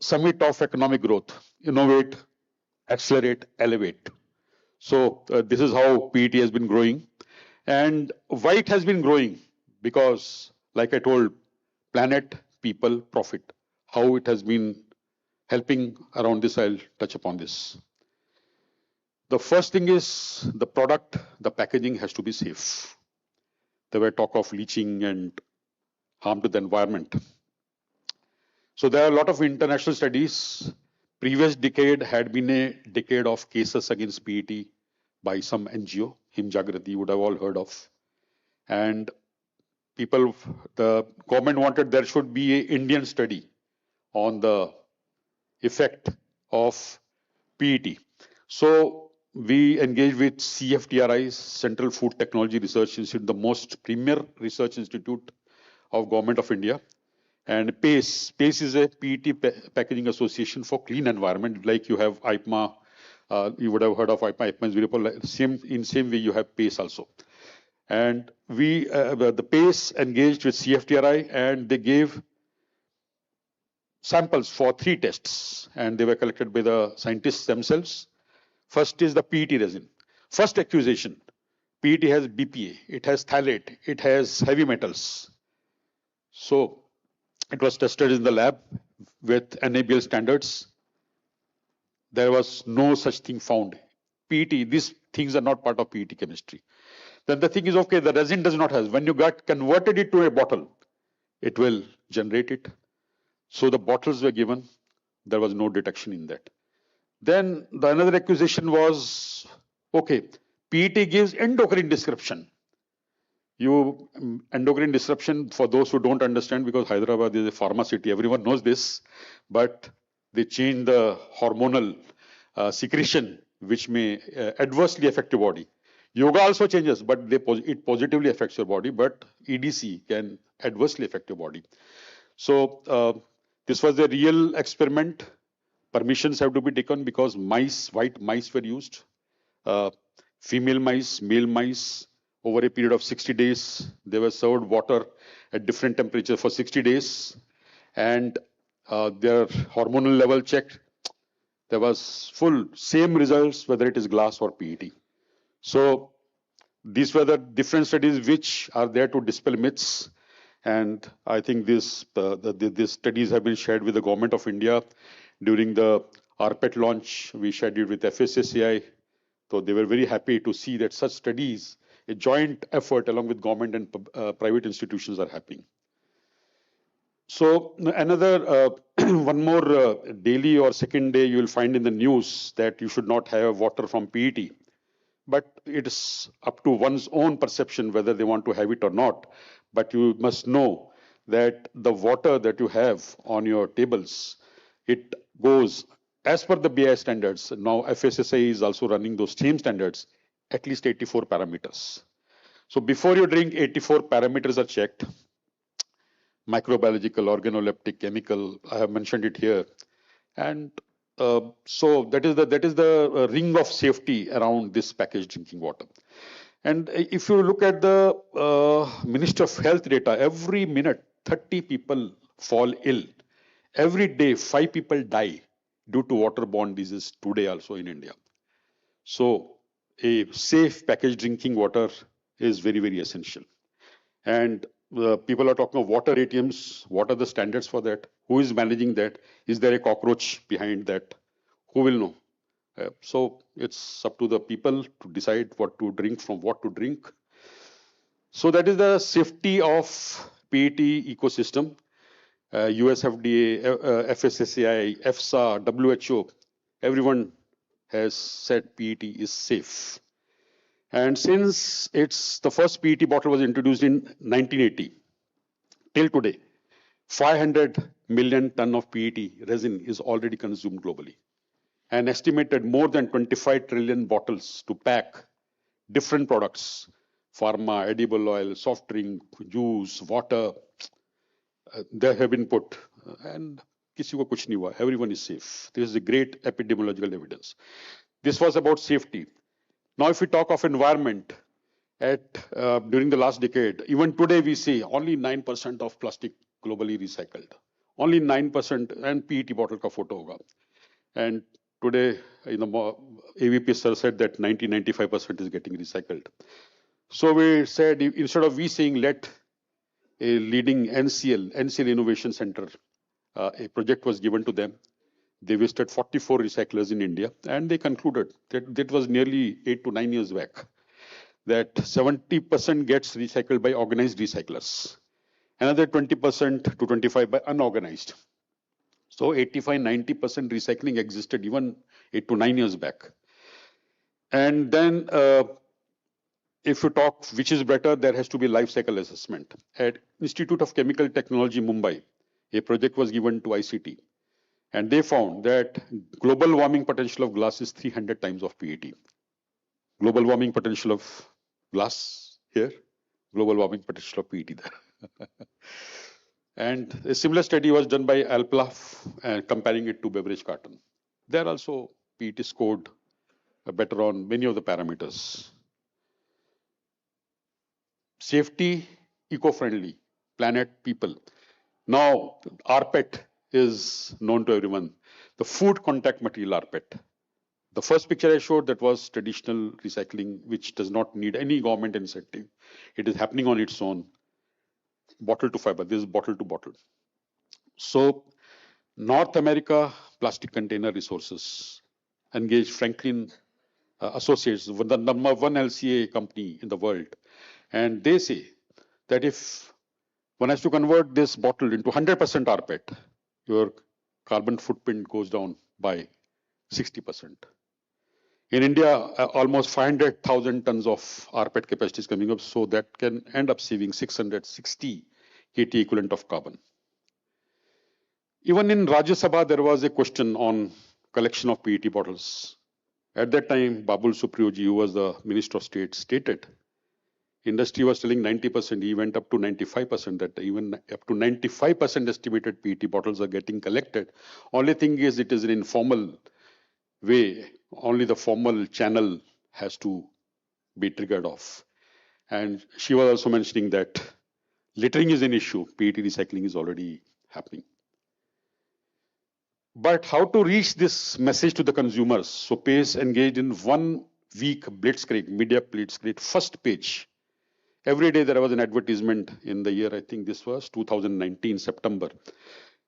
summit of economic growth: innovate, accelerate, elevate. So this is how PET has been growing. And why it has been growing? Because, like I told, planet, people, profit. How it has been helping around this, I'll touch upon this. The first thing is the product, the packaging has to be safe. There were talk of leaching and harm to the environment. So there are a lot of international studies. Previous decade had been a decade of cases against PET by some NGO, Himjagrati, you would have all heard of. And people, the government wanted there should be an Indian study on the effect of PET. So we engaged with CFTRI, Central Food Technology Research Institute, the most premier research institute of Government of India. And PACE is a PET Packaging Association for Clean Environment, like you have IPMA, you would have heard of IPMA, IPMA is very popular. In same way you have PACE also. And we, the PACE engaged with CFTRI and they gave samples for 3 tests and they were collected by the scientists themselves. First is the PET resin. First accusation, PET has BPA, it has phthalate, it has heavy metals. So it was tested in the lab with NABL standards. There was no such thing found. PET, these things are not part of PET chemistry. Then the thing is, okay, the resin does not have. When you got converted it to a bottle, it will generate it. So the bottles were given. There was no detection in that. Then the another accusation was, okay, PET gives endocrine disruption. Endocrine disruption, for those who don't understand, because Hyderabad is a pharma city, everyone knows this, but they change the hormonal secretion, which may adversely affect your body. Yoga also changes, but it positively affects your body, but EDC can adversely affect your body. So this was a real experiment. Permissions have to be taken because mice, white mice were used. Female mice, male mice, over a period of 60 days, they were served water at different temperature for 60 days. And their hormonal level checked. There was same results, whether it is glass or PET. So these were the different studies which are there to dispel myths. And I think these studies have been shared with the Government of India. During the RPET launch, we shared it with FSSAI. So they were very happy to see that such studies, a joint effort along with government and private institutions are happening. So another, one more daily or second day, you will find in the news that you should not have water from PET. But it is up to one's own perception whether they want to have it or not. But you must know that the water that you have on your tables, it goes as per the BI standards. Now FSSAI is also running those same standards, at least 84 parameters. So before you drink, 84 parameters are checked. Microbiological, organoleptic, chemical, I have mentioned it here. And so that is the ring of safety around this packaged drinking water. And if you look at the Minister of Health data, every minute 30 people fall ill. Every day 5 people die due to waterborne disease today also in India. So a safe packaged drinking water is very, very essential. And people are talking of water ATMs. What are the standards for that? Who is managing that? Is there a cockroach behind that? Who will know? So it's up to the people to decide what to drink, from what to drink. So that is the safety of PET ecosystem. US FDA, FSSAI, EFSA, WHO, everyone has said PET is safe. And since the first PET bottle was introduced in 1980, till today, 500 million ton of PET resin is already consumed globally. And estimated more than 25 trillion bottles to pack different products, pharma, edible oil, soft drink, juice, water, they have been put. And kisi ko kuch nahi hua. Everyone is safe. This is a great epidemiological evidence. This was about safety. Now, if we talk of environment, during the last decade, even today we see only 9% of plastic globally recycled. only 9% and PET bottle ka photo hoga. And today, AVP sir said that 95% is getting recycled. So we said, instead of we saying let a leading NCL Innovation Center, a project was given to them. They visited 44 recyclers in India, and they concluded that was nearly 8 to 9 years back, that 70% gets recycled by organized recyclers, another 20% to 25% by unorganized. So 85-90% recycling existed even 8 to 9 years back. And then if you talk which is better, there has to be life cycle assessment. At Institute of Chemical Technology, Mumbai, a project was given to ICT. And they found that global warming potential of glass is 300 times of PET. Global warming potential of glass here, global warming potential of PET there. And a similar study was done by Alplaf and comparing it to beverage carton. There also PET scored better on many of the parameters. Safety, eco-friendly, planet, people. Now, rPET is known to everyone. The food contact material rPET. The first picture I showed, that was traditional recycling, which does not need any government incentive. It is happening on its own. Bottle to fiber, this is bottle to bottle. So, North America Plastic Container Resources engaged Franklin Associates, the number one LCA company in the world. And they say that if one has to convert this bottle into 100% rPET, your carbon footprint goes down by 60%. In India, almost 500,000 tons of rPET capacity is coming up, so that can end up saving 660 KT equivalent of carbon. Even in Rajya Sabha, there was a question on collection of PET bottles. At that time, Babul Supriyoji, who was the Minister of State, stated industry was telling 90%, he went up to 95%, that even up to 95% estimated PET bottles are getting collected. Only thing is, it is an informal way, only the formal channel has to be triggered off. And she was also mentioning that littering is an issue, PET recycling is already happening. But how to reach this message to the consumers? So PACE engaged in 1 week blitzkrieg, media blitzkrieg, first page. Every day there was an advertisement in the year, I think this was 2019, September.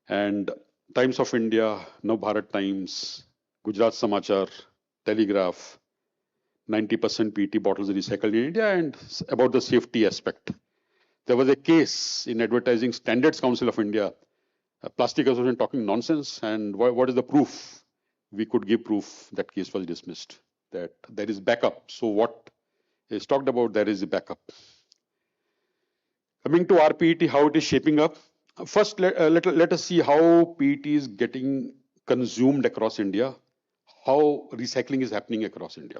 And Times of India, Now Bharat Times, Gujarat Samachar, Telegraph, 90% PET bottles recycled in India, and about the safety aspect. There was a case in Advertising Standards Council of India, Plastic Association talking nonsense, and what is the proof? We could give proof. That case was dismissed. That there is backup. So what is talked about, there is a backup. Coming to rPET, how it is shaping up. First, let us see how PET is getting consumed across India, how recycling is happening across India.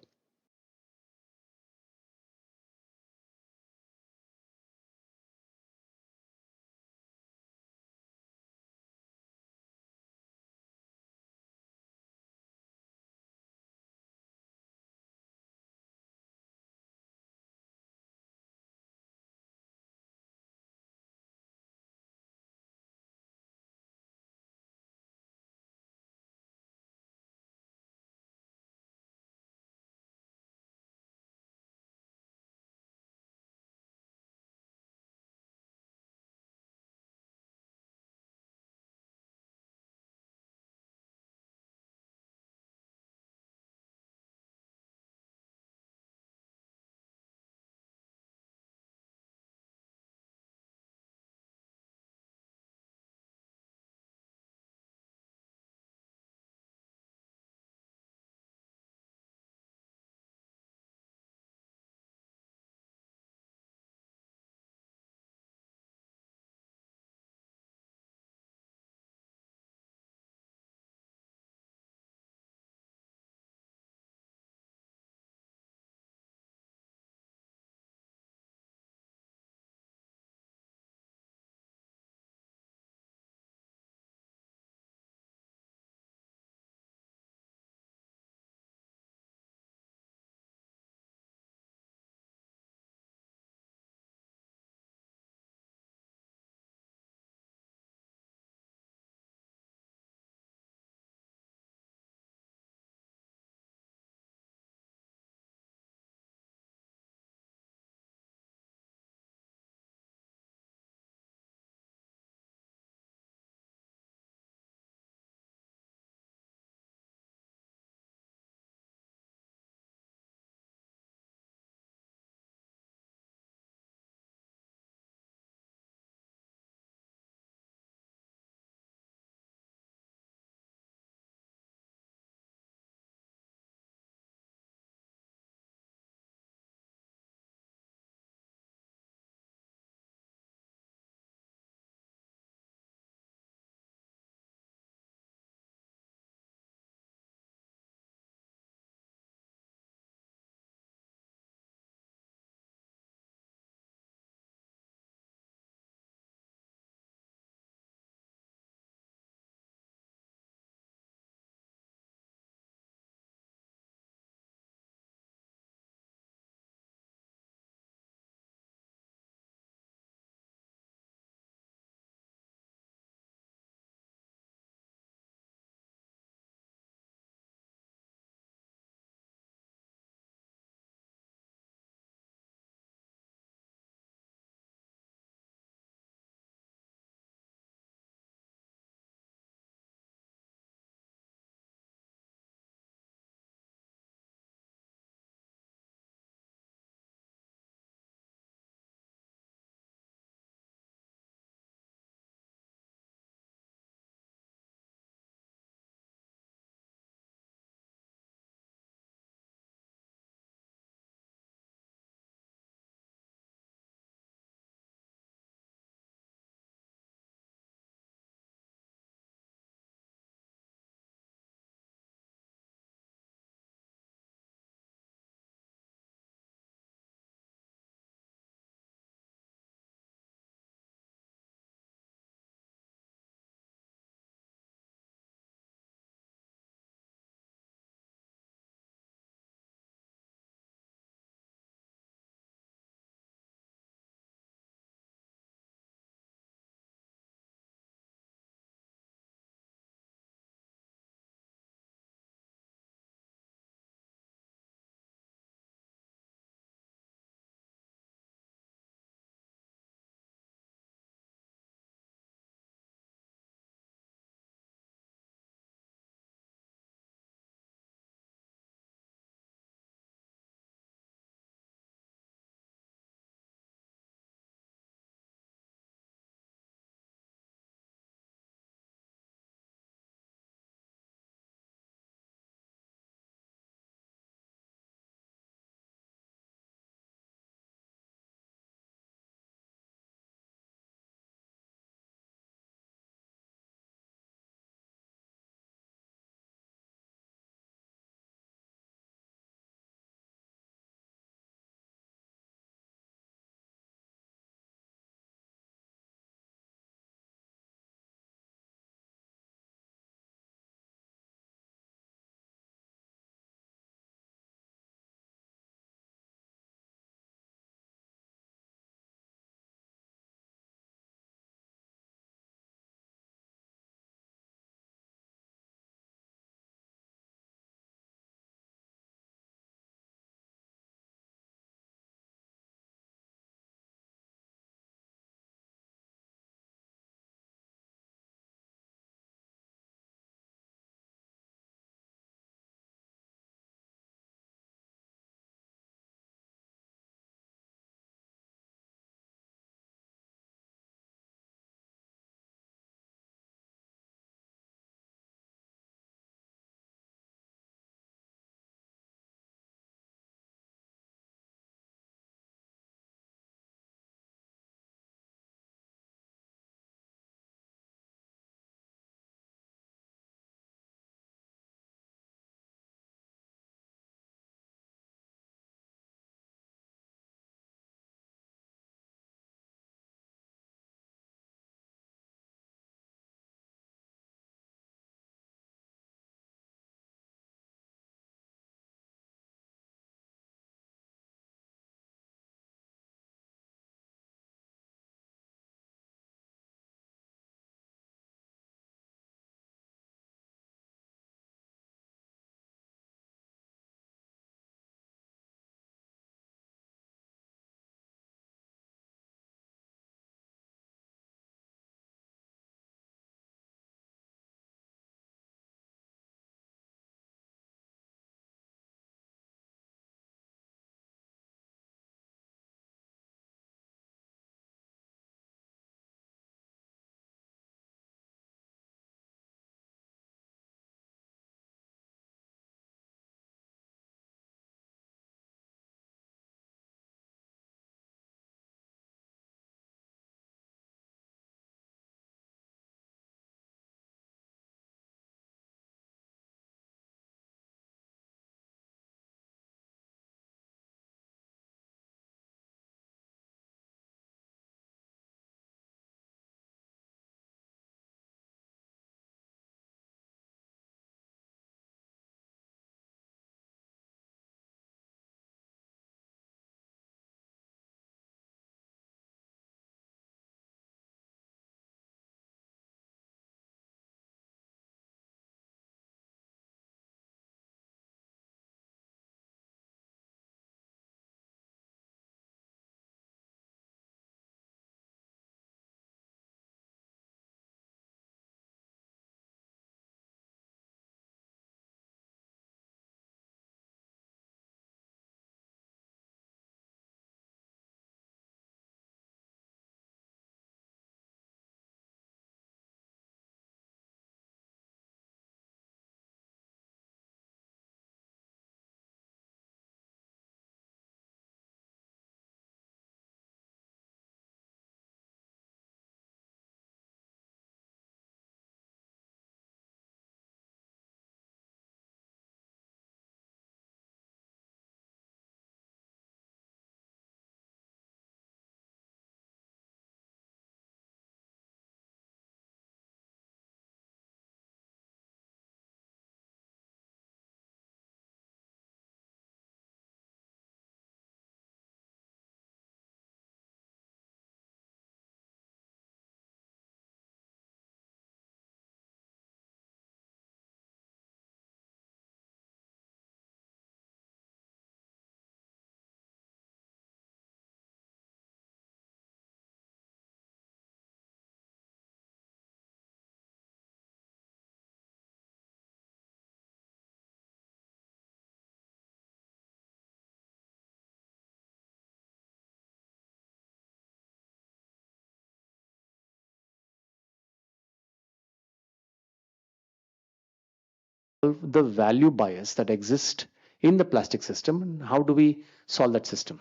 the value bias that exists in the plastic system, and how do we solve that system?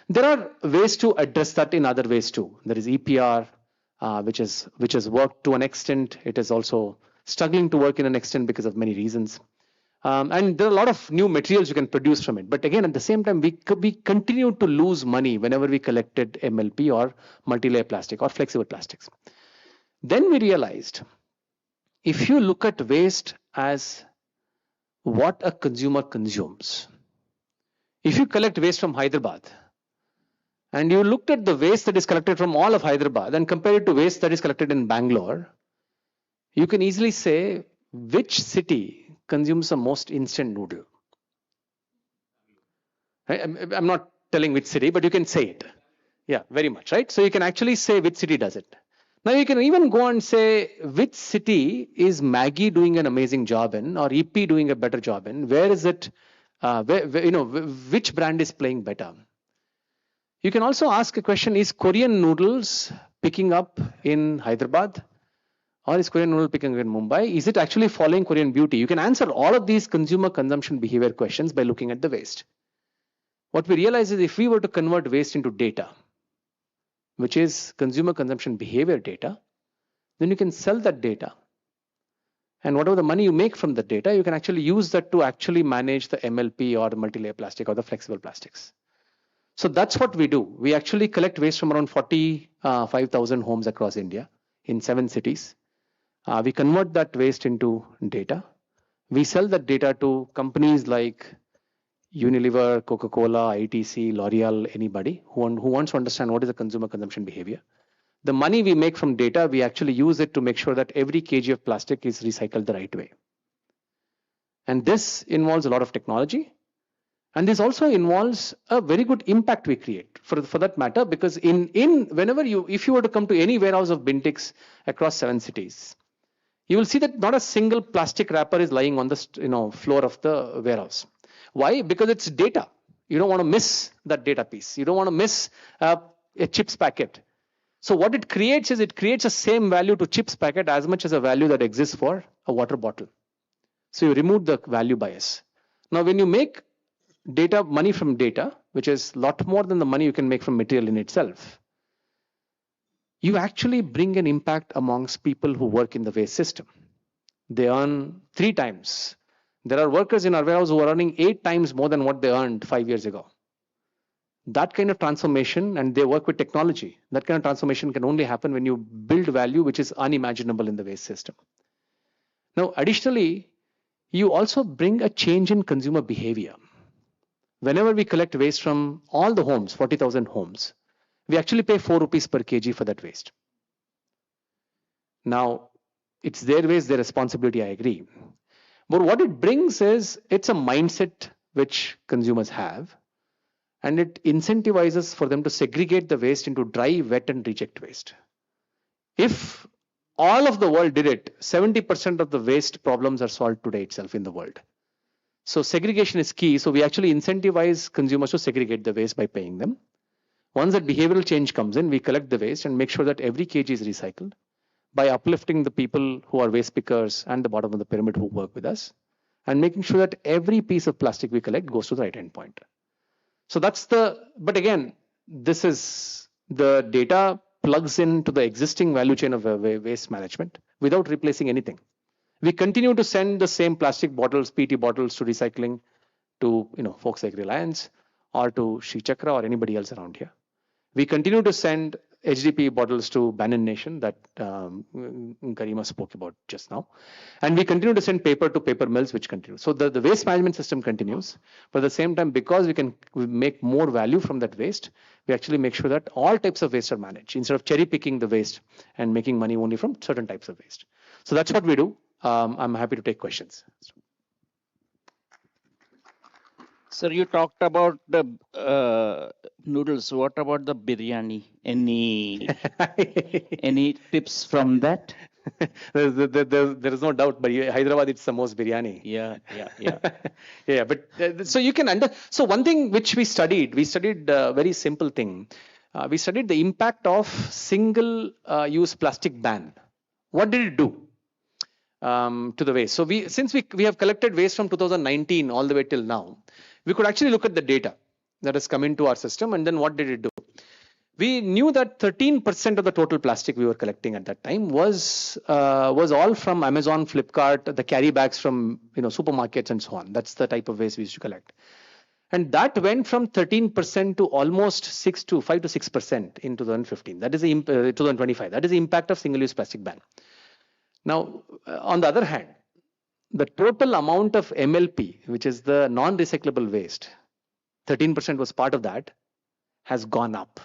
There are ways to address that in other ways too. There is EPR, which has worked to an extent. It is also struggling to work in an extent because of many reasons. And there are a lot of new materials you can produce from it. But again, at the same time, we continue to lose money whenever we collected MLP or multi-layer plastic or flexible plastics. Then we realized, if you look at waste as what a consumer consumes, if you collect waste from Hyderabad and you looked at the waste that is collected from all of Hyderabad and compare it to waste that is collected in Bangalore, you can easily say which city consumes the most instant noodle. Right? I'm not telling which city, but you can say it. Yeah, very much, right? So you can actually say which city does it. Now you can even go and say which city is Maggie doing an amazing job in, or EP doing a better job in. Where is it? Which brand is playing better? You can also ask a question: is Korean noodles picking up in Hyderabad, or is Korean noodle picking up in Mumbai? Is it actually following Korean beauty? You can answer all of these consumer consumption behavior questions by looking at the waste. What we realize is if we were to convert waste into data, which is consumer consumption behavior data, then you can sell that data. And whatever the money you make from the data, you can actually use that to actually manage the MLP or the multi-layer plastic or the flexible plastics. So that's what we do. We actually collect waste from around 45,000 homes across India in 7 cities. We convert that waste into data. We sell that data to companies like Unilever, Coca-Cola, ITC, L'Oreal, anybody who wants to understand what is the consumer consumption behavior. The money we make from data, we actually use it to make sure that every kg of plastic is recycled the right way. And this involves a lot of technology. And this also involves a very good impact we create for that matter, because if you were to come to any warehouse of Bintix across 7 cities, you will see that not a single plastic wrapper is lying on the floor of the warehouse. Why? Because it's data. You don't want to miss that data piece. You don't want to miss a chips packet. So what it creates is it creates the same value to chips packet as much as a value that exists for a water bottle. So you remove the value bias. Now when you make money from data, which is a lot more than the money you can make from material in itself, you actually bring an impact amongst people who work in the waste system. They earn 3 times. There are workers in our warehouse who are earning 8 times more than what they earned 5 years ago. That kind of transformation, and they work with technology, that kind of transformation can only happen when you build value which is unimaginable in the waste system. Now, additionally, you also bring a change in consumer behavior. Whenever we collect waste from all the homes, 40,000 homes, we actually pay 4 rupees per kg for that waste. Now, it's their waste, their responsibility, I agree. But what it brings is, it's a mindset which consumers have, and it incentivizes for them to segregate the waste into dry, wet, and reject waste. If all of the world did it, 70% of the waste problems are solved today itself in the world. So segregation is key. So we actually incentivize consumers to segregate the waste by paying them. Once that behavioral change comes in, we collect the waste and make sure that every kg is recycled by uplifting the people who are waste pickers and the bottom of the pyramid who work with us, and making sure that every piece of plastic we collect goes to the right endpoint. So but again, this is the data plugs into the existing value chain of waste management without replacing anything. We continue to send the same plastic bottles, PET bottles to recycling to folks like Reliance or to Sri Chakra or anybody else around here. We continue to send HDPE bottles to Banyan Nation that Garima spoke about just now. And we continue to send paper to paper mills, which continue. So the waste management system continues. But at the same time, because we make more value from that waste, we actually make sure that all types of waste are managed instead of cherry picking the waste and making money only from certain types of waste. So that's what we do. I'm happy to take questions. Sir, you talked about the noodles. What about the biryani? Any tips from that? There is no doubt, but Hyderabad, it's the most biryani. Yeah. Yeah, but so you can so one thing which we studied a very simple thing. We studied the impact of single use plastic ban. What did it do? to the waste. So since we have collected waste from 2019 all the way till now, we could actually look at the data that has come into our system, and then what did it do? We knew that 13% of the total plastic we were collecting at that time was all from Amazon, Flipkart, the carry bags from supermarkets and so on. That's the type of waste we used to collect. And that went from 13% to almost 5 to 6% in 2015. That is 2025. That is the impact of single-use plastic ban. Now, on the other hand, the total amount of MLP, which is the non-recyclable waste, 13% was part of that, has gone up.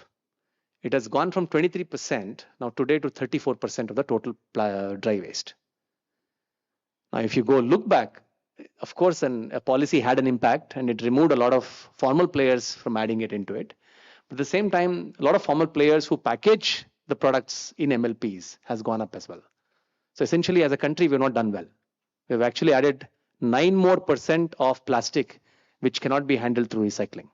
It has gone from 23% now today to 34% of the total dry waste. Now, if you go look back, of course, a policy had an impact and it removed a lot of formal players from adding it into it. But at the same time, a lot of formal players who package the products in MLPs has gone up as well. So essentially, as a country, we've not done well. We've actually added 9% more of plastic, which cannot be handled through recycling.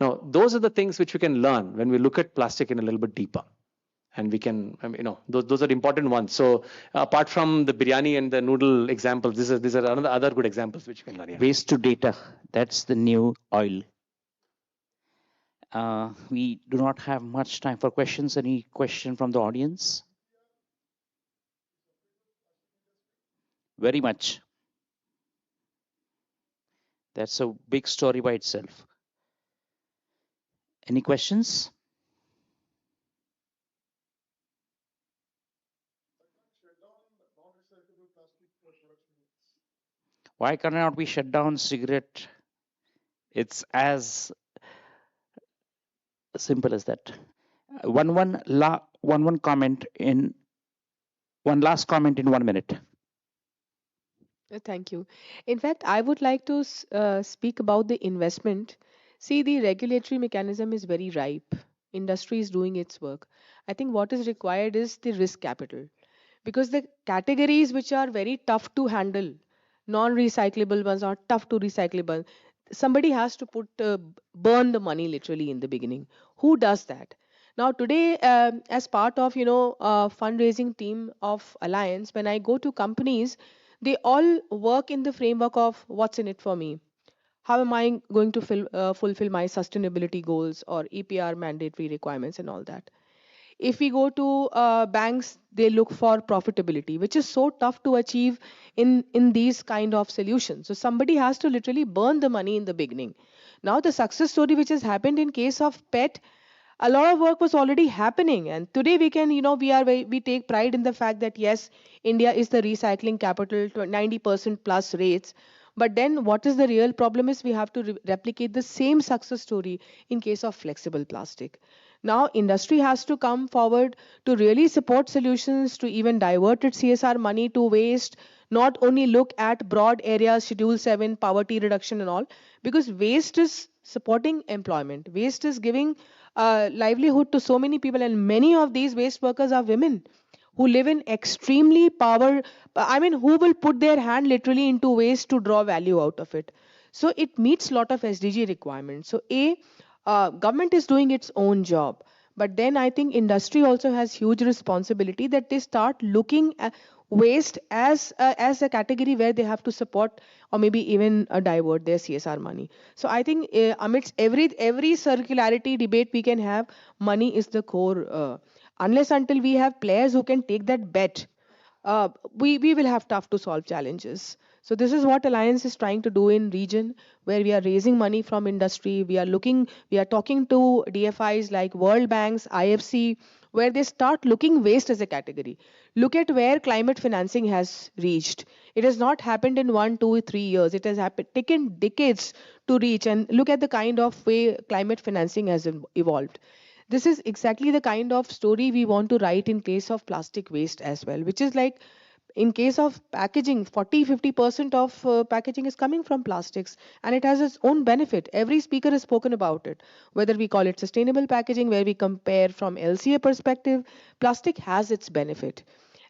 Now, those are the things which we can learn when we look at plastic in a little bit deeper. And we can, those are important ones. So apart from the biryani and the noodle examples, these are other good examples which you can learn here. Waste to data, that's the new oil. We do not have much time for questions. Any question from the audience? Very much. That's a big story by itself. Any questions? Why cannot we shut down cigarette? It's as simple as that. One last comment in 1 minute. Thank you. In fact, I would like to speak about the investment. See, the regulatory mechanism is very ripe. Industry is doing its work. I think what is required is the risk capital, because the categories which are very tough to handle, non-recyclable ones are tough to recyclable. Somebody has to burn the money literally in the beginning. Who does that? Now today, as part of fundraising team of Alliance, when I go to companies, they all work in the framework of what's in it for me. How am I going to fulfill my sustainability goals or EPR mandatory requirements and all that? If we go to banks, they look for profitability, which is so tough to achieve in these kind of solutions. So somebody has to literally burn the money in the beginning. Now the success story which has happened in case of PET, a lot of work was already happening, and today we can, we take pride in the fact that yes, India is the recycling capital to 90% plus rates. But then what is the real problem is we have to replicate the same success story in case of flexible plastic. Now industry has to come forward to really support solutions to even divert its CSR money to waste, not only look at broad areas, Schedule 7, poverty reduction and all, because waste is supporting employment. Waste is giving livelihood to so many people, and many of these waste workers are women who live in extremely who will put their hand literally into waste to draw value out of it. So it meets lot of SDG requirements. So government is doing its own job, but then I think industry also has huge responsibility that they start looking at waste as a category where they have to support or maybe even divert their CSR money. So I think amidst every circularity debate we can have, money is the core. Unless until we have players who can take that bet, we will have tough to solve challenges. So this is what Alliance is trying to do in region, where we are raising money from industry. We are talking to DFIs like World Banks, IFC, where they start looking waste as a category. Look at where climate financing has reached. It has not happened in 1, 2, 3 years. It has taken decades to reach, and look at the kind of way climate financing has evolved. This is exactly the kind of story we want to write in case of plastic waste as well, which is like in case of packaging, 40-50% of packaging is coming from plastics, and it has its own benefit. Every speaker has spoken about it, whether we call it sustainable packaging, where we compare from LCA perspective, plastic has its benefit.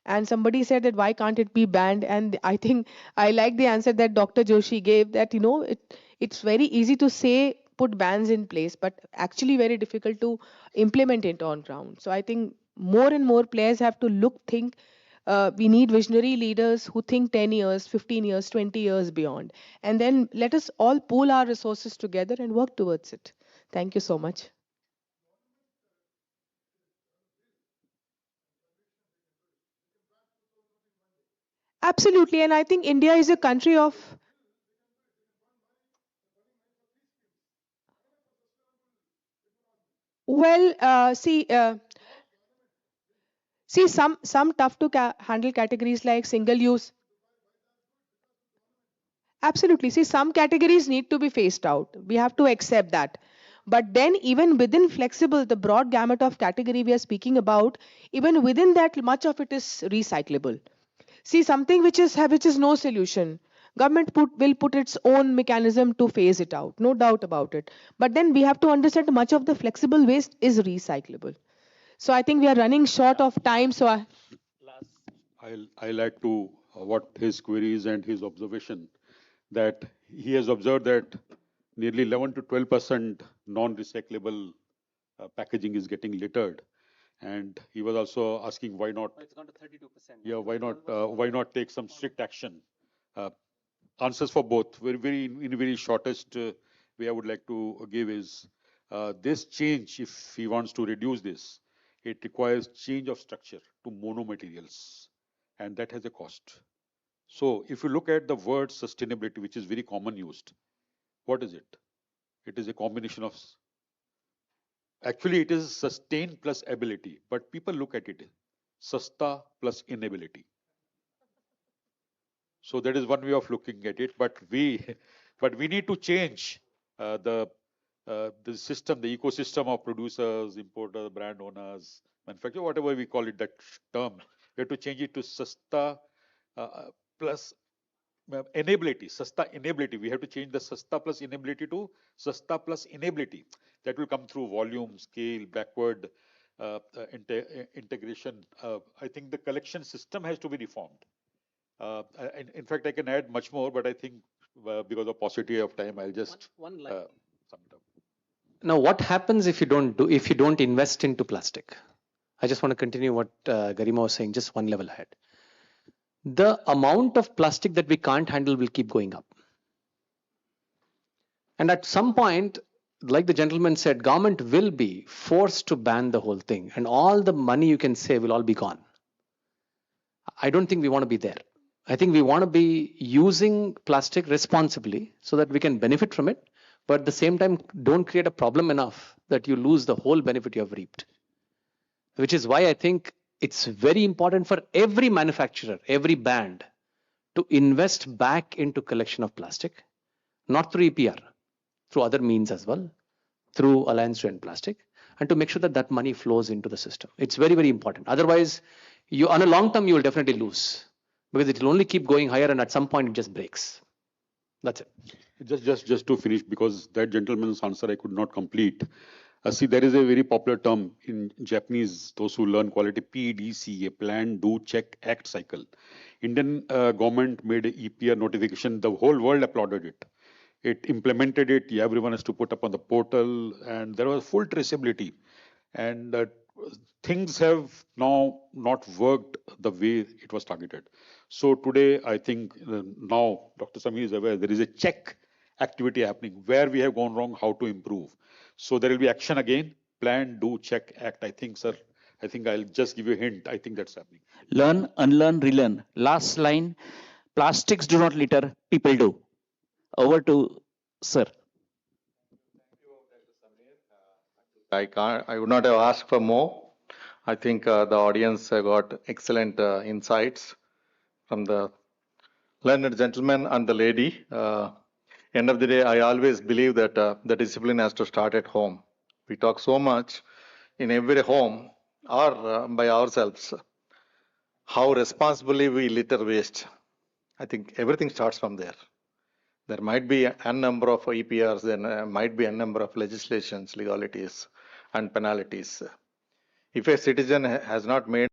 And somebody said that why can't it be banned? And I think I like the answer that Dr. Joshi gave, that it's very easy to say put bans in place, but actually very difficult to implement it on ground. So I think more and more players have to think We need visionary leaders who think 10 years, 15 years, 20 years beyond. And then let us all pool our resources together and work towards it. Thank you so much. Absolutely. And I think India is a country of. Well, see some tough to handle categories like single use. Absolutely. See, some categories need to be phased out. We have to accept that. But then, even within flexible, the broad gamut of category we are speaking about, even within that, much of it is recyclable. See, something which is no solution. Government will put its own mechanism to phase it out, no doubt about it. But then we have to understand much of the flexible waste is recyclable. So I think we are running short of time. So I like to what his queries and his observation that he has observed that nearly 11 to 12% non-recyclable packaging is getting littered, and he was also asking why not. It's gone to 32%. Yeah, why not take some strict action? Answers for both. In very shortest way I would like to give is this change. If he wants to reduce this, it requires change of structure to monomaterials, and that has a cost. So if you look at the word sustainability, which is very common used, what is it? It is a combination of, actually it is sustain plus ability, but people look at it sasta plus inability. So that is one way of looking at it, but we need to change the system, the ecosystem of producers, importers, brand owners, manufacturers, whatever we call it, that term. We have to change it to sasta plus enability, sasta enability. We have to change the sasta plus inability to sasta plus enability. That will come through volume, scale, backward integration. I think the collection system has to be reformed. In fact, I can add much more, but I think because of paucity of time, I'll just one line. Sum it up. Now, what happens if you don't invest into plastic? I just want to continue what Garima was saying, just one level ahead. The amount of plastic that we can't handle will keep going up. And at some point, like the gentleman said, government will be forced to ban the whole thing, and all the money you can save will all be gone. I don't think we want to be there. I think we want to be using plastic responsibly so that we can benefit from it, but at the same time, don't create a problem enough that you lose the whole benefit you have reaped. Which is why I think it's very important for every manufacturer, every brand, to invest back into collection of plastic, not through EPR, through other means as well, through Alliance to End Plastic, and to make sure that that money flows into the system. It's very, very important. Otherwise, on a long term, you will definitely lose, because it will only keep going higher, and at some point it just breaks. That's it. Just to finish, because that gentleman's answer I could not complete. See, there is a very popular term in Japanese, those who learn quality, PDCA, Plan, Do, Check, Act cycle. Indian government made a EPR notification. The whole world applauded it. It implemented it. Everyone has to put up on the portal, and there was full traceability. And things have now not worked the way it was targeted. So today, I think now Dr. Samir is aware there is a check activity happening where we have gone wrong, how to improve. So there will be action again. Plan, do, check, act. I think, sir, I think I'll just give you a hint. I think that's happening. Learn, unlearn, relearn. Last line, plastics do not litter, people do. Over to sir. I would not have asked for more. I think the audience got excellent insights from the learned gentleman and the lady. End of the day, I always believe that the discipline has to start at home. We talk so much in every home or by ourselves how responsibly we litter waste. I think everything starts from there. There might be a number of EPRs, there might be a number of legislations, legalities, and penalties. If a citizen has not made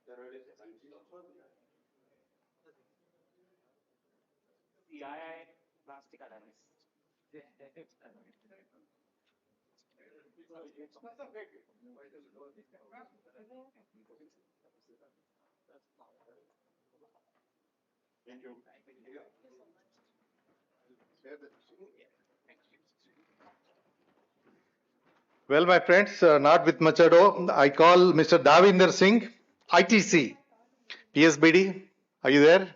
CII plastic awareness. Well, my friends, not with much ado, I call Mr. Davinder Singh, ITC, PSBD. Are you there?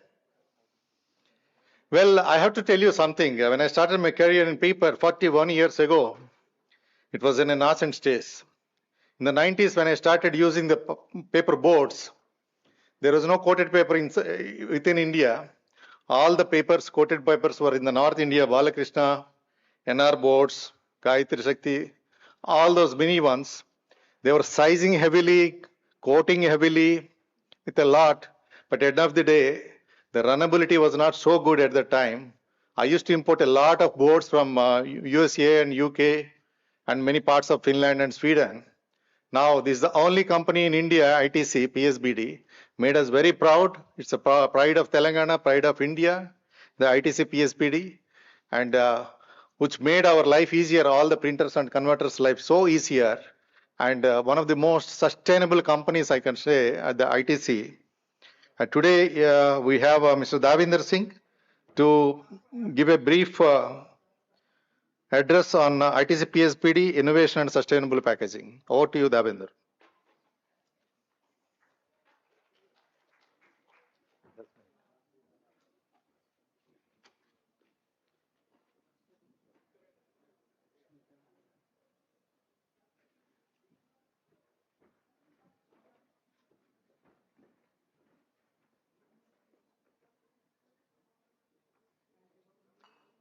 Well, I have to tell you something. When I started my career in paper 41 years ago, it was in a nascent stage. In the 90s, when I started using the paper boards, there was no coated paper within India. All the papers, coated papers, were in the North India, Balakrishna, NR boards, Gayatri Shakti, all those mini ones. They were sizing heavily, coating heavily, with a lot. But at the end of the day, the runnability was not so good at the time. I used to import a lot of boards from USA and UK and many parts of Finland and Sweden. Now, this is the only company in India, ITC, PSBD, made us very proud. It's a pride of Telangana, pride of India, the ITC PSBD, and which made our life easier, all the printers and converters' life so easier. And one of the most sustainable companies, I can say, at the ITC. Today, we have Mr. Davinder Singh to give a brief address on ITC PSBD, innovation and sustainable packaging. Over to you, Davinder.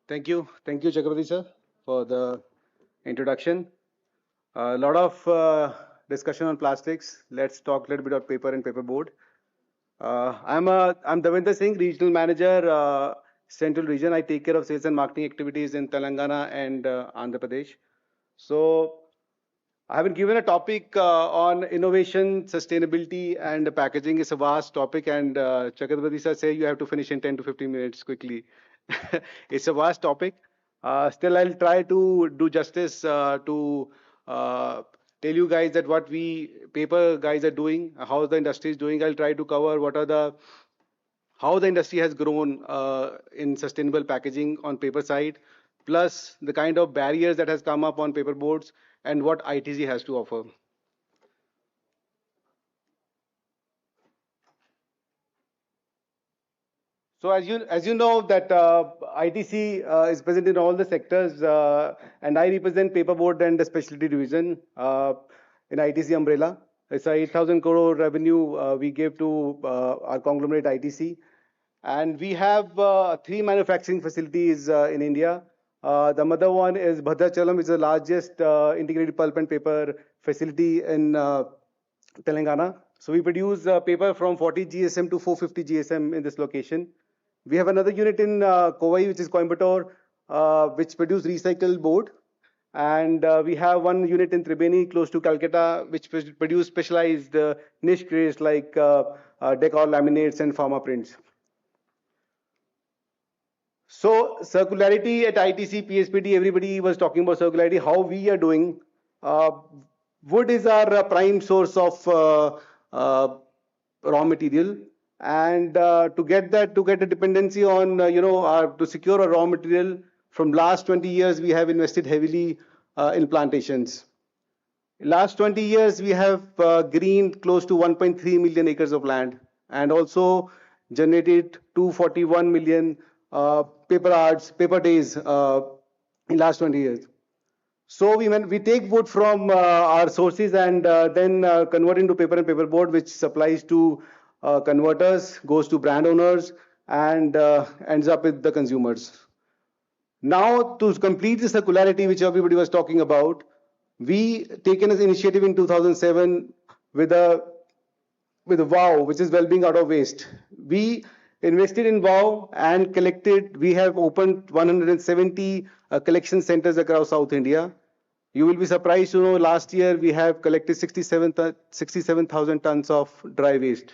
Thank you, Chakravarti sir, for the introduction. A lot of discussion on plastics. Let's talk a little bit about paper and paperboard. I'm Davinder Singh, Regional Manager, Central Region. I take care of sales and marketing activities in Telangana and Andhra Pradesh. So I have been given a topic on innovation, sustainability, and packaging. It's a vast topic, and Chakravarti sir say you have to finish in 10 to 15 minutes quickly. It's a vast topic. Still, I'll try to do justice to tell you guys that what we paper guys are doing, how the industry is doing. I'll try to cover how the industry has grown in sustainable packaging on paper side, plus the kind of barriers that has come up on paper boards and what ITC has to offer. So as you know that ITC is present in all the sectors, and I represent paperboard and the specialty division in ITC umbrella. It's a 8,000 crore revenue we gave to our conglomerate ITC, and we have 3 manufacturing facilities in India. The mother one is Bhadrachalam, which is the largest integrated pulp and paper facility in Telangana. So we produce paper from 40 GSM to 450 GSM in this location. We have another unit in Kovai, which is Coimbatore, which produce recycled board. And we have one unit in Tribeni, close to Calcutta, which produce specialized niche grades like decor laminates and pharma prints. So circularity at ITC, PSBD, everybody was talking about circularity, how we are doing. Wood is our prime source of raw material. And to get a dependency on, to secure a raw material, from last 20 years, we have invested heavily in plantations. Last 20 years, we have greened close to 1.3 million acres of land and also generated 241 million paper days in last 20 years. So we take wood from our sources and then convert into paper and paperboard, which supplies to converters, goes to brand owners, and ends up with the consumers. Now, to complete the circularity, which everybody was talking about, we taken an initiative in 2007 with a WOW, which is well-being out of waste. We invested in WOW and collected. We have opened 170 collection centers across South India. You will be surprised to know last year we have collected 67,000 tons of dry waste.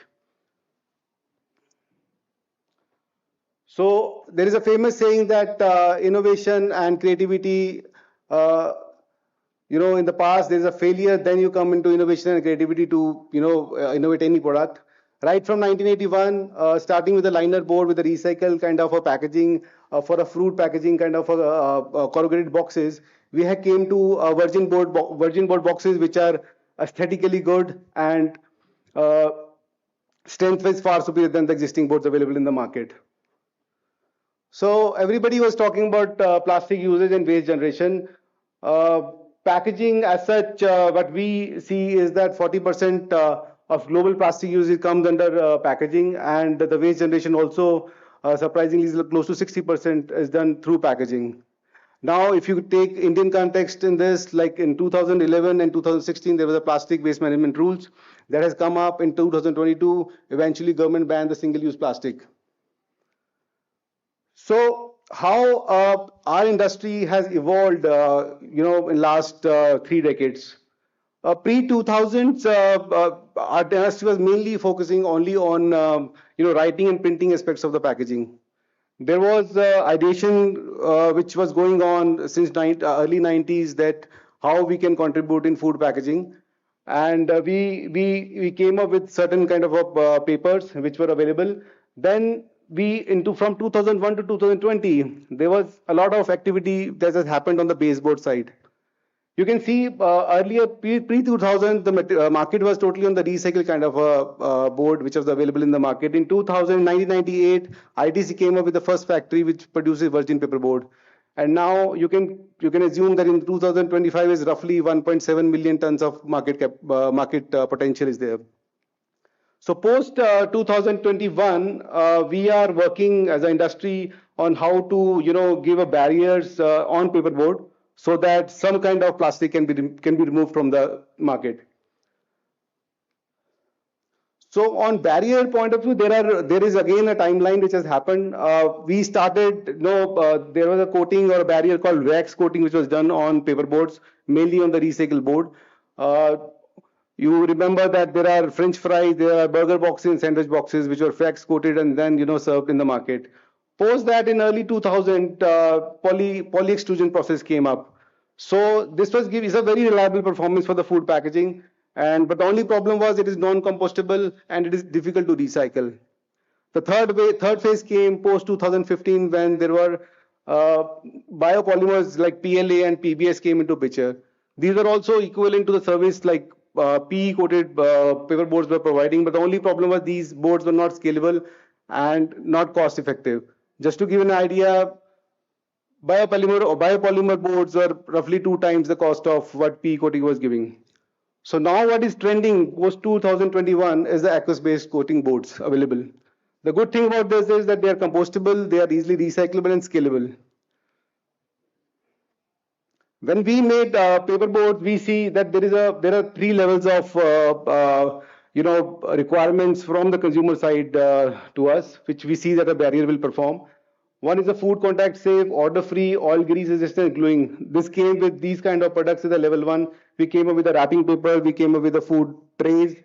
So there is a famous saying that innovation and creativity, in the past there is a failure, then you come into innovation and creativity to, innovate any product. Right from 1981, starting with the liner board with the recycled kind of a packaging for a fruit packaging kind of a corrugated boxes, we have came to virgin board boxes which are aesthetically good and strength-wise far superior than the existing boards available in the market. So everybody was talking about plastic usage and waste generation. Packaging as such, what we see is that 40% of global plastic usage comes under packaging, and the waste generation also surprisingly is close to 60% is done through packaging. Now, if you take Indian context in this, like in 2011 and 2016, there was a plastic waste management rules that has come up in 2022. Eventually, government banned the single-use plastic. So how our industry has evolved, in last 3 decades. Pre-2000s, our industry was mainly focusing only on, writing and printing aspects of the packaging. There was ideation which was going on since early 90s that how we can contribute in food packaging. And we came up with certain kind of papers which were available. Then from 2001 to 2020, there was a lot of activity that has happened on the baseboard side. You can see earlier, pre-2000, the market was totally on the recycled kind of a board which was available in the market. In 1998, ITC came up with the first factory which produces virgin paper board. And now you can assume that in 2025 is roughly 1.7 million tons of market potential is there. So post 2021, we are working as an industry on how to give a barriers on paperboard so that some kind of plastic can be removed from the market. So on barrier point of view, there is again a timeline which has happened. We started, there was a coating or a barrier called wax coating which was done on paperboards, mainly on the recycled board. You remember that there are French fries, there are burger boxes and sandwich boxes which were wax coated and then served in the market. Post that in early 2000, poly extrusion process came up. So this is a very reliable performance for the food packaging. But the only problem was it is non-compostable and it is difficult to recycle. The third phase came post 2015 when there were biopolymers like PLA and PBS came into picture. These are also equivalent to the service like PE coated paper boards were providing, but the only problem was these boards were not scalable and not cost effective. Just to give an idea, biopolymer boards were roughly 2 times the cost of what PE coating was giving. So now what is trending post 2021 is the aqueous based coating boards available. The good thing about this is that they are compostable, they are easily recyclable and scalable. When we made paper boards, we see that there are 3 levels of requirements from the consumer side to us, which we see that a barrier will perform. One is a food contact safe, odor free, oil grease resistant, gluing. This came with these kind of products as a level 1. We came up with a wrapping paper, we came up with the food trays.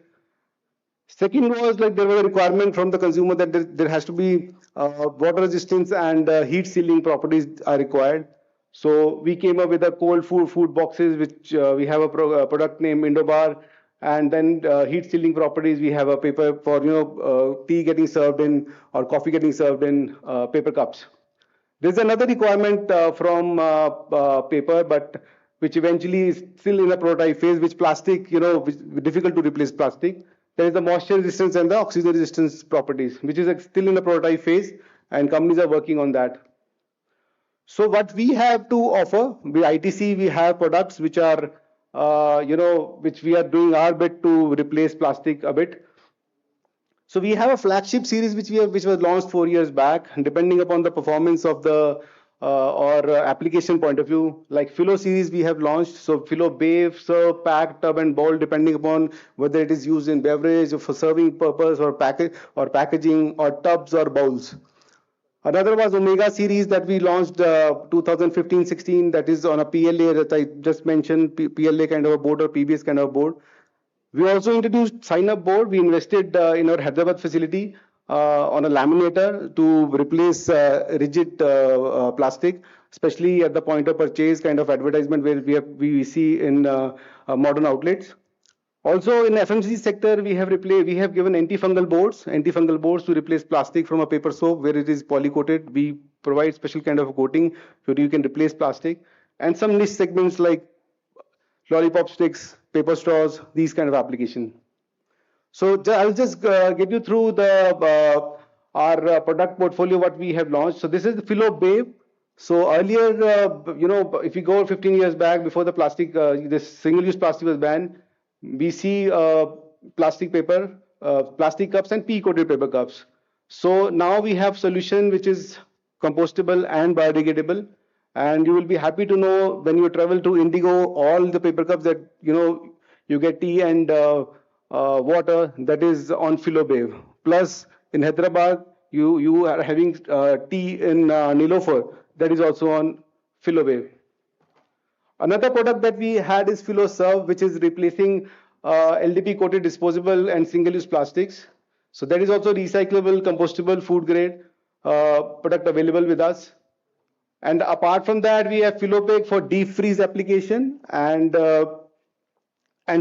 Second was like there was a requirement from the consumer that there has to be water resistance and heat sealing properties are required. So we came up with the cold food boxes, which we have a product named Indobar, and then heat sealing properties. We have a paper for tea getting served in or coffee getting served in paper cups. There's another requirement from paper, but which eventually is still in a prototype phase, which plastic, which difficult to replace plastic. There is the moisture resistance and the oxygen resistance properties, which is still in the prototype phase, and companies are working on that. So what we have to offer, with ITC, we have products which are, which we are doing our bit to replace plastic a bit. So we have a flagship series which was launched 4 years back, depending upon the performance of the application point of view. Like Philo series we have launched. So Philo Bave, Serve, Pack, Tub and Bowl, depending upon whether it is used in beverage or for serving purpose or packaging or tubs or bowls. Another was Omega series that we launched 2015-16, that is on a PLA that I just mentioned, PLA kind of a board or PBS kind of a board. We also introduced sign-up board. We invested in our Hyderabad facility. on a laminator to replace rigid plastic, especially at the point of purchase kind of advertisement where we see in modern outlets. Also in FMCG sector, we have given antifungal boards to replace plastic from a paper soap where it is polycoated. We provide special kind of coating so you can replace plastic, and some niche segments like lollipop sticks, paper straws, these kind of application. So I'll just get you through our product portfolio, what we have launched. So this is the Philo Babe. So earlier, if you go 15 years back, before the plastic, this single-use plastic was banned, we see plastic paper, plastic cups and PE-coated paper cups. So now we have solution which is compostable and biodegradable. And you will be happy to know when you travel to Indigo, all the paper cups that, you get tea and water, that is on Philo Babe. Plus in Hyderabad, you are having tea in Nilofer, that is also on Philo Babe. Another product that we had is Philo Serve, which is replacing LDP coated disposable and single-use plastics. So that is also recyclable, compostable, food grade product available with us. And apart from that, we have Philopeg for deep freeze application and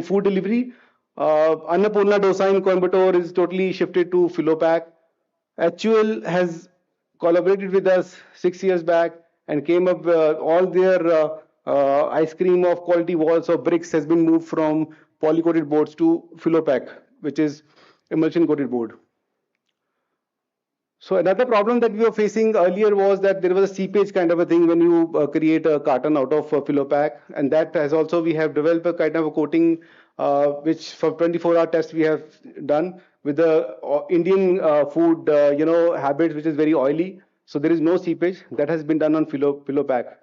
food delivery. Annapurna Dosa in Coimbatore is totally shifted to Philopack. HUL has collaborated with us 6 years back and came up with all their ice cream of quality walls or bricks has been moved from poly-coated boards to Philopack, which is emulsion coated board. So another problem that we were facing earlier was that there was a seepage kind of a thing when you create a carton out of Philopack, and that has also, we have developed a kind of a coating which for 24-hour test we have done with the Indian food habits, which is very oily. So there is no seepage. That has been done on Philopack.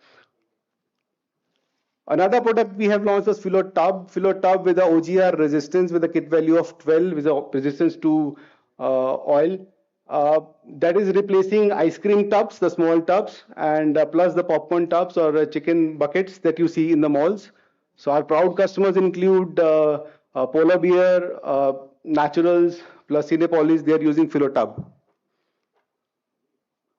Another product we have launched was Philo Tub with the OGR resistance with a kit value of 12 with a resistance to oil. That is replacing ice cream tubs, the small tubs, and plus the popcorn tubs or chicken buckets that you see in the malls. So our proud customers include Polar Beer, Naturals, plus Cinepolis. They are using Philo Tub.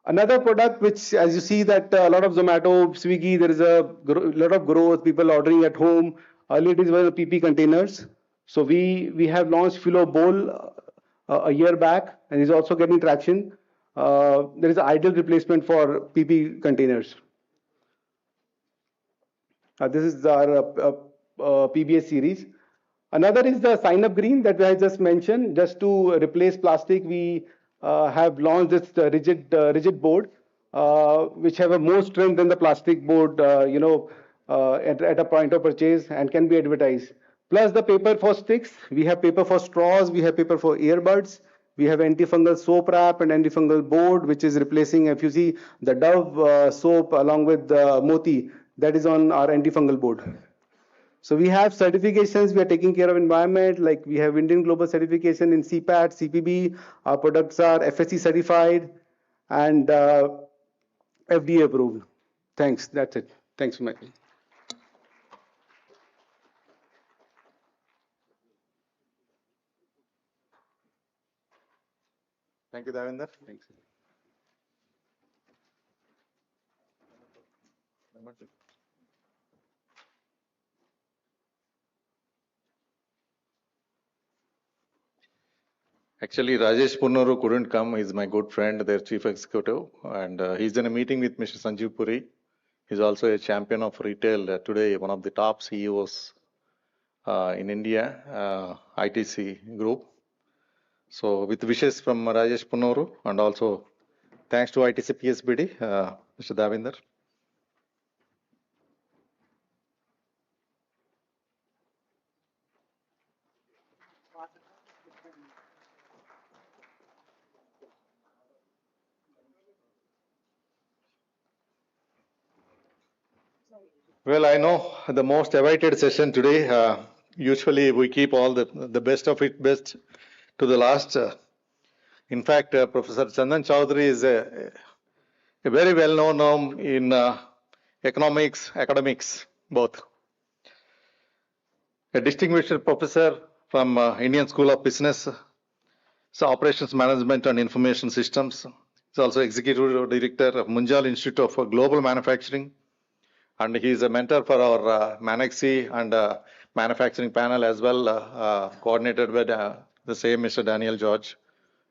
Another product which, as you see that a lot of Zomato, Swiggy, there is a lot of growth, people ordering at home. Earlier it was PP containers. So we have launched Philo Bowl a year back and is also getting traction. There is an ideal replacement for PP containers. This is our PBS series. Another is the Sign Up Green that I just mentioned. Just to replace plastic, we have launched this rigid board, which have a more strength than the plastic board, at a point of purchase and can be advertised. Plus the paper for sticks, we have paper for straws, we have paper for earbuds, we have antifungal soap wrap and antifungal board, which is replacing, if you see the Dove soap along with Moti, that is on our antifungal board. So we have certifications, we are taking care of environment, like we have Indian Global Certification in CPAT, CPB, our products are FSC certified and FDA approved. Thanks, that's it. Thanks for my. Thank you, Davinder. Thanks. Actually, Rajesh Punnuru couldn't come. He's my good friend, their chief executive, and he's in a meeting with Mr. Sanjeev Puri. He's also a champion of retail today, one of the top CEOs in India, ITC group. So with wishes from Rajesh Punnuru and also thanks to ITC PSBD, Mr. Davinder. Well, I know the most awaited session today. Usually we keep all the best of it best to the last. In fact, Professor Chandan Chowdhury is a very well-known name in economics, academics, both. A distinguished professor from Indian School of Business, So Operations Management and Information Systems. He's also Executive Director of Munjal Institute of Global Manufacturing. And he's a mentor for our Manexi and manufacturing panel as well, coordinated with the same Mr. Daniel George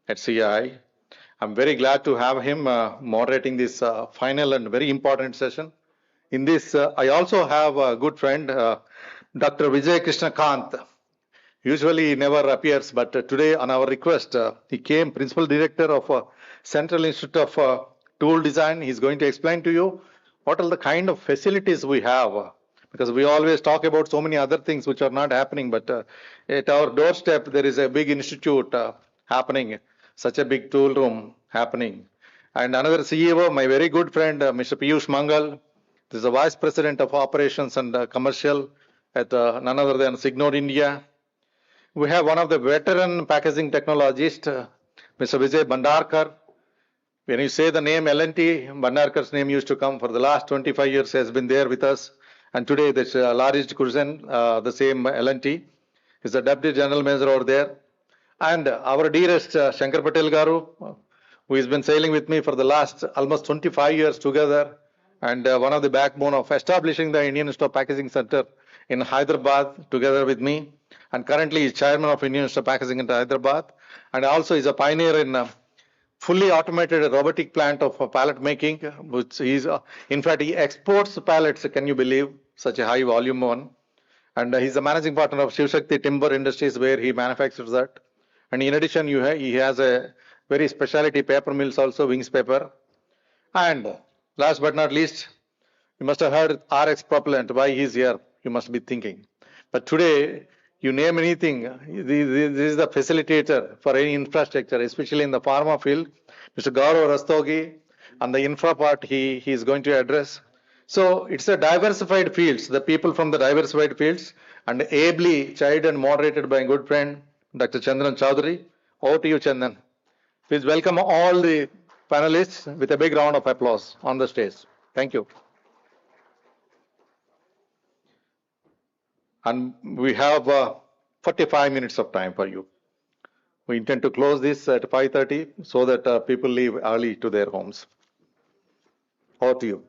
at CII. I'm very glad to have him moderating this final and very important session. In this, I also have a good friend, Dr. Vijay Krishna Kant. Usually he never appears, but today on our request, he came, Principal Director of Central Institute of Tool Design. He's going to explain to you what are the kind of facilities we have. Because we always talk about so many other things which are not happening, but at our doorstep, there is a big institute happening, such a big tool room happening. And another CEO, my very good friend, Mr. Piyush Mangal, this is the Vice President of Operations and Commercial at none other than Signode India. We have one of the veteran packaging technologists, Mr. Vijay Bhandarkar. When you say the name L&T, Bhandarkar's name used to come for the last 25 years, has been there with us. And today, this largest cuisine, the same L&T, is the Deputy General Manager over there. And our dearest Shankar Patel Garu, who has been sailing with me for the last almost 25 years together, and one of the backbone of establishing the Indian Institute of Packaging Center in Hyderabad together with me. And currently is chairman of Indian Institute of Packaging in Hyderabad, and also is a pioneer in fully automated robotic plant of pallet making, which is, in fact, he exports pallets, can you believe, such a high volume one. And he's the managing partner of Shivshakti Timber Industries, where he manufactures that. And in addition, he has a very specialty paper mills also, Wings Paper. And last but not least, you must have heard RX Propellant, why he's here, you must be thinking. But today, you name anything, this is the facilitator for any infrastructure, especially in the pharma field. Mr. Gaurav Rastogi, on the infra part, he is going to address. So it's a diversified fields, the people from the diversified fields, and ably chaired and moderated by a good friend, Dr. Chandran Chaudhary. Over to you, Chandan. Please welcome all the panelists with a big round of applause on the stage. Thank you. And we have 45 minutes of time for you. We intend to close this at 5:30 so that people leave early to their homes. Over to you.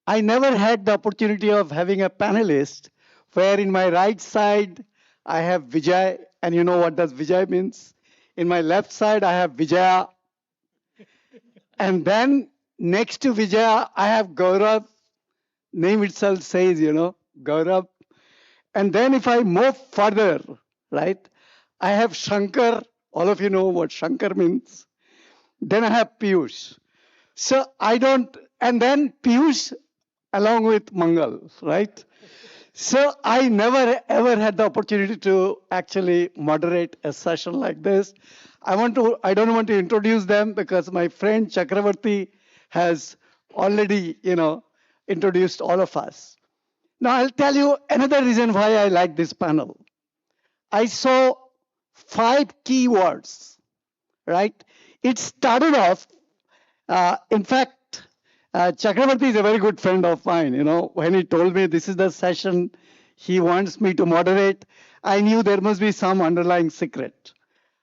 I never had the opportunity of having a panelist where in my right side I have Vijay, and you know what does Vijay means? In my left side I have Vijaya, and then next to Vijaya I have Gaurav. Name itself says, Gaurav. And then if I move further, right, I have Shankar. All of you know what Shankar means. Then I have Piyush. So I don't, and then Piyush along with Mangal, right? So I never ever had the opportunity to actually moderate a session like this. I don't want to introduce them because my friend Chakravarti has already, introduced all of us. Now I'll tell you another reason why I like this panel. I saw 5 keywords, right? It started off, in fact, Chakravarti is a very good friend of mine. When he told me this is the session he wants me to moderate, I knew there must be some underlying secret.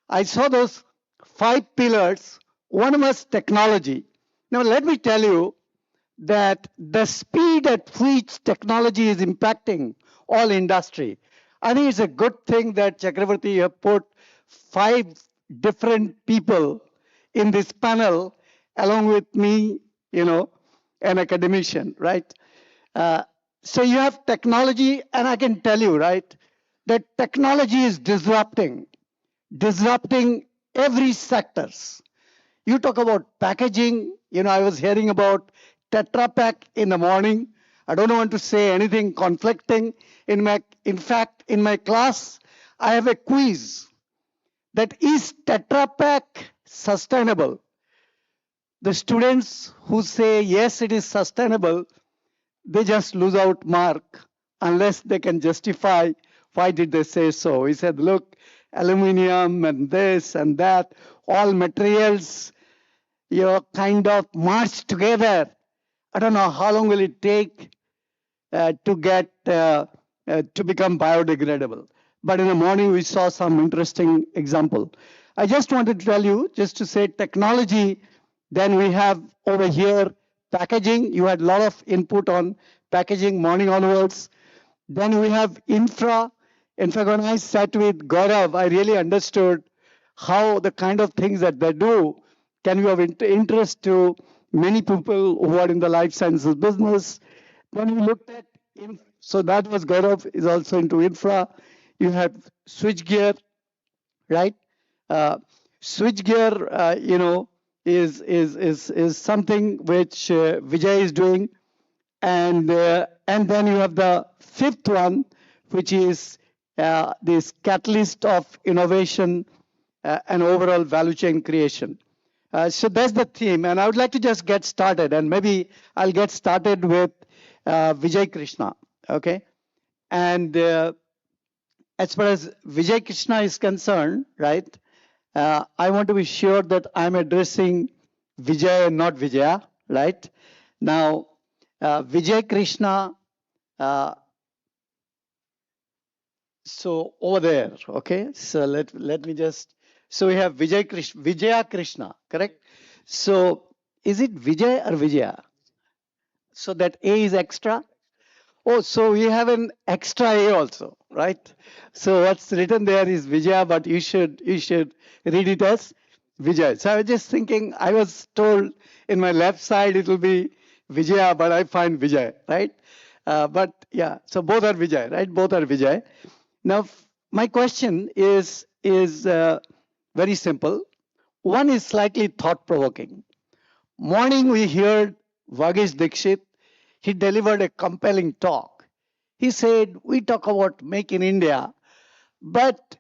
I saw those 5 pillars. One was technology. Now let me tell you that the speed at which technology is impacting all industry, I think it's a good thing that Chakravarti have put 5 different people in this panel along with me, an academician, right? So you have technology, and I can tell you, right, that technology is disrupting every sectors. You talk about packaging. I was hearing about Tetra Pak in the morning. I don't want to say anything conflicting. In fact, in my class, I have a quiz that is Tetra Pak sustainable? The students who say yes, it is sustainable, they just lose out mark unless they can justify why did they say so. He said, look, aluminum and this and that, all materials, kind of march together. I don't know how long will it take to get to become biodegradable. But in the morning, we saw some interesting example. I just wanted to tell you, just to say technology, then we have over here packaging. You had a lot of input on packaging morning onwards. Then we have infra. In fact, when I sat with Gaurav, I really understood how the kind of things that they do can be of interest to many people who are in the life sciences business. Then we looked at, so that was Gaurav is also into infra. You have switchgear, right? Switchgear, is something which Vijay is doing, and then you have the fifth one, which is this catalyst of innovation and overall value chain creation. So that's the theme, and I would like to just get started, and maybe I'll get started with Vijay Krishna, okay? And as far as Vijay Krishna is concerned, right, I want to be sure that I'm addressing Vijay and not Vijaya, right? Now, Vijay Krishna, so over there, okay? So let me just, so we have Vijaya Krishna, correct? So is it Vijay or Vijaya? So that A is extra? Oh, so we have an extra A also, right? So what's written there is Vijaya, but you should read it as Vijay. So I was just thinking, I was told in my left side it will be Vijaya, but I find Vijay, right? But yeah, so both are Vijay, right? Both are Vijay. Now, my question is very simple. One is slightly thought-provoking. Morning we heard Vagesh Dixit. He delivered a compelling talk. He said, we talk about Make in India, but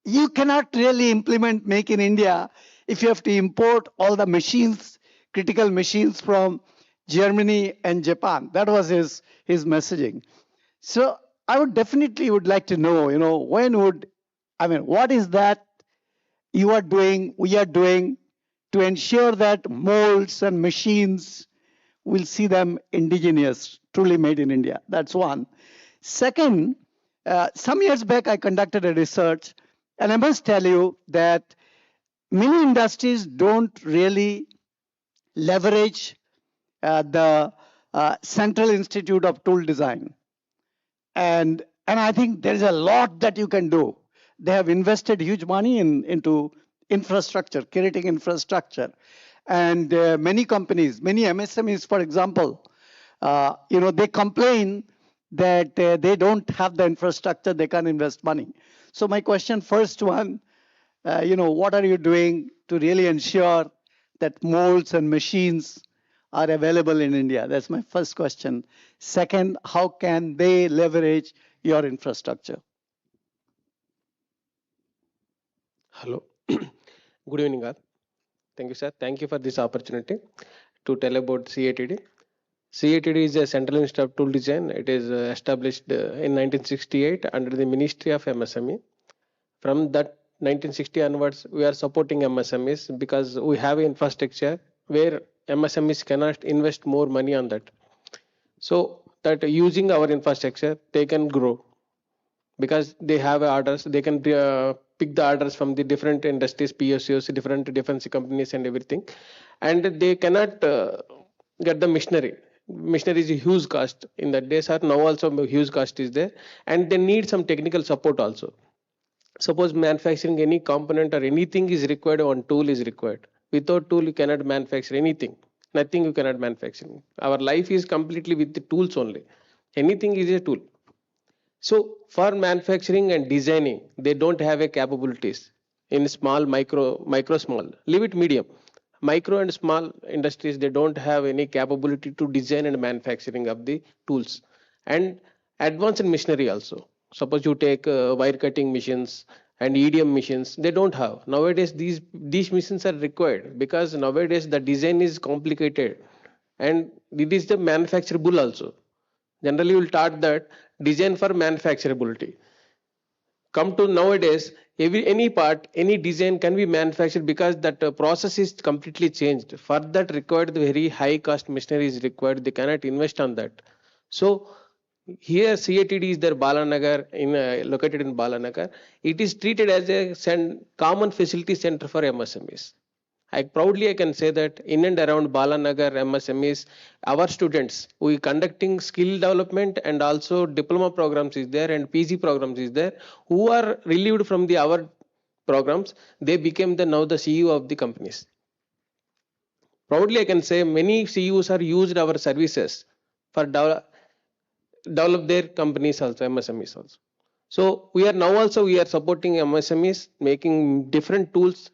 you cannot really implement Make in India if you have to import all the machines, critical machines from Germany and Japan. That was his messaging. So I would definitely like to know, what is that you are doing, we are doing to ensure that molds and machines will see them indigenous, truly made in India. That's one. Second, some years back, I conducted a research, and I must tell you that many industries don't really leverage the Central Institute of Tool Design. And I think there's a lot that you can do. They have invested huge money into infrastructure, creating infrastructure. And many companies, many MSMEs, for example, they complain that they don't have the infrastructure, they can't invest money. So my question, first one, what are you doing to really ensure that molds and machines are available in India? That's my first question. Second, how can they leverage your infrastructure? Hello. Good evening, all. Thank you, sir. Thank you for this opportunity to tell about CITD. CITD is a Central Institute of Tool Design. It is established in 1968 under the Ministry of MSME. From that 1960 onwards, we are supporting MSMEs because we have infrastructure where MSMEs cannot invest more money on that. So that using our infrastructure, they can grow because they have orders. They can pick the orders from the different industries, PSUs, different defense companies and everything. And they cannot get the machinery. Machinery is a huge cost in that days, or now also a huge cost is there. And they need some technical support also. Suppose manufacturing any component or anything is required, one tool is required. Without tool, you cannot manufacture anything. Nothing you cannot manufacture. Our life is completely with the tools only. Anything is a tool. So for manufacturing and designing, they don't have a capabilities in small, micro, small. Leave it medium. micro and small industries, they don't have any capability to design and manufacturing of the tools and advanced machinery also. Suppose you take wire cutting machines and EDM machines, they don't have. Nowadays, these machines are required because nowadays the design is complicated and it is the manufacturable also. Generally, you will start that design for manufacturability. Come to nowadays, any part, any design can be manufactured because that process is completely changed. For that required the very high cost machinery is required. They cannot invest on that. So here CATD is there Balanagar located in Balanagar. It is treated as a common facility center for MSMEs. I can say that in and around Balanagar MSMEs, our students, we conducting skill development and also diploma programs is there and PG programs is there, who are relieved from our programs. They became now the CEO of the companies. Proudly I can say many CEOs are used our services for develop their companies also, MSMEs also. So we are supporting MSMEs, making different tools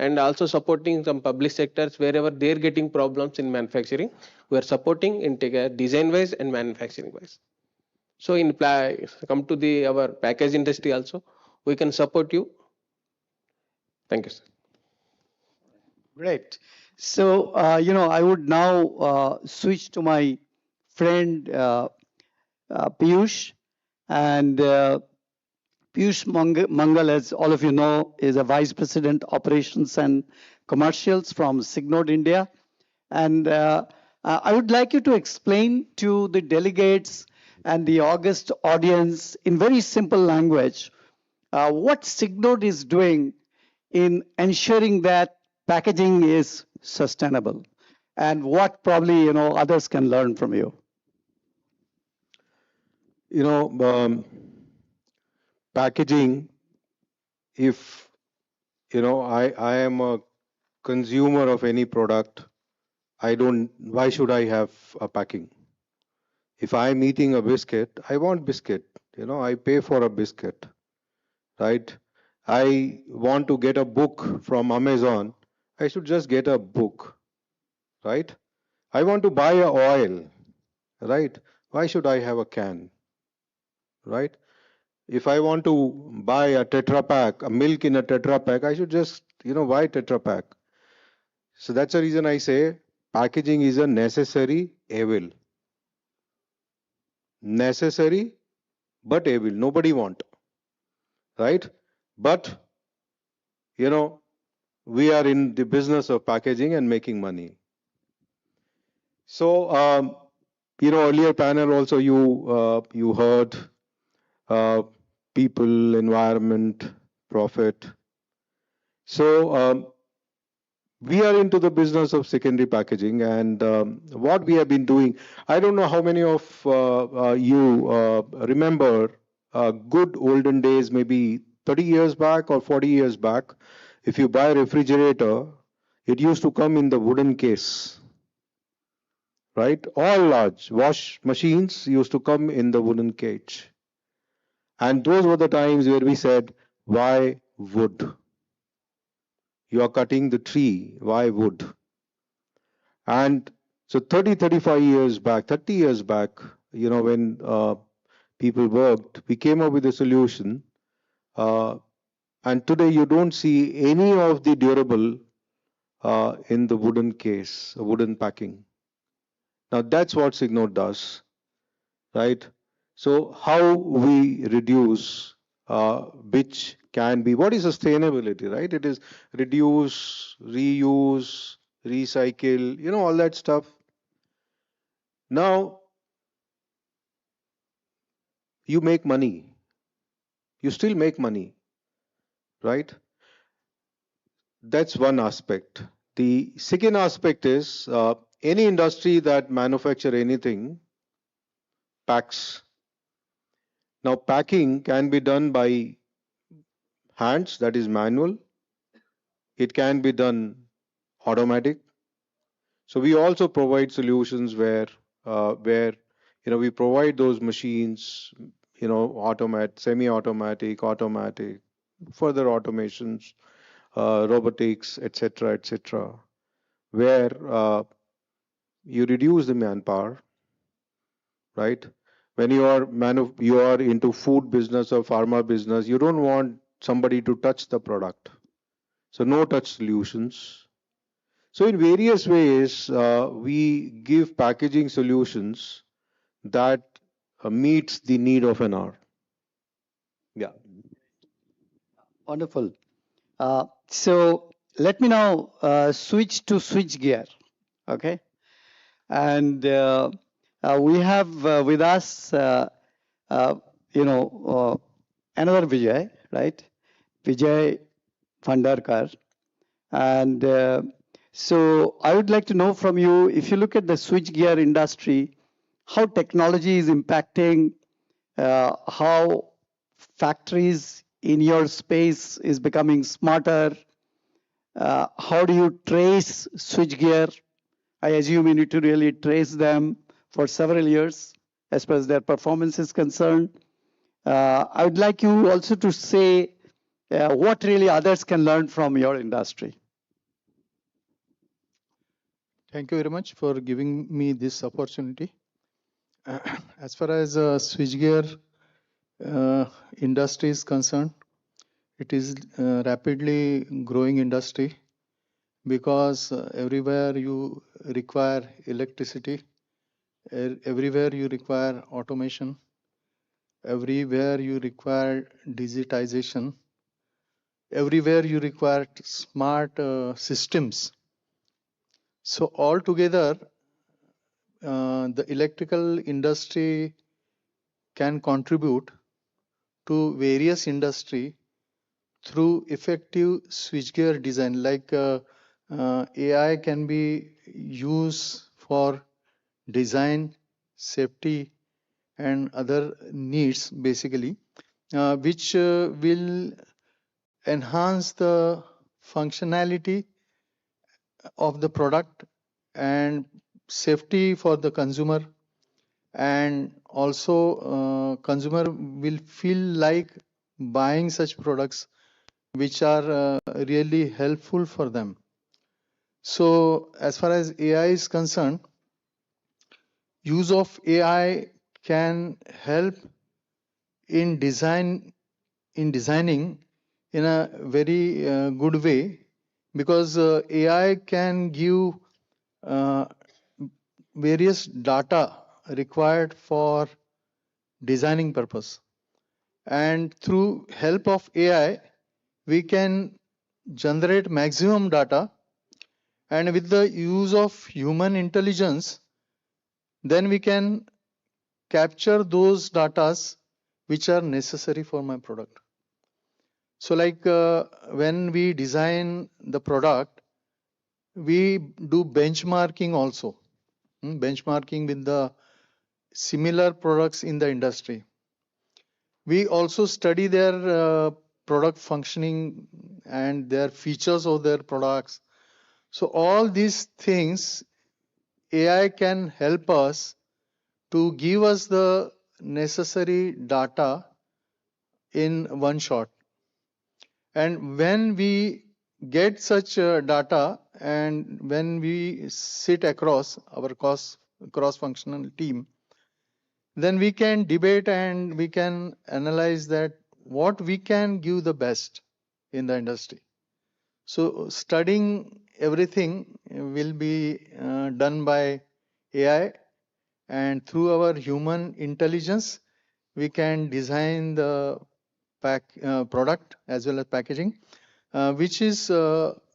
and also supporting some public sectors wherever they're getting problems in manufacturing. We are supporting in design wise and manufacturing wise. So come to our package industry also, we can support you. Thank you, sir. Great. So, I would now switch to my friend Piyush. And Piyush Mangal, as all of you know, is a Vice President Operations and Commercials from Signode India. And I would like you to explain to the delegates and the August audience in very simple language what Signode is doing in ensuring that packaging is sustainable and what probably others can learn from you. Packaging, if I am a consumer of any product, why should I have a packing? If I'm eating a biscuit, I want biscuit. I pay for a biscuit, right? I want to get a book from Amazon, I should just get a book, right? I want to buy a oil, right? Why should I have a can, right? If I want to buy a Tetra Pak, a milk in a Tetra Pak, I should just, buy Tetra Pak. So that's the reason I say packaging is a necessary evil. Necessary, but evil. Nobody want, right? But, we are in the business of packaging and making money. So, earlier panel also you heard people, environment, profit. So we are into the business of secondary packaging, and what we have been doing, I don't know how many of you remember good olden days, maybe 30 years back or 40 years back. If you buy a refrigerator, it used to come in the wooden case, right? All large wash machines used to come in the wooden cage. And those were the times where we said, why wood? You are cutting the tree, why wood? And so 35 years back, 30 years back, when people worked, we came up with a solution. And today you don't see any of the durable in the wooden case, wooden packing. Now that's what Signode does, right? So how we reduce, which can be, what is sustainability, right? It is reduce, reuse, recycle, all that stuff. Now, you make money. You still make money, right? That's one aspect. The second aspect is any industry that manufacture anything packs. Now, packing can be done by hands, that is manual. It can be done automatic. So we also provide solutions where we provide those machines, semi-automatic, automatic, further automations, robotics, etc., etc. where you reduce the manpower, right? When you are into food business or pharma business, you don't want somebody to touch the product. So no touch solutions. So in various ways, we give packaging solutions that meets the need of an hour. Yeah. Wonderful. So let me now switch to switch gear. Okay. And we have with us, another Vijay, right? Vijay Fandarkar. And so I would like to know from you, if you look at the switchgear industry, how technology is impacting, how factories in your space is becoming smarter, how do you trace switchgear? I assume you need to really trace them for several years as far as their performance is concerned. I would like you also to say what really others can learn from your industry. Thank you very much for giving me this opportunity. As far as switchgear industry is concerned, it is rapidly growing industry because everywhere you require electricity, everywhere you require automation, everywhere you require digitization, everywhere you require smart systems. So altogether, the electrical industry can contribute to various industry through effective switchgear design. Like AI can be used for design, safety, and other needs basically, which will enhance the functionality of the product and safety for the consumer, and also consumer will feel like buying such products which are really helpful for them. So as far as AI is concerned, use of AI can help in designing in a very good way, because AI can give various data required for designing purpose, and through help of AI we can generate maximum data, and with the use of human intelligence then we can capture those datas which are necessary for my product. So like when we design the product, we do benchmarking also, benchmarking with the similar products in the industry. We also study their product functioning and their features of their products. So all these things AI can help us to give us the necessary data in one shot. And when we get such data, and when we sit across our cross-functional team, then we can debate and we can analyze that what we can give the best in the industry. So studying everything will be done by AI, and through our human intelligence we can design the product as well as packaging, which is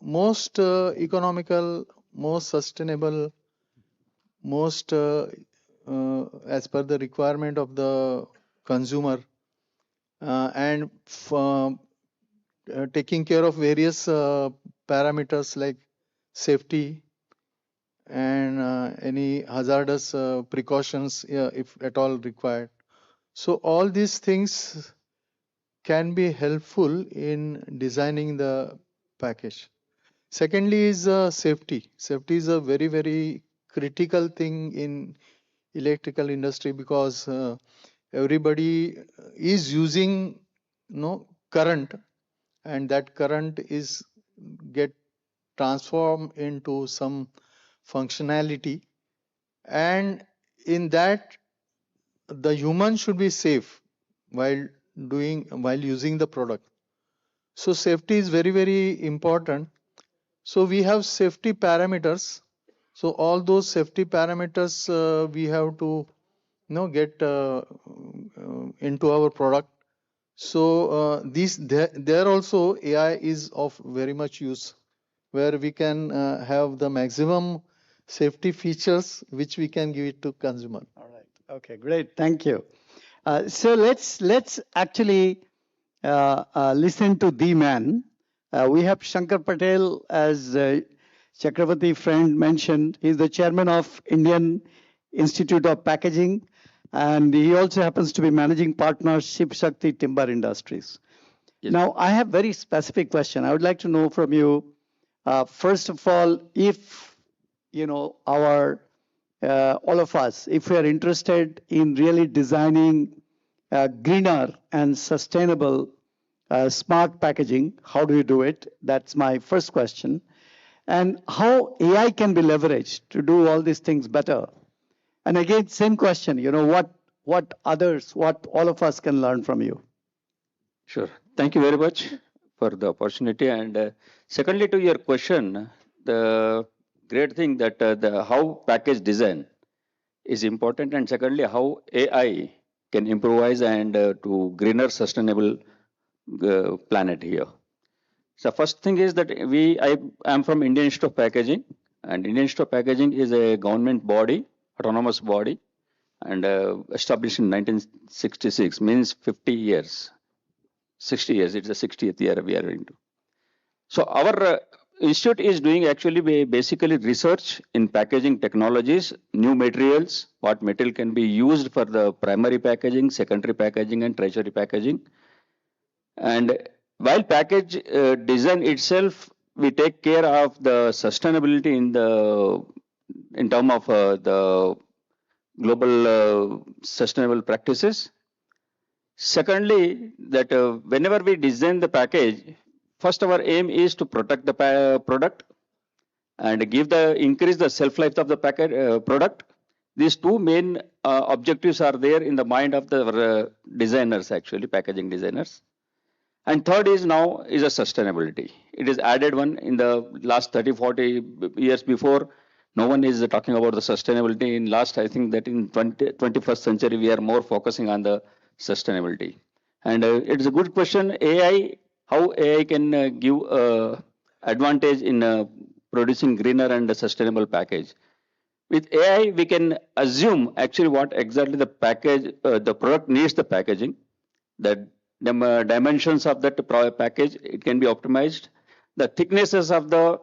most economical, most sustainable, most as per the requirement of the consumer, and taking care of various parameters like safety and any hazardous precautions if at all required. So all these things can be helpful in designing the package. Secondly is safety. Safety is a very, very critical thing in electrical industry, because everybody is using current, and that current is get transform into some functionality, and in that the human should be safe while using the product. So safety is very, very important. So we have safety parameters. So all those safety parameters we have to get into our product. So there also AI is of very much use, where we can have the maximum safety features which we can give it to consumer. All right. Okay, great. Thank you. So let's actually listen to the man. We have Shankar Patel, as Chakravarti friend mentioned. He's the chairman of Indian Institute of Packaging, and he also happens to be managing partner Shiv Shakti Timber Industries. Now, I have very specific question. I would like to know from you, first of all, if our all of us, if we are interested in really designing greener and sustainable smart packaging, how do you do it? That's my first question. And how AI can be leveraged to do all these things better. And again, same question, what all of us can learn from you? Sure. Thank you very much for the opportunity. And secondly, to your question, the great thing that how package design is important, and secondly, how AI can improvise and to greener, sustainable planet here. So first thing is that I am from Indian Institute of Packaging, and Indian Institute of Packaging is a government body, autonomous body, and established in 1966, means 50 years. 60 years, it's the 60th year we are into. So our institute is doing actually basically research in packaging technologies, new materials, what material can be used for the primary packaging, secondary packaging, and tertiary packaging. And while package design itself, we take care of the sustainability in terms of the global sustainable practices. Secondly, that whenever we design the package, first our aim is to protect the product and increase the shelf life of the product. These two main objectives are there in the mind of the designers, actually packaging designers. And third is now is a sustainability. It is added one in the last 30-40 years. Before, no one is talking about the sustainability. In last, I think that in 21st century, we are more focusing on the sustainability. And it's a good question. How AI can give advantage in producing greener and sustainable package. With AI, we can assume actually what exactly the product needs the packaging. The dimensions of that package, it can be optimized. The thicknesses of the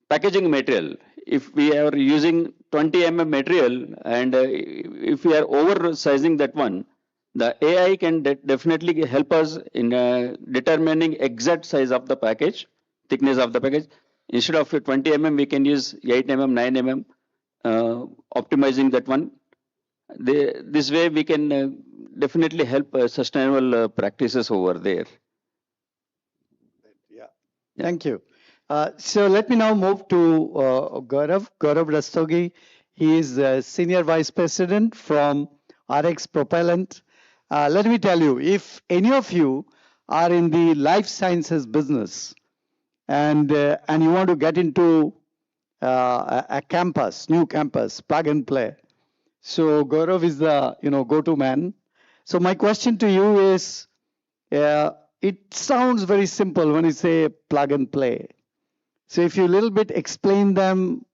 packaging material, if we are using 20 mm material and if we are oversizing that one, the AI can definitely help us in determining exact size of the package, thickness of the package. Instead of 20 mm, we can use 8 mm, 9 mm, optimizing that one. This way we can definitely help sustainable practices over there. Yeah. Thank you. So let me now move to Gaurav Rastogi. He is Senior Vice President from RX Propellant. Let me tell you, if any of you are in the life sciences business and you want to get into a new campus, plug and play. So Gaurav is the go-to man. So my question to you is, it sounds very simple when you say plug and play. So if you a little bit explain them,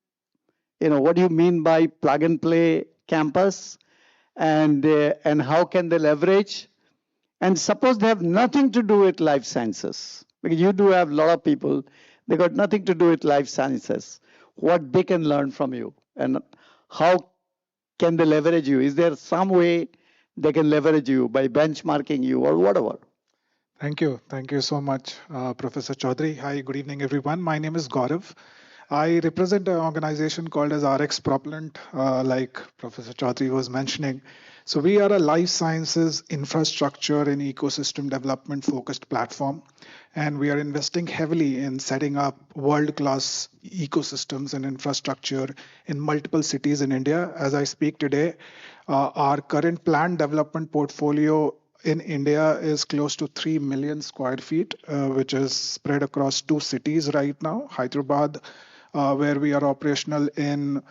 what do you mean by plug and play campus, and how can they leverage? And suppose they have nothing to do with life sciences, because you do have a lot of people, they got nothing to do with life sciences. What they can learn from you, and how can they leverage you? Is there some way they can leverage you by benchmarking you or whatever? Thank you. Thank you so much, Professor Chaudhary. Hi, good evening, everyone. My name is Gaurav. I represent an organization called as RX Propellant, like Professor Chaudhary was mentioning. So we are a life sciences infrastructure and ecosystem development focused platform. And we are investing heavily in setting up world-class ecosystems and infrastructure in multiple cities in India. As I speak today, our current planned development portfolio in India is close to 3 million square feet, which is spread across 2 cities right now, Hyderabad, where we are operational in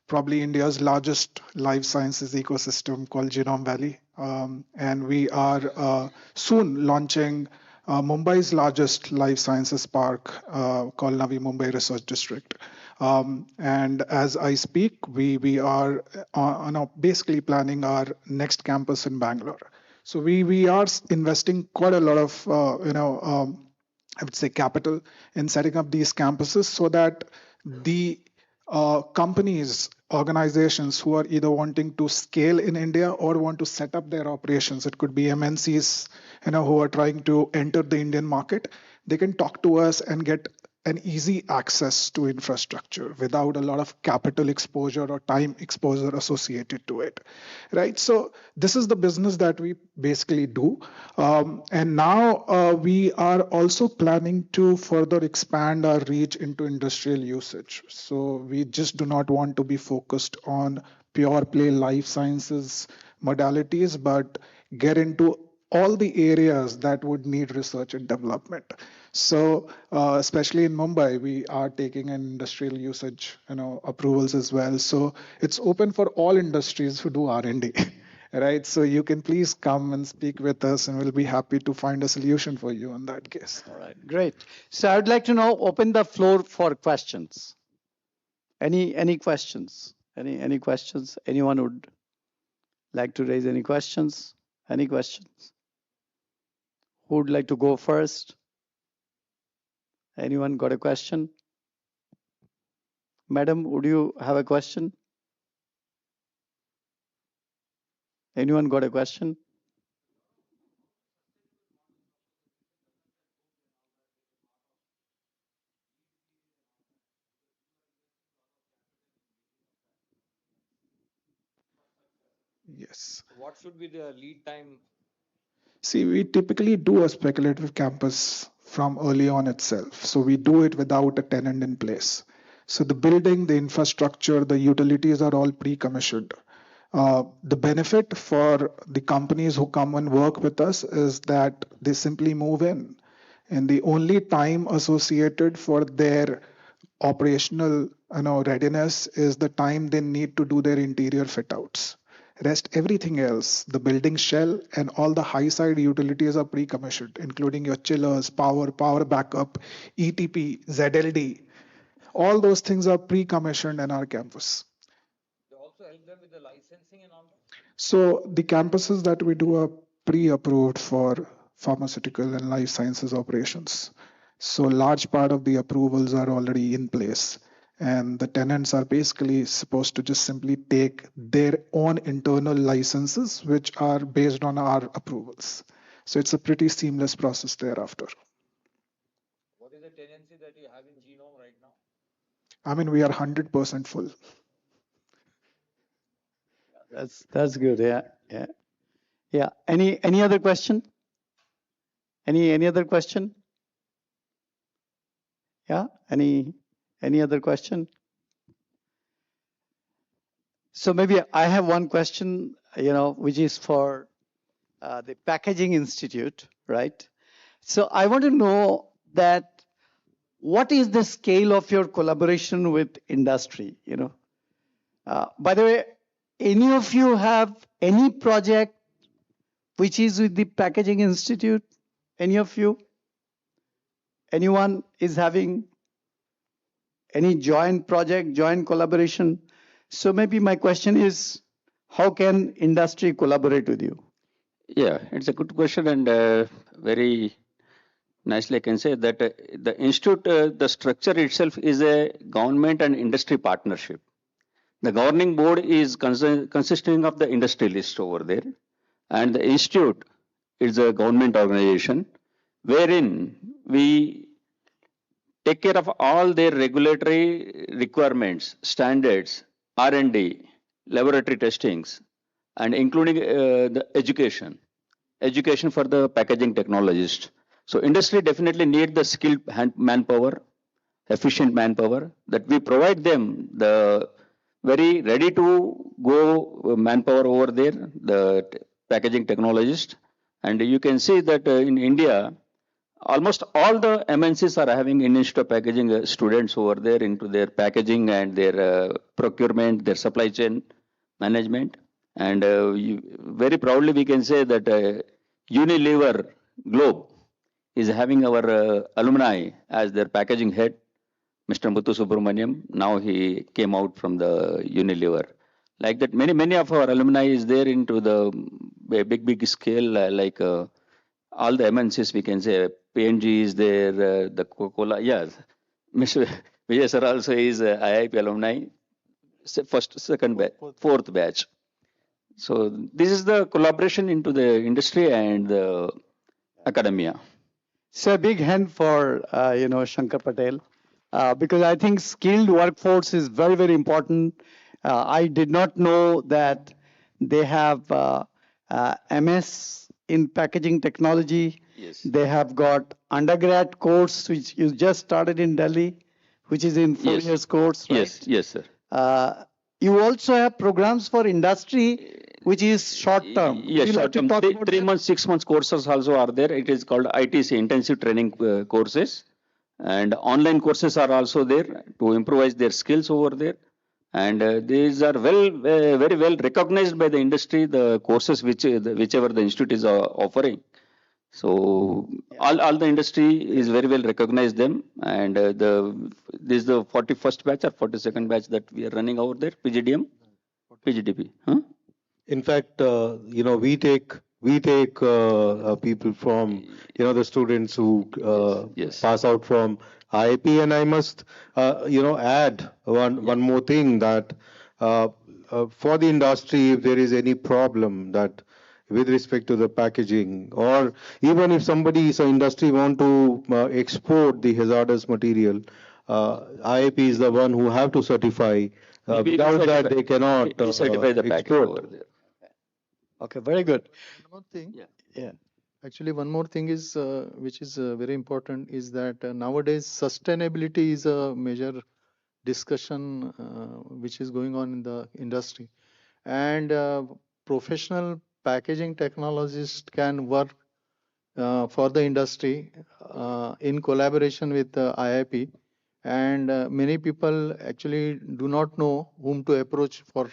probably India's largest life sciences ecosystem called Genome Valley. And we are soon launching Mumbai's largest life sciences park called Navi Mumbai Research District. And as I speak, we are basically planning our next campus in Bangalore. So we are investing quite a lot of, I would say, capital in setting up these campuses so that the companies, organizations who are either wanting to scale in India or want to set up their operations, it could be MNCs, who are trying to enter the Indian market, they can talk to us and get an easy access to infrastructure without a lot of capital exposure or time exposure associated to it, right? So this is the business that we basically do. And now we are also planning to further expand our reach into industrial usage. So we just do not want to be focused on pure play life sciences modalities, but get into all the areas that would need research and development. So especially in Mumbai, we are taking an industrial usage, approvals as well. So it's open for all industries who do R&D, right? So you can please come and speak with us, and we'll be happy to find a solution for you in that case. All right, great. So I'd like to now open the floor for questions. Any questions? Any questions? Anyone would like to raise any questions? Any questions? Who would like to go first? Anyone got a question? Madam, would you have a question? Anyone got a question? Yes. What should be the lead time? See, we typically do a speculative campus from early on itself. So we do it without a tenant in place. So the building, the infrastructure, the utilities are all pre-commissioned. The benefit for the companies who come and work with us is that they simply move in. And the only time associated for their operational readiness is the time they need to do their interior fit outs. Rest everything else, the building shell and all the high side utilities are pre-commissioned, including your chillers, power backup, ETP, ZLD. All those things are pre-commissioned in our campus. They also help them with the licensing and all that? So the campuses that we do are pre-approved for pharmaceutical and life sciences operations. So large part of the approvals are already in place. And the tenants are basically supposed to just simply take their own internal licenses, which are based on our approvals. So it's a pretty seamless process thereafter. What is the tenancy that you have in Genome right now? I mean, we are 100% full. That's good. Yeah. Any other question? Any other question? Yeah. Any other question? So maybe I have one question, which is for the Packaging Institute, right? So I want to know that what is the scale of your collaboration with industry? By the way, any of you have any project which is with the Packaging Institute? Any of you? Anyone is having any joint project, joint collaboration? So maybe my question is, how can industry collaborate with you? Yeah, it's a good question, and very nicely I can say that the institute, the structure itself is a government and industry partnership. The governing board is consisting of the industrialists over there, and the institute is a government organization wherein we take care of all their regulatory requirements, standards, R&D, laboratory testings, and including the education for the packaging technologist. So industry definitely need the skilled manpower, efficient manpower, that we provide them the very ready to go manpower over there, the packaging technologist. And you can see that in India, almost all the MNCs are having in Institute of Packaging students over there into their packaging and their procurement, their supply chain management. And very proudly we can say that Unilever Globe is having our alumni as their packaging head, Mr. Muthu Subramaniam. Now he came out from the Unilever. Like that, many of our alumni is there into the big scale, all the MNCs we can say. PNG is there, the Coca-Cola. Yes, Mr. Vijay sir also is IIP alumni, first, second batch, fourth batch. So this is the collaboration into the industry and the academia. So a big hand for Shankar Patel, because I think skilled workforce is very important. I did not know that they have MS in packaging technology. Yes. They have got undergrad course which you just started in Delhi, which is in 4 years course, right? Yes, sir. You also have programs for industry, which is short term. Yes, short term. 3 months, 6 months courses also are there. It is called ITC, intensive training courses. And online courses are also there to improvise their skills over there. And these are very well recognized by the industry, the courses whichever the institute is offering. So all the industry is very well recognized them. And this is the 41st batch or 42nd batch that we are running over there, PGDM, PGDP. Huh? In fact, we take people from the students who pass out from IIP, and I must add one more thing, that for the industry, if there is any problem that with respect to the packaging, or even if industry want to export the hazardous material, IIP is the one who have to certify. Without that, they cannot certify the package over there. Okay, very good. One more thing. Yeah. Actually, one more thing is which is very important is that nowadays sustainability is a major discussion which is going on in the industry, and professional packaging technologists can work for the industry in collaboration with IIP, and many people actually do not know whom to approach for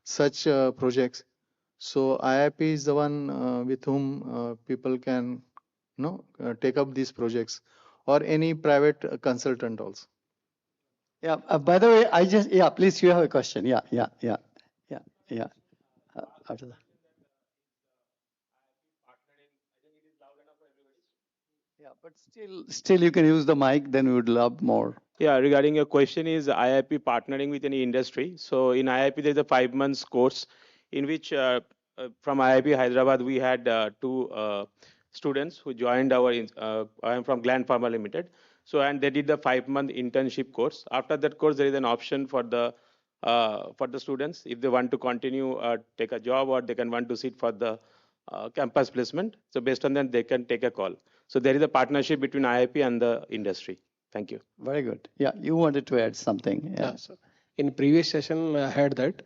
such projects. So IIP is the one with whom people can take up these projects, or any private consultant also. Yeah. By the way, please, you have a question. Yeah. After that. Yeah, but still you can use the mic, then we would love more. Yeah, regarding your question is IIP partnering with any industry. So in IIP, there's a 5 months course in which from IIP Hyderabad, we had two students who joined our, I am from Gland Pharma Limited. So, and they did the 5-month internship course. After that course, there is an option for the students, if they want to continue, take a job, or they can want to sit for the campus placement. So based on that, they can take a call. So there is a partnership between IIP and the industry. Thank you. Very good. Yeah, you wanted to add something. Yeah. So in previous session, I heard that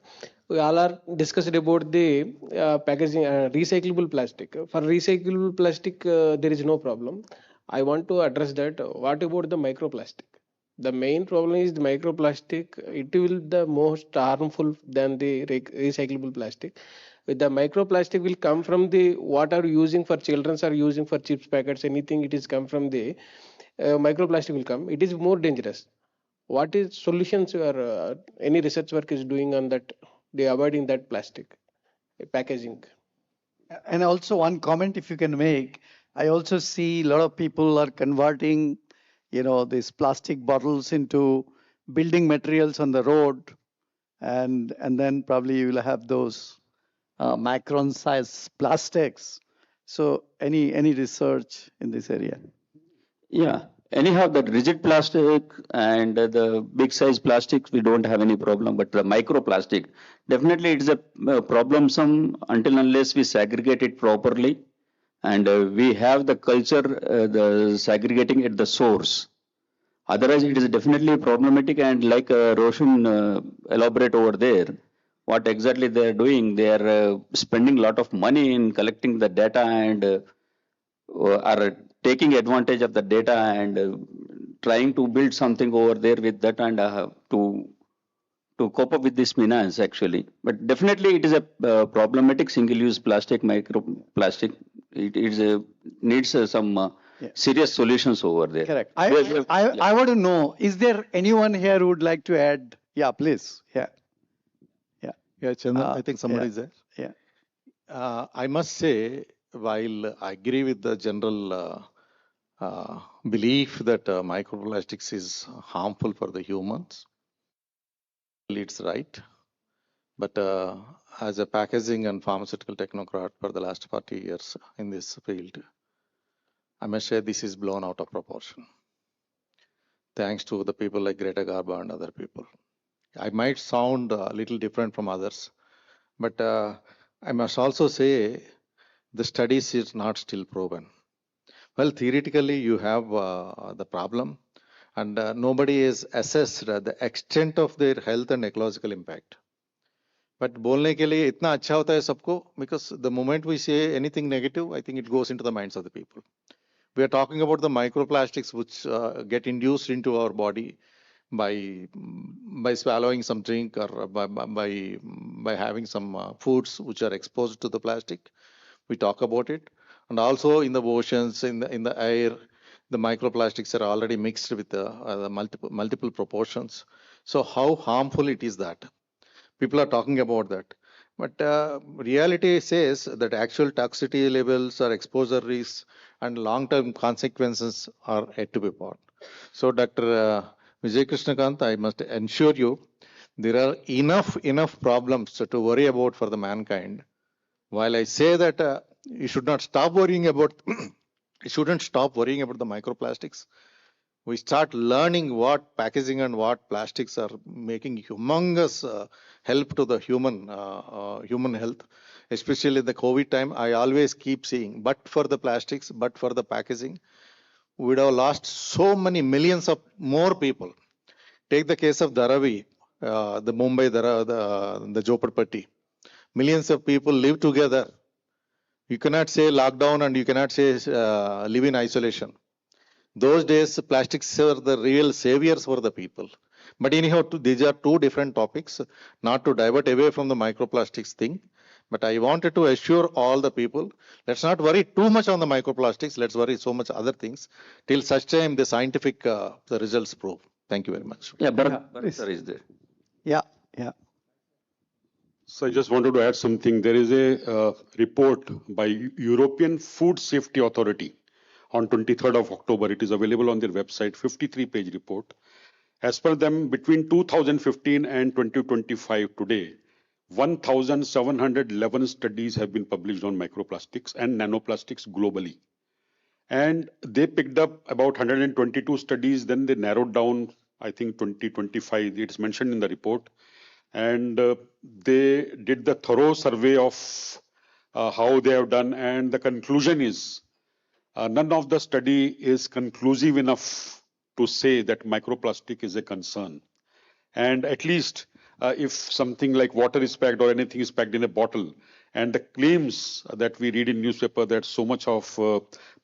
we all are discussed about the packaging, recyclable plastic. For recyclable plastic, there is no problem. I want to address that. What about the microplastic? The main problem is the microplastic. It will be the most harmful than the recyclable plastic. With the microplastic will come from the what are using for children are using for chips packets, anything it is come from the microplastic will come. It is more dangerous. What is solutions you are any research work is doing on that? They avoiding that plastic packaging. And also one comment if you can make. I also see a lot of people are converting, these plastic bottles into building materials on the road, and then probably you will have those micron-size plastics. So any research in this area? Yeah, Anyhow, the rigid plastic and the big size plastics, we don't have any problem. But the microplastic, definitely it is a problem until unless we segregate it properly. And we have the culture, the segregating at the source. Otherwise, it is definitely problematic. And like Roshan elaborate over there, what exactly they are doing, they are spending a lot of money in collecting the data and are taking advantage of the data and trying to build something over there with that and to cope up with this finance actually. But definitely it is a problematic single-use plastic, microplastic. It is needs some serious solutions over there. Correct. I want to know, is there anyone here who would like to add? Yeah, please. Yeah. Yeah, Chandan, I think somebody is there. Yeah. I must say, while I agree with the general belief that microplastics is harmful for the humans, it's right. But as a packaging and pharmaceutical technocrat for the last 40 years in this field, I must say this is blown out of proportion. Thanks to the people like Greta Garbo and other people. I might sound a little different from others, but I must also say the studies is not still proven. Well, theoretically, you have the problem, and nobody is assessed the extent of their health and ecological impact. But बोलने के लिए इतना अच्छा होता है सबको, because the moment we say anything negative, I think it goes into the minds of the people. We are talking about the microplastics which get induced into our body by swallowing some drink or by having some foods which are exposed to the plastic. We talk about it, and also in the oceans, in the air, the microplastics are already mixed with the multiple proportions. So how harmful it is that people are talking about that, but reality says that actual toxicity levels or exposure risks and long-term consequences are yet to be fought. So Dr. Vijay Krishnakant, I must ensure you there are enough problems to worry about for the mankind. While I say that you should not stop worrying about you shouldn't stop worrying about the microplastics. We start learning what packaging and what plastics are making humongous help to the human health, especially the COVID time. I always keep saying, but for the plastics, but for the packaging, we'd have lost so many millions of more people. Take the case of Dharavi, the Mumbai, the Jhopadpatti. Millions of people live together. You cannot say lockdown and you cannot say live in isolation. Those days, plastics were the real saviors for the people. But anyhow, these are two different topics, not to divert away from the microplastics thing. But I wanted to assure all the people, let's not worry too much on the microplastics. Let's worry so much other things till such time the scientific the results prove. Thank you very much. Yeah, Bharat sir is there. Yeah. So I just wanted to add something. There is a report by European Food Safety Authority on 23rd of October. It is available on their website, 53-page report. As per them, between 2015 and 2025 today, 1,711 studies have been published on microplastics and nanoplastics globally. And they picked up about 122 studies, then they narrowed down, I think 2025, it's mentioned in the report. And they did the thorough survey of how they have done, and the conclusion is none of the study is conclusive enough to say that microplastic is a concern. And at least if something like water is packed or anything is packed in a bottle, and the claims that we read in newspaper that so much of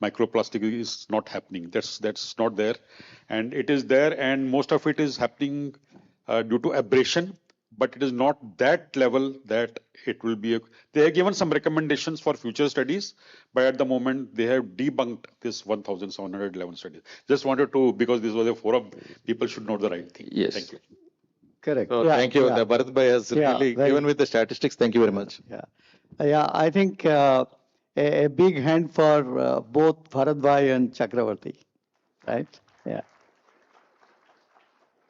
microplastic is not happening, that's not there. And it is there, and most of it is happening due to abrasion, but it is not that level that it will be. They have given some recommendations for future studies, but at the moment they have debunked this 1,711 studies. Just wanted to, because this was a forum, people should know the right thing. Yes. Thank you. Correct. So thank you. The Bharat Bhai has really given with the statistics. Thank you very much. I think a big hand for both Bharat Bhai and Chakravarti, right? Yeah.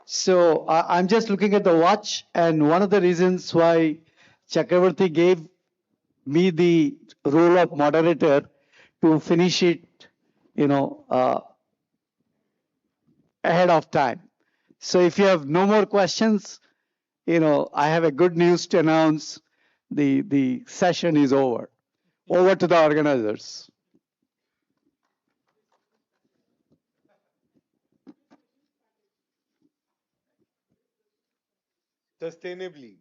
So I'm just looking at the watch, and one of the reasons why Chakravarti gave me the role of moderator to finish it, ahead of time. So if you have no more questions, I have a good news to announce. The session is over. Over to the organizers. Sustainably.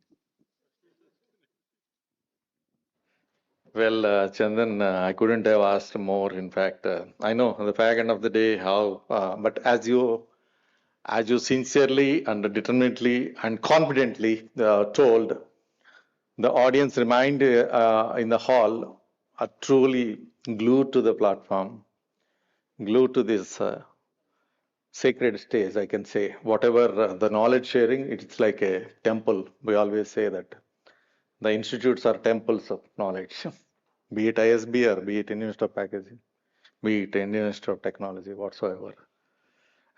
Well, Chandan, I couldn't have asked more. In fact, I know the fag end of the day how, but as you sincerely and determinedly and confidently told, the audience remained in the hall are truly glued to the platform, glued to this sacred stage, I can say. Whatever the knowledge sharing, it's like a temple. We always say that the institutes are temples of knowledge, be it ISB or be it Institute of Packaging, be it Indian Institute of Technology, whatsoever.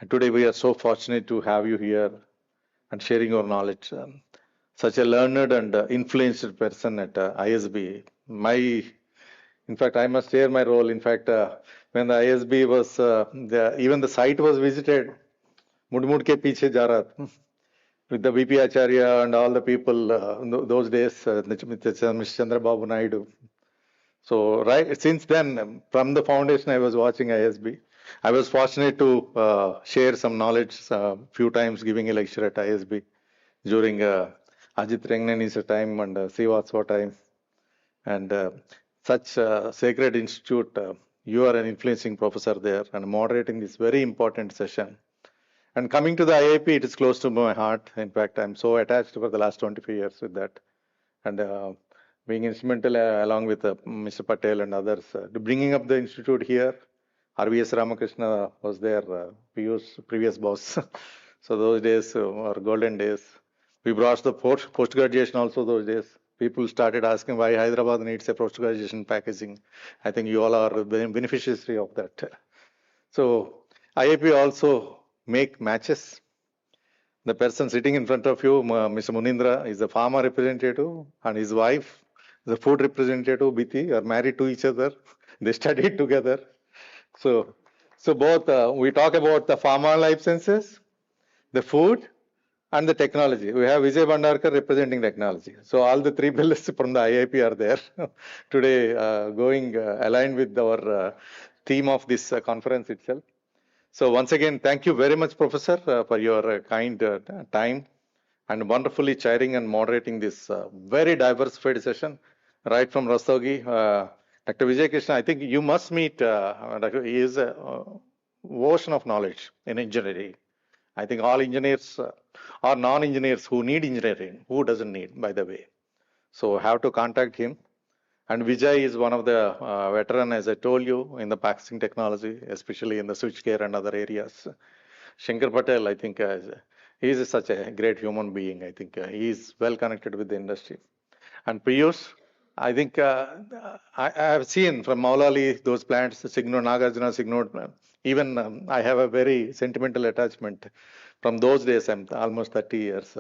And today we are so fortunate to have you here and sharing your knowledge. Such a learned and influenced person at ISB. In fact, I must share my role. In fact, when the ISB was, even the site was visited, Mudmud ke piche ja raha tha. With the VP Acharya and all the people, those days, Mr. Chandra Babu Naidu. So, right, since then, from the foundation, I was watching ISB. I was fortunate to share some knowledge few times giving a lecture at ISB during Ajit Rangnani's time and Srivatsawa time. And such sacred institute, you are an influencing professor there and moderating this very important session. And coming to the IIP, it is close to my heart. In fact, I'm so attached for the last 25 years with that. And being instrumental along with Mr. Patel and others, to bringing up the institute here. RVS Ramakrishna was there, previous boss. So those days were golden days. We brought the post-graduation also those days. People started asking why Hyderabad needs a post-graduation packaging. I think you all are beneficiaries of that. So IIP also make matches. The person sitting in front of you, Mr. Munindra, is a farmer representative, and his wife, the food representative, Biti, are married to each other. They studied together. So both, we talk about the pharma licenses, the food, and the technology. We have Vijay Bhandarkar representing technology. So all the three pillars from the IIP are there today, going aligned with our theme of this conference itself. So once again, thank you very much, Professor, for your kind time and wonderfully chairing and moderating this very diversified session, right from Rastogi. Dr. Vijay Krishna, I think you must meet, he is an ocean of knowledge in engineering. I think all engineers or non-engineers who need engineering, who doesn't need, by the way. So have to contact him. And Vijay is one of the veteran, as I told you, in the packaging technology, especially in the switchgear and other areas. Shankar Patel, I think, he is such a great human being. I think he is well connected with the industry. And Piyush, I think I have seen from Maulali those plants, Signode, Nagarjuna, Signode. Even I have a very sentimental attachment from those days. I'm almost 30 years,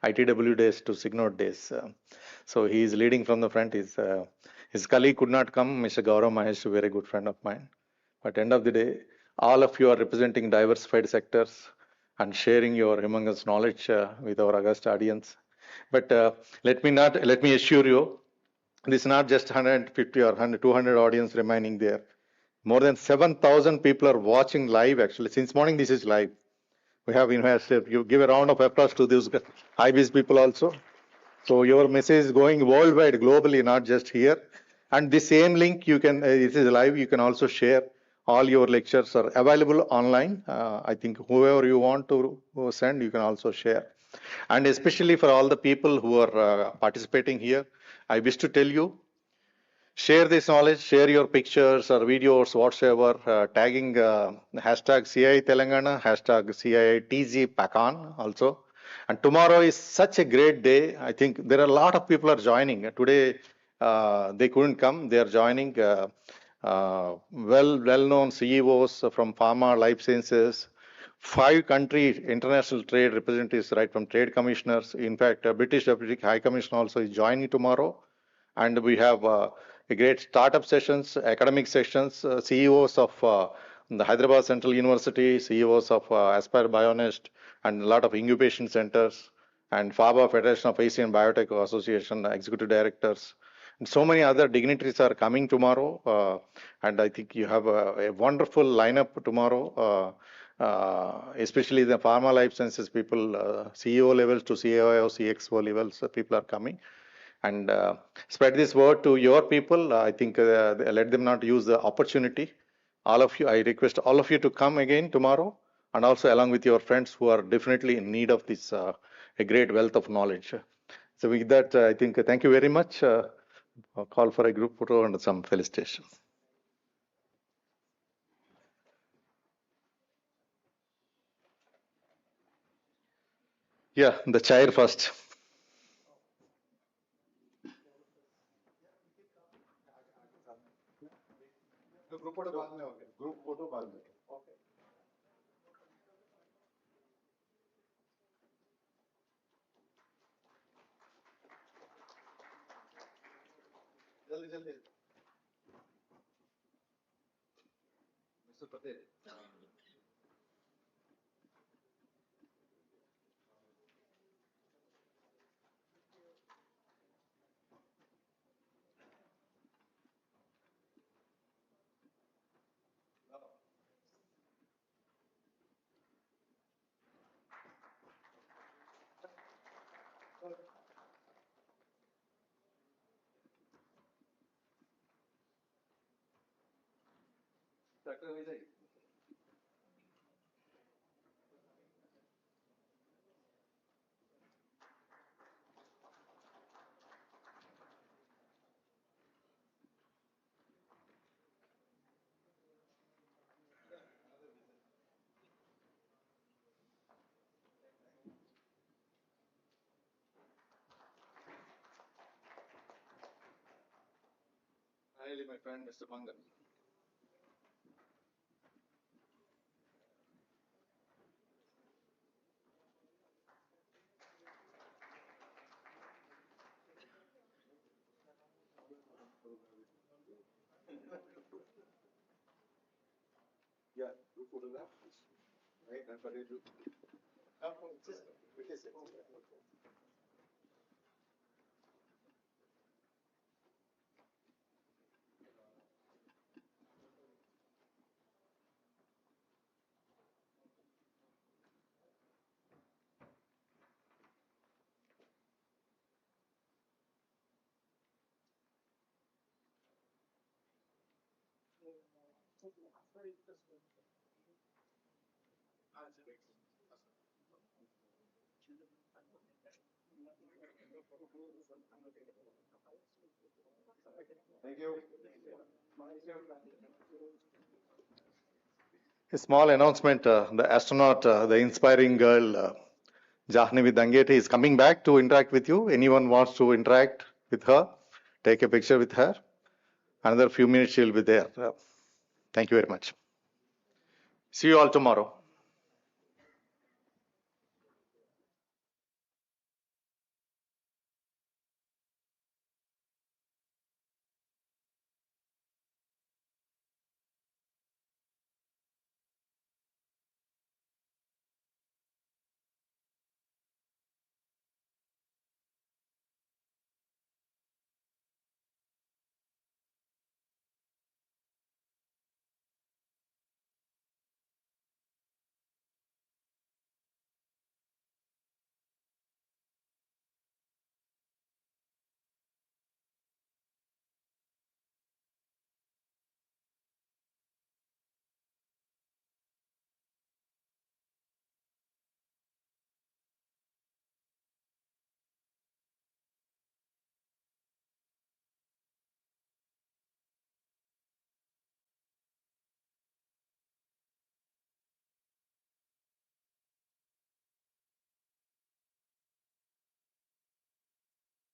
ITW days to Signode days. So he is leading from the front. His colleague could not come, Mr. Gaurav Mahesh, a very good friend of mine. But end of the day, all of you are representing diversified sectors and sharing your humongous knowledge with our august audience. But let me assure you, this is not just 150 or 200 audience remaining there. More than 7,000 people are watching live. Actually, since morning this is live. We have invested. You give a round of applause to these Hybiz people also. So your message is going worldwide, globally, not just here. And the same link you can, it is live. You can also share. All your lectures are available online. I think whoever you want to send, you can also share. And especially for all the people who are participating here, I wish to tell you, share this knowledge, share your pictures or videos, whatsoever, tagging hashtag CII Telangana, hashtag CII TG-PackCON also. And tomorrow is such a great day. I think there are a lot of people are joining. Today, they couldn't come. They are joining well-known CEOs from pharma, life sciences, 5 country international trade representatives, right from trade commissioners. In fact, British Deputy High Commissioner also is joining tomorrow. And we have a great startup sessions, academic sessions, CEOs of the Hyderabad Central University, CEOs of Aspire Bionest, and a lot of incubation centers, and FABA, Federation of Asian Biotech Association, executive directors, and so many other dignitaries are coming tomorrow. And I think you have a wonderful lineup tomorrow, especially the pharma life sciences people, CEO levels to CIO, CXO levels, people are coming. And spread this word to your people. I think let them not use the opportunity. All of you, I request all of you to come again tomorrow, and also along with your friends who are definitely in need of this a great wealth of knowledge. So with that, I think thank you very much. I'll call for a group photo and some felicitations. Yeah, the chair first. Group photo बाद में होंगे group photo बाद में okay जल्दी जल्दी mister Patel doctor Vijay Finally, my friend, Mr. Mangal. Yeah, group photograph. Right, and for you. Thank you. A small announcement, the astronaut, the inspiring girl, Jahnavi Dangete is coming back to interact with you. Anyone wants to interact with her, take a picture with her. Another few minutes she'll be there. Thank you very much. See you all tomorrow.